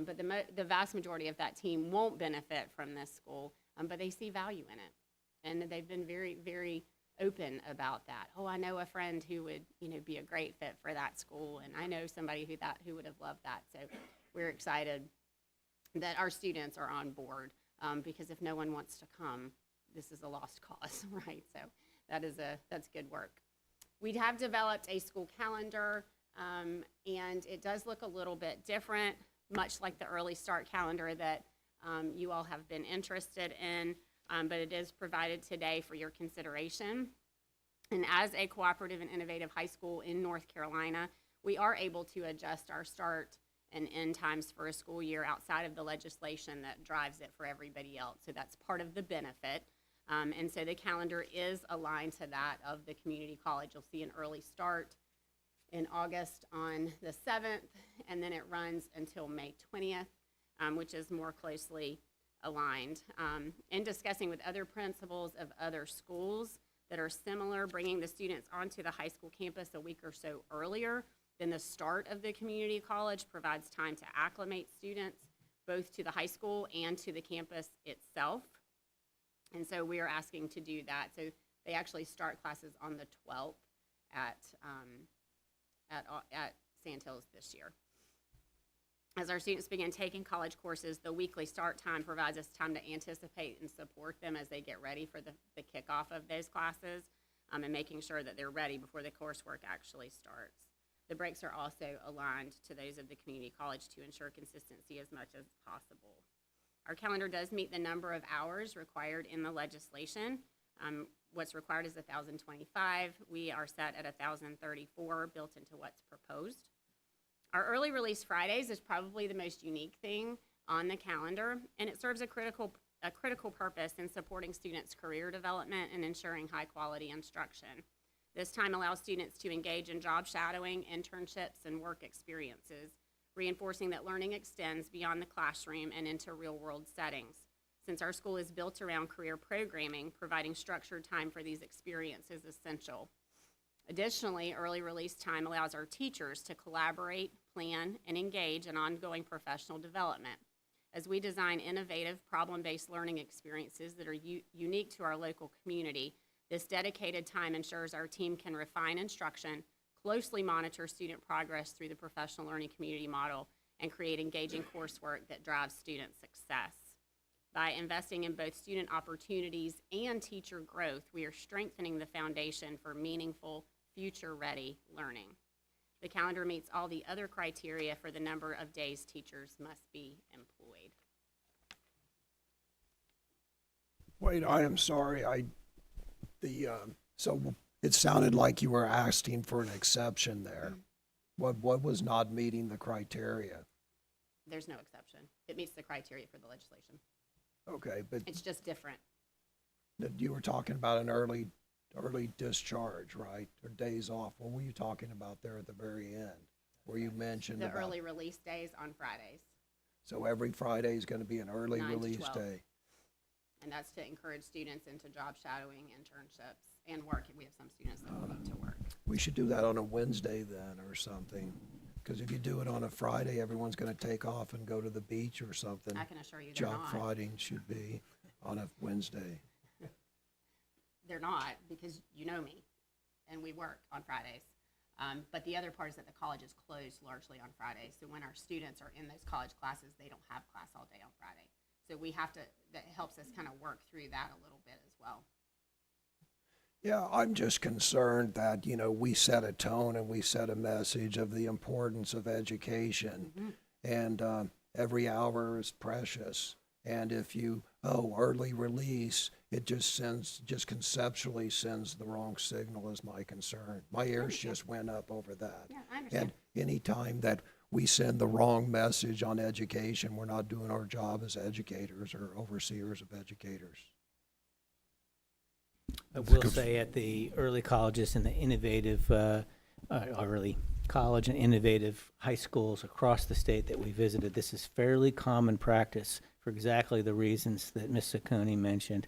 But the vast majority of that team won't benefit from this school, but they see value in it. And they've been very, very open about that. Oh, I know a friend who would, be a great fit for that school, and I know somebody who would have loved that. So we're excited that our students are on board, because if no one wants to come, this is a lost cause, right? So that's good work. We have developed a school calendar, and it does look a little bit different, much like the early start calendar that you all have been interested in, but it is provided today for your consideration. And as a cooperative and innovative high school in North Carolina, we are able to adjust our start and end times for a school year outside of the legislation that drives it for everybody else. So that's part of the benefit. And so the calendar is aligned to that of the community college. You'll see an early start in August on the 7th, and then it runs until May 20th, which is more closely aligned. In discussing with other principals of other schools that are similar, bringing the students onto the high school campus a week or so earlier than the start of the community college provides time to acclimate students both to the high school and to the campus itself. And so we are asking to do that. So they actually start classes on the 12th at Sand Hills this year. As our students begin taking college courses, the weekly start time provides us time to anticipate and support them as they get ready for the kickoff of those classes, and making sure that they're ready before the coursework actually starts. The breaks are also aligned to those of the community college to ensure consistency as much as possible. Our calendar does meet the number of hours required in the legislation. What's required is 1,025. We are set at 1,034 built into what's proposed. Our early release Fridays is probably the most unique thing on the calendar, and it serves a critical purpose in supporting students' career development and ensuring high quality instruction. This time allows students to engage in job shadowing, internships, and work experiences, reinforcing that learning extends beyond the classroom and into real-world settings. Since our school is built around career programming, providing structured time for these experiences is essential. Additionally, early release time allows our teachers to collaborate, plan, and engage in ongoing professional development. As we design innovative, problem-based learning experiences that are unique to our local community, this dedicated time ensures our team can refine instruction, closely monitor student progress through the professional learning community model, and create engaging coursework that drives student success. By investing in both student opportunities and teacher growth, we are strengthening the foundation for meaningful, future-ready learning. The calendar meets all the other criteria for the number of days teachers must be employed. Wait, I am sorry. So it sounded like you were asking for an exception there. What was not meeting the criteria? There's no exception. It meets the criteria for the legislation. Okay, but It's just different. you were talking about an early discharge, right? Or days off. What were you talking about there at the very end? Where you mentioned The about, early release days on Fridays. so every Friday is going to be an early 9 to release 12. day. And that's to encourage students into job shadowing, internships, and work. We have some students that will need to work. We should do that on a Wednesday then or something. Because if you do it on a Friday, everyone's gonna take off and go to the beach or something. I can assure you they're Job not. Friday should be on a Wednesday. They're not, because you know me, and we work on Fridays. But the other part is that the college is closed largely on Fridays. So when our students are in those college classes, they don't have class all day on Friday. So we have to, that helps us kind of work through that a little bit as well. Yeah, I'm just concerned that, you know, we set a tone and we set a message of the importance of education. And every hour is precious. And if you, early release, it just conceptually sends the wrong signal is my concern. My ears just went up over that. Yeah, I understand. And any time that we send the wrong message on education, we're not doing our job as educators or overseers of educators. I will say at the early colleges and the innovative, early college and innovative high schools across the state that we visited, this is fairly common practice for exactly the reasons that Ms. Saccone mentioned,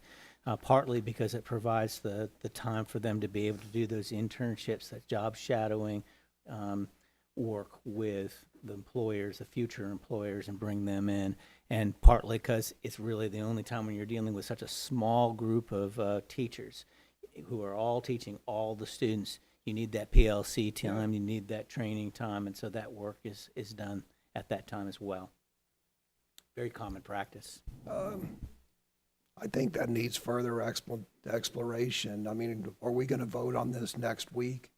partly because it provides the time for them to be able to do those internships, that job shadowing, work with the employers, the future employers, and bring them in, and partly because it's really the only time when you're dealing with such a small group of teachers who are all teaching all the students. You need that PLC time, you need that training time, and so that work is done at that time as well. Very common practice. I think that needs further exploration. I mean, are we going to vote on this next week?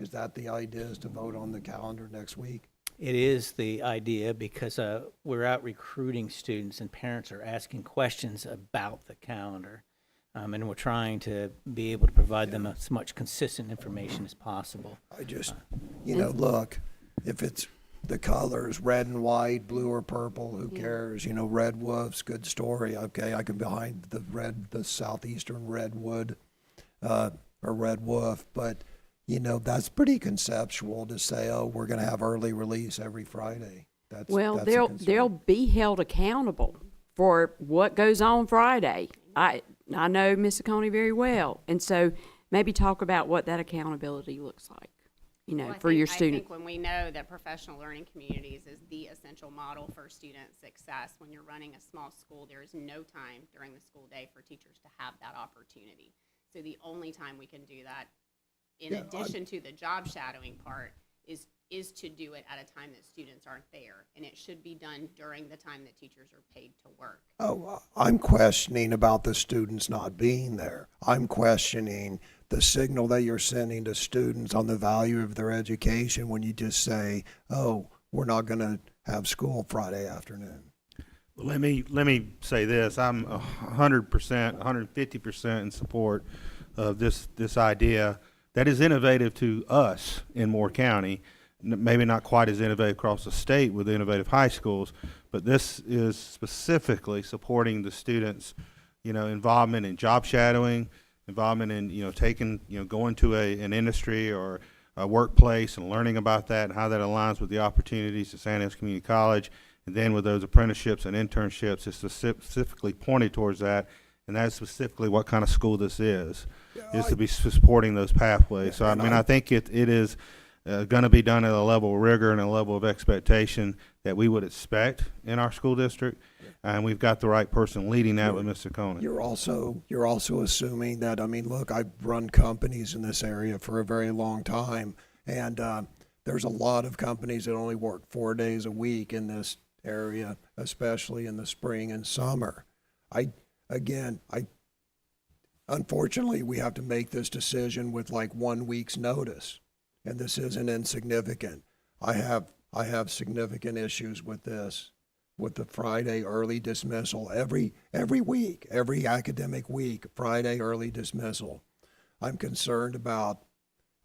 Is that the idea, is to vote on the calendar next week? It is the idea because we're out recruiting students and parents are asking questions about the calendar. And we're trying to be able to provide them as much consistent information as possible. I just, you know, look, if it's the colors, red and white, blue or purple, who cares? You know, red wolves, good story. Okay, I can behind the southeastern redwood, or red wolf, but you know, that's pretty conceptual to say, oh, we're going to have early release every Friday. That's Well, that's a they'll concern. be held accountable for what goes on Friday. I know Ms. Saccone very well, and so maybe talk about what that accountability looks like, you know, Well, for your I student. think when we know that professional learning communities is the essential model for student success, when you're running a small school, there is no time during the school day for teachers to have that opportunity. So the only time we can do that, in addition to the job shadowing part, is to do it at a time that students aren't there. And it should be done during the time that teachers are paid to work. Oh, I'm questioning about the students not being there. I'm questioning the signal that you're sending to students on the value of their education when you just say, oh, we're not going to have school Friday afternoon. Let me say this. I'm 100%, 150% in support of this idea that is innovative to us in Moore County. Maybe not quite as innovative across the state with innovative high schools, but this is specifically supporting the students, you know, involvement in job shadowing, involvement in, you know, going to an industry or a workplace and learning about that and how that aligns with the opportunities at Sandhills Community College. And then with those apprenticeships and internships, it's specifically pointed towards that. And that's specifically what kind of school this is to be supporting those pathways. So, I mean, I think it is going to be done at a level of rigor and a level of expectation that we would expect in our school district. And we've got the right person leading that with Mr. Saccone. You're also assuming that, I mean, look, I've run companies in this area for a very long time, and there's a lot of companies that only work 4 days a week in this area, especially in the spring and summer. Unfortunately, we have to make this decision with like 1 week's notice, and this isn't insignificant. I have significant issues with this, with the Friday early dismissal every week, every academic week, Friday early dismissal. I'm concerned about,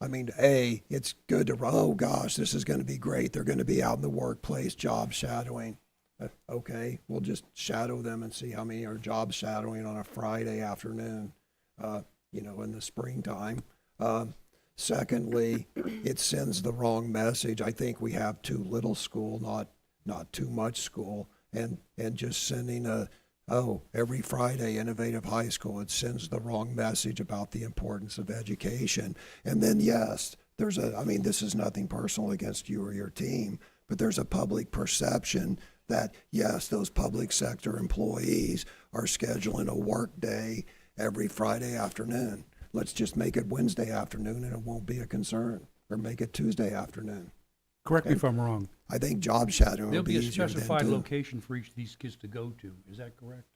I mean, it's good to, oh gosh, this is going to be great. They're going to be out in the workplace, job shadowing. Okay, we'll just shadow them and see how many are job shadowing on a Friday afternoon, you know, in the springtime. Secondly, it sends the wrong message. I think we have too little school, not too much school, and just sending oh, every Friday, Innovative High School, it sends the wrong message about the importance of education. And then, yes, I mean, this is nothing personal against you or your team, but there's a public perception that, yes, those public sector employees are scheduling a work day every Friday afternoon. Let's just make it Wednesday afternoon and it won't be a concern, or make it Tuesday afternoon. Correct me if I'm wrong. I think job shadowing There'll would be be a easier then specified too. location for each of these kids to go to. Is that correct?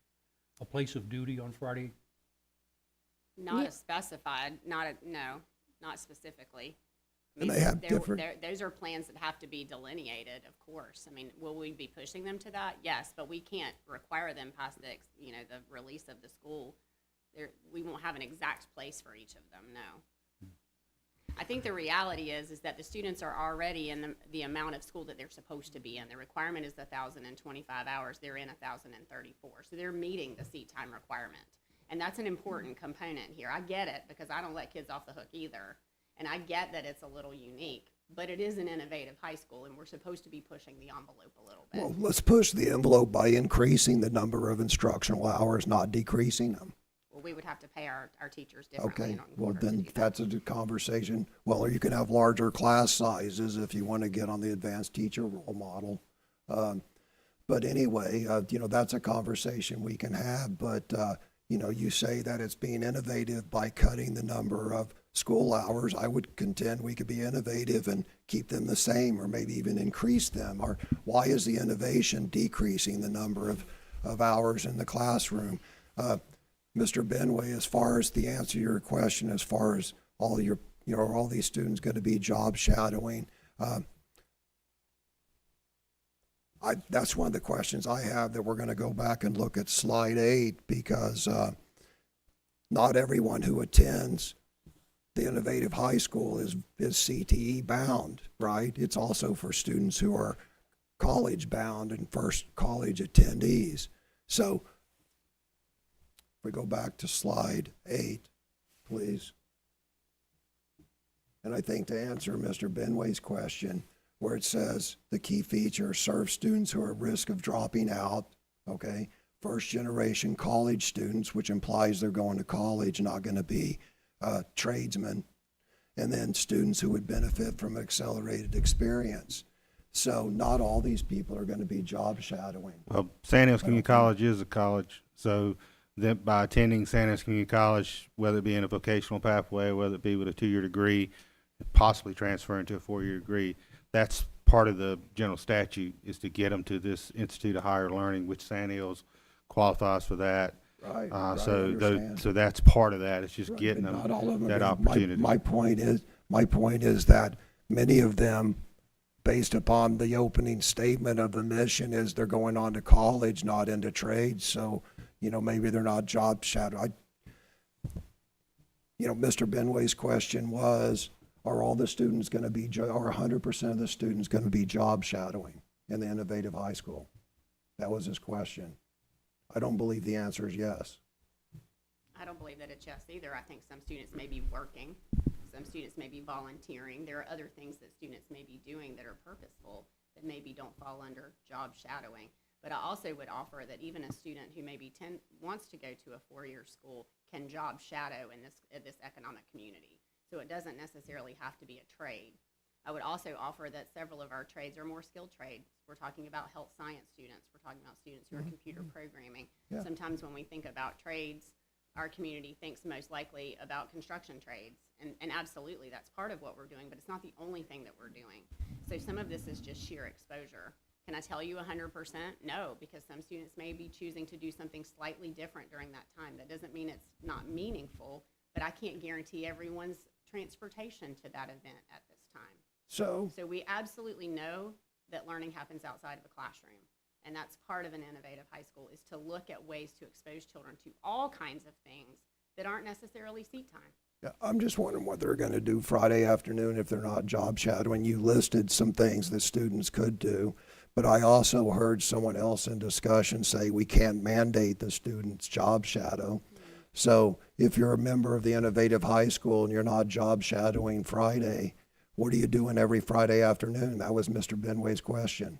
A place of duty on Friday? Not a specified, no, not specifically. I And mean, they have different- those are plans that have to be delineated, of course. I mean, will we be pushing them to that? Yes, but we can't require them past the release of the school. We won't have an exact place for each of them, no. I think the reality is that the students are already in the amount of school that they're supposed to be in. The requirement is 1,025 hours. They're in 1,034. So they're meeting the seat time requirement. And that's an important component here. I get it, because I don't let kids off the hook either. And I get that it's a little unique, but it is an innovative high school, and we're supposed to be pushing the envelope a little bit. Well, let's push the envelope by increasing the number of instructional hours, not decreasing them. Well, we would have to pay our teachers differently. Okay, in well, order to then do that. that's a conversation. Well, or you can have larger class sizes if you want to get on the advanced teacher role model. But anyway, that's a conversation we can have. But, you say that it's being innovative by cutting the number of school hours. I would contend we could be innovative and keep them the same, or maybe even increase them. Or why is the innovation decreasing the number of hours in the classroom? Mr. Benway, as far as the answer to your question, as far as all these students going to be job shadowing, that's one of the questions I have, that we're going to go back and look at slide 8, because not everyone who attends the Innovative High School is CTE bound, right? It's also for students who are college bound and first college attendees. So if we go back to slide 8, please. And I think to answer Mr. Benway's question, where it says the key feature serves students who are at risk of dropping out, okay? First generation college students, which implies they're going to college, not going to be tradesmen. And then students who would benefit from accelerated experience. So not all these people are going to be job shadowing. Well, Sandhills Community College is a college, so that by attending Sandhills Community College, whether it be in a vocational pathway, whether it be with a 2-year degree, possibly transferring to a 4-year degree, that's part of the general statute, is to get them to this Institute of Higher Learning, which Sandhills qualifies for that. Right. So that's part of that. It's just getting them Not all of them that are gonna- opportunity. My point is that many of them, based upon the opening statement of the mission, is they're going on to college, not into trades. So, maybe they're not job shadow. Mr. Benway's question was, are all the students going to be, or 100% of the students going to be job shadowing in the Innovative High School? That was his question. I don't believe the answer is yes. I don't believe that it's yes either. I think some students may be working, some students may be volunteering. There are other things that students may be doing that are purposeful that maybe don't fall under job shadowing. But I also would offer that even a student who maybe wants to go to a 4-year school can job shadow in this economic community. So it doesn't necessarily have to be a trade. I would also offer that several of our trades are more skilled trades. We're talking about health science students. We're talking about students who are computer programming. Yeah. Sometimes when we think about trades, our community thinks most likely about construction trades. And absolutely, that's part of what we're doing, but it's not the only thing that we're doing. So some of this is just sheer exposure. Can I tell you 100%? No, because some students may be choosing to do something slightly different during that time. That doesn't mean it's not meaningful, but I can't guarantee everyone's transportation to that event at this time. So we absolutely know that learning happens outside of a classroom. And that's part of an innovative high school, is to look at ways to expose children to all kinds of things that aren't necessarily seat time. Yeah, I'm just wondering what they're going to do Friday afternoon if they're not job shadowing. You listed some things that students could do, but I also heard someone else in discussion say we can't mandate the students job shadow. So if you're a member of the Innovative High School and you're not job shadowing Friday, what are you doing every Friday afternoon? That was Mr. Benway's question.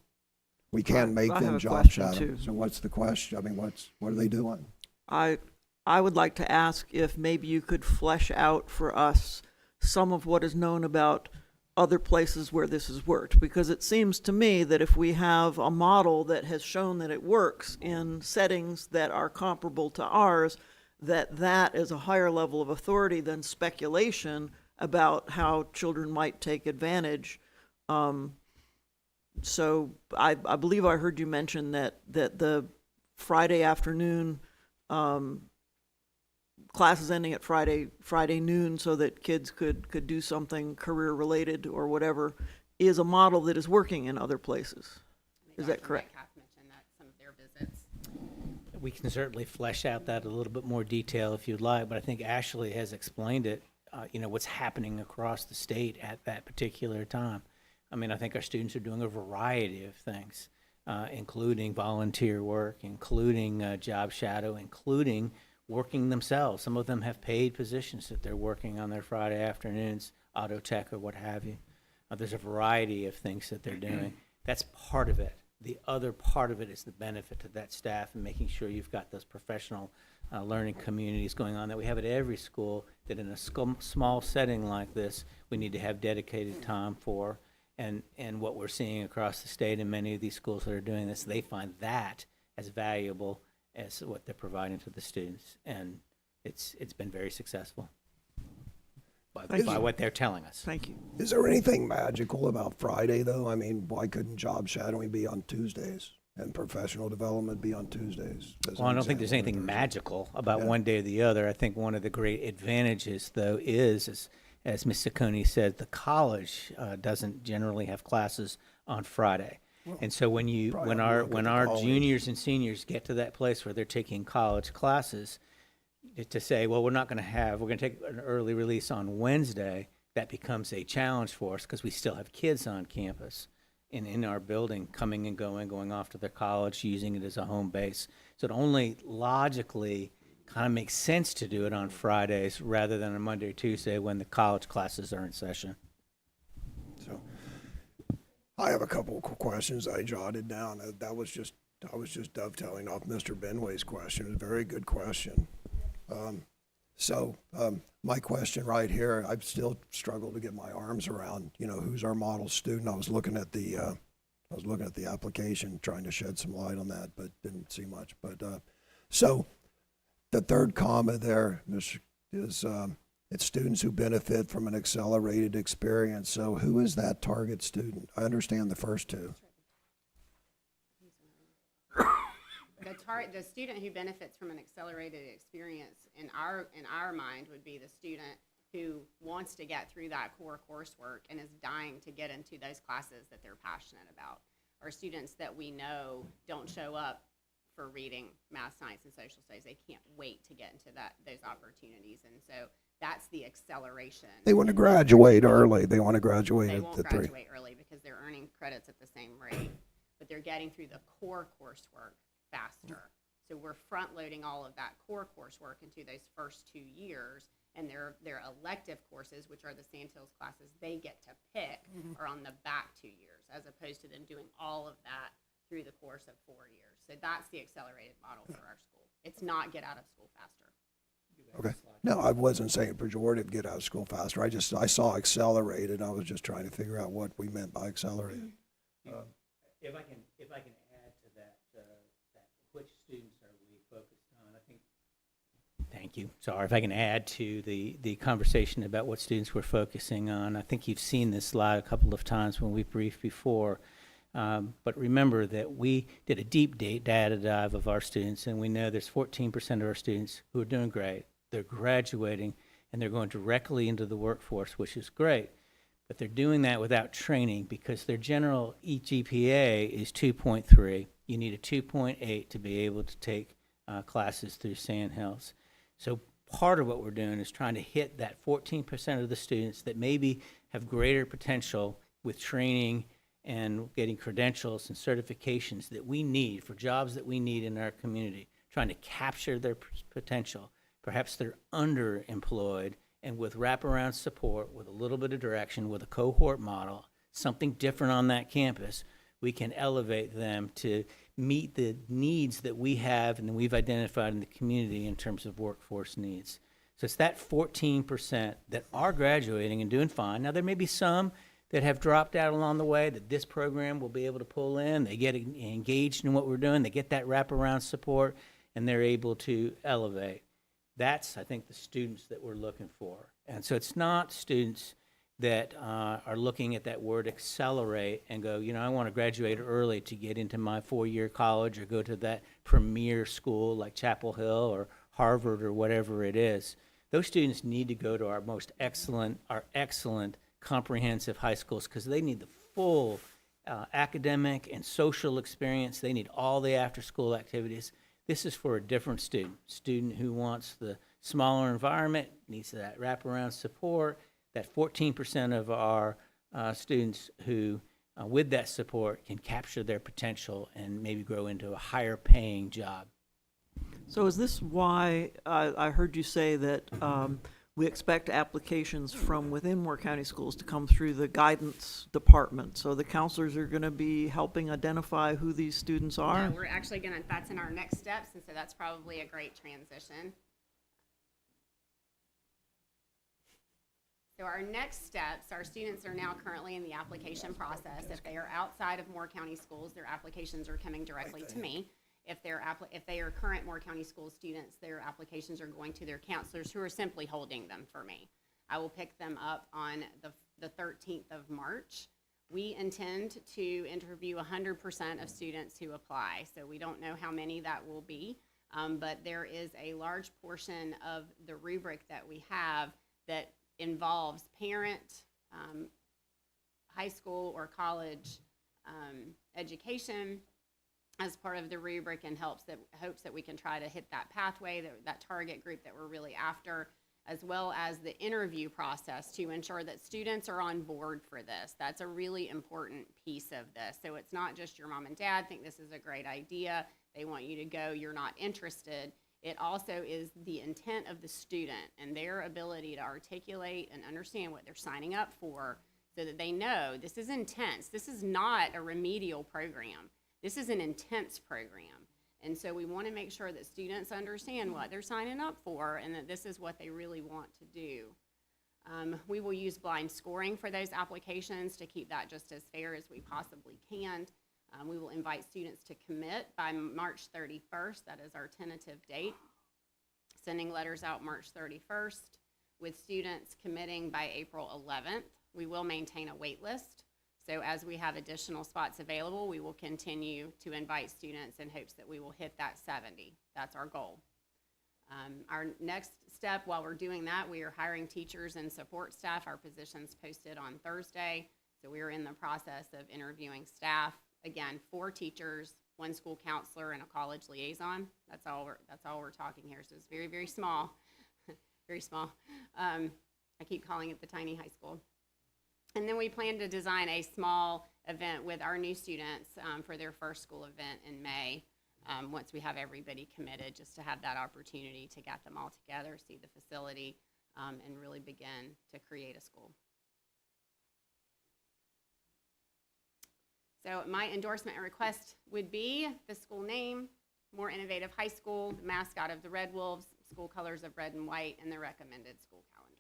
We can't make I have them a job question, shadow. too. So what's the question? I mean, what are they doing? I would like to ask if maybe you could flesh out for us some of what is known about other places where this has worked, because it seems to me that if we have a model that has shown that it works in settings that are comparable to ours, that is a higher level of authority than speculation about how children might take advantage. So I believe I heard you mention that the Friday afternoon classes ending at Friday noon so that kids could do something career related or whatever is a model that is working in other places. Is that correct? We can certainly flesh out that a little bit more detail if you'd like, but I think Ashley has explained it, what's happening across the state at that particular time. I mean, I think our students are doing a variety of things, including volunteer work, including job shadow, including working themselves. Some of them have paid positions that they're working on their Friday afternoons, auto tech or what have you. There's a variety of things that they're doing. That's part of it. The other part of it is the benefit to that staff and making sure you've got those professional learning communities going on that we have at every school, that in a small setting like this, we need to have dedicated time for. And what we're seeing across the state in many of these schools that are doing this, they find that as valuable as what they're providing to the students. And it's been very successful by what they're telling us. Thank you. Is there anything magical about Friday, though? I mean, why couldn't job shadowing be on Tuesdays and professional development be on Tuesdays? Well, I don't think there's anything magical about one day or the other. I think one of the great advantages, though, is as Ms. Saccone said, the college doesn't generally have classes on Friday. And so when our juniors and seniors get to that place where they're taking college classes, to say, well, we're going to take an early release on Wednesday, that becomes a challenge for us because we still have kids on campus in our building coming and going off to their college, using it as a home base. So it only logically kind of makes sense to do it on Fridays rather than on Monday or Tuesday when the college classes are in session. So I have a couple of questions I jotted down. I was just dovetailing off Mr. Benway's question. It was a very good question. My question right here, I've still struggled to get my arms around, who's our model student. I was looking at the application, trying to shed some light on that, but didn't see much. But so the third comma there is it's students who benefit from an accelerated experience. So who is that target student? I understand the first two. The student who benefits from an accelerated experience in our mind would be the student who wants to get through that core coursework and is dying to get into those classes that they're passionate about, or students that we know don't show up for reading, math, science, and social studies. They can't wait to get into those opportunities, and so that's the acceleration. They want to graduate early. They want to graduate They at won't the three. graduate early because they're earning credits at the same rate, but they're getting through the core coursework faster. So we're front loading all of that core coursework into those first 2 years, and their elective courses, which are the Sandhills classes they get to pick, are on the back 2 years, as opposed to them doing all of that through the course of 4 years. So that's the accelerated model for our school. It's not get out of school faster. Okay. No, I wasn't saying pejorative, get out of school faster. I saw accelerated. I was just trying to figure out what we meant by accelerated. If I can add to that, which students are we focused on? I think. Thank you. Sorry, if I can add to the conversation about what students we're focusing on. I think you've seen this slide a couple of times when we briefed before. But remember that we did a deep data dive of our students, and we know there's 14% of our students who are doing great. They're graduating, and they're going directly into the workforce, which is great. But they're doing that without training because their general GPA is 2.3. You need a 2.8 to be able to take classes through Sandhills. So part of what we're doing is trying to hit that 14% of the students that maybe have greater potential with training and getting credentials and certifications that we need for jobs that we need in our community, trying to capture their potential. Perhaps they're underemployed, and with wraparound support, with a little bit of direction, with a cohort model, something different on that campus, we can elevate them to meet the needs that we have and that we've identified in the community in terms of workforce needs. So it's that 14% that are graduating and doing fine. Now, there may be some that have dropped out along the way that this program will be able to pull in. They get engaged in what we're doing. They get that wraparound support, and they're able to elevate. That's, I think, the students that we're looking for. And so it's not students that are looking at that word accelerate and go, I want to graduate early to get into my 4-year college or go to that premier school like Chapel Hill or Harvard or whatever it is. Those students need to go to our excellent comprehensive high schools because they need the full academic and social experience. They need all the after-school activities. This is for a different student who wants the smaller environment, needs that wraparound support. That 14% of our students who, with that support, can capture their potential and maybe grow into a higher paying job. So is this why I heard you say that we expect applications from within Moore County Schools to come through the guidance department? So the counselors are going to be helping identify who these students are? No, we're actually that's in our next steps, and so that's probably a great transition. So our next steps, our students are now currently in the application process. If they are outside of Moore County Schools, their applications are coming directly to me. If they are current Moore County School students, their applications are going to their counselors who are simply holding them for me. I will pick them up on the 13th of March. We intend to interview 100% of students who apply, so we don't know how many that will be, but there is a large portion of the rubric that we have that involves parent, high school or college education as part of the rubric, and hopes that we can try to hit that pathway, that target group that we're really after, as well as the interview process to ensure that students are on board for this. That's a really important piece of this. So it's not just your mom and dad think this is a great idea, they want you to go, you're not interested. It also is the intent of the student and their ability to articulate and understand what they're signing up for so that they know this is intense. This is not a remedial program. This is an intense program. And so we want to make sure that students understand what they're signing up for and that this is what they really want to do. We will use blind scoring for those applications to keep that just as fair as we possibly can. We will invite students to commit by March 31st. That is our tentative date. Sending letters out March 31st with students committing by April 11th. We will maintain a wait list. So as we have additional spots available, we will continue to invite students in hopes that we will hit that 70. That's our goal. Our next step while we're doing that, we are hiring teachers and support staff. Our positions posted on Thursday. So we are in the process of interviewing staff. Again, 4 teachers, 1 school counselor, and a college liaison. That's all we're talking here. So it's very, very small, very small. I keep calling it the tiny high school. And then we plan to design a small event with our new students for their first school event in May. Once we have everybody committed, just to have that opportunity to get them all together, see the facility, and really begin to create a school. So my endorsement and request would be the school name, More Innovative High School, the mascot of the Red Wolves, school colors of red and white, and the recommended school calendar.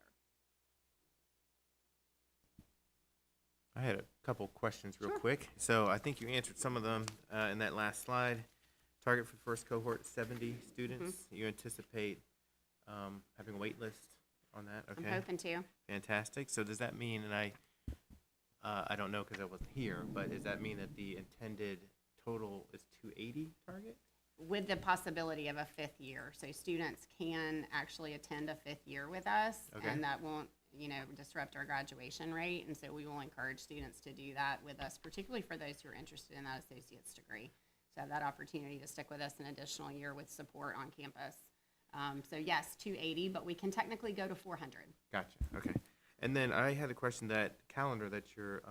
I had a couple questions real quick. So I think you answered some of them in that last slide. Target for the first cohort, 70 students. You anticipate having a wait list on that? Okay. I'm hoping to. Fantastic. So does that mean, and I don't know because I wasn't here, but does that mean that the intended total is 280 target? With the possibility of a 5th year. So students can actually attend a 5th year with us, and that won't, disrupt our graduation rate. And so we will encourage students to do that with us, particularly for those who are interested in that associate's degree. So have that opportunity to stick with us an additional year with support on campus. So yes, 280, but we can technically go to 400. Gotcha. Okay. And then I had a question, that calendar that you're,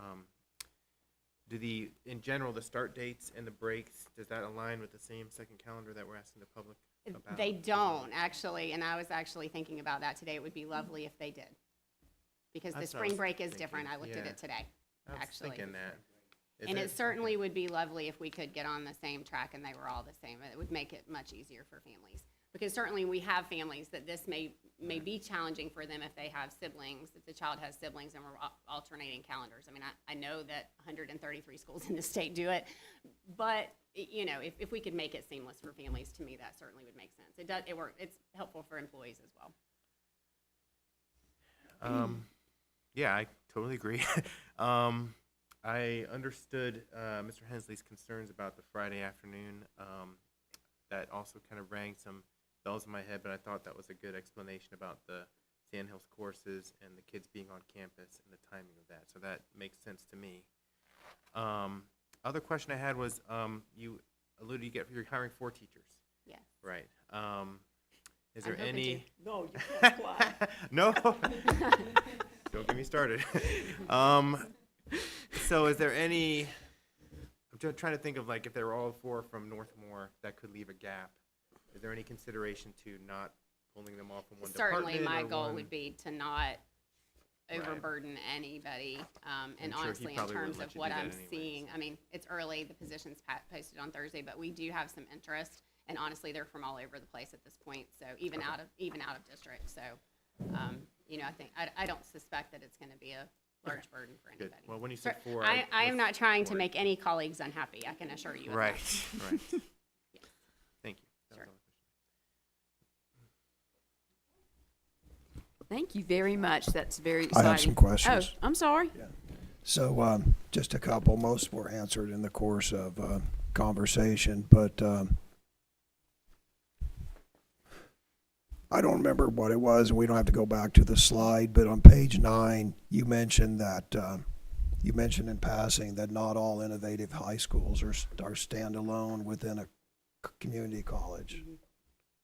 in general, the start dates and the breaks, does that align with the same second calendar that we're asking the public about? They don't, actually, and I was actually thinking about that today. It would be lovely if they did. Because the spring break is different. I looked at it today, I was actually. thinking that. And it certainly would be lovely if we could get on the same track and they were all the same. It would make it much easier for families. Because certainly we have families that this may be challenging for them if they have siblings, if the child has siblings and we're alternating calendars. I mean, I know that 133 schools in the state do it, but, you know, if we could make it seamless for families, to me, that certainly would make sense. It's helpful for employees as well. Yeah, I totally agree. I understood Mr. Hensley's concerns about the Friday afternoon. That also kind of rang some bells in my head, but I thought that was a good explanation about the Sandhills courses and the kids being on campus and the timing of that. So that makes sense to me. Other question I had was, you alluded you're hiring 4 teachers. Yes. Right. Is there any? No, you can't apply. No. Don't get me started. So is there any? I'm just trying to think of, like, if they were all 4 from Northmore, that could leave a gap. Is there any consideration to not pulling them off from one Certainly, department? my or goal one- would be to not Right. overburden anybody. And I'm sure he honestly, in probably terms wouldn't let of you what do that I'm anyways. seeing, I mean, it's early, the position's posted on Thursday, but we do have some interest. And honestly, they're from all over the place at this point, so even out of district. So, you know, I don't suspect that it's going to be a large burden for Good. anybody. Well, when you said 4, I am was not trying to worried. make any colleagues unhappy, I can assure you of Right. that. Right. Thank you. That was Sure. all the questions. Thank you very much. That's very I exciting. have some questions. Oh, I'm sorry. So, just a couple, most were answered in the course of conversation, but I don't remember what it was, and we don't have to go back to the slide, but on page 9, you mentioned that, you mentioned in passing that not all innovative high schools are standalone within a community college. Mm-hmm.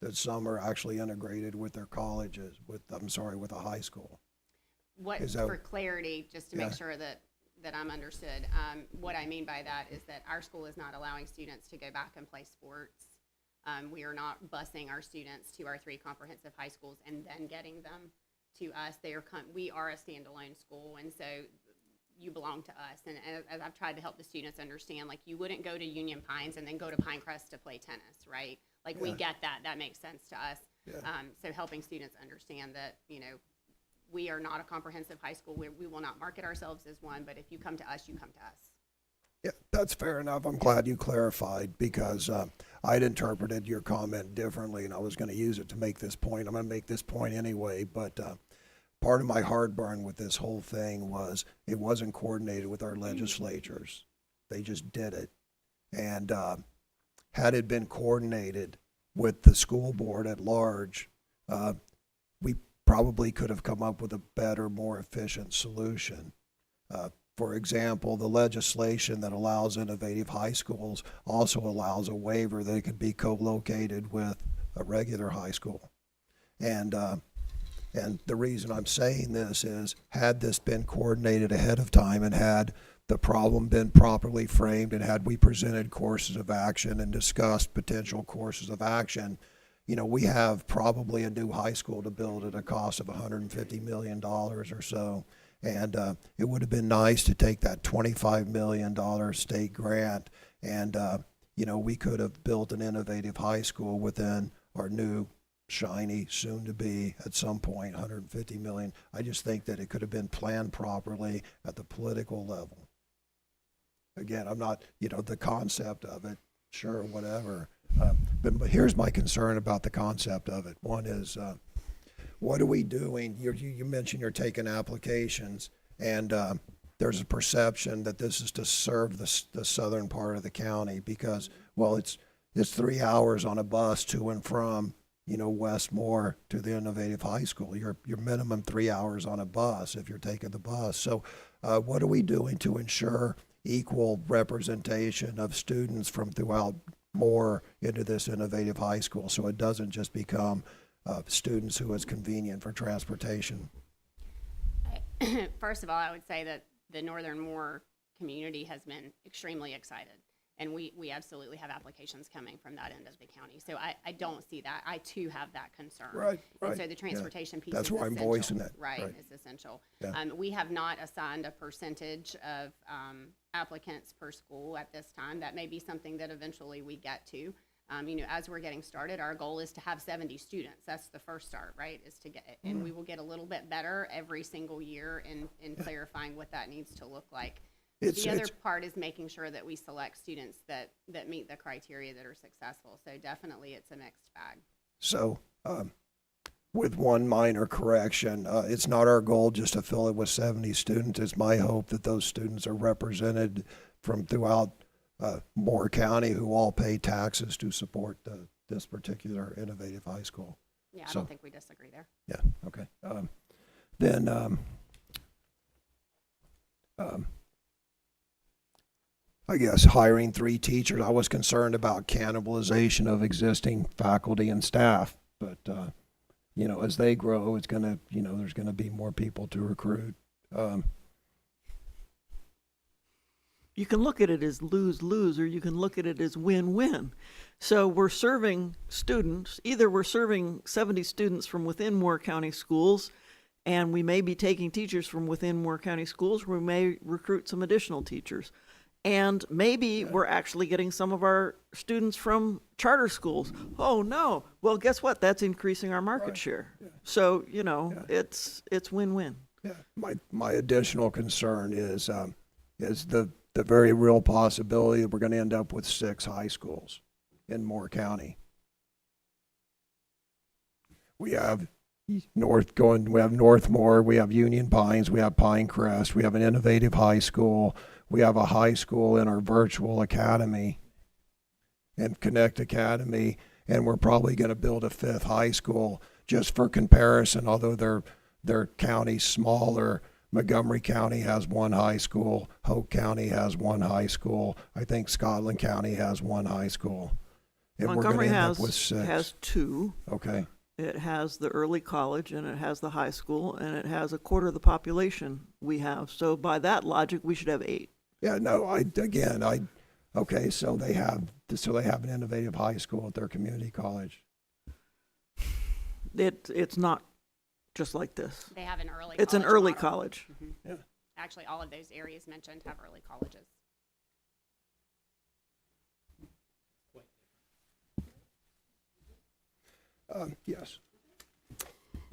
That some are actually integrated with their colleges, with a high school. What, Is that- for clarity, just to Yeah. make sure that I'm understood, what I mean by that is that our school is not allowing students to go back and play sports. We are not busing our students to our 3 comprehensive high schools and then getting them to us. We are a standalone school, and so you belong to us. And as I've tried to help the students understand, like, you wouldn't go to Union Pines and then go to Pinecrest to play tennis, right? Like, we get that. That makes sense to us. Yeah. So helping students understand that, you know, we are not a comprehensive high school. We will not market ourselves as one, but if you come to us, you come to us. Yeah, that's fair enough. I'm glad you clarified because I'd interpreted your comment differently, and I was going to use it to make this point. I'm going to make this point anyway, but part of my heartburn with this whole thing was it wasn't coordinated with our legislatures. They just did it. And had it been coordinated with the school board at large, we probably could have come up with a better, more efficient solution. For example, the legislation that allows innovative high schools also allows a waiver that it could be co-located with a regular high school. And the reason I'm saying this is, had this been coordinated ahead of time and had the problem been properly framed and had we presented courses of action and discussed potential courses of action, you know, we have probably a new high school to build at a cost of $150 million or so. And it would have been nice to take that $25 million state grant and, you know, we could have built an innovative high school within our new, shiny, soon-to-be, at some point, $150 million. I just think that it could have been planned properly at the political level. Again, I'm not, you know, the concept of it, sure, whatever. But here's my concern about the concept of it. One is, what are we doing? You mentioned you're taking applications, and there's a perception that this is to serve the southern part of the county because, well, it's 3 hours on a bus to and from, you know, Westmore to the innovative high school. Your minimum 3 hours on a bus if you're taking the bus. So what are we doing to ensure equal representation of students from throughout Moore into this innovative high school so it doesn't just become students who is convenient for transportation? First of all, I would say that the Northern Moore community has been extremely excited. And we absolutely have applications coming from that end of the county. So I don't see that. I too have that concern. Right, And right, so the yeah. transportation piece That's is why I'm essential. voicing that, Right, right. is essential. Yeah. We have not assigned a percentage of applicants per school at this time. That may be something that eventually we get to. As we're getting started, our goal is to have 70 students. That's the first start, right? Is to get, and we will get a little bit better every single year in clarifying what that needs to look like. The other part is making sure that we select students that meet the criteria that are successful. So definitely it's a mixed bag. So, with one minor correction, it's not our goal just to fill it with 70 students. It's my hope that those students are represented from throughout Moore County who all pay taxes to support this particular innovative high school. Yeah, I So- don't think we disagree there. Yeah, okay. Then, I guess hiring 3 teachers, I was concerned about cannibalization of existing faculty and staff, but, as they grow, it's gonna, there's gonna be more people to recruit. You can look at it as lose-lose, or you can look at it as win-win. So we're serving students, either we're serving 70 students from within Moore County schools, and we may be taking teachers from within Moore County schools, we may recruit some additional teachers. And maybe we're actually getting some of our students from charter schools. Oh, no. Well, guess what? That's increasing our market share. So, it's win-win. Yeah. My additional concern is the very real possibility that we're gonna end up with 6 high schools in Moore County. We have we have Northmore, we have Union Pines, we have Pinecrest, we have an innovative high school, we have a high school in our virtual academy and Connect Academy, and we're probably going to build a 5th high school just for comparison, although their county's smaller. Montgomery County has 1 high school, Hoke County has 1 high school, I think Scotland County has 1 high school. And we're Montgomery going to end up with 6. has 2. Okay. It has the early college, and it has the high school, and it has a quarter of the population we have. So by that logic, we should have 8. Yeah, no, okay, so they have an innovative high school at their community college. It's not just like this. They have an early It's an college early model. college. Mhm. Yeah. Actually, all of those areas mentioned have early colleges. Yes.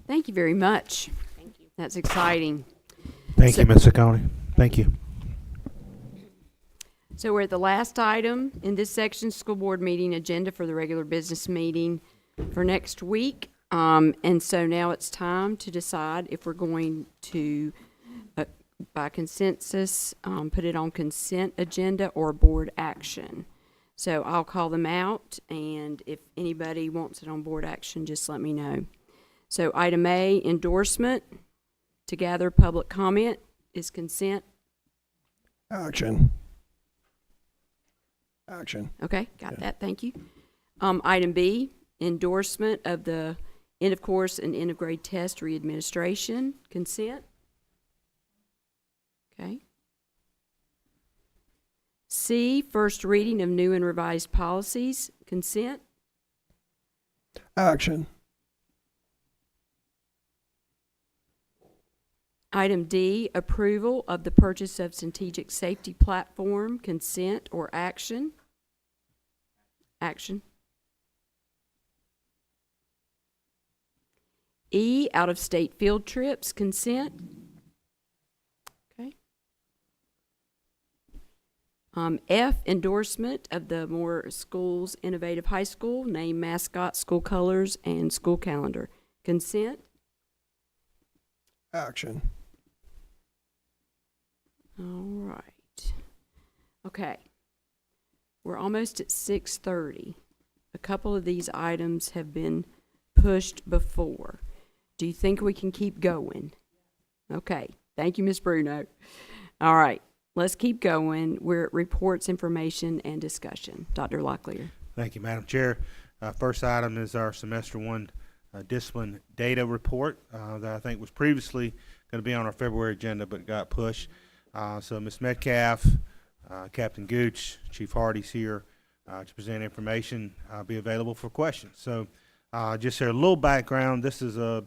Thank you very much. Thank you. That's exciting. Thank So- you, Ms. Saccone. Thank you. So we're at the last item in this section, school board meeting agenda for the regular business meeting for next week. And so now it's time to decide if we're going to, by consensus, put it on consent agenda or board action. So I'll call them out, and if anybody wants it on board action, just let me know. So item A, endorsement to gather public comment is consent. Action. Okay, got that, thank you. Item B, endorsement of the end of course and end of grade test readministration, consent. Okay. C, first reading of new and revised policies, consent. Action. Item D, approval of the purchase of strategic safety platform, consent or action. Action. E, out-of-state field trips, consent. Okay. F, endorsement of the Moore Schools Innovative High School, name, mascot, school colors, and school calendar, consent. Action. All right. Okay. We're almost at 6:30. A couple of these items have been pushed before. Do you think we can keep going? Okay. Thank you, Ms. Bruno. All right. Let's keep going. We're at reports, information, and discussion. Dr. Locklear. Thank you, Madam Chair. First item is our semester 1 discipline data report that I think was previously going to be on our February agenda but got pushed. So Ms. Metcalf, Captain Gooch, Chief Hardy's here to present information, be available for questions. So just a little background. This is a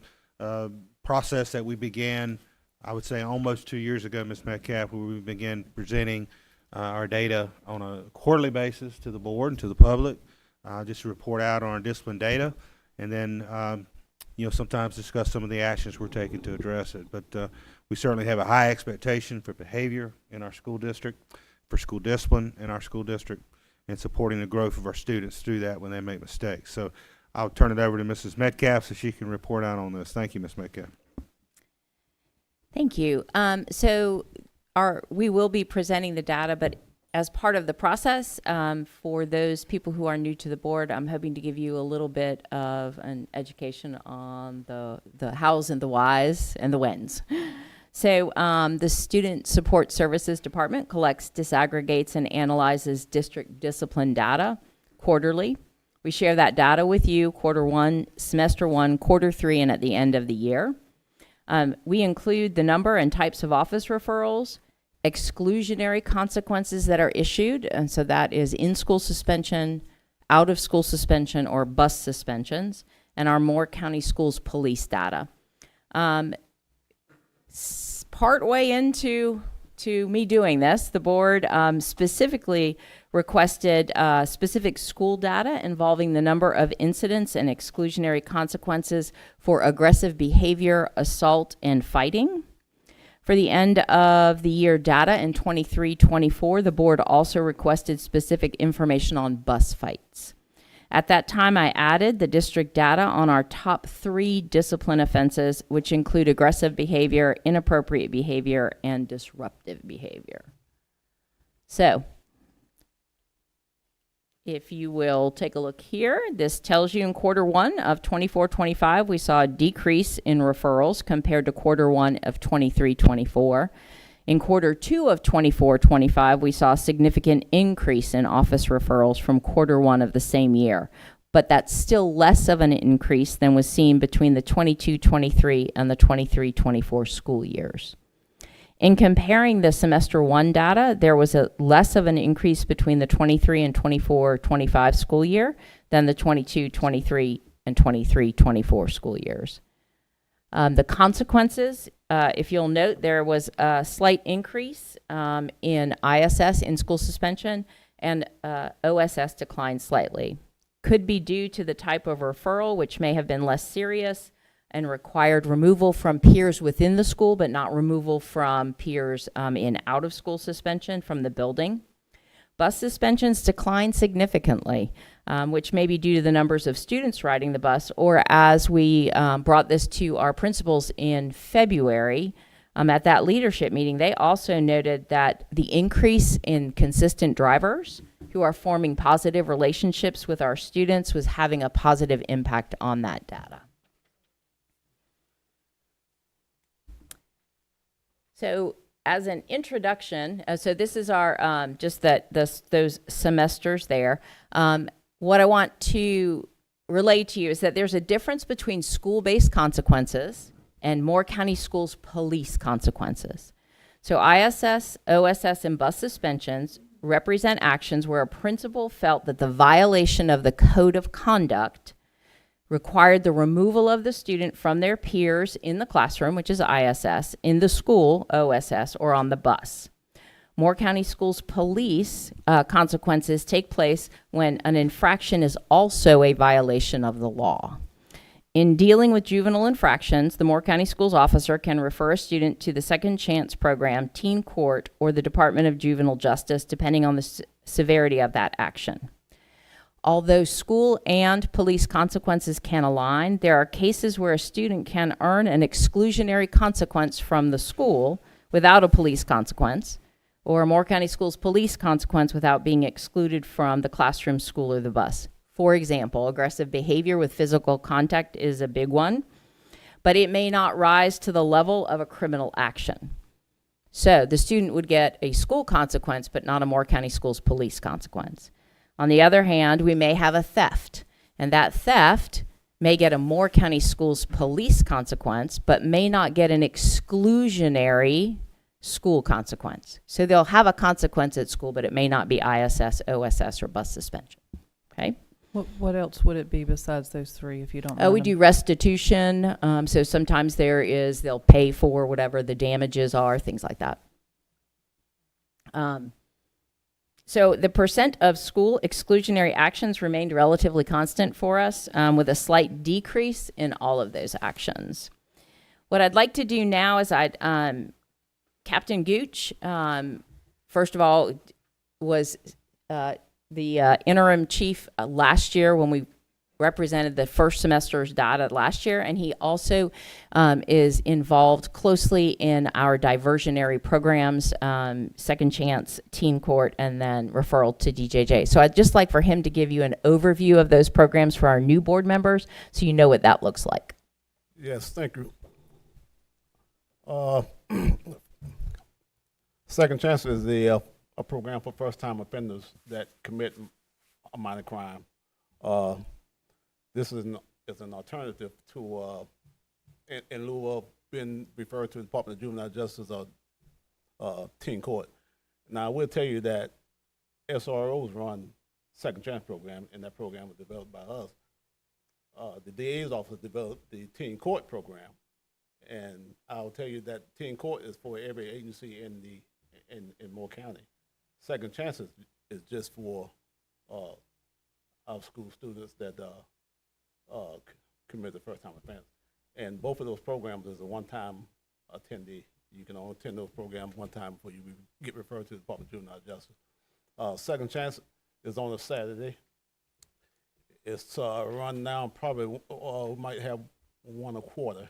process that we began, I would say, almost 2 years ago, Ms. Metcalf, where we began presenting our data on a quarterly basis to the board and to the public, just to report out on our discipline data, and then sometimes discuss some of the actions we're taking to address it. But we certainly have a high expectation for behavior in our school district, for school discipline in our school district, and supporting the growth of our students through that when they make mistakes. So I'll turn it over to Mrs. Metcalf so she can report out on this. Thank you, Ms. Metcalf. Thank you. We will be presenting the data, but as part of the process, for those people who are new to the board, I'm hoping to give you a little bit of an education on the hows and the whys and the whens. So the Student Support Services Department collects, disaggregates, and analyzes district discipline data quarterly. We share that data with you quarter one, semester one, quarter three, and at the end of the year. We include the number and types of office referrals, exclusionary consequences that are issued, and so that is in-school suspension, out-of-school suspension, or bus suspensions, and our Moore County Schools police data. Partway into me doing this, the board specifically requested specific school data involving the number of incidents and exclusionary consequences for aggressive behavior, assault, and fighting. For the end of the year data in 23-24, the board also requested specific information on bus fights. At that time, I added the district data on our top 3 discipline offenses, which include aggressive behavior, inappropriate behavior, and disruptive behavior. So, if you will take a look here, this tells you in quarter one of 24-25, we saw a decrease in referrals compared to quarter one of 23-24. In quarter two of 24-25, we saw a significant increase in office referrals from quarter one of the same year, but that's still less of an increase than was seen between the 22-23 and the 23-24 school years. In comparing the semester one data, there was a less of an increase between the 23 and 24-25 school year than the 22-23 and 23-24 school years. The consequences, if you'll note, there was a slight increase in ISS, in-school suspension, and OSS declined slightly. Could be due to the type of referral, which may have been less serious and required removal from peers within the school, but not removal from peers in out-of-school suspension from the building. Bus suspensions declined significantly, which may be due to the numbers of students riding the bus, or as we brought this to our principals in February at that leadership meeting, they also noted that the increase in consistent drivers who are forming positive relationships with our students was having a positive impact on that data. So as an introduction, so this is our, just those semesters there. What I want to relay to you is that there's a difference between school-based consequences and Moore County Schools police consequences. So ISS, OSS, and bus suspensions represent actions where a principal felt that the violation of the code of conduct required the removal of the student from their peers in the classroom, which is ISS, in the school, OSS, or on the bus. Moore County Schools police consequences take place when an infraction is also a violation of the law. In dealing with juvenile infractions, the Moore County Schools officer can refer a student to the Second Chance Program, teen court, or the Department of Juvenile Justice, depending on the severity of that action. Although school and police consequences can align, there are cases where a student can earn an exclusionary consequence from the school without a police consequence, or a Moore County Schools police consequence without being excluded from the classroom, school, or the bus. For example, aggressive behavior with physical contact is a big one, but it may not rise to the level of a criminal action. So the student would get a school consequence, but not a Moore County Schools police consequence. On the other hand, we may have a theft, and that theft may get a Moore County Schools police consequence, but may not get an exclusionary school consequence. So they'll have a consequence at school, but it may not be ISS, OSS, or bus suspension. Okay? What else would it be besides those three, if you don't mind? We do restitution. So sometimes they'll pay for whatever the damages are, things like that. So the percent of school exclusionary actions remained relatively constant for us, with a slight decrease in all of those actions. What I'd like to do now is Captain Gooch, first of all, was the interim chief last year when we represented the first semester's data last year, and he also is involved closely in our diversionary programs, Second Chance, Teen Court, and then referral to DJJ. So I'd just like for him to give you an overview of those programs for our new board members so you know what that looks like. Yes, thank you. Second Chance is a program for first-time offenders that commit a minor crime. This is an alternative to, in lieu of being referred to the Department of Juvenile Justice or Teen Court. Now, I will tell you that SROs run Second Chance program, and that program was developed by us. The DA's office developed the Teen Court program, and I'll tell you that Teen Court is for every agency in Moore County. Second Chance is just for our school students that commit the first time offense. And both of those programs is a one-time attendee. You can only attend those programs one time before you get referred to the Department of Juvenile Justice. Second Chance is on a Saturday. It's run now probably, we might have one a quarter.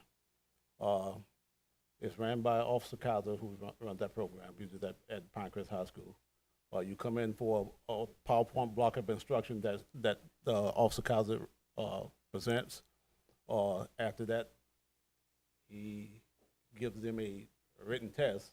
It's ran by Officer Kaiser, who runs that program, usually at Pinecrest High School. You come in for a PowerPoint block of instruction that Officer Kaiser presents. After that, he gives them a written test.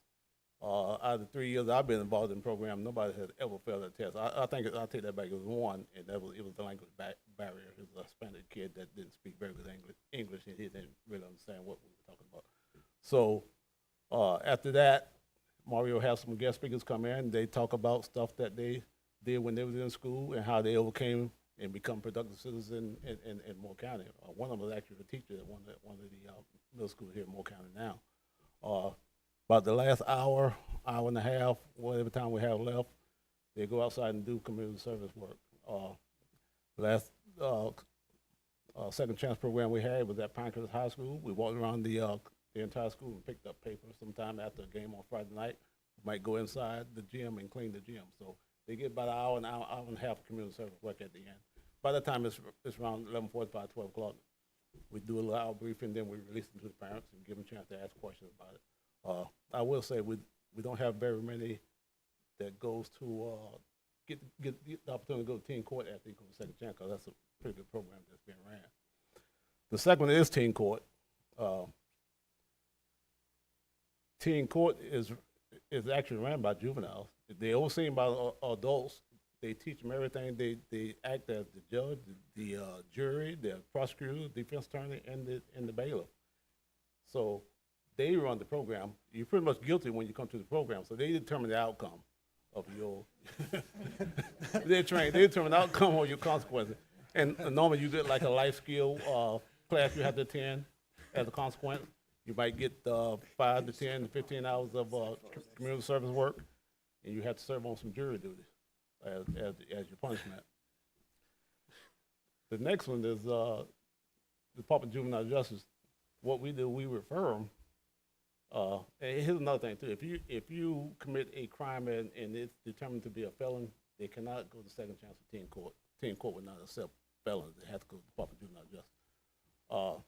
Out of the 3 years I've been involved in the program, nobody has ever failed that test. I think I'll take that back. It was one, and it was the language barrier. It was a Hispanic kid that didn't speak very good English, and he didn't really understand what we were talking about. So after that, Mario has some guest speakers come in. They talk about stuff that they did when they were in school and how they overcame and become productive citizens in Moore County. One of them was actually a teacher at one of the middle schools here in Moore County now. About the last hour and a half, whatever time we have left, they go outside and do community service work. Last Second Chance program we had was at Pinecrest High School. We walked around the entire school and picked up paper. Sometime after a game on Friday night, we might go inside the gym and clean the gym. So they get about an hour and a half of community service work at the end. By the time it's around 11:45, 12 o'clock, we do a little hour briefing, then we release them to the parents and give them a chance to ask questions about it. I will say we don't have very many that goes to get the opportunity to go to Teen Court after you go to Second Chance, because that's a pretty good program that's being ran. The second one is Teen Court. Teen Court is actually ran by juveniles. They're overseen by adults. They teach them everything. They act as the judge, the jury, the prosecutor, defense attorney, and the bailiff. So they run the program. You're pretty much guilty when you come to the program. So they determine the outcome of your. They determine the outcome of your consequences. And normally you get like a life skill class you have to attend as a consequence. You might get 5 to 10 to 15 hours of community service work, and you have to serve on some jury duties as your punishment. The next one is the Department of Juvenile Justice. What we do, we refer them. And here's another thing too: if you commit a crime and it's determined to be a felon, they cannot go to Second Chance or Teen Court. Teen Court would not accept felons; they have to go to the Department of Juvenile Justice.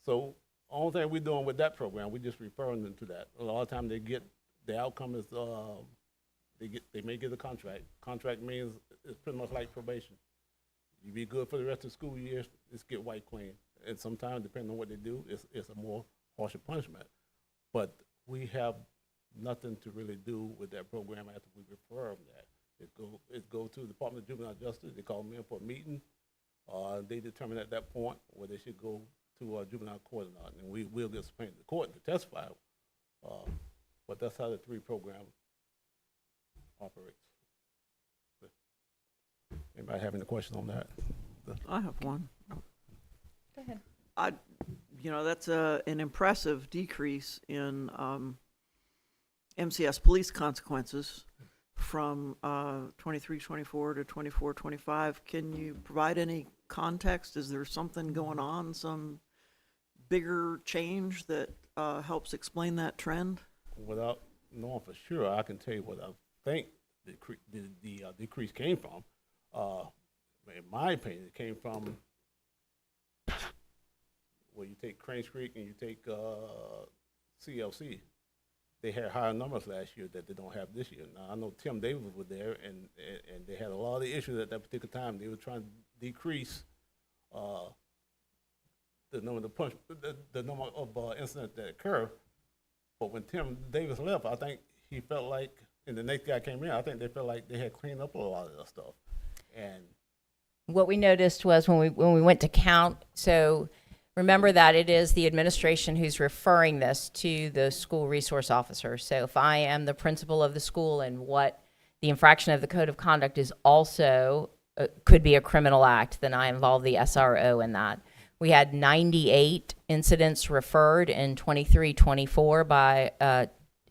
So. Only thing we're doing with that program, we're just referring them to that. A lot of times the outcome is they may get a contract. Contract means it's pretty much like probation. You be good for the rest of the school year, just get wiped clean. And sometimes, depending on what they do, it's a more harsher punishment. But we have nothing to really do with that program after we refer them that. It go to the Department of Juvenile Justice. They call them in for a meeting. They determine at that point where they should go to juvenile court or not, and we'll get subpoenaed to court to testify. But that's how the 3 program operates. Anybody have any questions on that? I have one. Go ahead. That's an impressive decrease in MCS police consequences from 23-24 to 24-25. Can you provide any context? Is there something going on, some bigger change that helps explain that trend? Without knowing for sure, I can tell you what I think the decrease came from. In my opinion, it came from you take Cranes Creek and you take CLC. They had higher numbers last year that they don't have this year. Now I know Tim Davis was there, and they had a lot of issues at that particular time. They were trying to decrease the number of incidents that occur. But when Tim Davis left, I think he felt like, and the next guy came in, I think they felt like they had cleaned up a lot of that stuff. And What we noticed was when we went to count, so remember that it is the administration who's referring this to the school resource officer. So if I am the principal of the school and what the infraction of the code of conduct is also, could be a criminal act, then I involve the SRO in that. We had 98 incidents referred in 23-24 by,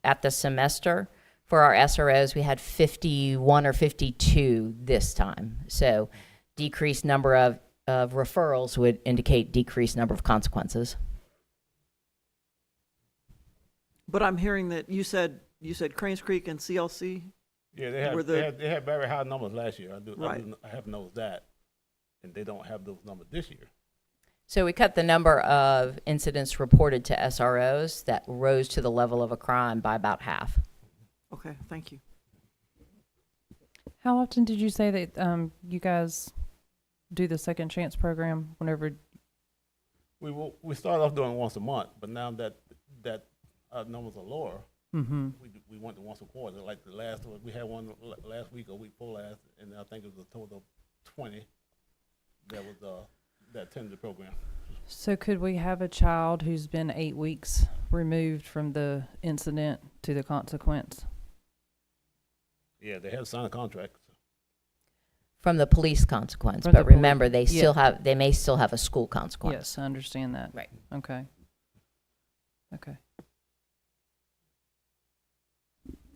at the semester. For our SROs, we had 51 or 52 this time. So decreased number of referrals would indicate decreased number of consequences. But I'm hearing that you said Cranes Creek and CLC. yeah, they had very high numbers last year. I have noticed that, and they don't have those numbers this year. So we cut the number of incidents reported to SROs that rose to the level of a crime by about half. Okay, thank you. How often did you say that you guys do the second chance program? Whenever We started off doing it once a month, but now that our numbers are lower, we went to once a quarter. Like the last one, we had one last week or week before last, and I think it was a total of 20 that was that attended the program. So could we have a child who's been 8 weeks removed from the incident to the consequence? Yeah, they had signed a contract. From the police consequence, From but the remember, they yeah. they may still have a school consequence. Yes, I understand that. Right. Okay. Okay.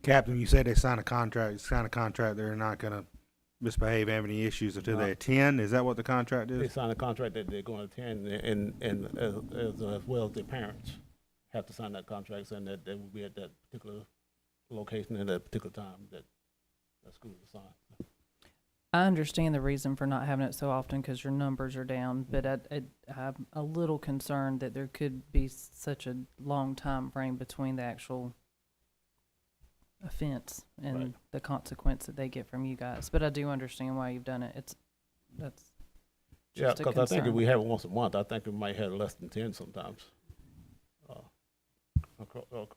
Captain, you said they signed a contract. You signed a contract. They're not going to misbehave, have any issues until they attend. Is that what the contract They is? signed a contract that they're going to attend, and as well as their parents have to sign that contract saying that they will be at that particular location at that particular time that school is assigned. I understand the reason for not having it so often because your numbers are down, but I'm a little concerned that there could be such a long time frame between the actual offense and Right. the consequence that they get from you guys. But I do understand why you've done it. That's Yeah, just a because I think if concern. we have it once a month, I think we might have less than 10 sometimes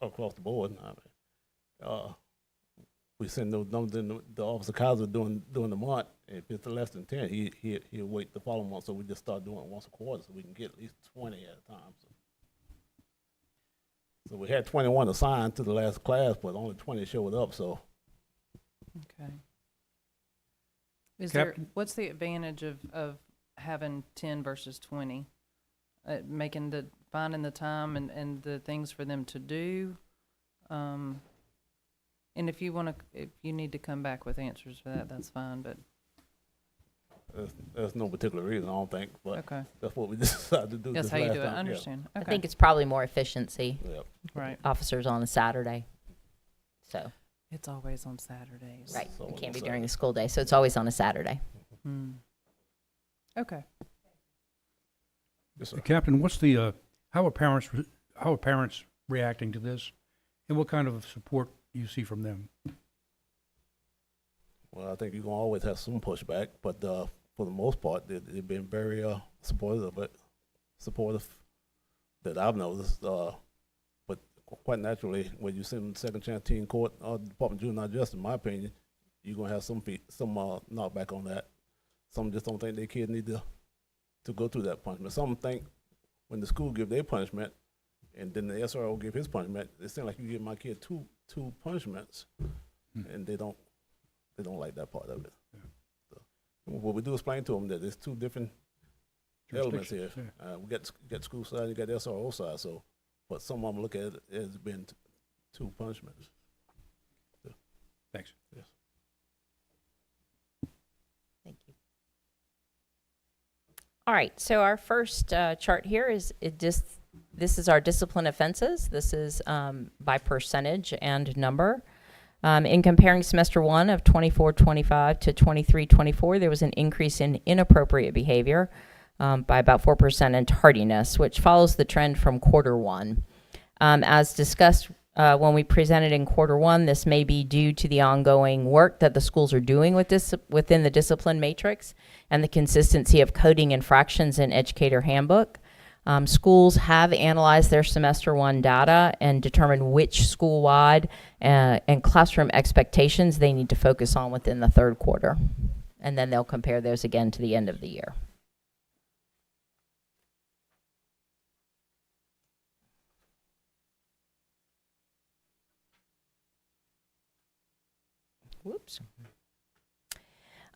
across the board. We send those numbers in the Officer Kaiser during the month. If it's less than 10, he'll wait the following month. So we just start doing it once a quarter so we can get at least 20 at a time. So we had 21 assigned to the last class, but only 20 showed up. So Okay. Captain? What's the advantage of having 10 versus 20? Finding the time and the things for them to do. And if you need to come back with answers for that, that's fine, but. there's no particular reason, I don't think, but Okay. that's what we decided to do. That's this how you last do it. time. I Yeah. understand. I Okay. think it's probably more efficiency. Yep. Right. Officers on a Saturday. So, It's always on Saturdays. right, So it can't on be Saturday. during the school day, so it's always on a Saturday. Okay. Yes, sir. Captain, what's the, how are parents reacting to this? And what kind of support do you see from them? Well, I think you're gonna always have some pushback, but for the most part, they've been very supportive of it. Supportive that I've noticed. But quite naturally, when you send second chance teen court or Department of Juvenile Justice, in my opinion, you're gonna have some knockback on that. Some just don't think their kids need to go through that punishment. Some think when the school give their punishment and then the SRO give his punishment, it seems like you give my kid two two punishments, and they don't like that part of it. So, what we do is explain to them that there's two different elements here. Jurisdictions, We get school side, you got the SRO side. So, but some of them look at it as being two punishments. So, Thanks. yes. Thank you. All right, so our first chart here is this is our discipline offenses. This is by percentage and number. In comparing semester 1 of 24-25 to 23-24, there was an increase in inappropriate behavior by about 4% and tardiness, which follows the trend from quarter 1. As discussed when we presented in quarter 1, this may be due to the ongoing work that the schools are doing within the discipline matrix and the consistency of coding infractions in Educator Handbook. Schools have analyzed their semester 1 data and determined which school-wide and classroom expectations they need to focus on within the third quarter. And then they'll compare those again to the end of the year. Whoops.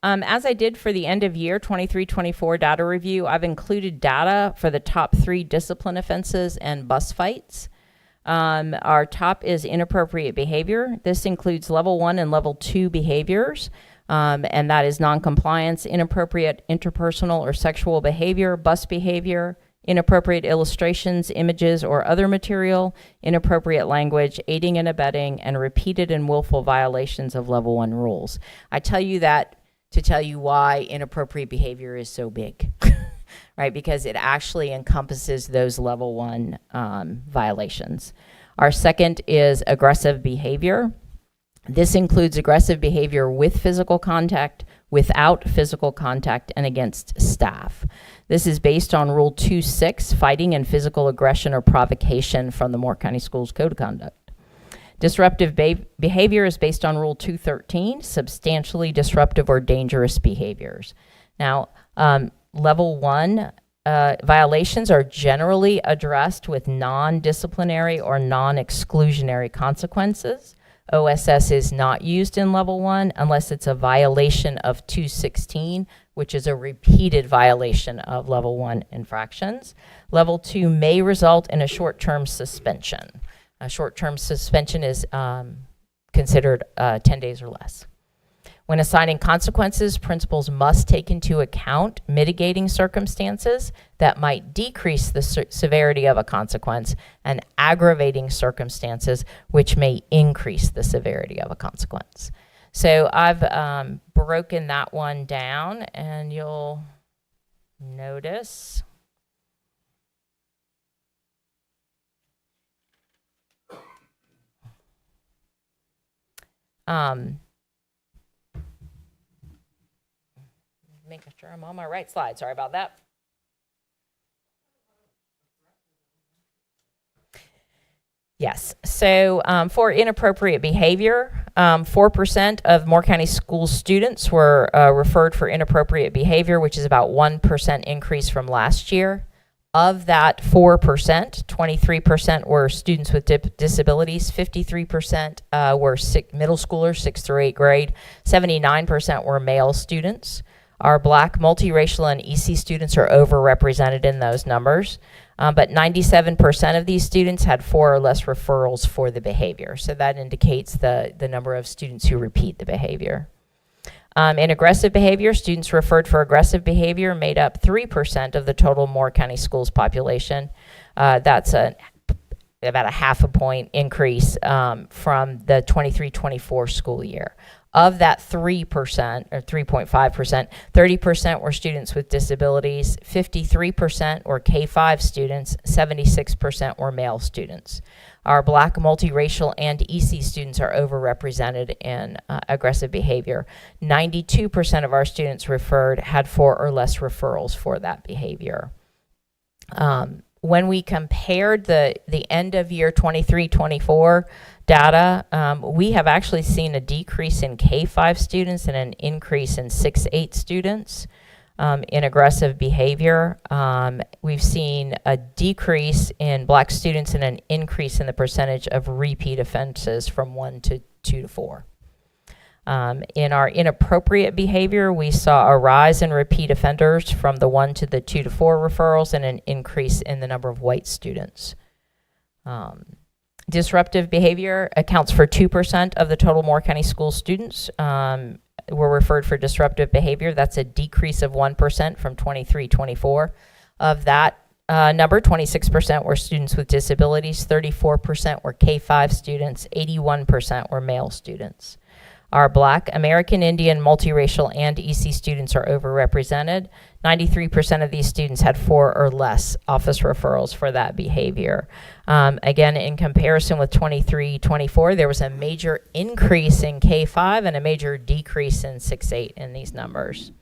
As I did for the end of year 23-24 data review, I've included data for the top 3 discipline offenses and bus fights. Our top is inappropriate behavior. This includes level 1 and level 2 behaviors, and that is noncompliance, inappropriate interpersonal or sexual behavior, bus behavior, inappropriate illustrations, images, or other material, inappropriate language, aiding and abetting, and repeated and willful violations of level 1 rules. I tell you that to tell you why inappropriate behavior is so big, right? Because it actually encompasses those level 1 violations. Our second is aggressive behavior. This includes aggressive behavior with physical contact, without physical contact, and against staff. This is based on Rule 2.6, fighting and physical aggression or provocation from the Moore County Schools Code of Conduct. Disruptive behavior is based on Rule 213, substantially disruptive or dangerous behaviors. Now, level 1 violations are generally addressed with non-disciplinary or non-exclusionary consequences. OSS is not used in level 1 unless it's a violation of 216, which is a repeated violation of level 1 infractions. Level 2 may result in a short-term suspension. A short-term suspension is considered 10 days or less. When assigning consequences, principals must take into account mitigating circumstances that might decrease the severity of a consequence and aggravating circumstances which may increase the severity of a consequence. So I've broken that one down, and you'll notice making sure I'm on my right slide. Sorry about that. Yes. So for inappropriate behavior, 4% of Moore County School students were referred for inappropriate behavior, which is about 1% increase from last year. Of that 4%, 23% were students with disabilities, 53% were middle schoolers, 6th through 8th grade, 79% were male students. Our Black, multiracial, and EC students are overrepresented in those numbers, but 97% of these students had 4 or less referrals for the behavior. So that indicates the number of students who repeat the behavior. In aggressive behavior, students referred for aggressive behavior made up 3% of the total Moore County Schools population. That's about a half a point increase from the 23-24 school year. Of that 3%, or 3.5%, 30% were students with disabilities, 53% were K-5 students, 76% were male students. Our Black, multiracial, and EC students are overrepresented in aggressive behavior. 92% of our students referred had 4 or less referrals for that behavior. When we compared the end of year 23-24 data, we have actually seen a decrease in K-5 students and an increase in 6-8 students. in aggressive behavior. We've seen a decrease in black students and an increase in the percentage of repeat offenses from 1 to 2 to 4. In our inappropriate behavior, we saw a rise in repeat offenders from the 1 to the 2 to 4 referrals and an increase in the number of white students. Disruptive behavior accounts for 2% of the total Moore County School students were referred for disruptive behavior. That's a decrease of 1% from 23-24. Of that number, 26% were students with disabilities, 34% were K-5 students, 81% were male students. Our Black, American Indian, multiracial, and EC students are overrepresented. 93% of these students had 4 or less office referrals for that behavior. Again, in comparison with 23-24, there was a major increase in K-5 and a major decrease in 6-8 in these numbers.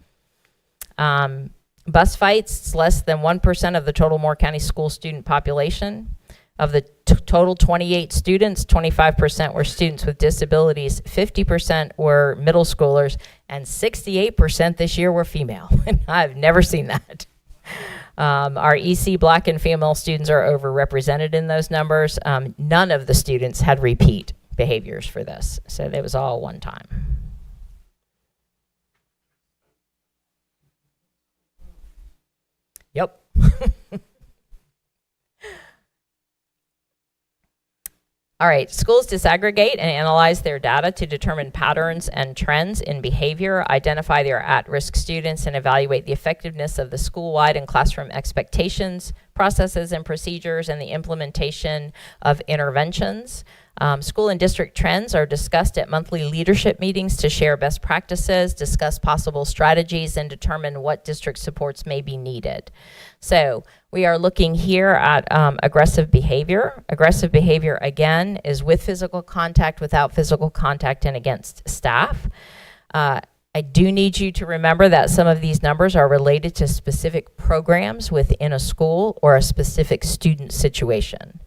Bus fights, less than 1% of the total Moore County school student population. Of the total 28 students, 25% were students with disabilities, 50% were middle schoolers, and 68% this year were female. I've never seen that. Our EC Black and female students are overrepresented in those numbers. None of the students had repeat behaviors for this, so it was all one time. Yep. All right, schools disaggregate and analyze their data to determine patterns and trends in behavior, identify their at-risk students, and evaluate the effectiveness of the school-wide and classroom expectations, processes, and procedures, and the implementation of interventions. School and district trends are discussed at monthly leadership meetings to share best practices, discuss possible strategies, and determine what district supports may be needed. So we are looking here at aggressive behavior. Aggressive behavior, again, is with physical contact, without physical contact, and against staff. I do need you to remember that some of these numbers are related to specific programs within a school or a specific student situation.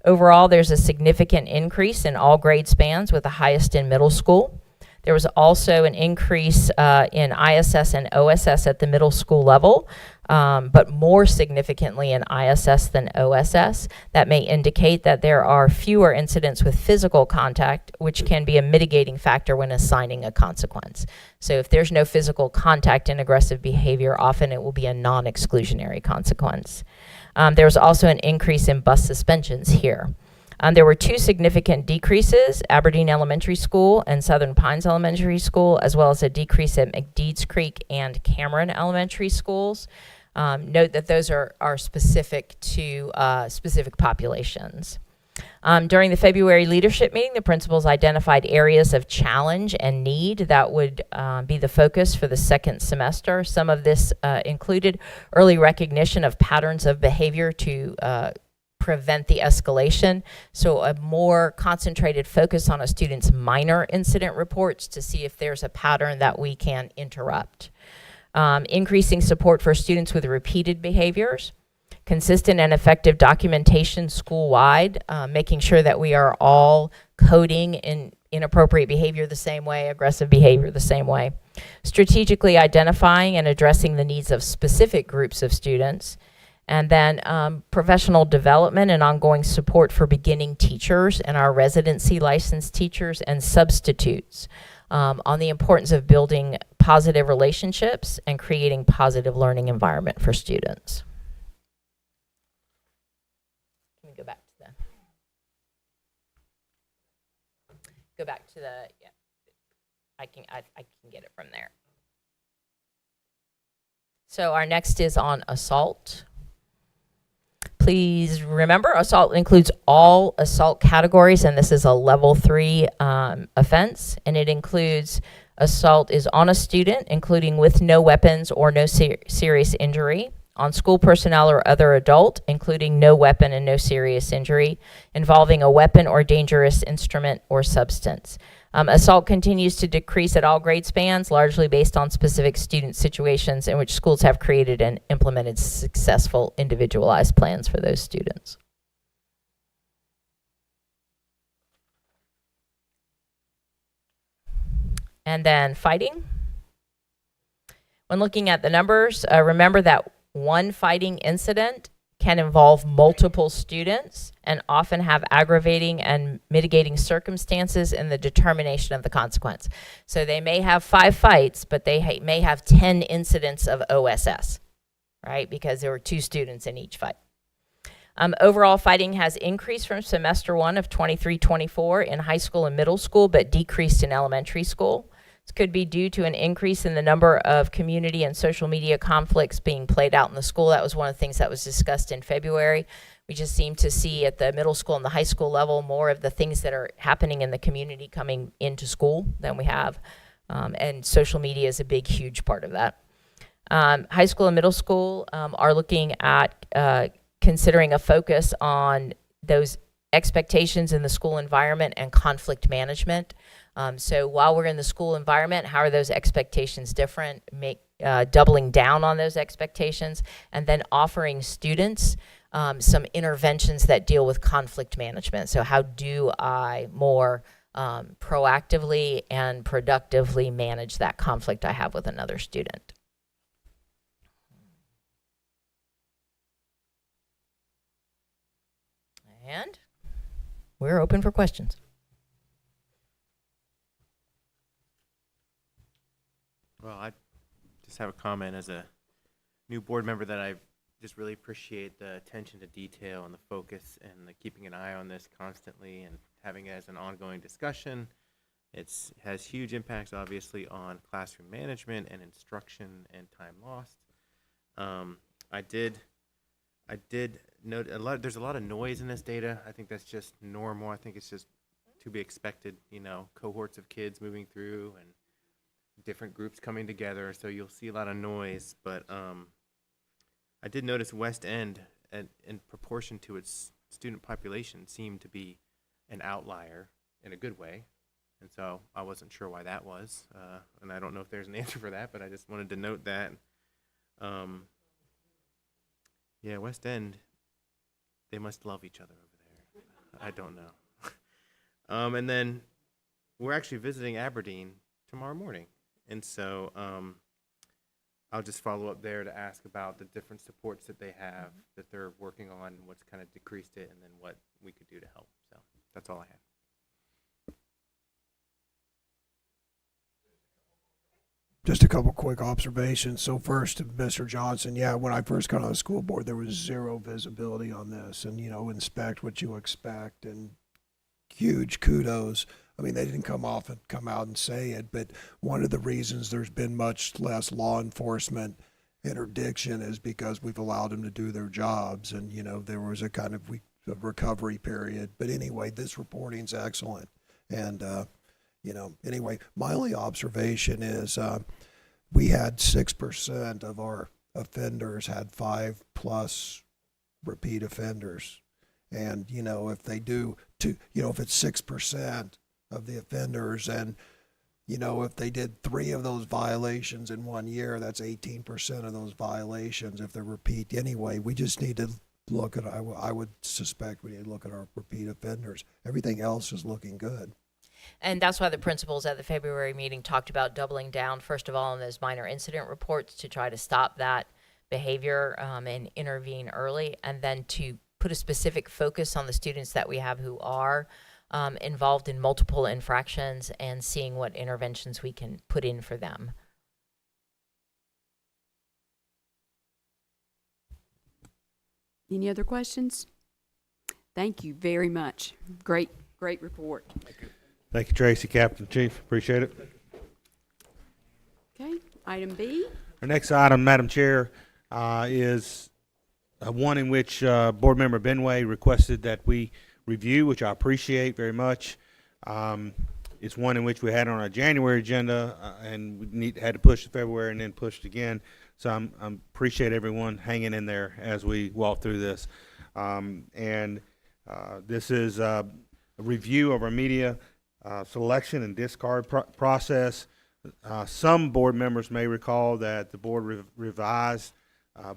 Overall, there's a significant increase in all grade spans, with the highest in middle school. There was also an increase in ISS and OSS at the middle school level, but more significantly in ISS than OSS. That may indicate that there are fewer incidents with physical contact, which can be a mitigating factor when assigning a consequence. So if there's no physical contact in aggressive behavior, often it will be a non-exclusionary consequence. There was also an increase in bus suspensions here. There were 2 significant decreases, Aberdeen Elementary School and Southern Pines Elementary School, as well as a decrease at McDeeds Creek and Cameron Elementary Schools. Note that those are specific to specific populations. During the February leadership meeting, the principals identified areas of challenge and need that would be the focus for the second semester. Some of this included early recognition of patterns of behavior to prevent the escalation. So a more concentrated focus on a student's minor incident reports to see if there's a pattern that we can interrupt. Increasing support for students with repeated behaviors. Consistent and effective documentation school-wide, making sure that we are all coding in inappropriate behavior the same way, aggressive behavior the same way. Strategically identifying and addressing the needs of specific groups of students. And then professional development and ongoing support for beginning teachers and our residency licensed teachers and substitutes on the importance of building positive relationships and creating positive learning environment for students. Can we go back to the, yeah, I can get it from there. So our next is on assault. Please remember, assault includes all assault categories, and this is a level 3 offense, and it includes assault is on a student, including with no weapons or no serious injury, on school personnel or other adult, including no weapon and no serious injury, involving a weapon or dangerous instrument or substance. Assault continues to decrease at all grade spans, largely based on specific student situations in which schools have created and implemented successful individualized plans for those students. And then fighting. When looking at the numbers, remember that one fighting incident can involve multiple students and often have aggravating and mitigating circumstances in the determination of the consequence. So they may have 5 fights, but they may have 10 incidents of OSS, right? Because there were 2 students in each fight. Overall fighting has increased from semester 1 of 23-24 in high school and middle school, but decreased in elementary school. This could be due to an increase in the number of community and social media conflicts being played out in the school. That was one of the things that was discussed in February. We just seem to see at the middle school and the high school level more of the things that are happening in the community coming into school than we have. And social media is a big, huge part of that. High school and middle school are looking at considering a focus on those expectations in the school environment and conflict management. So while we're in the school environment, how are those expectations different? Doubling down on those expectations, and then offering students some interventions that deal with conflict management. So how do I more proactively and productively manage that conflict I have with another student? And we're open for questions. Well, I just have a comment as a new board member that I just really appreciate the attention to detail and the focus and the keeping an eye on this constantly and having it as an ongoing discussion. It has huge impacts, obviously, on classroom management and instruction and time lost. I did note there's a lot of noise in this data. I think that's just normal. I think it's just to be expected, you know, cohorts of kids moving through and different groups coming together, so you'll see a lot of noise. But I did notice West End, in proportion to its student population, seemed to be an outlier in a good way, and so I wasn't sure why that was, and I don't know if there's an answer for that, but I just wanted to note that. Yeah, West End, they must love each other over there. I don't know. And then we're actually visiting Aberdeen tomorrow morning. And so I'll just follow up there to ask about the different supports that they have, that they're working on, what's kind of decreased it, and then what we could do to help. So that's all I have. Just a couple quick observations. So first, to Mr. Johnson, yeah, when I first got on the school board, there was 0 visibility on this, and, you know, inspect what you expect, and huge kudos. I mean, they didn't come out and say it, but one of the reasons there's been much less law enforcement interdiction is because we've allowed them to do their jobs, and, you know, there was a kind of a recovery period. But anyway, this reporting's excellent, and you know, anyway, my only observation is we had 6% of our offenders had 5+ repeat offenders. And, you know, if they do if it's 6% of the offenders, and, you know, if they did 3 of those violations in 1 year, that's 18% of those violations if they're repeat. Anyway, we just need to look at, I would suspect we need to look at our repeat offenders. Everything else is looking good. And that's why the principals at the February meeting talked about doubling down, first of all, on those minor incident reports to try to stop that behavior and intervene early, and then to put a specific focus on the students that we have who are involved in multiple infractions and seeing what interventions we can put in for them. Any other questions? Thank you very much. Great report. Thank you, Tracy, Captain Chief. Appreciate it. Okay, item B. Our next item, Madam Chair, is one in which Board Member Benway requested that we review, which I appreciate very much. It's one in which we had on our January agenda, and we had to push to February and then pushed again. So I appreciate everyone hanging in there as we walk through this. This is a review of our media selection and discard process. Some board members may recall that the board revised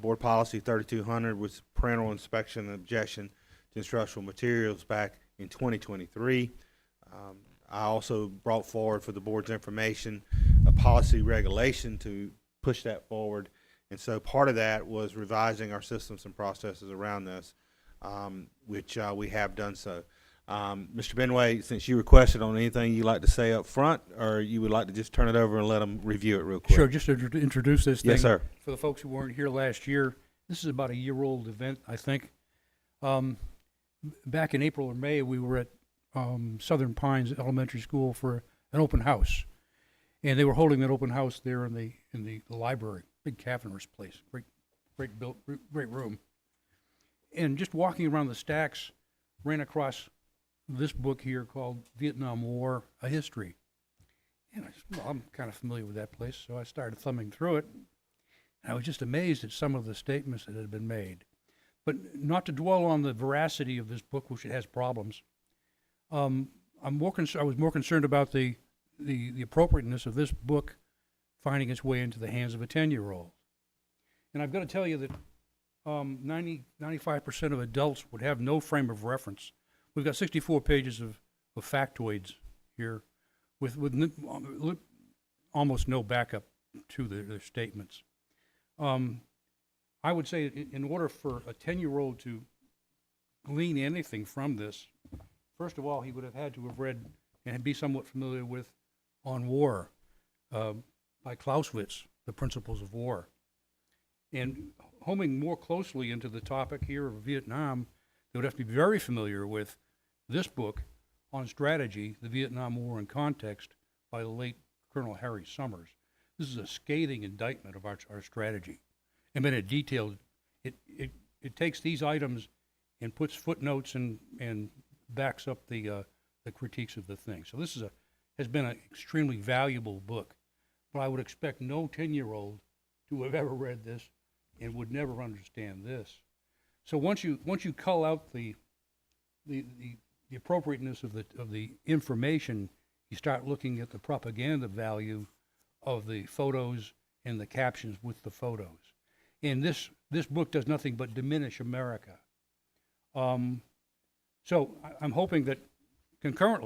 Board Policy 3200 with parental inspection and objection to instructional materials back in 2023. I also brought forward for the board's information a policy regulation to push that forward. And so part of that was revising our systems and processes around this, which we have done so. Mr. Benway, since you requested on anything you'd like to say up front, or you would like to just turn it over and let them review it real quick? Sure, just to introduce this thing. Yes, sir. For the folks who weren't here last year, this is about a year-old event, I think. Back in April or May, we were at Southern Pines Elementary School for an open house. And they were holding that open house there in the library, big cavernous place, great room. And just walking around the stacks, ran across this book here called Vietnam War, A History. And I said, well, I'm kind of familiar with that place, so I started thumbing through it. And I was just amazed at some of the statements that had been made. But not to dwell on the veracity of this book, which it has problems, I was more concerned about the appropriateness of this book finding its way into the hands of a 10-year-old. And I've got to tell you that 95% of adults would have no frame of reference. We've got 64 pages of factoids here with almost no backup to their statements. I would say in order for a 10-year-old to glean anything from this, first of all, he would have had to have read and be somewhat familiar with On War by Clausewitz, The Principles of War. And homing more closely into the topic here of Vietnam, they would have to be very familiar with this book on strategy, The Vietnam War in Context, by the late Colonel Harry Summers. This is a scathing indictment of our strategy. And then it takes these items and puts footnotes and backs up the critiques of the thing. So this has been an extremely valuable book, but I would expect no 10-year-old to have ever read this and would never understand this. So once you cull out the appropriateness of the information, you start looking at the propaganda value of the photos and the captions with the photos. And this book does nothing but diminish America. So I'm hoping that concurrent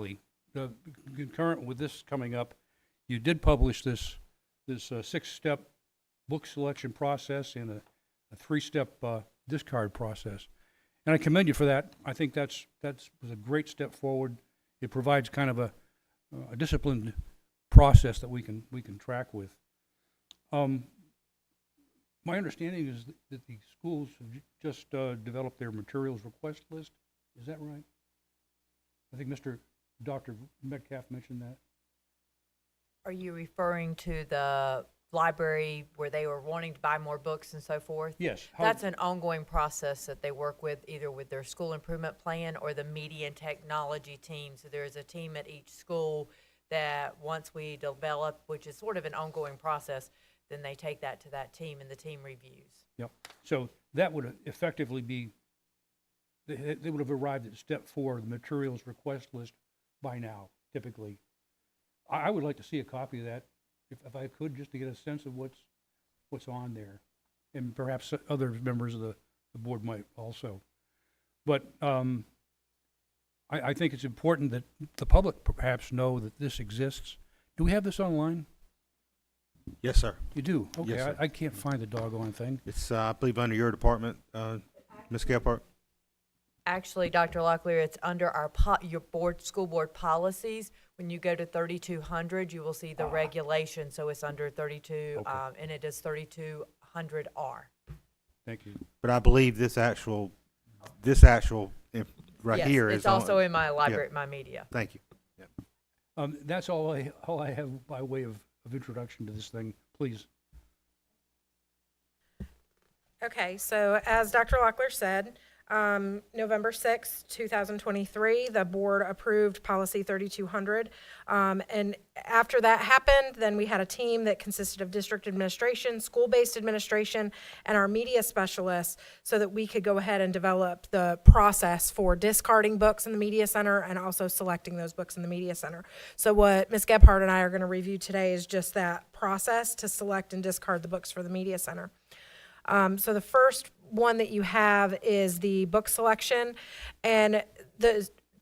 with this coming up, you did publish this 6-step book selection process and a 3-step discard process. And I commend you for that. I think that was a great step forward. It provides kind of a disciplined process that we can track with. My understanding is that the schools have just developed their materials request list. Is that right? I think Dr. Metcalf mentioned that. Are you referring to the library where they were wanting to buy more books and so forth? Yes. That's an ongoing process that they work with either with their school improvement plan or the media and technology team. So there's a team at each school that once we develop, which is sort of an ongoing process, then they take that to that team and the team reviews. Yep. So that would effectively be, they would have arrived at step 4, the materials request list by now, typically. I would like to see a copy of that, if I could, just to get a sense of what's on there. And perhaps other members of the board might also. But I think it's important that the public perhaps know that this exists. Do we have this online? Yes, sir. You do? Okay, Yes, sir. I can't find the doggone thing. It's, I believe, under your department, Ms. Gephardt. Actually, Dr. Locklear, it's under our your school board policies. When you go to 3200, you will see the regulation. So it's under 32, Okay. and it is 3200R. Thank you. But I believe this actual right Yes, here it's is also on, in my library, yeah. my media. Thank you. Yeah. That's all I have by way of introduction to this thing. Please. Okay, so as Dr. Locklear said, November 6, 2023, the board approved policy 3200. And after that happened, then we had a team that consisted of district administration, school-based administration, and our media specialists so that we could go ahead and develop the process for discarding books in the media center and also selecting those books in the media center. So what Ms. Gephardt and I are going to review today is just that process to select and discard the books for the media center. So the first one that you have is the book selection, and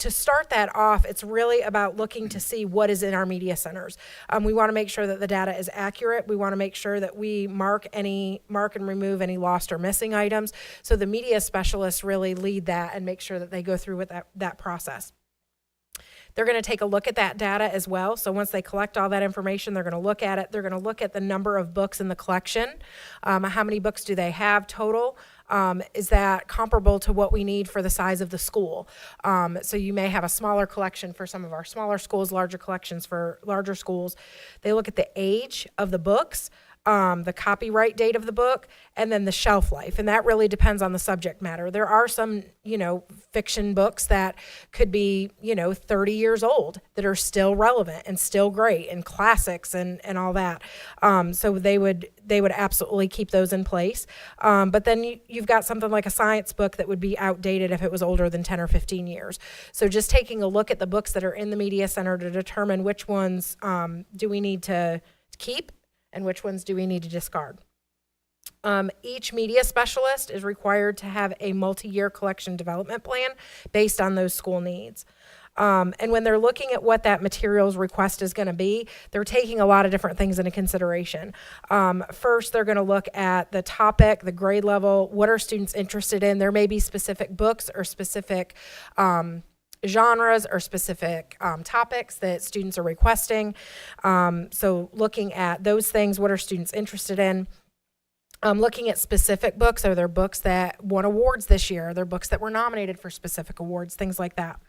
to start that off, it's really about looking to see what is in our media centers. We want to make sure that the data is accurate. We want to make sure that we mark and remove any lost or missing items. So the media specialists really lead that and make sure that they go through with that process. They're going to take a look at that data as well. So once they collect all that information, they're going to look at it. They're going to look at the number of books in the collection. How many books do they have total? Is that comparable to what we need for the size of the school? So you may have a smaller collection for some of our smaller schools, larger collections for larger schools. They look at the age of the books, the copyright date of the book, and then the shelf life. And that really depends on the subject matter. There are some, fiction books that could be, 30 years old that are still relevant and still great and classics and all that. So they would absolutely keep those in place. But then you've got something like a science book that would be outdated if it was older than 10 or 15 years. So just taking a look at the books that are in the media center to determine which ones do we need to keep and which ones do we need to discard. Each media specialist is required to have a multi-year collection development plan based on those school needs. And when they're looking at what that materials request is going to be, they're taking a lot of different things into consideration. First, they're going to look at the topic, the grade level, what are students interested in. There may be specific books or specific genres or specific topics that students are requesting. So looking at those things, what are students interested in? Looking at specific books, are there books that won awards this year? Are there books that were nominated for specific awards? Things like that.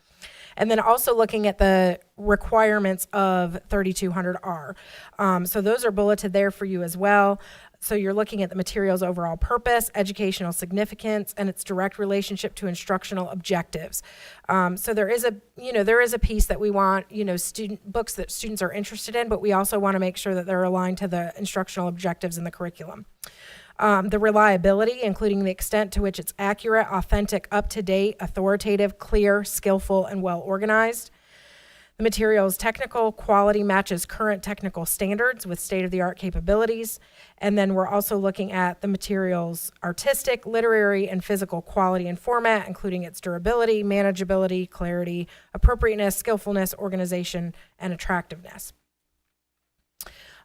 And then also looking at the requirements of 3200R. So those are bulleted there for you as well. So you're looking at the material's overall purpose, educational significance, and its direct relationship to instructional objectives. So there is a piece that we want, books that students are interested in, but we also want to make sure that they're aligned to the instructional objectives in the curriculum. The reliability, including the extent to which it's accurate, authentic, up-to-date, authoritative, clear, skillful, and well-organized. The material's technical quality matches current technical standards with state-of-the-art capabilities. And then we're also looking at the material's artistic, literary, and physical quality and format, including its durability, manageability, clarity, appropriateness, skillfulness, organization, and attractiveness.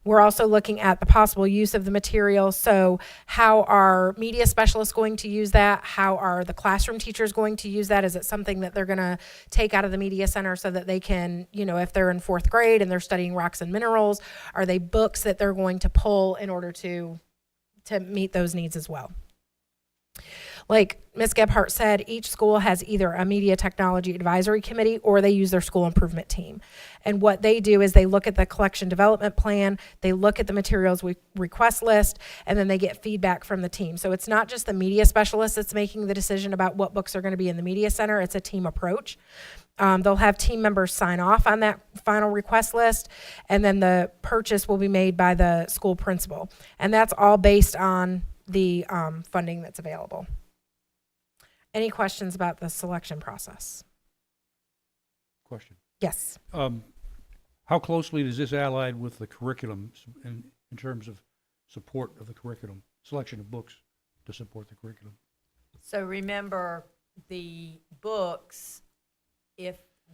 We're also looking at the possible use of the material. So how are media specialists going to use that? How are the classroom teachers going to use that? Is it something that they're going to take out of the media center so that they can, if they're in 4th grade and they're studying rocks and minerals, are they books that they're going to pull in order to meet those needs as well? Like Ms. Gebhardt said, each school has either a media technology advisory committee or they use their school improvement team. And what they do is they look at the collection development plan, they look at the materials request list, and then they get feedback from the team. So it's not just the media specialist that's making the decision about what books are going to be in the media center, it's a team approach. They'll have team members sign off on that final request list, and then the purchase will be made by the school principal. And that's all based on the funding that's available. Any questions about the selection process? Question. Yes. How closely is this allied with the curriculum in terms of support of the curriculum, selection of books to support the curriculum? So remember, the books,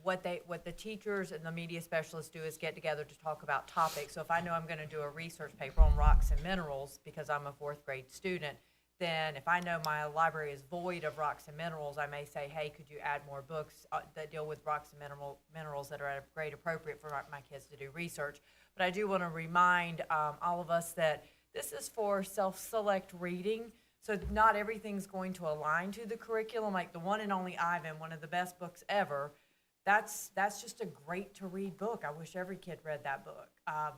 what the teachers and the media specialists do is get together to talk about topics. So if I know I'm going to do a research paper on rocks and minerals because I'm a 4th grade student, then if I know my library is void of rocks and minerals, I may say, hey, could you add more books that deal with rocks and minerals that are at a grade appropriate for my kids to do research. But I do want to remind all of us that this is for self-select reading. So not everything's going to align to the curriculum. Like the One and Only Ivan, one of the best books ever, that's just a great to read book. I wish every kid read that book.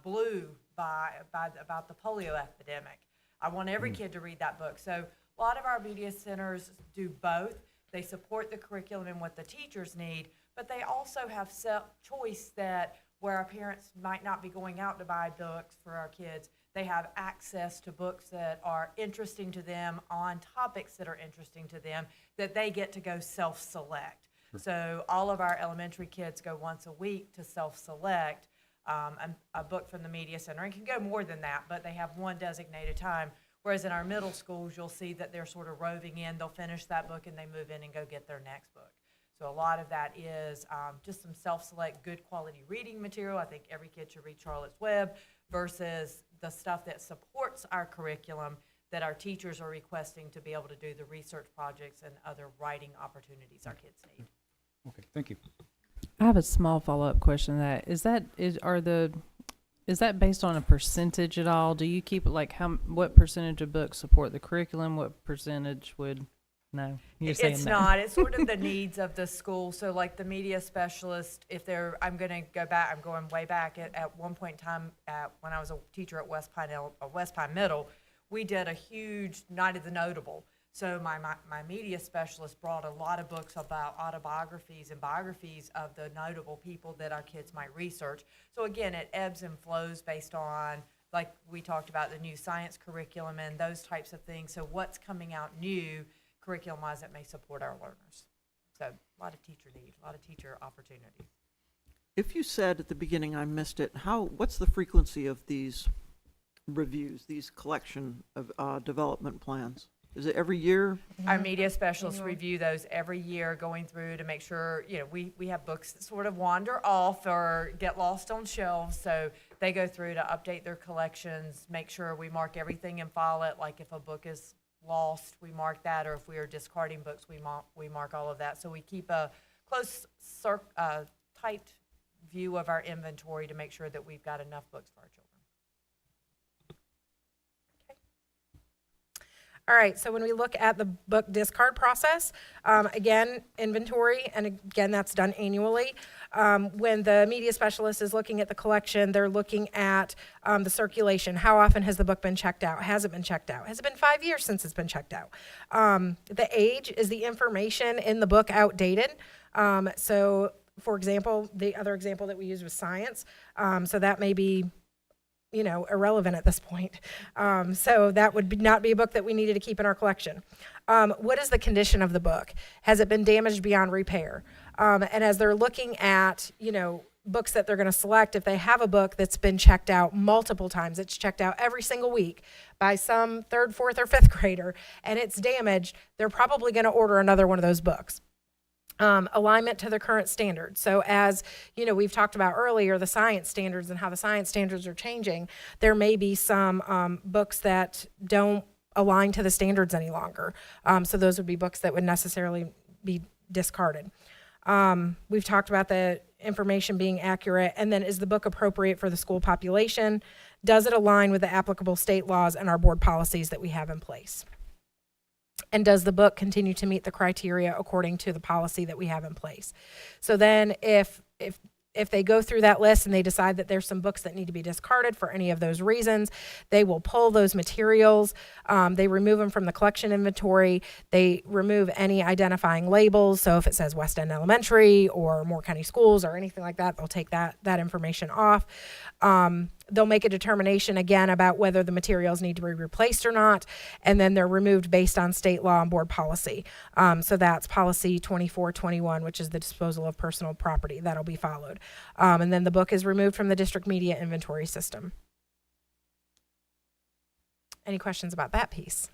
Blue about the polio epidemic. I want every kid to read that book. So a lot of our media centers do both. They support the curriculum and what the teachers need, but they also have choice that where our parents might not be going out to buy books for our kids, they have access to books that are interesting to them on topics that are interesting to them that they get to go self-select. Sure. So all of our elementary kids go once a week to self-select a book from the media center. It can go more than that, but they have one designated time. Whereas in our middle schools, you'll see that they're sort of roving in. They'll finish that book and they move in and go get their next book. So a lot of that is just some self-select, good quality reading material. I think every kid should read Charlotte's Web versus the stuff that supports our curriculum that our teachers are requesting to be able to do the research projects and other writing opportunities our kids need. Okay, thank you. I have a small follow-up question. Is that based on a percentage at all? Do you keep like what percentage of books support the curriculum? What percentage would no? You're saying It's no. not. It's sort of the needs of the school. So like the media specialist, I'm going to go back, I'm going way back. At one point in time, when I was a teacher at West Pine Middle, we did a huge Night of the Notable. So my media specialist brought a lot of books about autobiographies and biographies of the notable people that our kids might research. So again, it ebbs and flows based on, like we talked about, the new science curriculum and those types of things. So what's coming out new curriculum-wise that may support our learners. So a lot of teacher need, a lot of teacher opportunity. If you said at the beginning, I missed it, what's the frequency of these reviews, these collection of development plans? Is it every year? Our media specialists review those every year, going through to make sure, we have books that sort of wander off or get lost on shelves, so they go through to update their collections, make sure we mark everything and file it, like if a book is lost, we mark that, or if we are discarding books, we mark all of that. So we keep a close, tight view of our inventory to make sure that we've got enough books for our children. All right, so when we look at the book discard process, again, inventory, and again, that's done annually. When the media specialist is looking at the collection, they're looking at the circulation. How often has the book been checked out? Has it been checked out? Has it been 5 years since it's been checked out? The age, is the information in the book outdated? So, for example, the other example that we used was science. So that may be irrelevant at this point. So that would not be a book that we needed to keep in our collection. What is the condition of the book? Has it been damaged beyond repair? And as they're looking at, books that they're going to select, if they have a book that's been checked out multiple times, it's checked out every single week by some 3rd, 4th, or 5th grader, and it's damaged, they're probably going to order another one of those books. Alignment to the current standards. So as we've talked about earlier, the science standards and how the science standards are changing, there may be some books that don't align to the standards any longer. So those would be books that would necessarily be discarded. We've talked about the information being accurate, and then is the book appropriate for the school population? Does it align with the applicable state laws and our board policies that we have in place? And does the book continue to meet the criteria according to the policy that we have in place? So then if they go through that list and they decide that there's some books that need to be discarded for any of those reasons, they will pull those materials. They remove them from the collection inventory. They remove any identifying labels. So if it says West End Elementary or Moore County Schools or anything like that, they'll take that information off. They'll make a determination again about whether the materials need to be replaced or not, and then they're removed based on state law and board policy. So that's policy 2421, which is the disposal of personal property. That'll be followed. And then the book is removed from the district media inventory system. Any questions about that piece?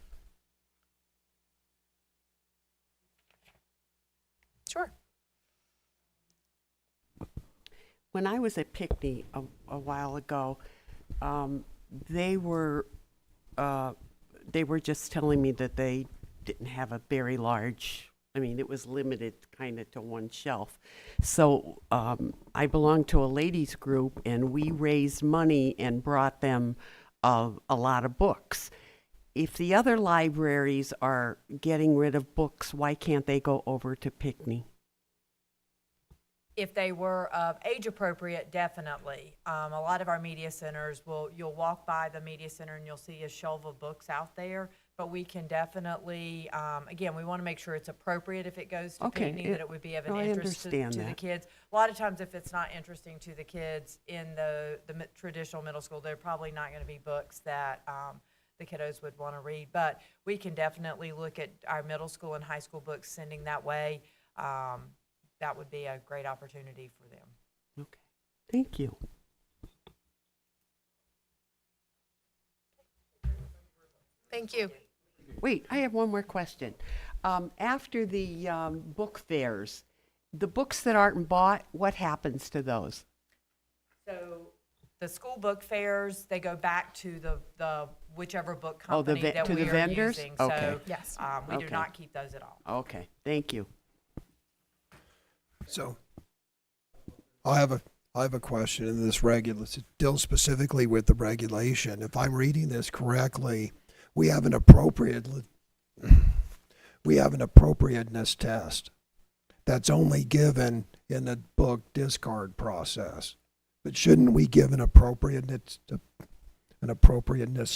Sure. When I was at Pinckney a while ago, they were just telling me that they didn't have a very large, it was limited kind of to one shelf. So I belonged to a ladies group, and we raised money and brought them a lot of books. If the other libraries are getting rid of books, why can't they go over to Pinckney? If they were age appropriate, definitely. A lot of our media centers you'll walk by the media center and you'll see a shelf of books out there, but we can definitely, again, we want to make sure it's appropriate if it goes to Pinckney, that it would be of an interest to the kids. A lot of times if it's not interesting to the kids in the traditional middle school, they're probably not going to be books that the kiddos would want to read, but we can definitely look at our middle school and high school books sending that way. That would be a great opportunity for them. Okay, thank you. Thank you. Wait, I have one more question. After the book fairs, The books that aren't bought, what happens to those? So the school book fairs, they go back to the whichever book Oh, the company that to we the are vendors? using. Okay. So, Yes. we do Okay. not keep those at all. Okay, thank you. So I have a question in this it deals specifically with the regulation. If I'm reading this correctly, we have an appropriateness test that's only given in the book discard process. But shouldn't we give an appropriateness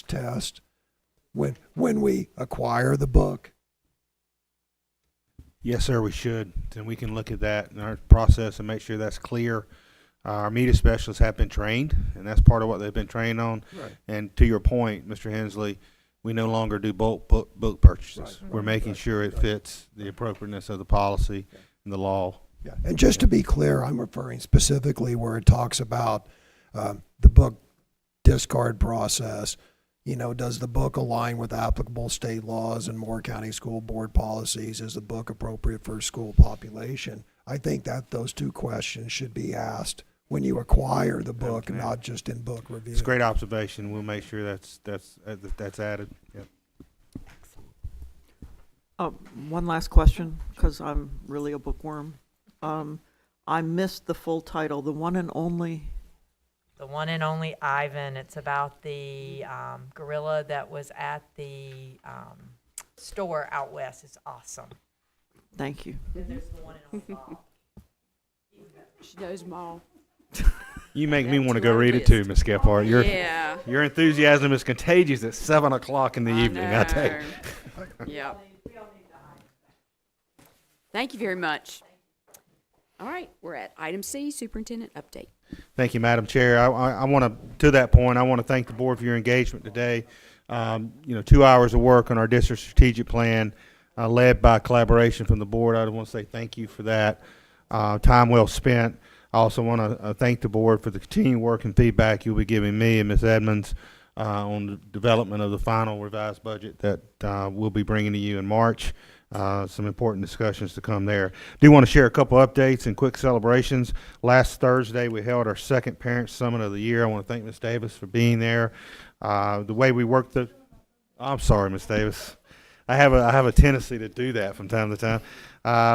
test when we acquire the book? Yes, sir, we should. And we can look at that in our process and make sure that's clear. Our media specialists have been trained, and that's part of what they've been trained on. Right. And to your point, Mr. Hensley, we no longer do bulk book purchases. Right. We're making sure it fits the appropriateness of the policy and the law. Yeah, and just to be clear, I'm referring specifically where it talks about the book discard process. You know, does the book align with applicable state laws and Moore County School Board policies? Is the book appropriate for school population? I think that those two questions should be asked when you acquire the book, Okay. not just in book review. It's a great observation. We'll make sure that's added. Yep. One last question, because I'm really a bookworm. I missed the full title, The One and Only. The one and only Ivan. It's about the gorilla that was at the store out west. It's awesome. Thank you. Then there's the one and only Bob. She knows them all. You make me That's want to go what read it it too, is. Ms. Gephardt. Yeah. Your enthusiasm is contagious at 7 o'clock in the evening, I tell you. Yep. Thank you very much. All right, we're at item C, superintendent update. Thank you, Madam Chair. I want to that point, I want to thank the board for your engagement today. 2 hours of work on our district strategic plan, led by collaboration from the board. I want to say thank you for that. Time well spent. I also want to thank the board for the continued work and feedback you'll be giving me and Ms. Edmonds on the development of the final revised budget that we'll be bringing to you in March. Some important discussions to come there. Do want to share a couple updates and quick celebrations. Last Thursday, we held our second Parent Summit of the year. I want to thank Ms. Davis for being there. The way we worked I'm sorry, Ms. Davis. I have a tendency to do that from time to time.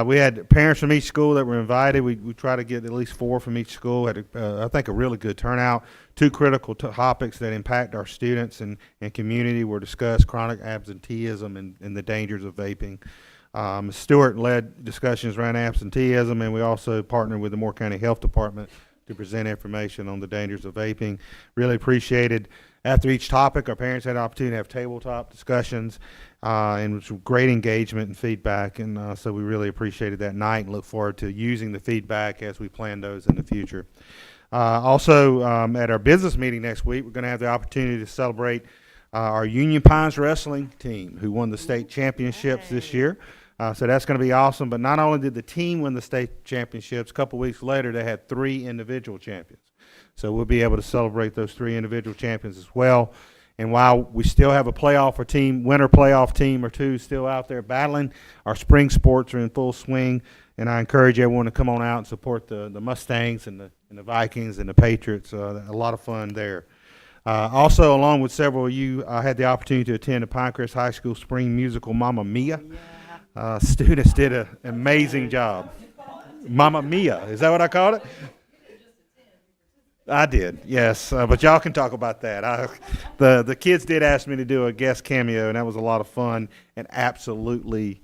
We had parents from each school that were invited. We try to get at least 4 from each school. Had I think a really good turnout. 2 critical topics that impact our students and community were discussed: chronic absenteeism and the dangers of vaping. Ms. Stewart led discussions around absenteeism, and we also partnered with the Moore County Health Department to present information on the dangers of vaping. Really appreciated. After each topic, our parents had an opportunity to have tabletop discussions, and with great engagement and feedback, and so we really appreciated that night and look forward to using the feedback as we plan those in the future. Also, at our business meeting next week, we're going to have the opportunity to celebrate our Union Pines wrestling team, who won the state championships this year. So that's going to be awesome. But not only did the team win the state championships, a couple weeks later, they had 3 individual champions. So we'll be able to celebrate those 3 individual champions as well. And while we still have a winter playoff team or 2 still out there battling, our spring sports are in full swing. And I encourage everyone to come on out and support the Mustangs and the Vikings and the Patriots. A lot of fun there. Also, along with several of you, I had the opportunity to attend the Pinecrest High School spring musical Mamma Mia. Students did an amazing job. Mamma Mia, is that what I called it? I did, yes, but y'all can talk about that. The kids did ask me to do a guest cameo, and that was a lot of fun and absolutely.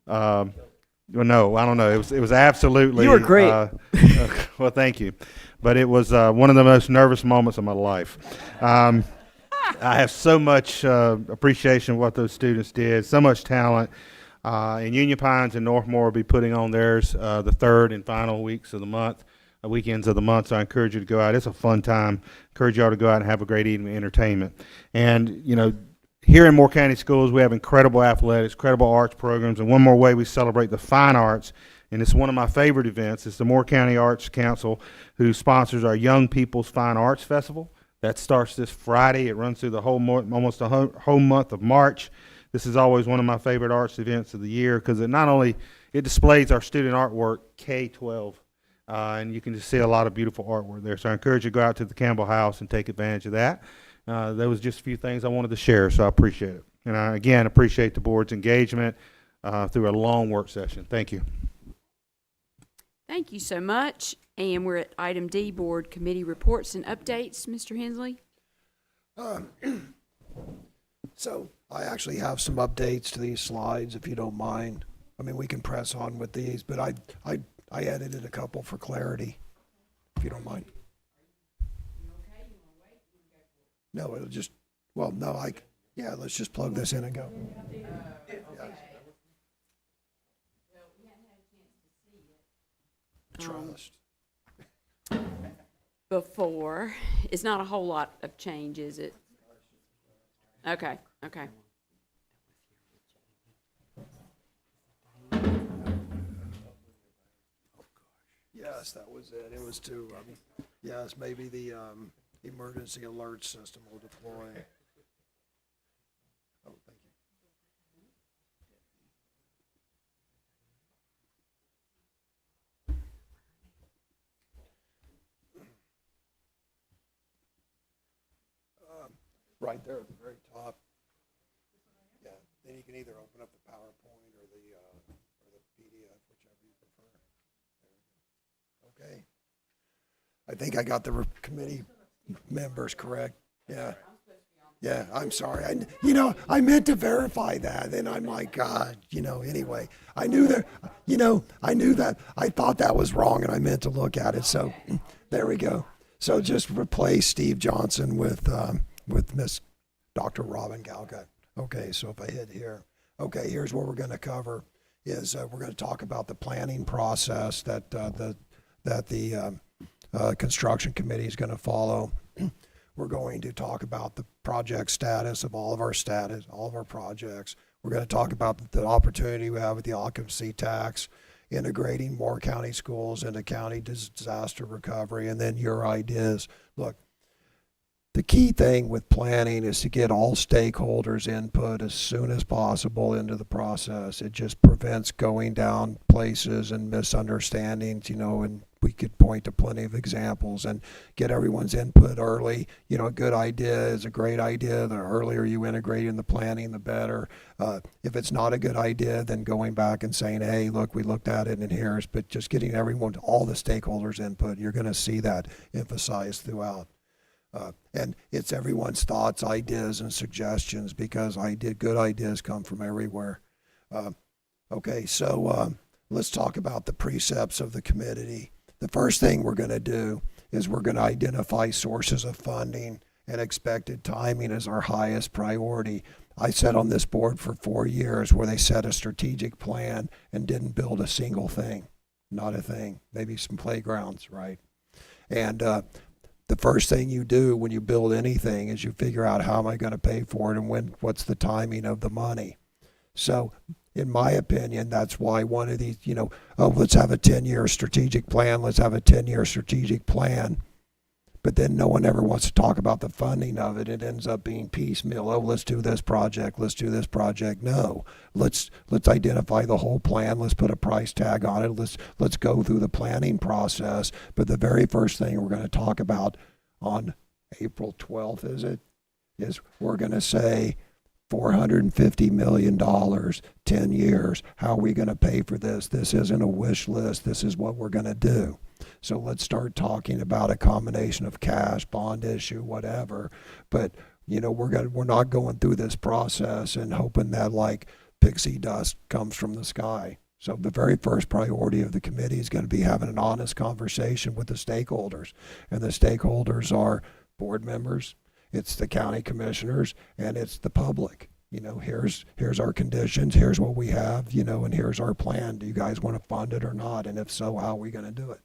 No, I don't know. It was absolutely. You were great. Well, thank you, but it was one of the most nervous moments of my life. I have so much appreciation of what those students did, so much talent. And Union Pines and Northmore will be putting on theirs the 3rd and final weekends of the month. So I encourage you to go out. It's a fun time. Encourage y'all to go out and have a great evening of entertainment. And here in Moore County Schools, we have incredible athletics, incredible arts programs, and one more way we celebrate the fine arts. And it's one of my favorite events. It's the Moore County Arts Council, who sponsors our Young People's Fine Arts Festival. That starts this Friday. It runs through the whole almost the whole month of March. This is always one of my favorite arts events of the year because it not only it displays our student artwork K-12, and you can just see a lot of beautiful artwork there. So I encourage you to go out to the Campbell House and take advantage of that. There was just a few things I wanted to share, so I appreciate it. And I, again, appreciate the board's engagement through a long work session. Thank you. Thank you so much. And we're at item D, board committee reports and updates. Mr. Hensley? So I actually have some updates to these slides, if you don't mind. I mean, we can press on with these, but I edited a couple for clarity, if you don't mind. No, it'll just, well, no, yeah, let's just plug this in and go. Trust. Before, it's not a whole lot of change, is it? Okay, okay. Yes, that was it. It was to, yes, maybe the emergency alert system will deploy. Oh, thank you. Right there at the very top. Yeah, then you can either open up the PowerPoint or the PDF, whichever you prefer. Okay. I think I got the committee members correct. Yeah. Yeah, I'm sorry. I meant to verify that, and I'm like, God, anyway. I knew that, I thought that was wrong, and I meant to look at it, so there we go. So just replace Steve Johnson with Miss Dr. Robin Galgut. Okay, so if I hit here, okay, here's what we're going to cover is we're going to talk about the planning process that the construction committee is going to follow. We're going to talk about the project status of all of our projects. We're going to talk about the opportunity we have with the occupancy tax, integrating more county schools into county disaster recovery, and then your ideas. Look, the key thing with planning is to get all stakeholders' input as soon as possible into the process. It just prevents going down places and misunderstandings, and we could point to plenty of examples and get everyone's input early. A good idea is a great idea. The earlier you integrate in the planning, the better. If it's not a good idea, then going back and saying, hey, look, we looked at it and here's, but just getting everyone, all the stakeholders' input, you're going to see that emphasized throughout. And it's everyone's thoughts, ideas, and suggestions because good ideas come from everywhere. Okay, so let's talk about the precepts of the committee. The first thing we're going to do is we're going to identify sources of funding and expected timing as our highest priority. I sat on this board for 4 years where they set a strategic plan and didn't build a single thing, not a thing, maybe some playgrounds, right? And the first thing you do when you build anything is you figure out how am I going to pay for it and what's the timing of the money. So in my opinion, that's why one of these, let's have a 10-year strategic plan. Let's have a 10-year strategic plan. But then no one ever wants to talk about the funding of it. It ends up being piecemeal. Oh, let's do this project. Let's do this project. No, let's identify the whole plan. Let's put a price tag on it. Let's go through the planning process. But the very first thing we're going to talk about on April 12th, is we're going to say $450 million, 10 years. How are we going to pay for this? This isn't a wish list. This is what we're going to do. So let's start talking about a combination of cash, bond issue, whatever. But we're not going through this process and hoping that like pixie dust comes from the sky. So the very first priority of the committee is going to be having an honest conversation with the stakeholders. And the stakeholders are board members, it's the county commissioners, and it's the public. Here's our conditions, here's what we have, and here's our plan. Do you guys want to fund it or not? And if so, how are we going to do it?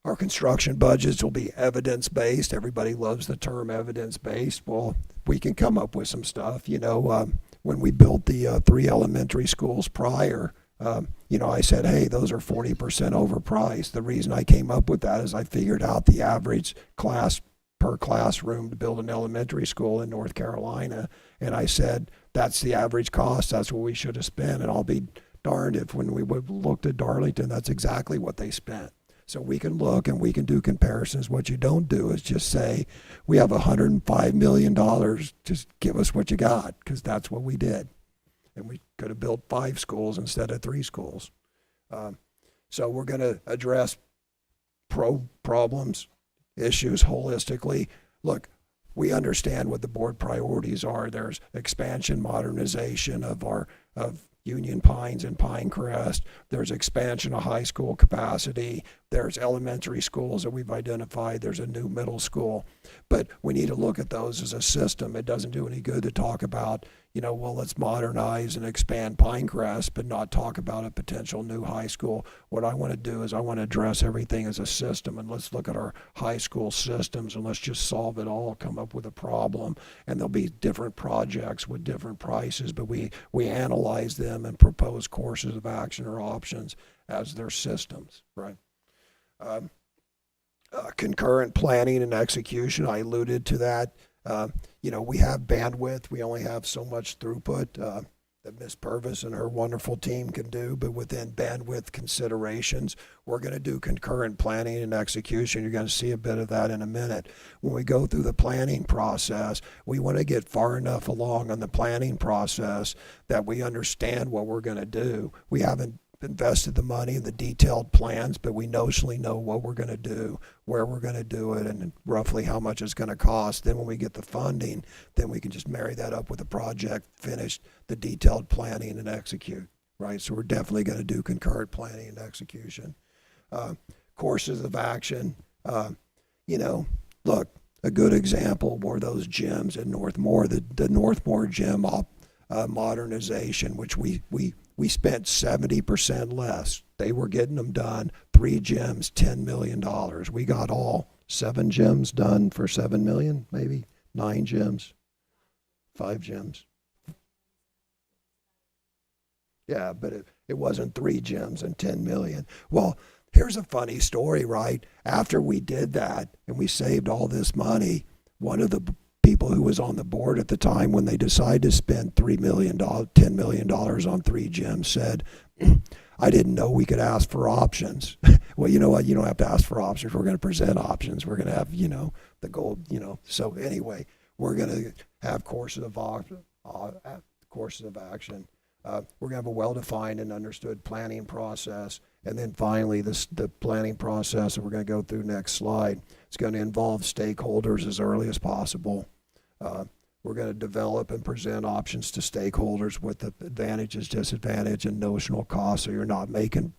Our construction budgets will be evidence-based. Everybody loves the term evidence-based. Well, we can come up with some stuff. When we built the 3 elementary schools prior, I said, hey, those are 40% overpriced. The reason I came up with that is I figured out the average class per classroom to build an elementary school in North Carolina. And I said, that's the average cost. That's what we should have spent. And I'll be darned if when we looked at Darlington, that's exactly what they spent. So we can look and we can do comparisons. What you don't do is just say, we have $105 million. Just give us what you got, because that's what we did. And we could have built 5 schools instead of 3 schools. So we're going to address problems, issues holistically. Look, we understand what the board priorities are. There's expansion, modernization of Union Pines and Pinecrest. There's expansion of high school capacity. There's elementary schools that we've identified. There's a new middle school. But we need to look at those as a system. It doesn't do any good to talk about, well, let's modernize and expand Pinecrest, but not talk about a potential new high school. What I want to do is I want to address everything as a system, and let's look at our high school systems, and let's just solve it all, come up with a problem. And there'll be different projects with different prices, but we analyze them and propose courses of action or options as their systems, right? Concurrent planning and execution, I alluded to that. We have bandwidth. We only have so much throughput that Ms. Purvis and her wonderful team can do, but within bandwidth considerations, we're going to do concurrent planning and execution. You're going to see a bit of that in a minute. When we go through the planning process, we want to get far enough along on the planning process that we understand what we're going to do. We haven't invested the money in the detailed plans, but we notionally know what we're going to do, where we're going to do it, and roughly how much it's going to cost. Then when we get the funding, then we can just marry that up with the project, finish the detailed planning and execute, right? So we're definitely going to do concurrent planning and execution. Courses of action, look, a good example were those gyms in Northmore, the Northmore gym modernization, which we spent 70% less. They were getting them done. 3 gyms, $10 million. We got all 7 gyms done for $7 million, maybe 9 gyms, 5 gyms. Yeah, but it wasn't 3 gyms and 10 million. Well, here's a funny story, right? After we did that and we saved all this money, one of the people who was on the board at the time, when they decided to spend $10 million on 3 gyms, said, I didn't know we could ask for options. Well, you know what? You don't have to ask for options. We're going to present options. We're going to have, the gold, So anyway, we're going to have courses of action. We're going to have a well-defined and understood planning process. And then finally, the planning process that we're going to go through next slide, it's going to involve stakeholders as early as possible. We're going to develop and present options to stakeholders with the advantages, disadvantages, and notional costs. So you're not making,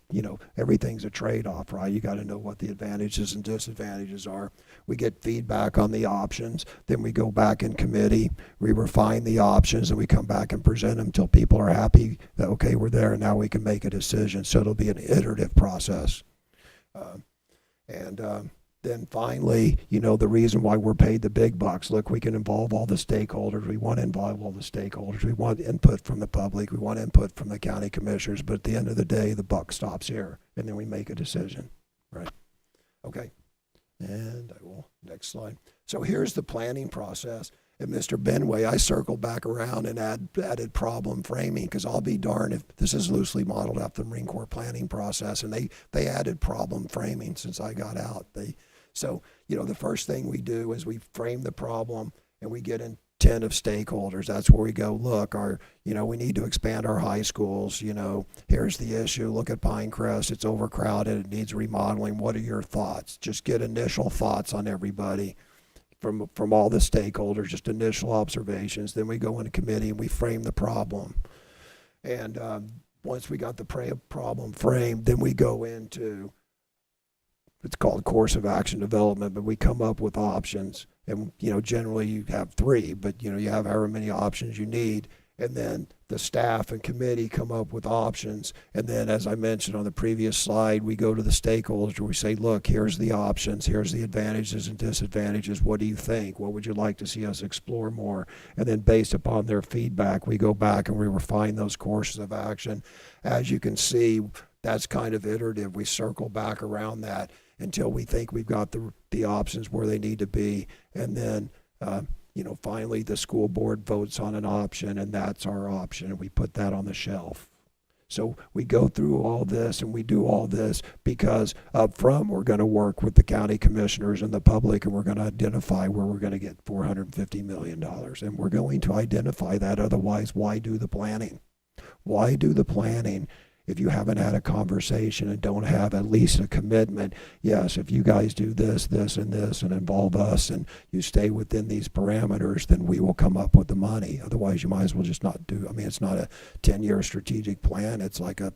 everything's a trade-off, right? You got to know what the advantages and disadvantages are. We get feedback on the options. Then we go back in committee, we refine the options, and we come back and present them until people are happy that, okay, we're there, and now we can make a decision. So it'll be an iterative process. Then finally, the reason why we're paid the big bucks. Look, we can involve all the stakeholders. We want to involve all the stakeholders. We want input from the public. We want input from the county commissioners. But at the end of the day, the buck stops here, and then we make a decision, right? Okay. And next slide. So here's the planning process. And Mr. Benway, I circled back around and added problem framing, because I'll be darned if this is loosely modeled after the Marine Corps planning process, and they added problem framing since I got out. So, the first thing we do is we frame the problem and we get intent of stakeholders. That's where we go, look, we need to expand our high schools. Here's the issue. Look at Pinecrest. It's overcrowded. It needs remodeling. What are your thoughts? Just get initial thoughts on everybody from all the stakeholders, just initial observations. Then we go into committee and we frame the problem. And once we got the problem framed, then we go into, it's called course of action development, but we come up with options. And, generally you have 3, but, you have however many options you need. And then the staff and committee come up with options. And then, as I mentioned on the previous slide, we go to the stakeholders where we say, look, here's the options, here's the advantages and disadvantages. What do you think? What would you like to see us explore more? And then based upon their feedback, we go back and we refine those courses of action. As you can see, that's kind of iterative. We circle back around that. until we think we've got the options where they need to be. And then, finally the school board votes on an option, and that's our option, and we put that on the shelf. So we go through all this and we do all this because up front we're going to work with the county commissioners and the public, and we're going to identify where we're going to get $450 million. And we're going to identify that. Otherwise, why do the planning? Why do the planning if you haven't had a conversation and don't have at least a commitment? Yes, if you guys do this, this, and this, and involve us, and you stay within these parameters, then we will come up with the money. Otherwise, you might as well just not do. I mean, it's not a 10-year strategic plan. It's like a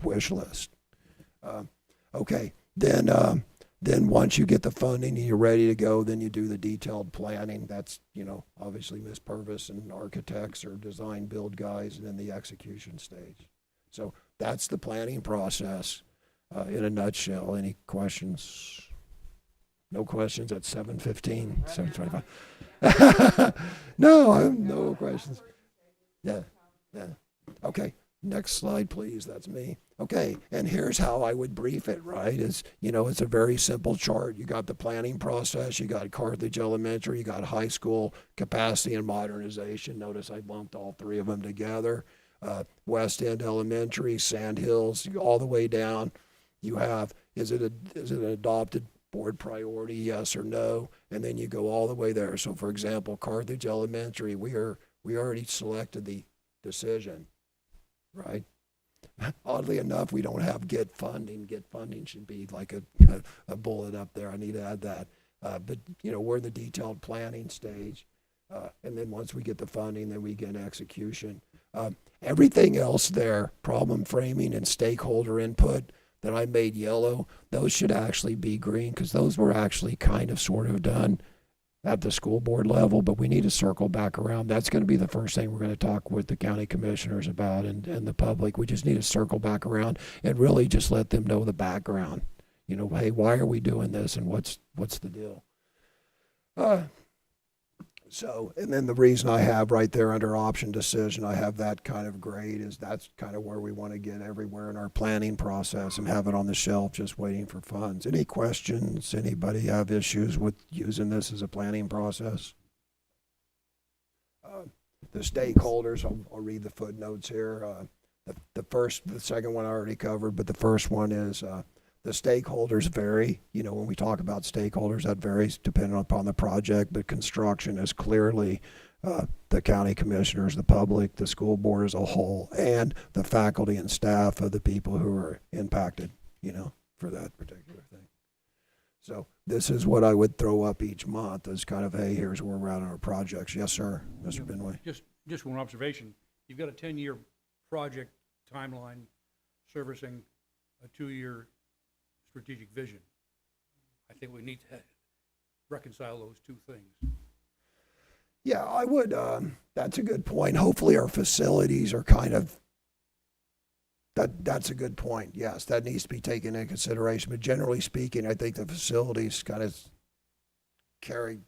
wish list. Okay, then once you get the funding and you're ready to go, then you do the detailed planning. That's, obviously Ms. Purvis and architects or design build guys, and then the execution stage. So that's the planning process in a nutshell. Any questions? No questions at 7:15, 7:25. No questions. Yeah. Okay, next slide, please. That's me. Okay, and here's how I would brief it, right? It's a very simple chart. You got the planning process, you got Carthage Elementary, you got high school capacity and modernization. Notice I bumped all three of them together. West End Elementary, Sand Hills, all the way down. You have, is it an adopted board priority, yes or no? And then you go all the way there. So for example, Carthage Elementary, we already selected the decision, right? Oddly enough, we don't have get funding. Get funding should be like a bullet up there. I need to add that. But we're in the detailed planning stage. And then once we get the funding, then we get execution. Everything else there, problem framing and stakeholder input that I made yellow, those should actually be green, because those were actually kind of sort of done at the school board level, but we need to circle back around. That's going to be the first thing we're going to talk with the county commissioners about and the public. We just need to circle back around and really just let them know the background. Hey, why are we doing this, and what's the deal? So, and then the reason I have right there under option decision, I have that kind of grade, is that's kind of where we want to get everywhere in our planning process and have it on the shelf just waiting for funds. Any questions? Anybody have issues with using this as a planning process? The stakeholders, I'll read the footnotes here. The second one I already covered, but the first one is the stakeholders vary. When we talk about stakeholders, that varies depending upon the project, but construction is clearly the county commissioners, the public, the school board as a whole, and the faculty and staff of the people who are impacted, for that particular thing. So this is what I would throw up each month as kind of, hey, here's where we're at on our projects. Yes, sir, Mr. Benway. Just one observation. You've got a 10-year project timeline servicing a 2-year strategic vision. I think we need to reconcile those two things. Yeah, I would. That's a good point. Hopefully our facilities are kind of, that's a good point. Yes, that needs to be taken into consideration. But generally speaking, I think the facilities kind of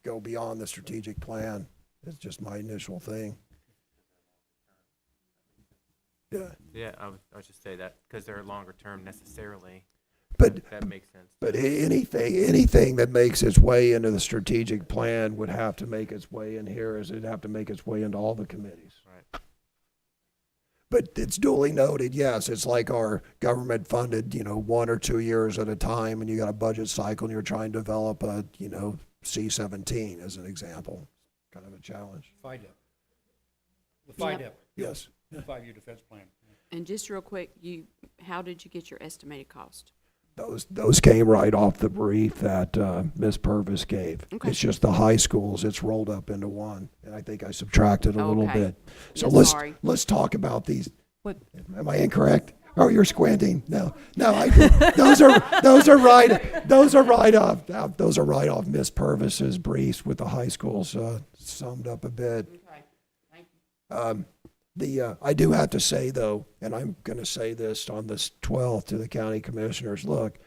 go beyond the strategic plan. It's just my initial thing. Yeah. Yeah, I would just say that because they're longer term necessarily. But that makes sense. But anything that makes its way into the strategic plan would have to make its way in here, as it'd have to make its way into all the committees. Right. But it's duly noted, yes, it's like our government funded, 1 or 2 years at a time, and you got a budget cycle and you're trying to develop a, C-17 as an example. Kind of a challenge. FIDEP. The FIDEP. Yes. The 5-year defense plan. And just real quick, how did you get your estimated cost? Those came right off the brief that Ms. Purvis gave. Okay. It's just the high schools, it's rolled up into one, and I think I subtracted a little Okay. bit. So Yeah, sorry. let's talk about these. What? Am I incorrect? Oh, you're squinting. No, those are right off Ms. Purvis's briefs with the high schools summed up a bit. Okay, thank you. I do have to say, though, and I'm going to say this on this 12th to the county commissioners, look,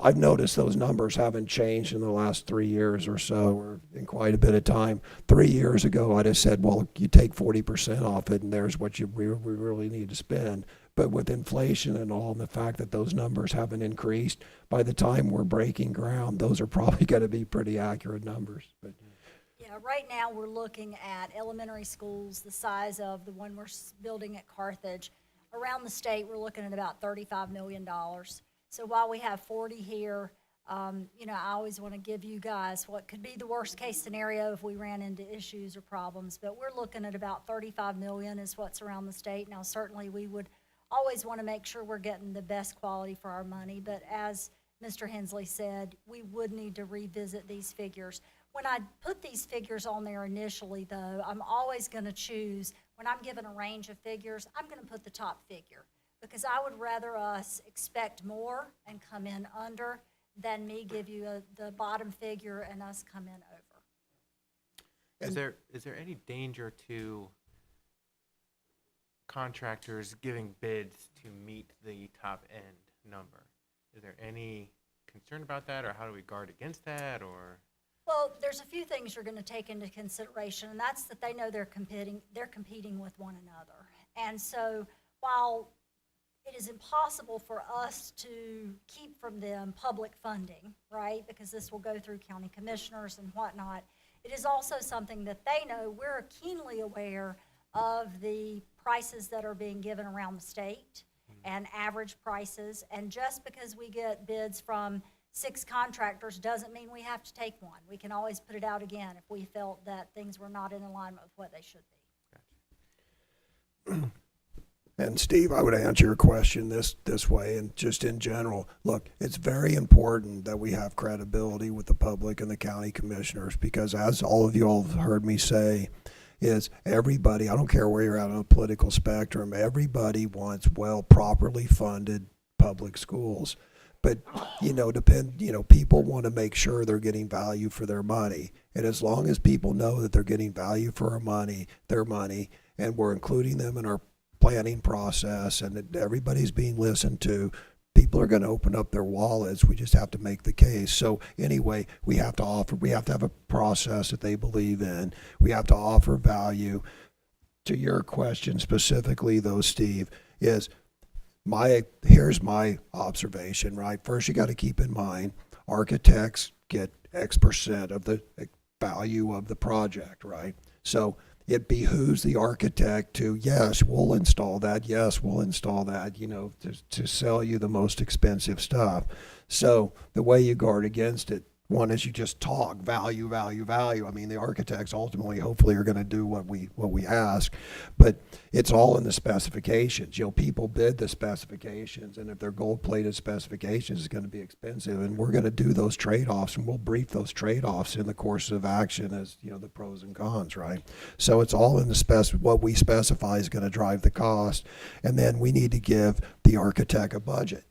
I've noticed those numbers haven't changed in the last 3 years or so, or in quite a bit of time. 3 years ago, I'd have said, well, you take 40% off it, and there's what we really need to spend. But with inflation and all, and the fact that those numbers haven't increased, by the time we're breaking ground, those are probably going to be pretty accurate numbers. But Yeah, right now, we're looking at elementary schools, the size of the one we're building at Carthage. Around the state, we're looking at about $35 million. So while we have 40 here, you know, I always want to give you guys what could be the worst-case scenario if we ran into issues or problems. But we're looking at about 35 million is what's around the state. Now, certainly, we would always want to make sure we're getting the best quality for our money. But as Mr. Hensley said, we would need to revisit these figures. When I put these figures on there initially, though, I'm always going to choose, when I'm given a range of figures, I'm going to put the top figure, because I would rather us expect more and come in under than me give you the bottom figure and us come in over. Is there any danger to contractors giving bids to meet the top end number? Is there any concern about that, or how do we guard against that, or? Well, there's a few things you're going to take into consideration, and that's that they know they're competing with one another. And so while it is impossible for us to keep from them public funding, right, because this will go through county commissioners and whatnot, it is also something that they know. We're keenly aware of the prices that are being given around the state and average prices. And just because we get bids from 6 contractors doesn't mean we have to take one. We can always put it out again if we felt that things were not in alignment with what they should be. And Steve, I would answer your question this way, and just in general, look, it's very important that we have credibility with the public and the county commissioners, because as all of you all have heard me say, is everybody, I don't care where you're at on the political spectrum, everybody wants properly funded public schools. But, people want to make sure they're getting value for their money. And as long as people know that they're getting value for their money, and we're including them in our planning process, and that everybody's being listened to, people are going to open up their wallets. We just have to make the case. So anyway, we have to have a process that they believe in. We have to offer value. To your question specifically, though, Steve, here's my observation, right? First, you got to keep in mind, architects get X% of the value of the project, right? So it behooves the architect to, yes, we'll install that, to sell you the most expensive stuff. So the way you guard against it, one is you just talk value. I mean, the architects ultimately, hopefully, are going to do what we ask, but it's all in the specifications. People bid the specifications, and if they're gold-plated specifications, it's going to be expensive, and we're going to do those trade-offs, and we'll brief those trade-offs in the course of action as the pros and cons, right? So it's all in the what we specify is going to drive the cost, and then we need to give the architect a budget.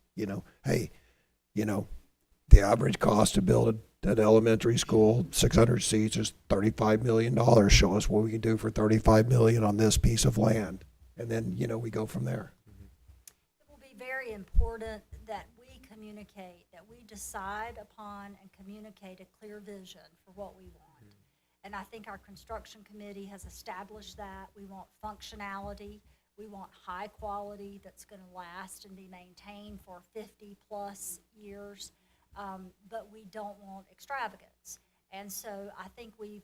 The average cost to build an elementary school, 600 seats, is $35 million. Show us what we can do for $35 million on this piece of land. And then, we go from there. It will be very important that we communicate, that we decide upon and communicate a clear vision for what we want. And I think our construction committee has established that. We want functionality. We want high quality that's going to last and be maintained for 50-plus years. But we don't want extravagance. And so I think we've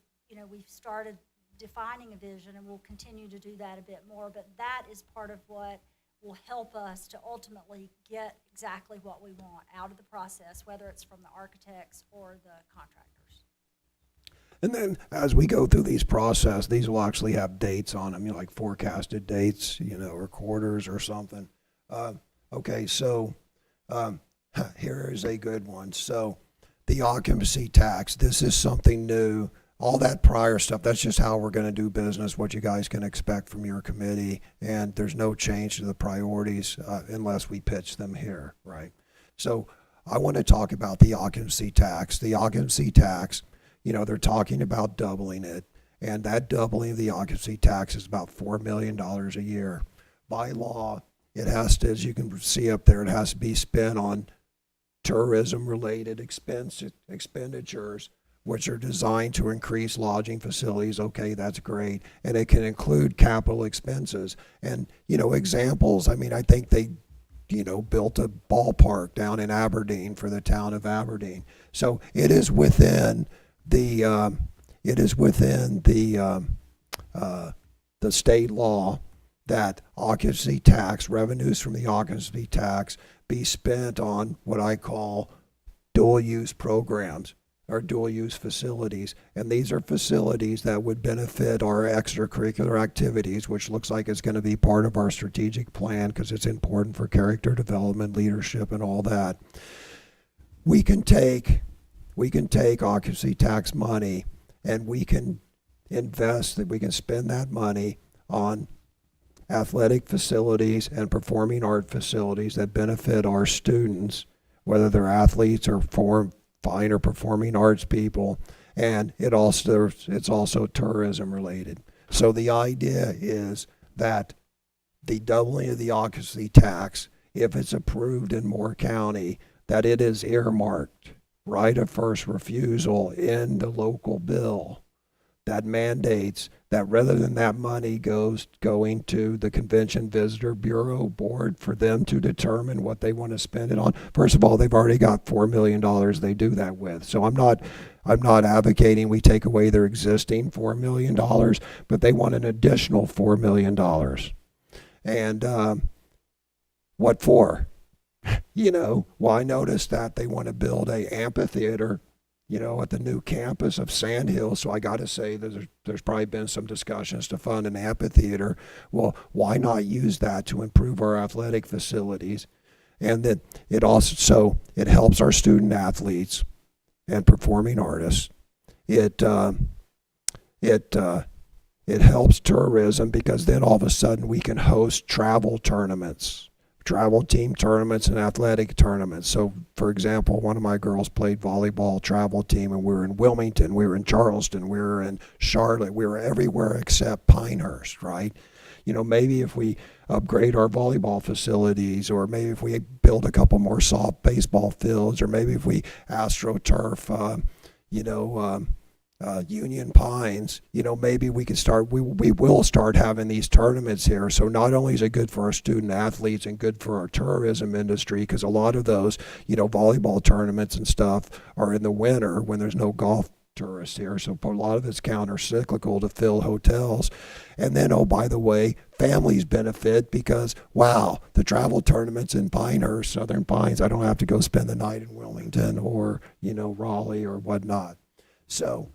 started defining a vision, and we'll continue to do that a bit more. But that is part of what will help us to ultimately get exactly what we want out of the process, whether it's from the architects or the contractors. And then as we go through these process, these will actually have dates on them, like forecasted dates, or quarters or something. Here is a good one. So the occupancy tax, this is something new. All that prior stuff, that's just how we're going to do business, what you guys can expect from your committee. And there's no change to the priorities unless we pitch them here, right? So I want to talk about the occupancy tax. The occupancy tax, they're talking about doubling it. And that doubling of the occupancy tax is about $4 million a year. By law, it has to, as you can see up there, it has to be spent on tourism-related expenditures which are designed to increase lodging facilities. Okay, that's great. And it can include capital expenses. And, examples, I mean, I think they, built a ballpark down in Aberdeen for the town of Aberdeen. So it is within the, the state law that occupancy tax, revenues from the occupancy tax be spent on what I call dual-use programs or dual-use facilities. And these are facilities that would benefit our extracurricular activities, which looks like it's going to be part of our strategic plan because it's important for character development, leadership, and all that. We can take occupancy tax money and we can we can spend that money on athletic facilities and performing art facilities that benefit our students, whether they're athletes or fine or performing arts people, and it's also tourism related. So the idea is that the doubling of the occupancy tax, if it's approved in Moore County, that it is earmarked right of first refusal in the local bill that mandates that rather than that money going to the Convention Visitor Bureau Board for them to determine what they want to spend it on. First of all, they've already got $4 million they do that with. So I'm not advocating we take away their existing $4 million, but they want an additional $4 million. And what for? Well, I noticed that they want to build a amphitheater at the new campus of Sand Hill. So I got to say there's probably been some discussions to fund an amphitheater. Well, why not use that to improve our athletic facilities? And that it helps our student athletes and performing artists. It helps tourism because then all of a sudden we can host travel team tournaments and athletic tournaments. So, for example, one of my girls played volleyball travel team, and we were in Wilmington, we were in Charleston, we were in Charlotte, we were everywhere except Pinehurst, right? Maybe if we upgrade our volleyball facilities, or maybe if we build a couple more soft baseball fields, or maybe if we AstroTurf, Union Pines, maybe we could start, we will start having these tournaments here. So not only is it good for our student athletes and good for our tourism industry, because a lot of those, volleyball tournaments and stuff are in the winter when there's no golf tourists here. So a lot of it's counter-cyclical to fill hotels. And then, oh, by the way, families benefit because, wow, the travel tournaments in Pinehurst, Southern Pines, I don't have to go spend the night in Wilmington or, Raleigh or whatnot. So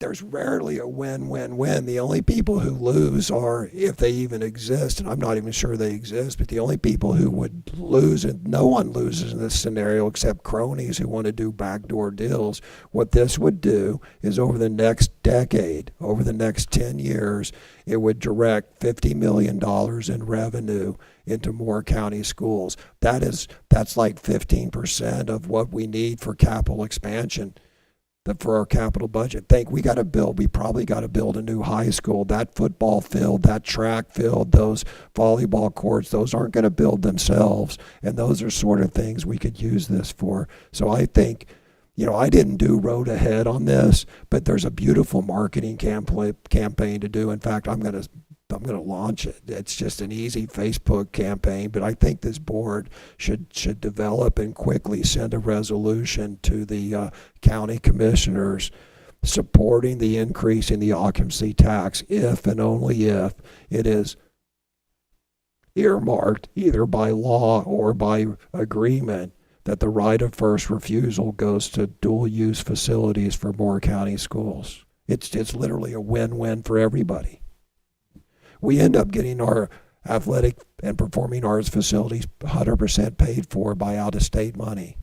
there's rarely a win-win-win. The only people who lose are, if they even exist, and I'm not even sure they exist, but the only people who would lose, and no one loses in this scenario except cronies who want to do backdoor deals. What this would do is over the next decade, over the next 10 years, it would direct $50 million in revenue into Moore County schools. That's like 15% of what we need for capital expansion. For our capital budget. We probably got to build a new high school. That football field, that track field, those volleyball courts, those aren't going to build themselves. And those are sort of things we could use this for. So I think, I didn't do road ahead on this, but there's a beautiful marketing campaign to do. In fact, I'm going to launch it. It's just an easy Facebook campaign, but I think this board should develop and quickly send a resolution to the county commissioners supporting the increase in the occupancy tax if and only if it is earmarked either by law or by agreement that the right of first refusal goes to dual-use facilities for Moore County schools. It's literally a win-win for everybody. We end up getting our athletic and performing arts facilities 100% paid for by out-of-state money.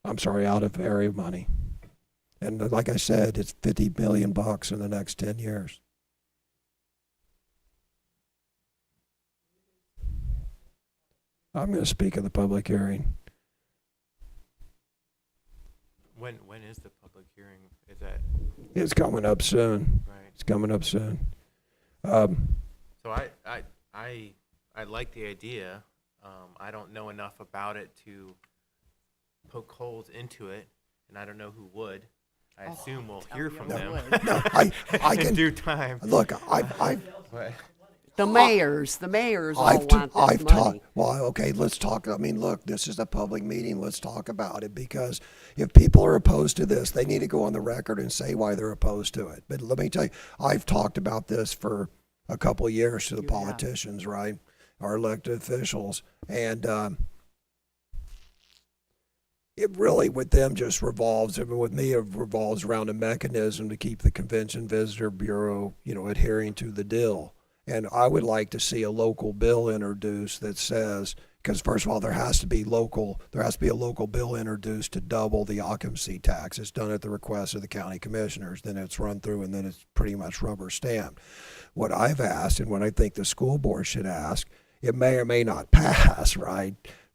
Out-of-area money. And like I said, it's $50 million in the next 10 years. I'm going to speak at the public hearing. When is the public hearing? Is that? It's coming up soon. Right. It's coming up soon. So I like the idea. I don't know enough about it to poke holes into it, and I don't know who would. I Oh, assume we'll tell hear me from I them would. No, I in can, due time. look, But The mayors all I've, want this I've talked, money. well, okay, let's talk, I mean, look, this is a public meeting, let's talk about it, because if people are opposed to this, they need to go on the record and say why they're opposed to it. But let me tell you, I've talked about this for a couple of years to the politicians, right? Our elected officials, and, it really, with them, just revolves, I mean, with me, it revolves around a mechanism to keep the Convention Visitor Bureau, you know, adhering to the deal. And I would like to see a local bill introduced that says, because first of all, there has to be a local bill introduced to double the occupancy tax. It's done at the request of the county commissioners, then it's run through, and then it's pretty much rubber stamped. What I've asked, and what I think the school board should ask, it may or may not pass, right?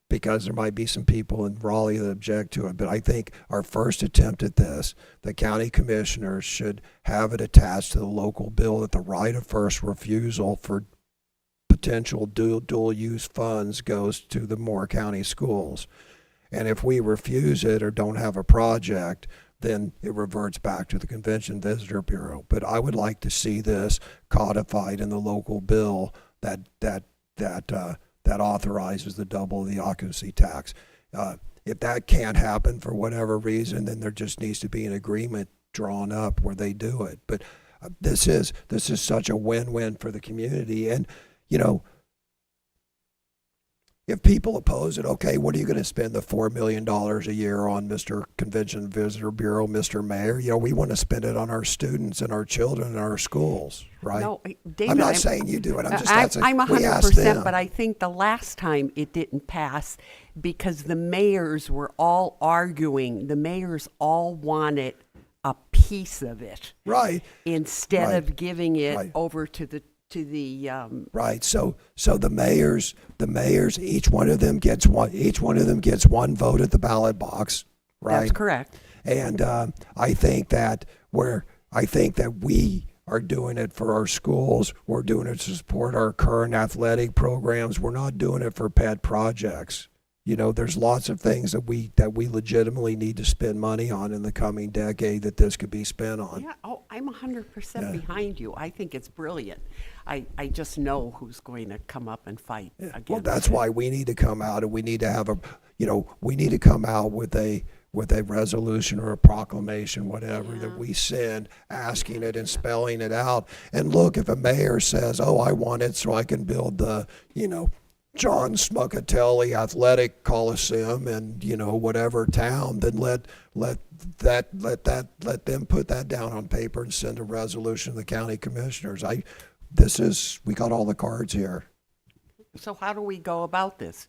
Because there might be some people in Raleigh that object to it. But I think our first attempt at this, the county commissioners should have it attached to the local bill that the right of first refusal for potential dual use funds goes to the Moore County schools. And if we refuse it or don't have a project, then it reverts back to the Convention Visitor Bureau. But I would like to see this codified in the local bill that authorizes the double of the occupancy tax. If that can't happen for whatever reason, then there just needs to be an agreement drawn up where they do it. But this is such a win-win for the community. And, you know, if people oppose it, okay, what are you going to spend the $4 million a year on, Mr. Convention Visitor Bureau, Mr. Mayor? You know, we want to spend it on our students and our children and our schools, right? No, David, I'm not saying you do it. I'm just I'm we asked 100%, them. but I think the last time it didn't pass because the mayors were all arguing. The mayors all wanted a piece of it, Right. instead Right. of giving it Right. over to the Right. So the mayors, each one of them gets one vote at the ballot box, right? That's correct. And I think that we are doing it for our schools. We're doing it to support our current athletic programs. We're not doing it for pet projects. You know, there's lots of things that we legitimately need to spend money on in the coming decade that this could be spent on. Yeah, oh, I'm 100% Yeah. behind you. I think it's brilliant. I just know who's going to come up and fight against Well, that's it. why we need to come out, and we need to have we need to come out with a resolution or a proclamation, whatever, that we send, asking it and spelling it out. And look, if a mayor says, "Oh, I want it so I can build the, John Smuckatelli Athletic Coliseum in, whatever town," then let them put that down on paper and send a resolution to the county commissioners. We got all the cards here. So how do we go about this?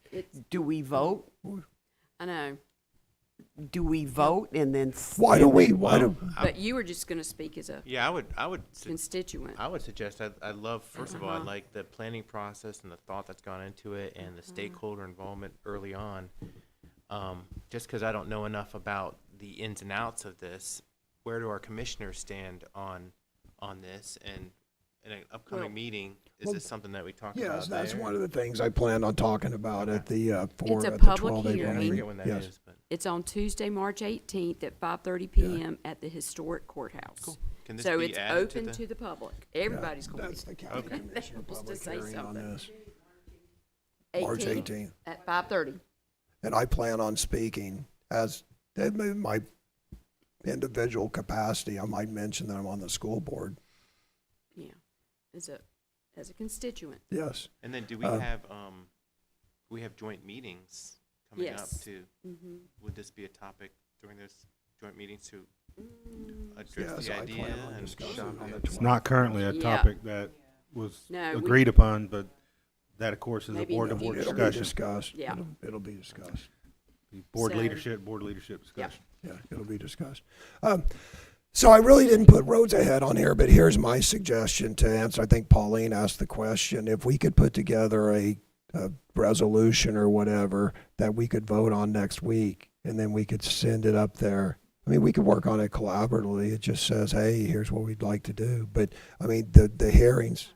Do we vote? I know, Do we vote and then? Why do we? but you were just gonna speak as a Yeah, I would constituent. I would suggest, I love, first of all, I Uh-huh. like the planning process and the thought that's gone into it and the stakeholder involvement early on. Just because I don't know enough about the ins and outs of this, where do our commissioners stand on this? And in an upcoming Well- meeting, is Well, this something that we talk about Yes, that's there? one of the things I plan on talking about at the It's a the public 12-day hearing. I planning. forget when that Yes. is, but It's on Tuesday, March 18th at 5:30 PM at the historic courthouse. can this So be it's added to open the? to the public. Everybody's going That's to the be. county Okay. commissioner Just to public say hearing on something. this. March 18th. At 5:30. And I plan on speaking as in my individual capacity. I might mention that I'm on the school board. Yeah, as a constituent. Yes. And then do we have joint meetings coming up Yes. too? Mhm. Would this be a topic during those joint meetings to address Yes, the I idea? plan on and discussing it on the It's not currently a Yeah. topic that was No, we- agreed upon, but that, of course, is a Maybe in board the to board future. It'll be discussion. discussed. Yeah. It'll be discussed. Board So- leadership discussion. Yeah, it'll be discussed. So I really didn't put roads ahead on here, but here's my suggestion to answer. I think Pauline asked the question. If we could put together a resolution or whatever that we could vote on next week, and then we could send it up there. I mean, we could work on it collaboratively. It just says, hey, here's what we'd like to do. But, I mean, the hearings.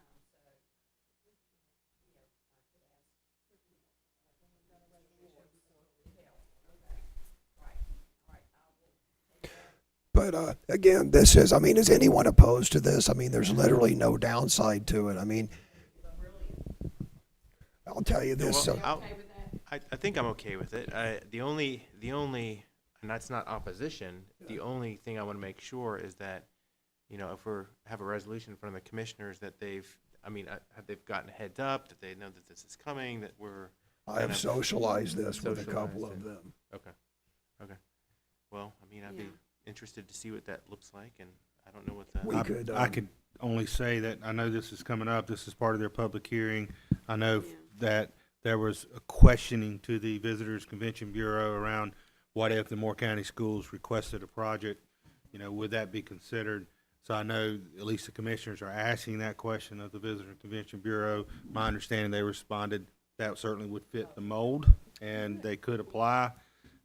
But again, this is, I mean, is anyone opposed to this? I mean, there's literally no downside to it. I mean, I'll tell you this. Well, I think I'm okay with it. The only, and that's not opposition, the only thing I want to make sure is that, you know, if have a resolution from the commissioners that they've gotten a heads up, that they know that this is coming, that we're. I have socialized this with a couple of them. Okay. Well, I mean, I'd be interested to see what that looks like, and I don't know what the. I could only say that I know this is coming up. This is part of their public hearing. I know that there was a questioning to the Visitors Convention Bureau around what if the Moore County Schools requested a project, you know, would that be considered? So I know at least the commissioners are asking that question of the Visitors Convention Bureau. My understanding, they responded that certainly would fit the mold and they could apply.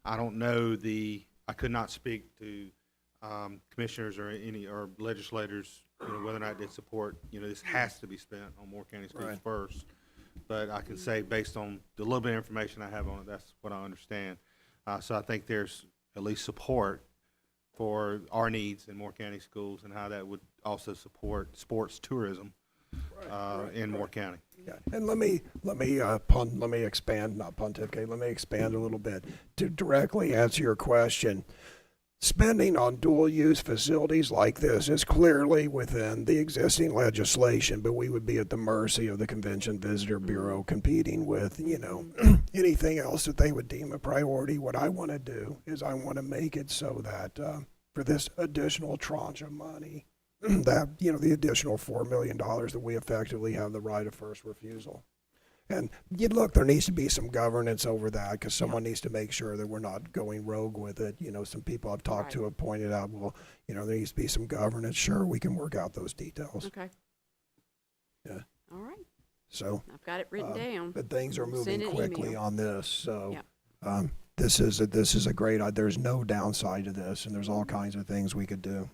I don't know I could not speak to commissioners or legislators, you know, whether or not they support, you know, this has to be spent on Moore County Schools first. But I can say based on the little bit of information I have on it, that's what I understand. So I think there's at least support for our needs in Moore County Schools and how that would also support sports tourism in Moore County. Yeah. And let me expand, not pontificate, let me expand a little bit to directly answer your question. Spending on dual-use facilities like this is clearly within the existing legislation, but we would be at the mercy of the Convention Visitor Bureau competing with, you know, anything else that they would deem a priority. What I want to do is I want to make it so that for this additional tranche of money, that, you know, the additional $4 million that we effectively have the right of first refusal. And look, there needs to be some governance over that because someone needs to make sure that we're not going rogue with it. You know, some people I've talked to have pointed out, well, you know, there needs to be some governance. Sure, we can work out those details. Okay. Yeah. All right. So I've got it written down. But things are Send moving an quickly email. on this. So Yeah. this is a great. There's no downside to this, and there's all kinds of things we could do.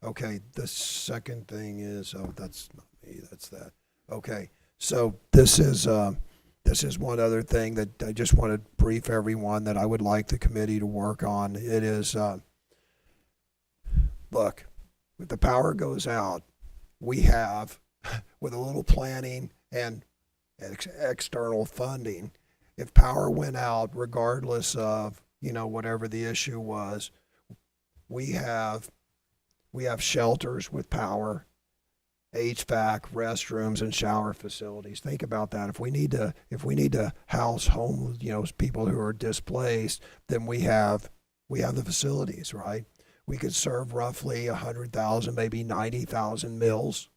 Okay. The second thing is, that's not me. That's that. Okay. So this is one other thing that I just want to brief everyone that I would like the committee to work on. It is, look, if the power goes out, we have, with a little planning and external funding, if power went out, regardless of, you know, whatever the issue was, we have shelters with power, HVAC, restrooms, and shower facilities. Think about that. If we need to house homeless, you know, people who are displaced, then we have the facilities, right? We could serve roughly 100,000, maybe 90,000 meals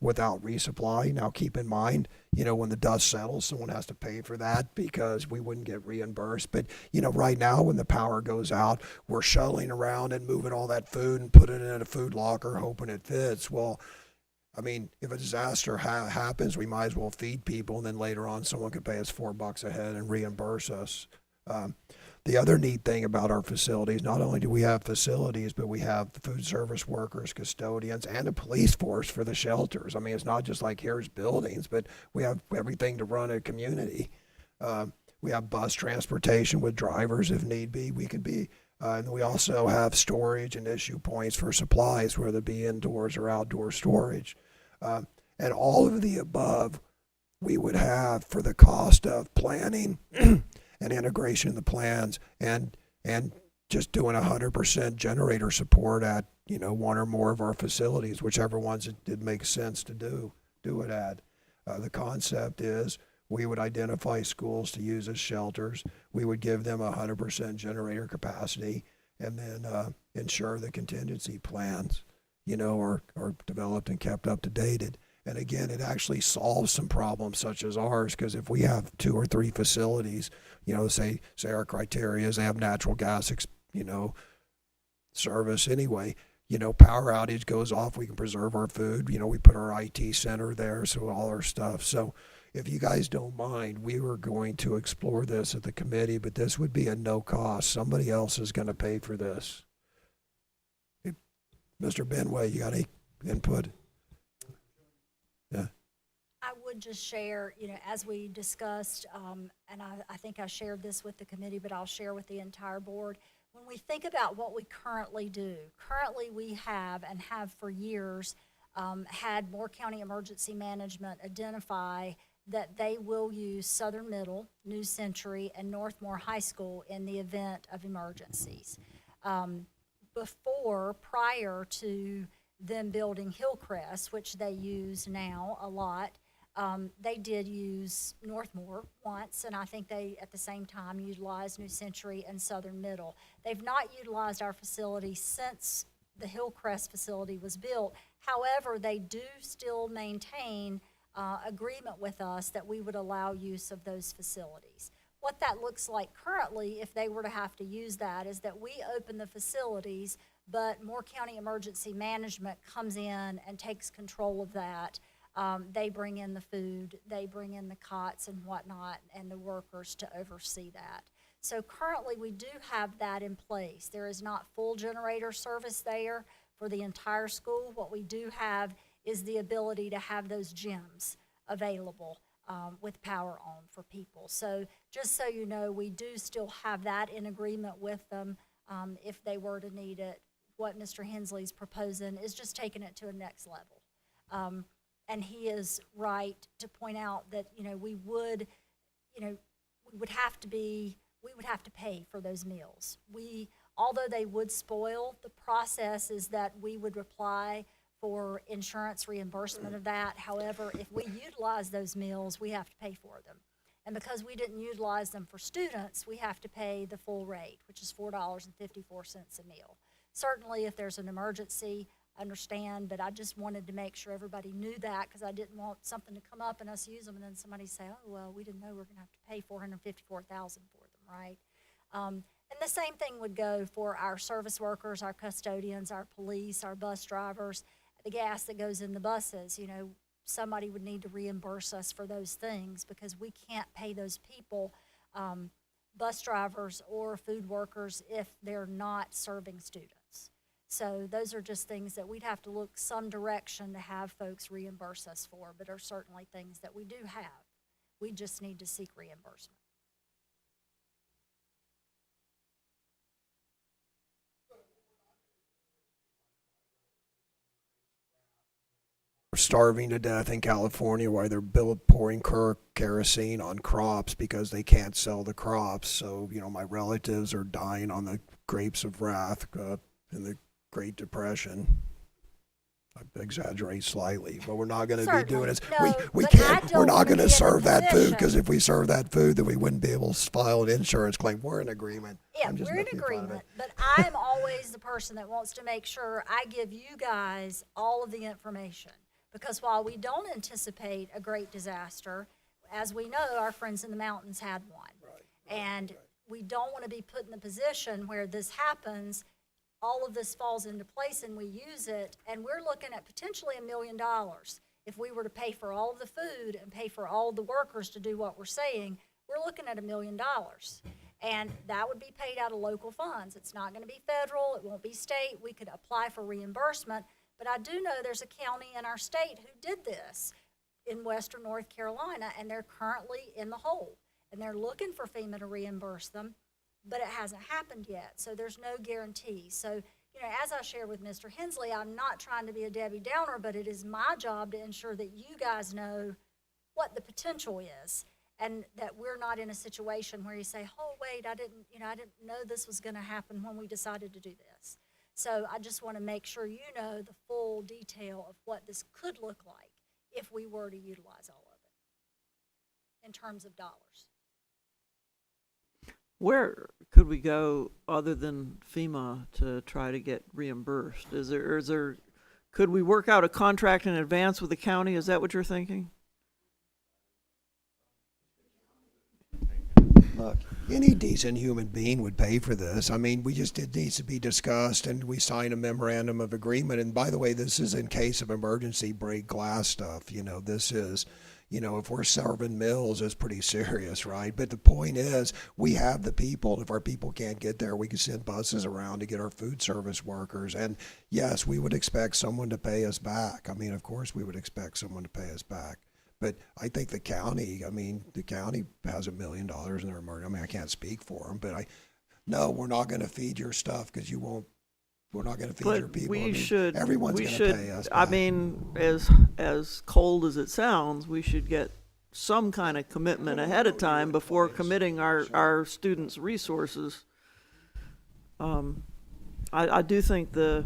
without resupply. Now, keep in mind, you know, when the dust settles, someone has to pay for that because we wouldn't get reimbursed. But, you know, right now when the power goes out, we're shuttling around and moving all that food and putting it in a food locker, hoping it fits. Well, I mean, if a disaster happens, we might as well feed people, and then later on someone could pay us $4 a head and reimburse us. The other neat thing about our facilities, not only do we have facilities, but we have food service workers, custodians, and a police force for the shelters. I mean, it's not just like here's buildings, but we have everything to run a community. We have bus transportation with drivers if need be. We could be and we also have storage and issue points for supplies, whether it be indoors or outdoor storage. And all of the above we would have for the cost of planning and integration of the plans and just doing 100% generator support at, you know, one or more of our facilities, whichever ones it did make sense to do it at. The concept is we would identify schools to use as shelters. We would give them 100% generator capacity, and then ensure the contingency plans, you know, are developed and kept up to date. And again, it actually solves some problems such as ours, because if we have 2 or 3 facilities, you know, say our criteria is they have natural gas, service anyway. You know, power outage goes off, we can preserve our food. You know, we put our IT center there, so all our stuff. So if you guys don't mind, we were going to explore this at the committee, but this would be a no cost. Somebody else is going to pay for this. Mr. Benway, you got any input? Yeah. I would just share, you know, as we discussed, and I think I shared this with the committee, but I'll share with the entire board. when we think about what we currently do, currently we have and have for years had Moore County Emergency Management identify that they will use Southern Middle, New Century, and Northmore High School in the event of emergencies. Prior to them building Hillcrest, which they use now a lot, they did use Northmore once, and I think they, at the same time, utilized New Century and Southern Middle. They've not utilized our facility since the Hillcrest facility was built. However, they do still maintain agreement with us that we would allow use of those facilities. What that looks like currently, if they were to have to use that, is that we open the facilities, but Moore County Emergency Management comes in and takes control of that. They bring in the food, they bring in the cots and whatnot, and the workers to oversee that. So currently, we do have that in place. There is not full generator service there for the entire school. What we do have is the ability to have those gyms available with power on for people. So just so you know, we do still have that in agreement with them if they were to need it. What Mr. Hensley's proposing is just taking it to a next level. And he is right to point out that, we would have to pay for those meals. Although they would spoil, the process is that we would apply for insurance reimbursement of that. However, if we utilize those meals, we have to pay for them. And because we didn't utilize them for students, we have to pay the full rate, which is $4.54 a meal. Certainly, if there's an emergency, I understand, but I just wanted to make sure everybody knew that, because I didn't want something to come up and us use them and then somebody say, oh, well, we didn't know we were going to have to pay $454,000 for them, right? And the same thing would go for our service workers, our custodians, our police, our bus drivers, the gas that goes in the buses. Somebody would need to reimburse us for those things, because we can't pay those people, bus drivers or food workers, if they're not serving students. So those are just things that we'd have to look some direction to have folks reimburse us for, but are certainly things that we do have. We just need to seek reimbursement. We're starving to death in California while they're pouring kerosene on crops because they can't sell the crops. So, my relatives are dying on the grapes of wrath in the Great Depression. I exaggerate slightly, but we're not going to be doing this. No, we but can't. I don't We're not wanna going to be in a serve that food, because position- if we serve that food, then we wouldn't be able to file an insurance claim. We're in agreement. Yeah, I'm just we're in making fun of agreement, it. but I'm always the person that wants to make sure I give you guys all of the information. Because while we don't anticipate a great disaster, as we know, our friends in the mountains had one. And we don't want to be put in the position where this happens, all of this falls into place and we use it, and we're looking at potentially $1 million if we were to pay for all of the food and pay for all of the workers to do what we're saying. We're looking at $1 million, and that would be paid out of local funds. It's not going to be federal, it won't be state. We could apply for reimbursement, but I do know there's a county in our state who did this in western North Carolina, and they're currently in the hole, and they're looking for FEMA to reimburse them, but it hasn't happened yet, so there's no guarantee. So, as I shared with Mr. Hensley, I'm not trying to be a Debbie Downer, but it is my job to ensure that you guys know what the potential is, and that we're not in a situation where you say, oh, wait, I didn't know this was going to happen when we decided to do this. So I just want to make sure you know the full detail of what this could look like if we were to utilize all of it in terms of dollars. Where could we go other than FEMA to try to get reimbursed? Could we work out a contract in advance with the county? Is that what you're thinking? Look, any decent human being would pay for this. I mean, it needs to be discussed, and we sign a memorandum of agreement. And by the way, this is in case of emergency break glass stuff. This is, if we're serving meals, it's pretty serious, right? But the point is, we have the people. If our people can't get there, we can send buses around to get our food service workers. And yes, we would expect someone to pay us back. I mean, of course, we would expect someone to pay us back. But I think the county has $1 million in their emergency. I can't speak for them, but no, we're not gonna feed your stuff because you won't, we're not gonna feed your But people. I we mean, should, everyone's we gonna should, pay us I back. mean, as cold as it sounds, we should get some kind of commitment ahead of time before committing our students' resources. I do think the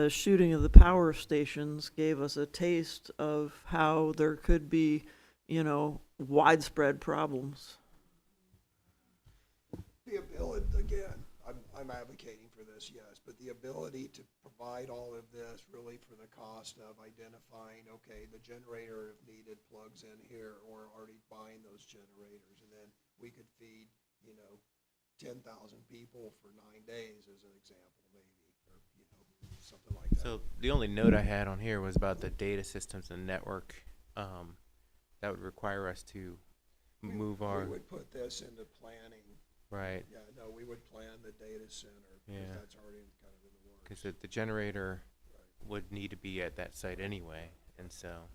shooting of the power stations gave us a taste of how there could be, you know, widespread problems. The ability, again, I'm advocating for this, yes, but the ability to provide all of this really for the cost of identifying, okay, the generator if needed plugs in here, or already buying those generators, and then we could feed, 10,000 people for 9 days as an example, maybe, or, something like that. So the only note I had on here was about the data systems and network. That would require us to move our. We would put this into planning. Right. Yeah, no, we would plan the data center, because Yeah. that's already kind of in the works. Because the generator would need to be at that site anyway, and so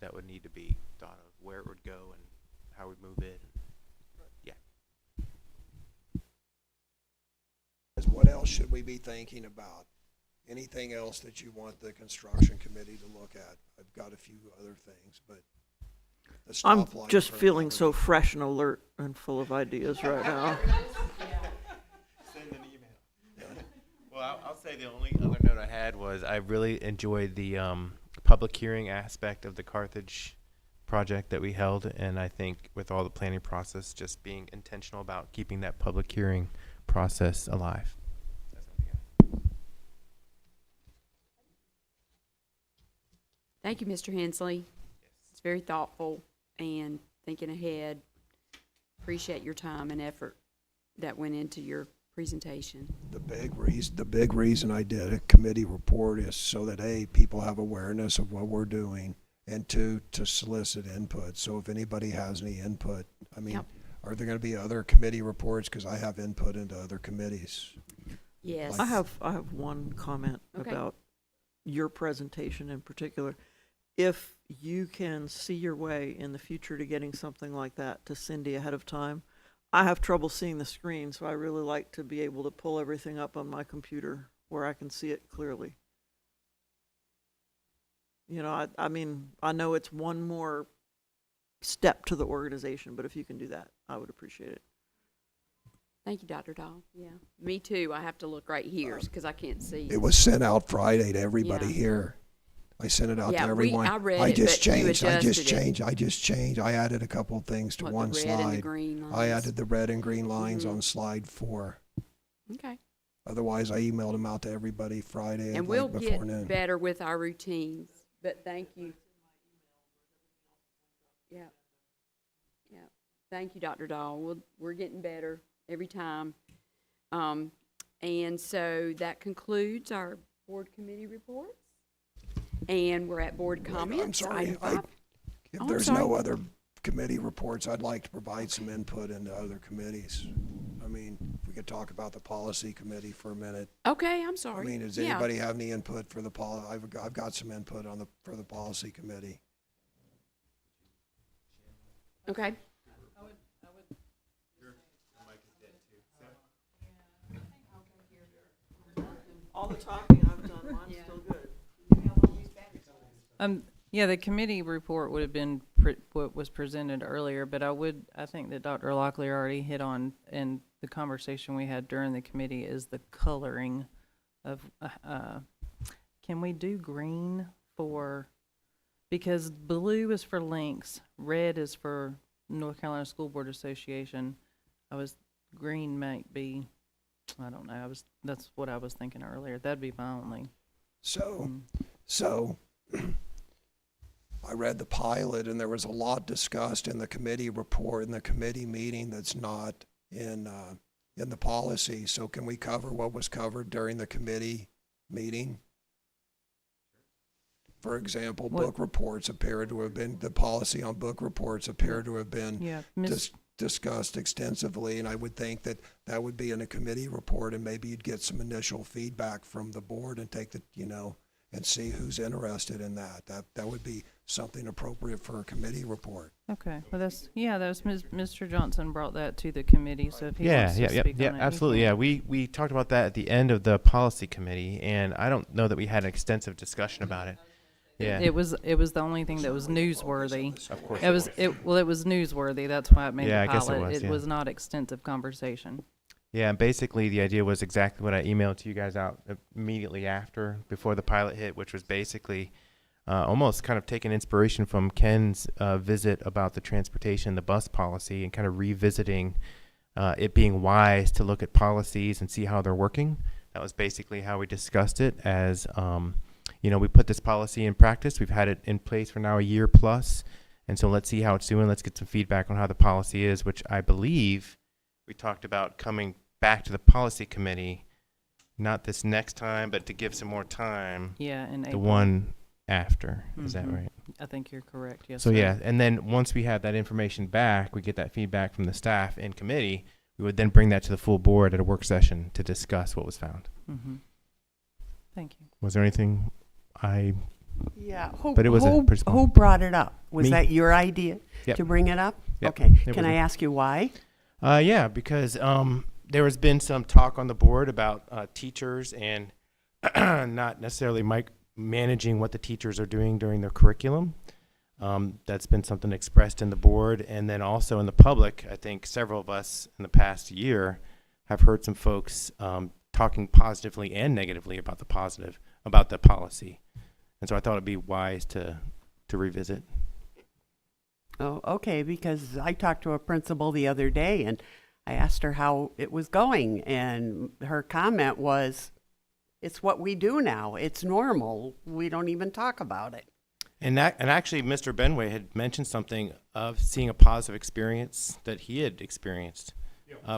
that would need to be thought of where it would go and how we'd move it. Yeah. What else should we be thinking about? Anything else that you want the construction committee to look at? I've got a few other things, but the I'm stoplight just for feeling everybody. so fresh and alert and full of ideas right now. Send an email. Well, I'll say the only other note I had was I really enjoyed the public hearing aspect of the Carthage project that we held, and I think with all the planning process, just being intentional about keeping that public hearing process alive. Thank you, Mr. Hensley. It's very thoughtful and thinking ahead. Appreciate your time and effort that went into your presentation. The big reason I did a committee report is so that A, people have awareness of what we're doing, and two, to solicit input. So if anybody has any input, I mean, Yep. are there gonna be other committee reports? Because I have input into other committees. Yes. I have one comment Okay. about your presentation in particular. If you can see your way in the future to getting something like that to Cindy ahead of time, I have trouble seeing the screen, so I really like to be able to pull everything up on my computer where I can see it clearly. I mean, I know it's one more step to the organization, but if you can do that, I would appreciate it. Thank you, Dr. Dahl. Yeah. Me too. I have to look right here because I can't see. It was sent out Friday to everybody Yeah. here. I sent it out to Yeah, everyone. I read I it, just but you changed. adjusted it. I just changed. I added a couple things to What, one the red slide. and the green I lines? added the red and green lines Mhm. on slide 4. Okay. Otherwise, I emailed them out to everybody Friday And like we'll before get noon. better with our routines, but thank you. Yeah. Yeah. Thank you, Dr. Dahl. We're getting better every time. And so that concludes our board committee reports. And we're at board comments. I'm sorry. Item 5. If Oh, I'm there's sorry. no other committee reports, I'd like to provide some input into other committees. I mean, if we could talk about the policy committee for a minute. Okay, I'm I sorry. mean, does Yeah. anybody have any input for the I've got some input for the policy committee. Okay. All the talking I've done, mine's still good. Yeah, the committee report would have been what was presented earlier, but I think that Dr. Locklear already hit on, and the conversation we had during the committee is the coloring of, can we do green because blue is for links, red is for North Carolina School Board Association. Green might be, I don't know, that's what I was thinking earlier. That'd be my only. So I read the pilot, and there was a lot discussed in the committee report, in the committee meeting that's not in the policy. So can we cover what was covered during the committee meeting? For example, book reports appear to have been, the policy on book reports appear to have been discussed extensively, and I would think that that would be in a committee report, and maybe you'd get some initial feedback from the board and take the, and see who's interested in that. That would be something appropriate for a committee report. Okay, well, Mr. Johnson brought that to the committee, so if he wants to speak on it. he Absolutely. can. Yeah, we talked about that at the end of the policy committee, and I don't know that we had an extensive discussion about it. Yeah. It was the only thing that was newsworthy. Of course It was newsworthy, that's why it made Yeah, the I guess it pilot. was, It yeah. was not extensive conversation. Yeah, and basically the idea was exactly what I emailed to you guys out immediately before the pilot hit, which was basically almost kind of taking inspiration from Ken's visit about the transportation, the bus policy, and kind of revisiting it being wise to look at policies and see how they're working. That was basically how we discussed it as, we put this policy in practice. We've had it in place for now a year plus. And so let's see how it's doing. Let's get some feedback on how the policy is, which I believe we talked about coming back to the policy committee, not this next time, but to give some more time. Yeah, in The April. one after. Is that Mhm. right? I think you're correct, yes, So sir. yeah, and then once we have that information back, we get that feedback from the staff and committee, we would then bring that to the full board at a work session to discuss what was found. Mhm. Thank you. Was there anything Yeah, but it was a pretty small. who brought it up? Was Me. that your idea Yep. to bring it up? Yep. Okay, It can was I a- ask you why? Yeah, because there has been some talk on the board about teachers and not necessarily managing what the teachers are doing during their curriculum. That's been something expressed in the board, and then also in the public. I think several of us in the past year have heard some folks talking positively and negatively about the policy, and so I thought it'd be wise to revisit. Oh, okay, because I talked to a principal the other day and I asked her how it was going, and her comment was, it's what we do now. It's normal. We don't even talk about it. And actually, Mr. Benway had mentioned something of seeing a positive experience that he had experienced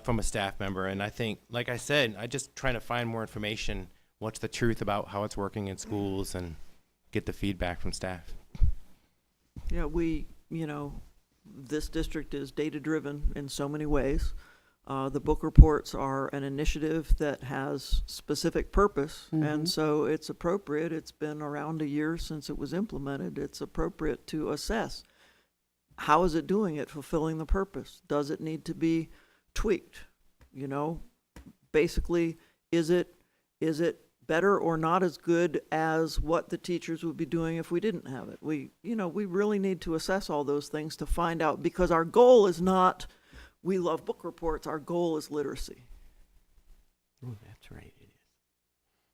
from a staff member. And I think, like I said, I just trying to find more information. What's the truth about how it's working in schools, and get the feedback from staff. Yeah, this district is data-driven in so many ways. The book reports are an initiative that has specific purpose, and so it's appropriate. It's been around a year since it was implemented. It's appropriate to assess, how is it doing it, fulfilling the purpose? Does it need to be tweaked? Basically, is it better or not as good as what the teachers would be doing if we didn't have it? We really need to assess all those things to find out, because our goal is not, we love book reports, our goal is literacy. Oh, that's right, it is.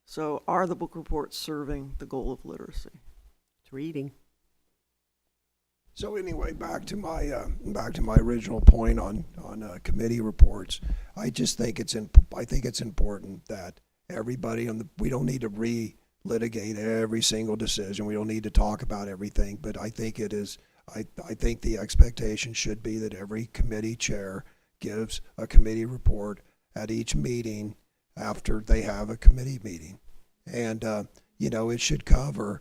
So are the book reports serving the goal of literacy? It's reading. So anyway, back to my original point on committee reports. I just think it's important that everybody we don't need to re-litigate every single decision. We don't need to talk about everything, but I think I think the expectation should be that every committee chair gives a committee report at each meeting after they have a committee meeting. And, it should cover,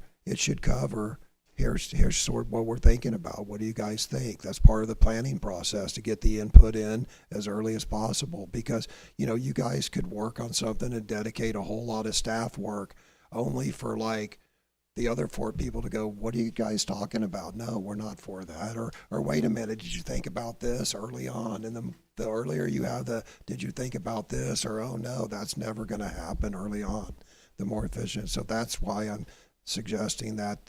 here's sort of what we're thinking about. What do you guys think? That's part of the planning process, to get the input in as early as possible, because, you guys could work on something and dedicate a whole lot of staff work only for the other 4 people to go, what are you guys talking about? No, we're not for that. Or wait a minute, did you think about this early on? And the earlier you have did you think about this? Or, oh no, that's never going to happen early on. The more efficient. So that's why I'm suggesting that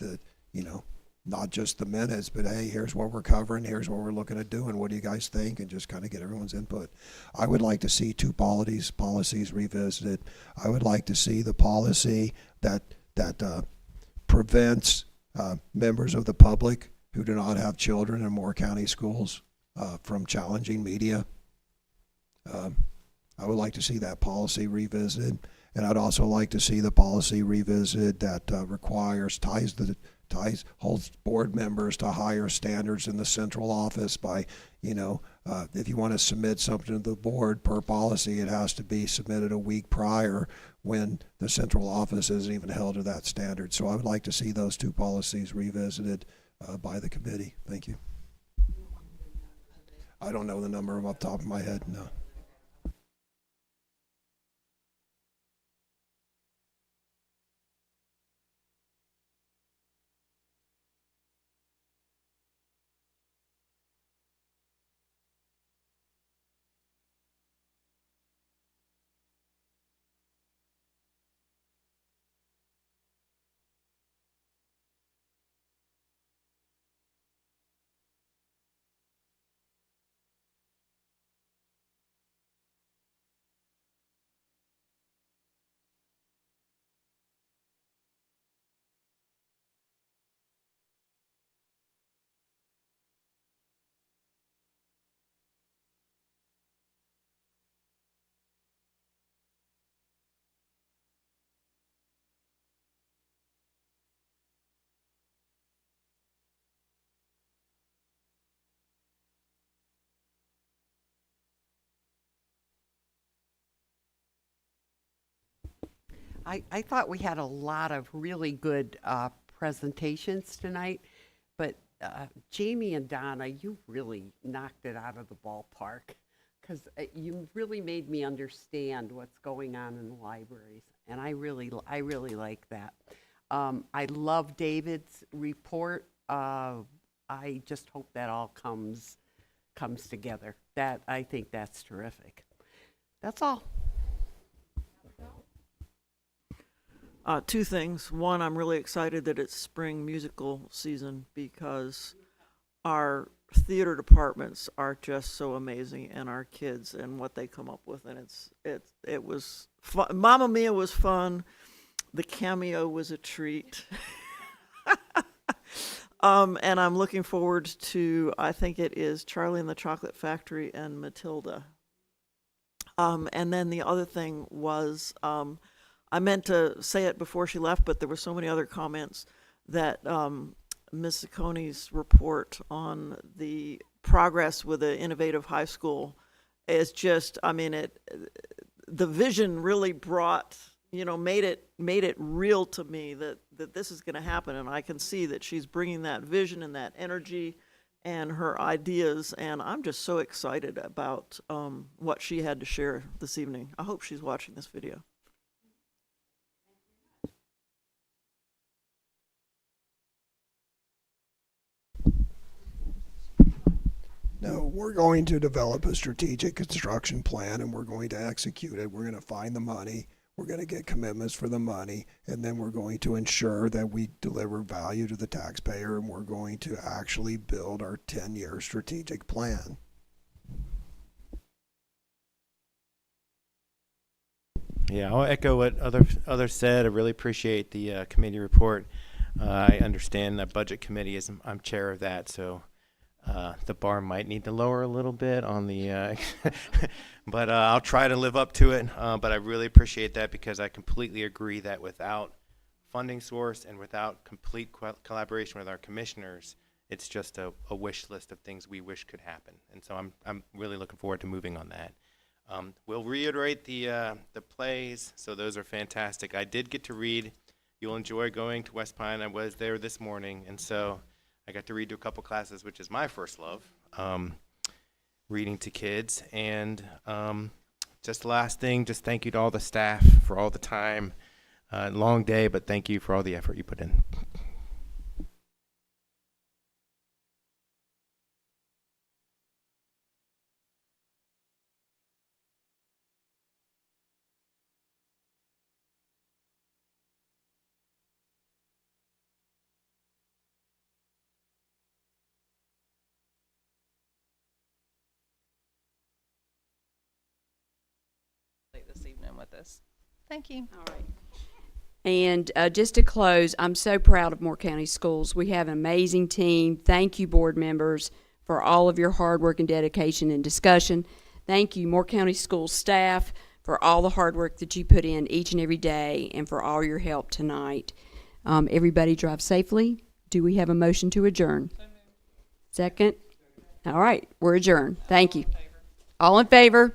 not just the minutes, but hey, here's what we're covering, here's what we're looking at doing, what do you guys think? And just kind of get everyone's input. I would like to see 2 policies revisited. I would like to see the policy that prevents members of the public who do not have children in Moore County schools from challenging media. I would like to see that policy revisited, and I'd also like to see the policy revisited that holds board members to higher standards in the central office by, if you want to submit something to the board per policy, it has to be submitted a week prior when the central office isn't even held to that standard. So I would like to see those 2 policies revisited by the committee. Thank you. I don't know the number off the top of my head, no. I thought we had a lot of really good presentations tonight, but Jamie and Donna, you really knocked it out of the ballpark, because you really made me understand what's going on in the libraries, and I really like that. I love David's report. I just hope that all comes together. I think that's terrific. That's all. Two things. One, I'm really excited that it's spring musical season because our theater departments are just so amazing, and our kids and what they come up with, and it was fun. Mamma Mia was fun. The cameo was a treat. And I'm looking forward to, I think it is Charlie and the Chocolate Factory and Matilda. And then the other thing was, I meant to say it before she left, but there were so many other comments that Ms. Sacconi's report on the progress with the innovative high school is just, I mean, the vision really brought, made it real to me that this is going to happen, and I can see that she's bringing that vision and that energy and her ideas, and I'm just so excited about what she had to share this evening. I hope she's watching this video. No, we're going to develop a strategic construction plan, and we're going to execute it. We're going to find the money. We're going to get commitments for the money, and then we're going to ensure that we deliver value to the taxpayer, and we're going to actually build our 10-year strategic plan. Yeah, I'll echo what others said. I really appreciate the committee report. I understand that budget committee I'm chair of that, so the bar might need to lower a little bit on the, but I'll try to live up to it. But I really appreciate that, because I completely agree that without funding source and without complete collaboration with our commissioners, it's just a wish list of things we wish could happen. And so I'm really looking forward to moving on that. We'll reiterate the plays, so those are fantastic. I did get to read. You'll enjoy going to West Pine. I was there this morning, and so I got to read to a couple classes, which is my first love, reading to kids. And just the last thing, just thank you to all the staff for all the time. Long day, but thank you for all the effort you put in. This evening with us. Thank you. All right. And just to close, I'm so proud of Moore County Schools. We have an amazing team. Thank you, board members, for all of your hard work and dedication and discussion. Thank you, Moore County Schools staff, for all the hard work that you put in each and every day, and for all your help tonight. Everybody drive safely. Do we have a motion to adjourn? Second? All right, we're adjourned. Thank you. All in favor?